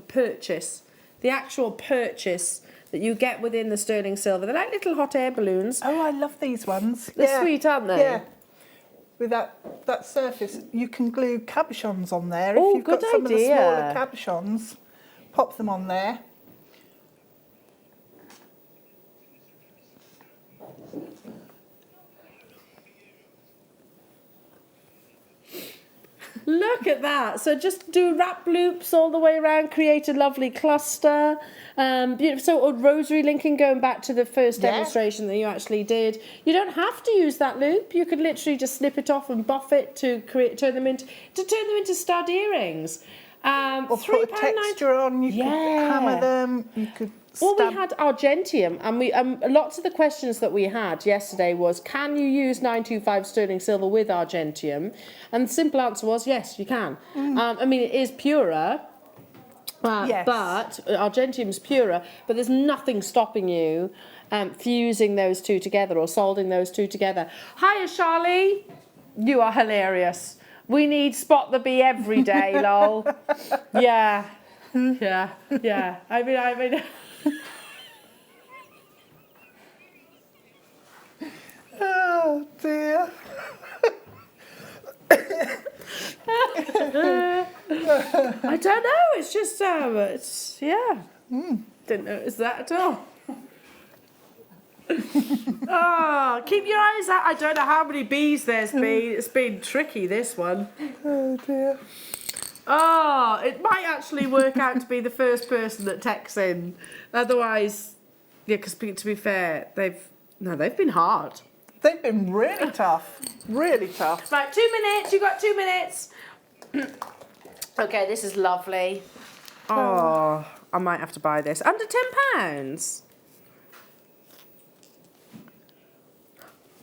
purchase, the actual purchase that you get within the sterling silver. They're like little hot air balloons. Oh, I love these ones. They're sweet, aren't they? Yeah. With that surface, you can glue cabochons on there. Oh, if you've good got some idea. of the smaller cabochons, pop them on there. Look at that. So just do wrap loops all the way around, create a lovely cluster. Beautiful. So rosary linking, going back to the first demonstration that you actually did. You don't have to use that loop. You could literally just snip it off and buff it to turn them into stud earrings. Or put a texture on, you could hammer them, you could Well, we had argentium, and we lots of the questions that we had yesterday was, can you use 925 sterling silver with argentium? And the simple answer was yes, you can. I mean, it is purer, Yes. But argentium's purer, but there's nothing stopping you fusing those two together or solding those two together. Hiya, Charlie. You are hilarious. We need Spot the Bee every day, lol. Yeah. Yeah. Yeah. I mean. Oh, dear. I don't know. It's just, yeah. Didn't notice that at all. Oh, keep your eyes out. I don't know how many bees there's been. It's been tricky, this one. Oh, dear. Oh, it might actually work out to be the first person that texts in. Otherwise, yeah, because to be fair, they've been hard. They've been really tough. Really tough. Right, 2 minutes. You got 2 minutes. Okay, this is lovely. Oh, I might have to buy this. Under £10.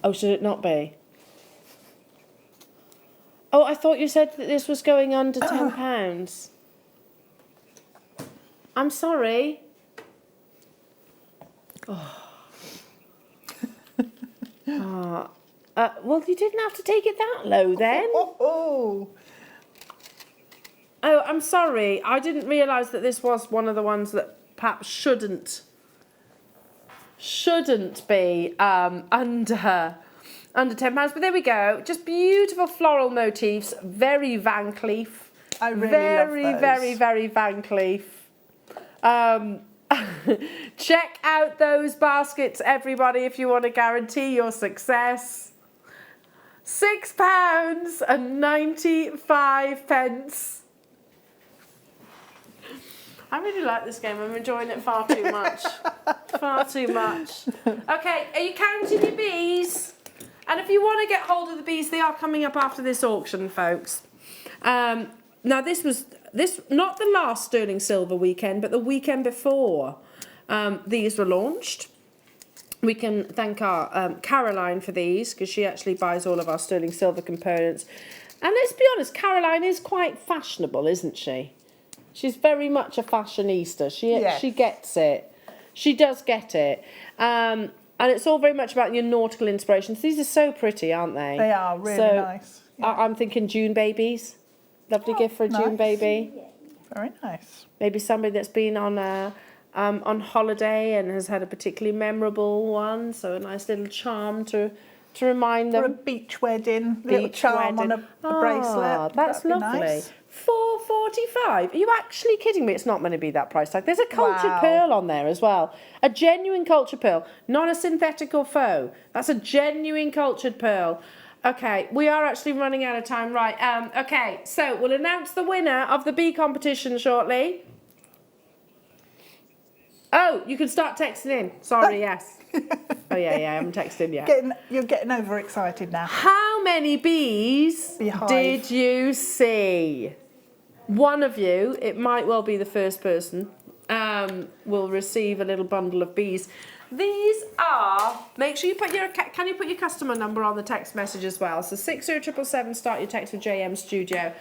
Oh, should it not be? Oh, I thought you said that this was going under £10. I'm sorry. Oh. Well, you didn't have to take it that low then. Oh, I'm sorry. I didn't realise that this was one of the ones that perhaps shouldn't be under £10. But there we go. Just beautiful floral motifs. Very Van Cleef. I really love those. Very, very Van Cleef. Check out those baskets, everybody, if you want to guarantee your success. £6.95. I really like this game. I'm enjoying it far too much. Far too much. Okay, are you counting your bees? And if you want to get hold of the bees, they are coming up after this auction, folks. Now, this was not the last sterling silver weekend, but the weekend before these were launched. We can thank our Caroline for these, because she actually buys all of our sterling silver components. And let's be honest, Caroline is quite fashionable, isn't she? She's very much a fashionista. She gets it. She does get it. And it's all very much about your nautical inspirations. These are so pretty, aren't they? They are really nice. Yeah. I'm thinking June babies. Lovely gift for a June baby. Very nice. Maybe somebody that's been on holiday and has had a particularly memorable one. So a nice little charm to remind them. For a beach wedding, little charm on a bracelet. That's lovely. Nice. £4.45. Are you actually kidding me? It's not going to be that price tag. There's a cultured pearl on there as well. A genuine cultured pearl, not a synthetic or faux. That's a genuine cultured pearl. Okay, we are actually running out of time. Right, okay, so we'll announce the winner of the bee competition shortly. Oh, you can start texting in. Sorry, yes. Oh, yeah, I'm texting, yeah. You're getting overexcited now. How many bees did you see? One of you, it might well be the first person, will receive a little bundle of bees. These are, make sure you put can you put your customer number on the text message as well? So 60777, start your text with JM Studio.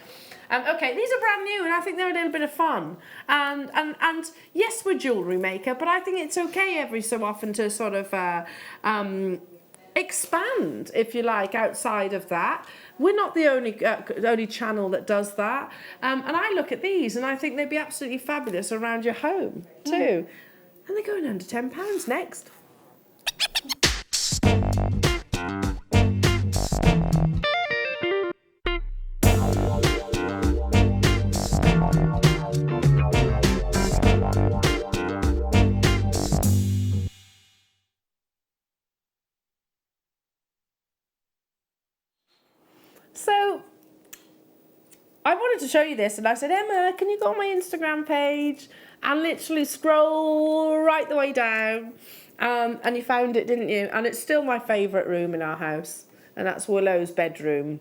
Okay, these are brand new and I think they're a little bit of fun. And yes, we're Jewellery Maker, but I think it's okay every so often to sort of expand, if you like, outside of that. We're not the only channel that does that. And I look at these and I think they'd be absolutely fabulous around your home too. And they're going under £10 next. So I wanted to show you this and I said, Emma, can you go on my Instagram page and literally scroll right the way down? And you found it, didn't you? And it's still my favourite room in our house, and that's Willow's bedroom.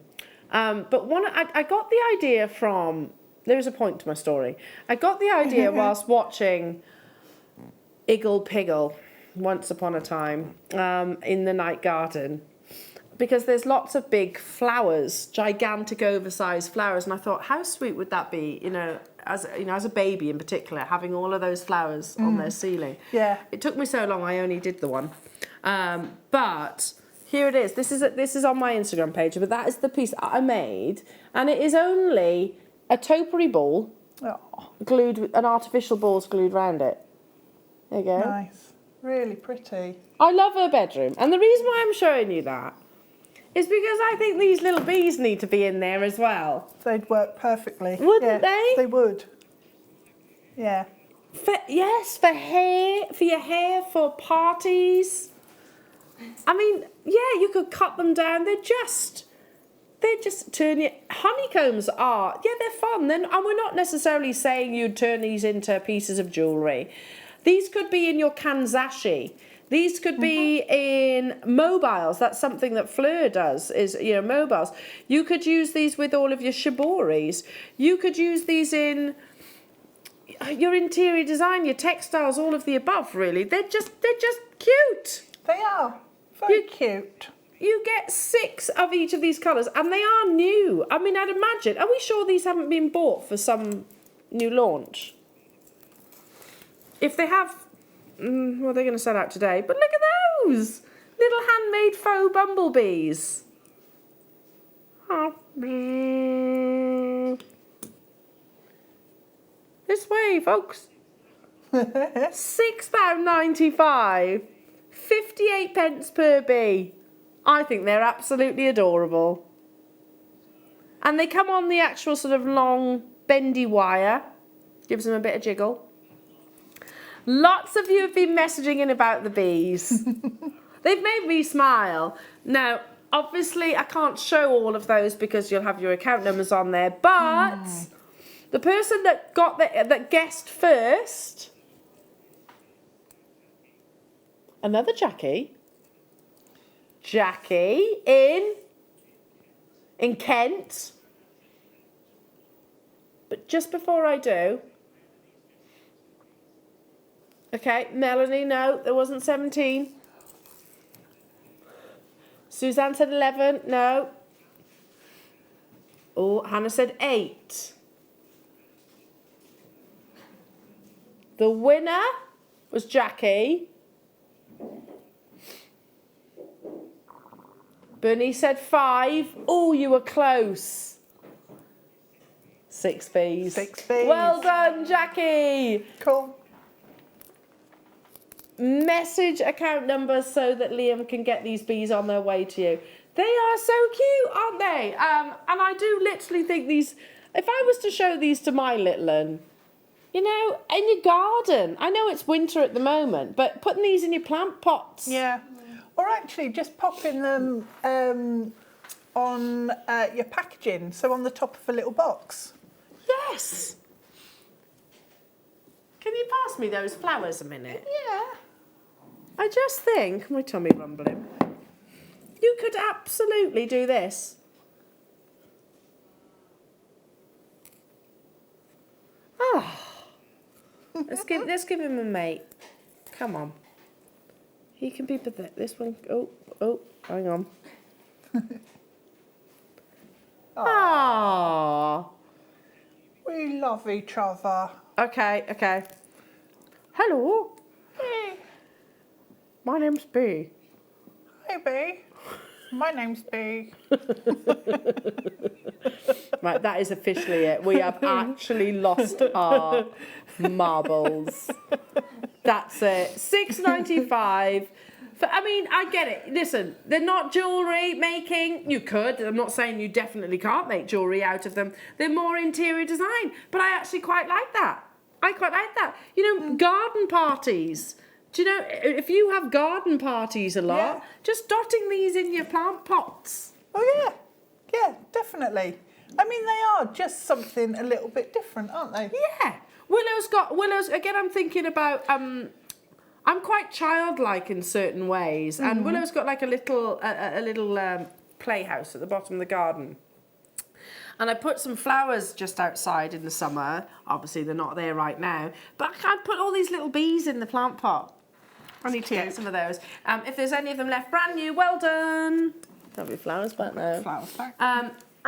But I got the idea from, there is a point to my story. I got the idea whilst watching Iggle Piggle once upon a time in the night garden. Because there's lots of big flowers, gigantic oversized flowers. And I thought, how sweet would that be, you know, as you know, as a baby in particular, having all of those flowers on their ceiling. Yeah. It took me so long. I only did the one, but here it is. This is on my Instagram page, but that is the piece that I made, and it is only a topiary ball glued with an artificial balls glued around it. There you go. Nice. Really pretty. I love her bedroom, and the reason why I'm showing you that is because I think these little bees need to be in there as well. They'd work perfectly. Wouldn't they? They would. Yeah. Yes, for hair, for your hair, for parties. I mean, yeah, you could cut them down. They're just turn your honeycombs are, yeah, they're fun. And we're not necessarily saying you'd turn these into pieces of jewellery. These could be in your kanzashi. These could be in mobiles. That's something that Fleur does, is, you know, mobiles. You could use these with all of your shiboris. You could use these in your interior design, your textiles, all of the above, really. They're just cute. They are. Very cute. You get 6 of each of these colours, and they are new. I mean, I'd imagine. Are we sure these haven't been bought for some new launch? If they have, well, they're going to sell out today. But look at those little handmade faux bumblebees. Oh. This way, folks. £6.95. 58 pence per bee. I think they're absolutely adorable. And they come on the actual sort of long bendy wire. Gives them a bit of jiggle. Lots of you have been messaging in about the bees. They've made me smile. Now, obviously, I can't show all of those because you'll have your account numbers on there. But the person that that guessed first, another Jackie in Kent. But just before I do, okay, Melanie, no, there wasn't 17. Suzanne said 11, no. Oh, Hannah said 8. The winner was Jackie. Bernice said 5. Oh, you were close. 6 bees. 6 bees. Well done, Jackie. Cool. Message account numbers so that Liam can get these bees on their way to you. They are so cute, aren't they? And I do literally think these, if I was to show these to my little one, you know, in your garden. I know it's winter at the moment, but putting these in your plant pots. Yeah. Or actually just popping them on your packaging, so on the top of a little box. Yes. Can you pass me those flowers a minute? Yeah. I just think, my tummy rumbling, you could absolutely do this. Oh. Let's give him a mate. Come on. He can be pathetic. This one, oh, hang on. Aww. We love each other. Okay. Hello. Hey. My name's Bee. Hey, Bee. My name's Bee. Right, that is officially it. We have actually lost our marbles. That's it. $6.95. I mean, I get it. Listen, they're not jewellery making. You could. I'm not saying you definitely can't make jewellery out of them. They're more interior design. But I actually quite like that. I quite like that. You know, garden parties. Do you know, if you have garden parties a lot, just dotting these in your plant pots. Oh, yeah. Yeah, definitely. I mean, they are just something a little bit different, aren't they? Yeah. Willow's, again, I'm thinking about, I'm quite childlike in certain ways. And Willow's got like a little playhouse at the bottom of the garden. And I put some flowers just outside in the summer. Obviously, they're not there right now. But I put all these little bees in the plant pot. I need to get some of those. If there's any of them left brand new, well done. There'll be flowers back now. Flowers back.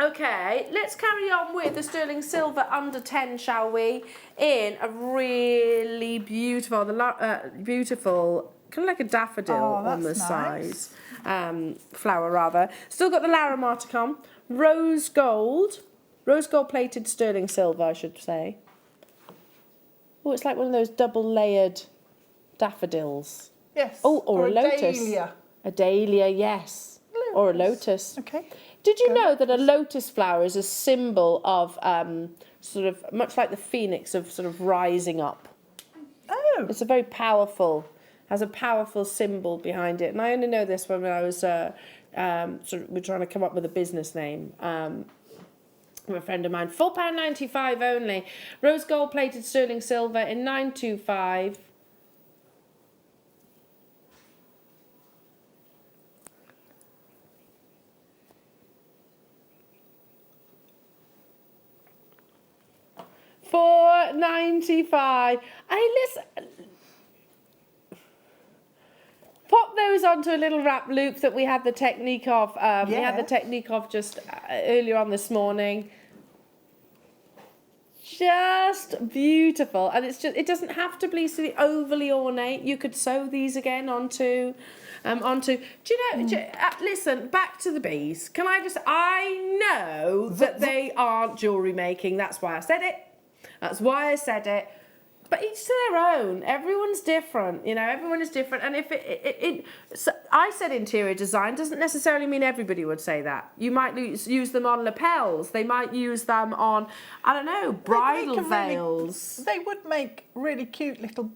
Okay, let's carry on with the sterling silver under 10, shall we? In a really beautiful, beautiful, kind of like a daffodil on the sides, flower rather. Still got the Labradorite on, rose gold plated sterling silver, I should say. Oh, it's like one of those double layered daffodils. Yes. Oh, or a lotus. Dahlia. A dahlia, yes. Or a lotus. Okay. Did you know that a lotus flower is a symbol of sort of, much like the phoenix, of sort of rising up? Oh. It's a very powerful, has a powerful symbol behind it. And I only know this when I was, we're trying to come up with a business name. With a friend of mine, £4.95 only. Rose gold plated sterling silver in 925. £4.95. Listen. Pop those onto a little wrap loop that we had the technique of. We had the technique of just earlier on this morning. Just beautiful, and it's just, it doesn't have to be so overly ornate. You could sew these again onto. Do you know? Listen, back to the bees. Can I just? I know that they aren't jewellery making. That's why I said it. But each to their own. Everyone's different, you know. Everyone is different, and if so I said interior design doesn't necessarily mean everybody would say that. You might use them on lapels. They might use them on, I don't know, bridal veils. They would make really cute little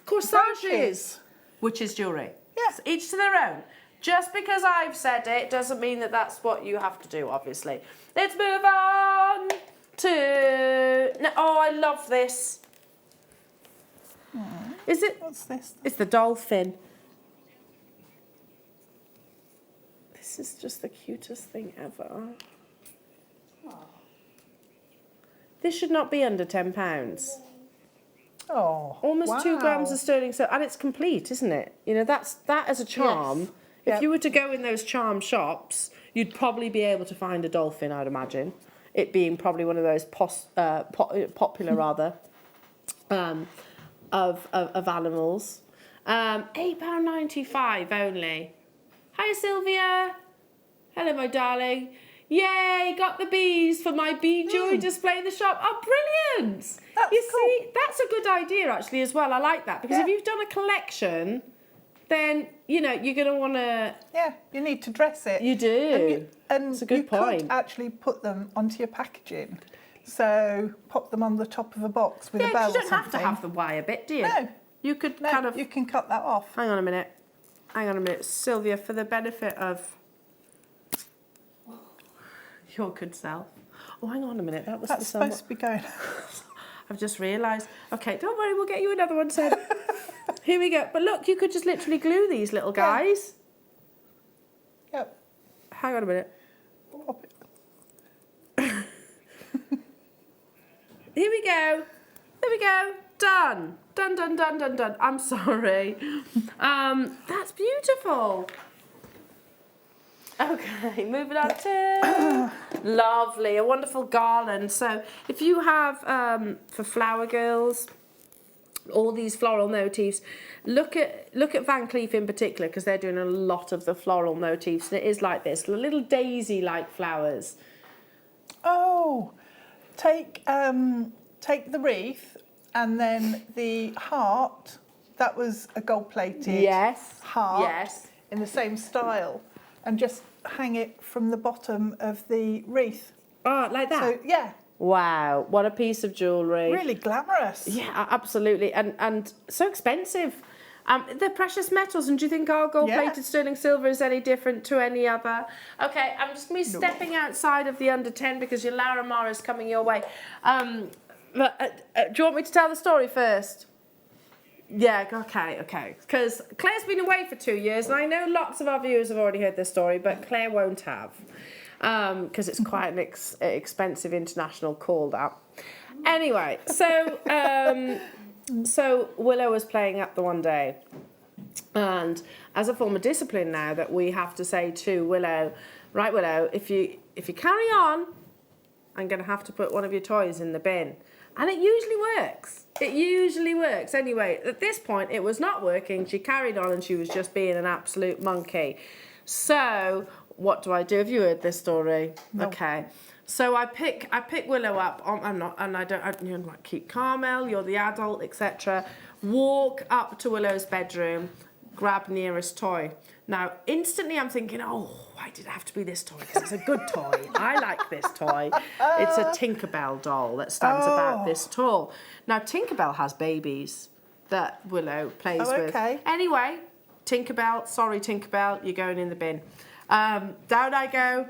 corsages, which is jewellery. Yes, each to their own. Just because I've said it doesn't mean that that's what you have to do. Obviously, let's move on to. Oh, I love this. Is it? What's this? It's the dolphin. This is just the cutest thing ever. This should not be under £10. Oh, almost 2 grams of sterling silver, and it's complete, isn't it? You know, that as a charm. Yes. If you were to go in those charm shops, you'd probably be able to find a dolphin, I'd imagine. It being probably one of those popular rather. Of animals. £8.95 only. Hi Sylvia. Hello my darling. Yay, got the bees for my bee jewellery display in the shop. Oh, brilliant. See, that's a good idea actually as well. I like that because if you've done a collection, then, you know, you're going to want to... Yeah, you need to dress it. You do. And it's a good point. You could actually put them onto your packaging. So pop them on the top of a box with a bell or something. You don't have to have the wire bit, do you? No. You could you can cut that off. Hang on a minute, Sylvia, for the benefit of your good self. Oh, hang on a minute, That's supposed to be going. I've just realised. Okay, don't worry, we'll get you another one, Seb. Here we go. But look, you could just literally glue these little guys. Yep. Hang on a minute. Pop it. Here we go. There we go. Done. Done, done, done, done, done. I'm sorry. That's beautiful. Okay, moving on to lovely, a wonderful garland. So if you have for flower girls, all these floral motifs, look at Van Cleef in particular because they're doing a lot of the floral motifs. And it is like this, little daisy-like flowers. Oh, take the wreath and then the heart. That was a gold-plated heart in the same style, and just hang it from the bottom of the wreath. Oh, like that? So, yeah. Wow, what a piece of jewellery. Really glamorous. Yeah, absolutely. And so expensive. They're precious metals, and do you think our gold-plated sterling silver is any different to any other? Okay, I'm just going to be stepping outside of the under 10 because your Laramar is coming your way. Do you want me to tell the story first? Yeah, okay. Because Claire's been away for 2 years, and I know lots of our viewers have already heard this story, but Claire won't have. Because it's quite an expensive international call, that. Anyway, so Willow was playing up the one day, and as a form of discipline now that we have to say to Willow, right, Willow, if you carry on, I'm going to have to put one of your toys in the bin. And it usually works. It usually works. Anyway, at this point, it was not working. She carried on and she was just being an absolute monkey. So what do I do? Have you heard this story? No. Okay. So I pick Willow up. I keep Carmel, you're the adult, etc. Walk up to Willow's bedroom, grab nearest toy. Now, instantly I'm thinking, oh, why did it have to be this toy? Because it's a good toy. I like this toy. It's a Tinkerbell doll that stands about this tall. Now, Tinkerbell has babies that Willow plays with. Anyway, Tinkerbell, sorry Tinkerbell, you're going in the bin. Down I go,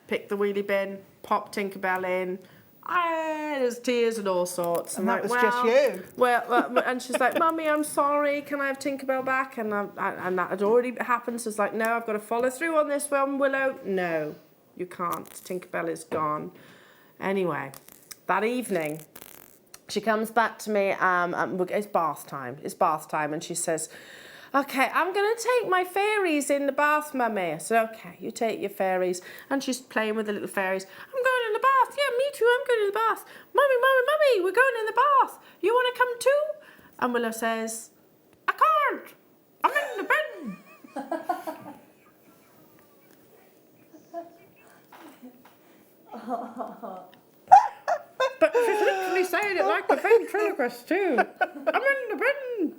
pick the wheelie bin, pop Tinkerbell in. There's tears and all sorts. And that was just you. Well, and she's like, Mummy, I'm sorry. Can I have Tinkerbell back? And that had already happened. So it's like, no, I've got to follow through on this one, Willow. No, you can't. Tinkerbell is gone. Anyway, that evening, she comes back to me. It's bath time. It's bath time, and she says, okay, I'm going to take my fairies in the bath, Mummy. I said, okay, you take your fairies. And she's playing with the little fairies. I'm going in the bath. Yeah, me too, I'm going in the bath. Mummy, we're going in the bath. You want to come too? And Willow says, I can't. I'm in the bin. But she's literally saying it like the ventriloquist too. I'm in the bin.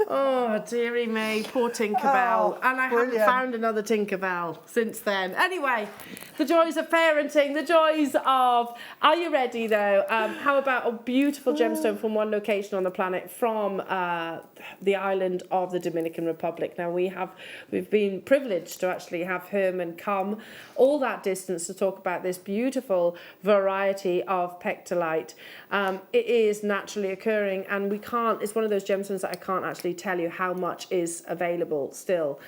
Oh, dearie me, poor Tinkerbell. And I haven't found another Tinkerbell since then. Anyway, the joys of parenting, the joys of... Are you ready, though? How about a beautiful gemstone from one location on the planet, from the island of the Dominican Republic? Now, we've been privileged to actually have Herman come all that distance to talk about this beautiful variety of pectolite. It is naturally occurring, and it's one of those gemstones that I can't actually tell you how much is available still,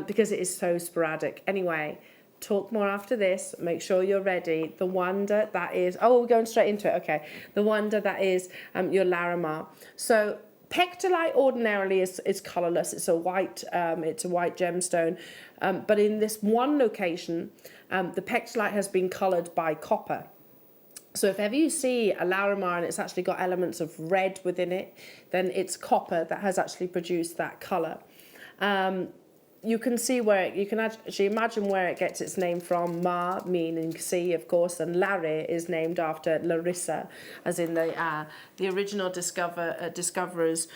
because it is so sporadic. Anyway, talk more after this. Make sure you're ready. The wonder that is... Oh, we're going straight into it. Okay. The wonder that is your Larimar. So pectolite ordinarily is colourless. It's a white gemstone. But in this one location, the pectolite has been coloured by copper. So if ever you see a Larimar and it's actually got elements of red within it, then it's copper that has actually produced that colour. You can see you can actually imagine where it gets its name from. Ma, meaning sea, of course, and Larry is named after Larissa, as in the original discoverer's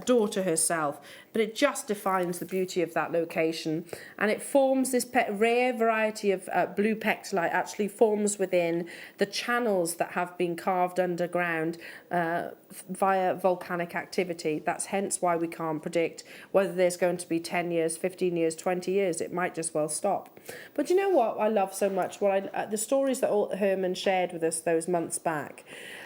daughter herself. But it just defines the beauty of that location, and it forms this rare variety of blue pectolite. Actually forms within the channels that have been carved underground via volcanic activity. That's hence why we can't predict whether there's going to be 10 years, 15 years, 20 years. It might just well stop. But you know what I love so much? The stories that Herman shared with us those months back.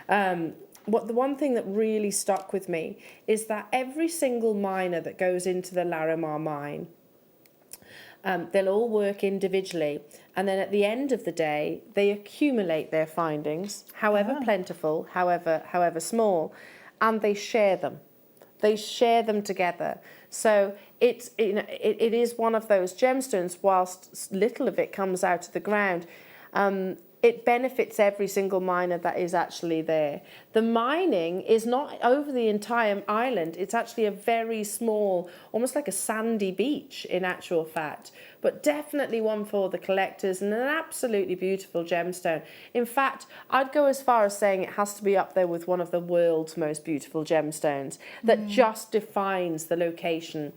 The one thing that really stuck with me is that every single miner that goes into the Larimar mine, they'll all work individually, and then at the end of the day, they accumulate their findings, however plentiful, however small, and they share them. They share them together. So it is one of those gemstones. Whilst little of it comes out of the ground, it benefits every single miner that is actually there. The mining is not over the entire island. It's actually a very small, almost like a sandy beach in actual fact, but definitely one for the collectors, and an absolutely beautiful gemstone. In fact, I'd go as far as saying it has to be up there with one of the world's most beautiful gemstones that just defines the location.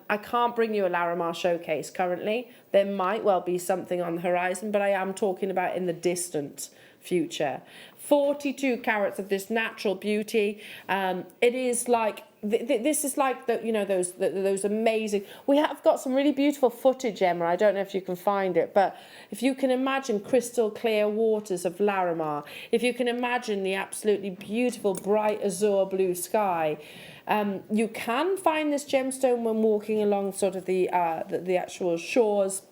I can't bring you a Larimar showcase currently. There might well be something on the horizon, but I am talking about in the distant future. 42 carats of this natural beauty. It is like, this is like those amazing... We have got some really beautiful footage, Emma. I don't know if you can find it, but if you can imagine crystal clear waters of Larimar, if you can imagine the absolutely beautiful bright azure blue sky, you can find this gemstone when walking along sort of the actual shores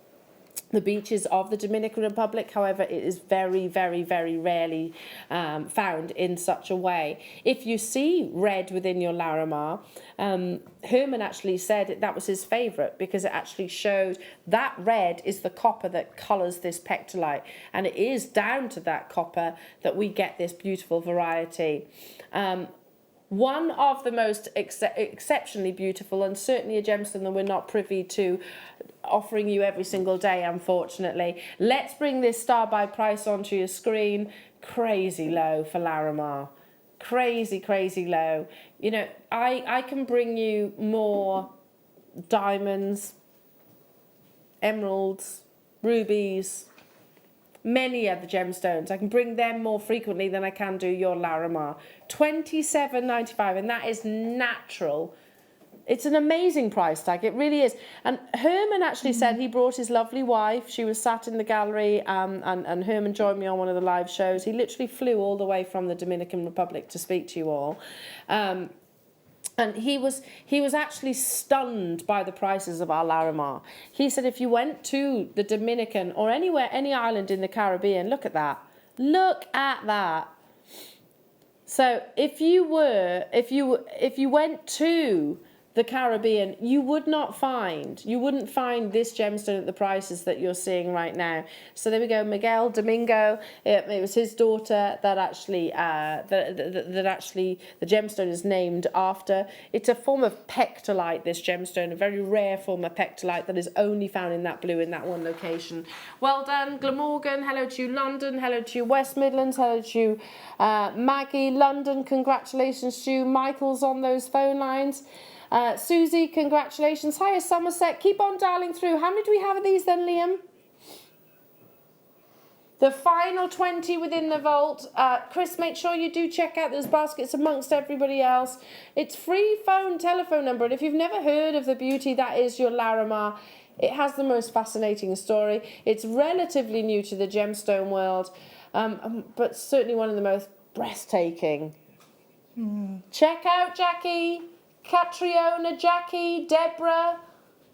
the beaches of the Dominican Republic. However, it is very, very, very rarely found in such a way. If you see red within your Larimar, Herman actually said that was his favourite because it actually showed that red is the copper that colours this pectolite, and it is down to that copper that we get this beautiful variety. One of the most exceptionally beautiful, and certainly a gemstone that we're not privy to offering you every single day, unfortunately. Let's bring this star by price onto your screen. Crazy low for Larimar. Crazy, crazy low. You know, I can bring you more diamonds, emeralds, rubies, many other gemstones. I can bring them more frequently than I can do your Larimar. $27.95, and that is natural. It's an amazing price tag, it really is. And Herman actually said he brought his lovely wife. She was sat in the gallery, and Herman joined me on one of the live shows. He literally flew all the way from the Dominican Republic to speak to you all. And he was actually stunned by the prices of our Larimar. He said if you went to the Dominican or anywhere, any island in the Caribbean, look at that. Look at that. So if you went to the Caribbean, you wouldn't find this gemstone at the prices that you're seeing right now. So there we go, Miguel Domingo. It was his daughter that actually that actually the gemstone is named after. It's a form of pectolite, this gemstone, a very rare form of pectolite that is only found in that blue in that one location. Well done, Glamorgan. Hello to you, London. Hello to you, West Midlands. Hello to you, Maggie, London. Congratulations to you. Michael's on those phone lines. Susie, congratulations. Hiya, Somerset. Keep on dialing through. How many do we have of these then, Liam? The final 20 within the vault. Chris, make sure you do check out those baskets amongst everybody else. It's free telephone number. And if you've never heard of the beauty that is your Larimar, it has the most fascinating story. It's relatively new to the gemstone world, but certainly one of the most breathtaking. Check out Jackie. Catriona, Jackie, Deborah,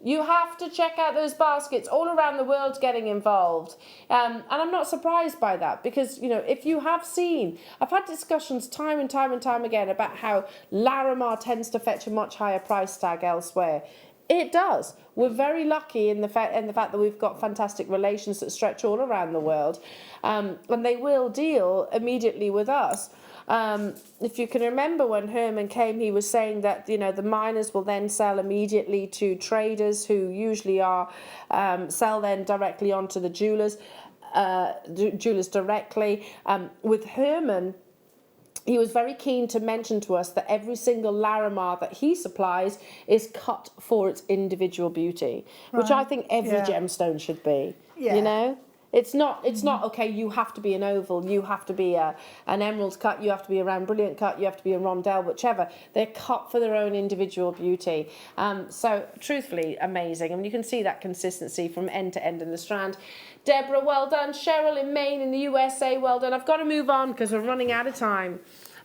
you have to check out those baskets. All around the world getting involved. And I'm not surprised by that because, you know, if you have seen, I've had discussions time and time again about how Larimar tends to fetch a much higher price tag elsewhere. It does. We're very lucky in the fact that we've got fantastic relations that stretch all around the world. And they will deal immediately with us. If you can remember when Herman came, he was saying that, you know, the miners will then sell immediately to traders who usually sell then directly onto the jewelers directly. With Herman, he was very keen to mention to us that every single Larimar that he supplies is cut for its individual beauty, which I think every gemstone should be, you know? It's not okay, you have to be an oval, you have to be an emerald cut, you have to be a round brilliant cut, you have to be a rondelle, whichever. They're cut for their own individual beauty. So truthfully, amazing. I mean, you can see that consistency from end to end in the strand. Deborah, well done. Cheryl in Maine in the USA, well done. I've got to move on because we're running out of time.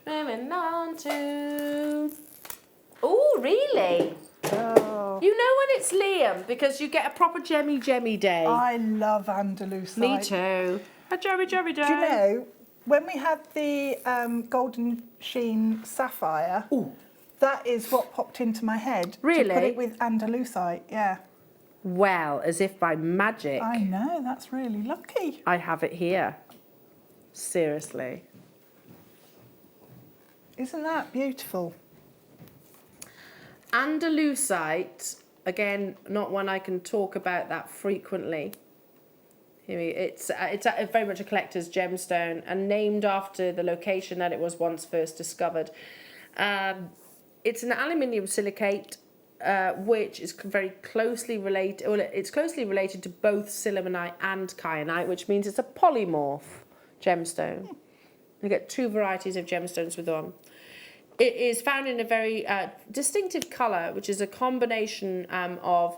Moving on to... Oh, really? Oh. You know when it's Liam because you get a proper gemmy day. I love Andalusite. Me too. A gemmy day. Do you know, when we had the golden sheen sapphire, that is what popped into my head. Really? To put it with Andalusite, yeah. Well, as if by magic. I know, that's really lucky. I have it here. Seriously. Isn't that beautiful? Andalusite, again, not one I can talk about that frequently. It's very much a collector's gemstone and named after the location that it was once first discovered. It's an aluminium silicate, which is very closely related. Well, it's closely related to both sillimanite and kyanite, which means it's a polymorph gemstone. You get two varieties of gemstones with one. It is found in a very distinctive colour, which is a combination of,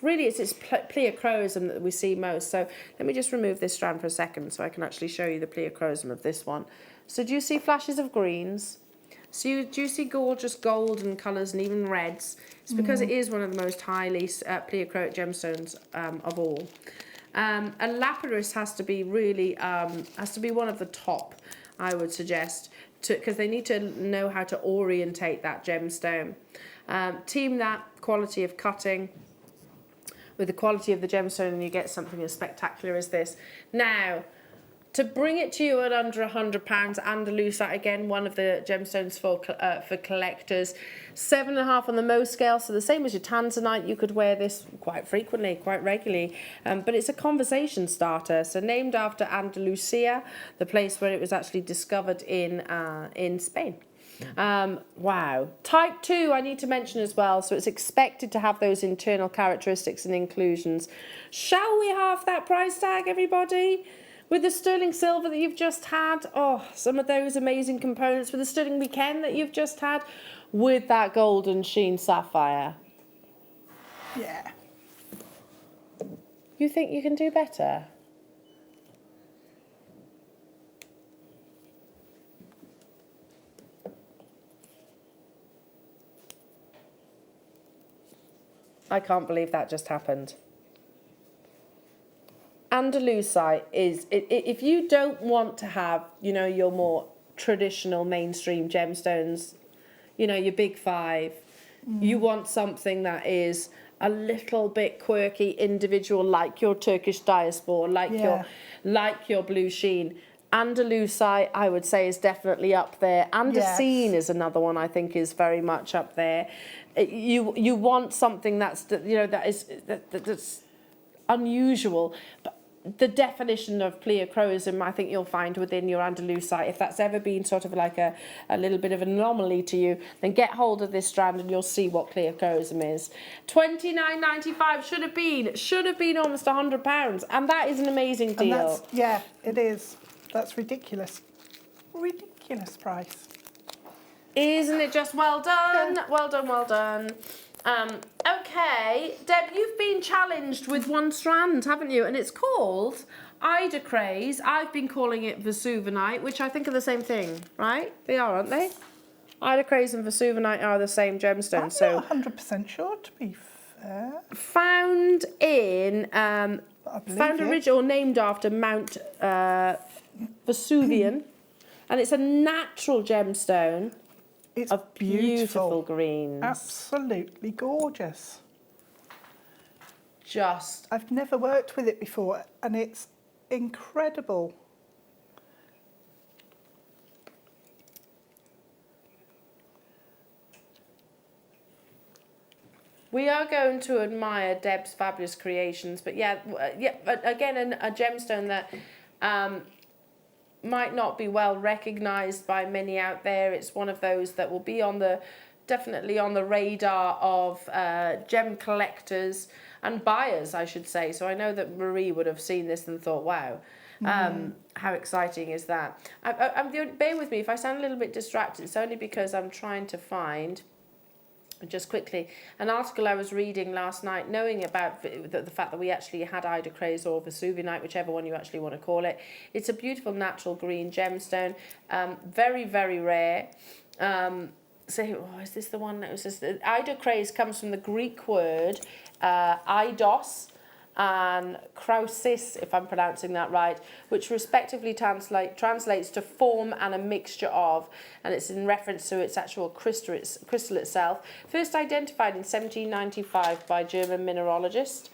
really it's pleochroism that we see most. So let me just remove this strand for a second so I can actually show you the pleochroism of this one. So do you see flashes of greens? So do you see gorgeous golden colours and even reds? It's because it is one of the most highly pleochroic gemstones of all. And lapis has to be really, has to be one of the top, I would suggest, because they need to know how to orientate that gemstone. Team that quality of cutting with the quality of the gemstone and you get something as spectacular as this. Now, to bring it to you at under £100, Andalusite, again, one of the gemstones for collectors. 7.5 on the Mohs scale, so the same as your Tanzanite. You could wear this quite frequently, quite regularly, but it's a conversation starter. So named after Andalusia, the place where it was actually discovered in Spain. Wow. Type 2, I need to mention as well. So it's expected to have those internal characteristics and inclusions. Shall we have that price tag, everybody? With the sterling silver that you've just had, oh, some of those amazing components, with the sterling weekend that you've just had, with that golden sheen sapphire. Yeah. You think you can do better? I can't believe that just happened. Andalusite is, if you don't want to have, you know, your more traditional mainstream gemstones, you know, your big five, you want something that is a little bit quirky, individual, like your Turkish diaspora, like your blue sheen. Andalusite, I would say, is definitely up there. Andesine is another one I think is very much up there. You want something that's, you know, that's unusual, but the definition of pleochroism, I think you'll find within your Andalusite. If that's ever been sort of like a little bit of an anomaly to you, then get hold of this strand and you'll see what pleochroism is. $29.95 should have been almost £100, and that is an amazing deal. Yeah, it is. That's ridiculous. Ridiculous price. Isn't it just well done? Well done, well done. Okay, Deb, you've been challenged with one strand, haven't you? And it's called Ida Craze. I've been calling it Vesuvinite, which I think are the same thing, right? They are, aren't they? Ida Craze and Vesuvinite are the same gemstone. I'm not 100% sure, to be fair. Found in, found original, named after Mount Vesuvian, and it's a natural gemstone. It's of beautiful greens. Absolutely gorgeous. Just. I've never worked with it before, and it's incredible. We are going to admire Deb's fabulous creations, but again, a gemstone that might not be well recognised by many out there. It's one of those that will be definitely on the radar of gem collectors and buyers, I should say. So I know that Marie would have seen this and thought, wow, how exciting is that? Bear with me, if I sound a little bit distracted, it's only because I'm trying to find, just quickly, an article I was reading last night, knowing about the fact that we actually had Ida Craze or Vesuvinite, whichever one you actually want to call it. It's a beautiful natural green gemstone, very, very rare. Is this the one that was just... Ida Craze comes from the Greek word eidos and chrysoprase, if I'm pronouncing that right, which respectively translates to form and a mixture of, and it's in reference to its actual crystal itself. First identified in 1795 by German mineralogist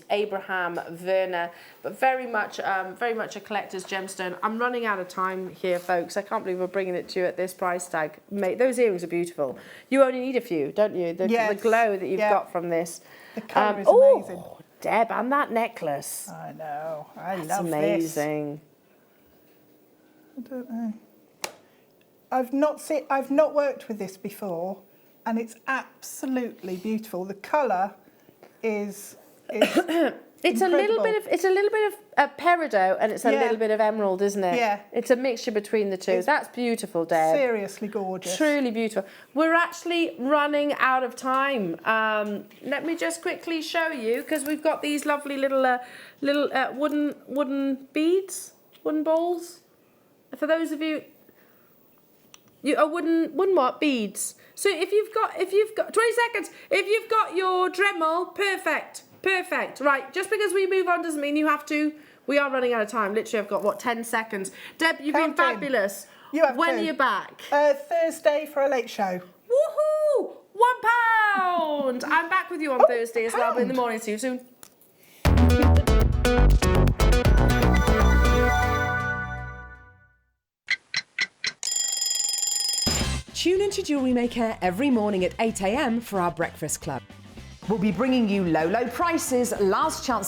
Abraham Werner, but very much a collector's gemstone. I'm running out of time here, folks. I can't believe we're bringing it to you at this price tag. Mate, those earrings are beautiful. You only need a few, don't you? The glow that you've got from this. The colour is amazing. Deb, and that necklace. I know. That's love amazing. This. I don't know. I've not worked with this before, and it's absolutely beautiful. The colour is it's a little bit of peridot, and it's a little bit of emerald, isn't it? Yeah. It's a mixture between the two. That's beautiful, Deb. Seriously gorgeous. Truly beautiful. We're actually running out of time. Let me just quickly show you, because we've got these lovely little wooden beads, wooden balls. For those of you, A wooden what? Beads. So if you've got 20 seconds. If you've got your Dremel, perfect. Right, just because we move on doesn't mean you have to. We are running out of time. Literally, I've got, what, 10 seconds. Deb, you've been fabulous. You have When too. are you back? Thursday for a late show. Woohoo! £1. I'm back with you on Thursday as well, but in the morning. See you soon. Tune into Jewellery Maker every morning at 8 a.m. for our breakfast club. We'll be bringing you low prices, last chance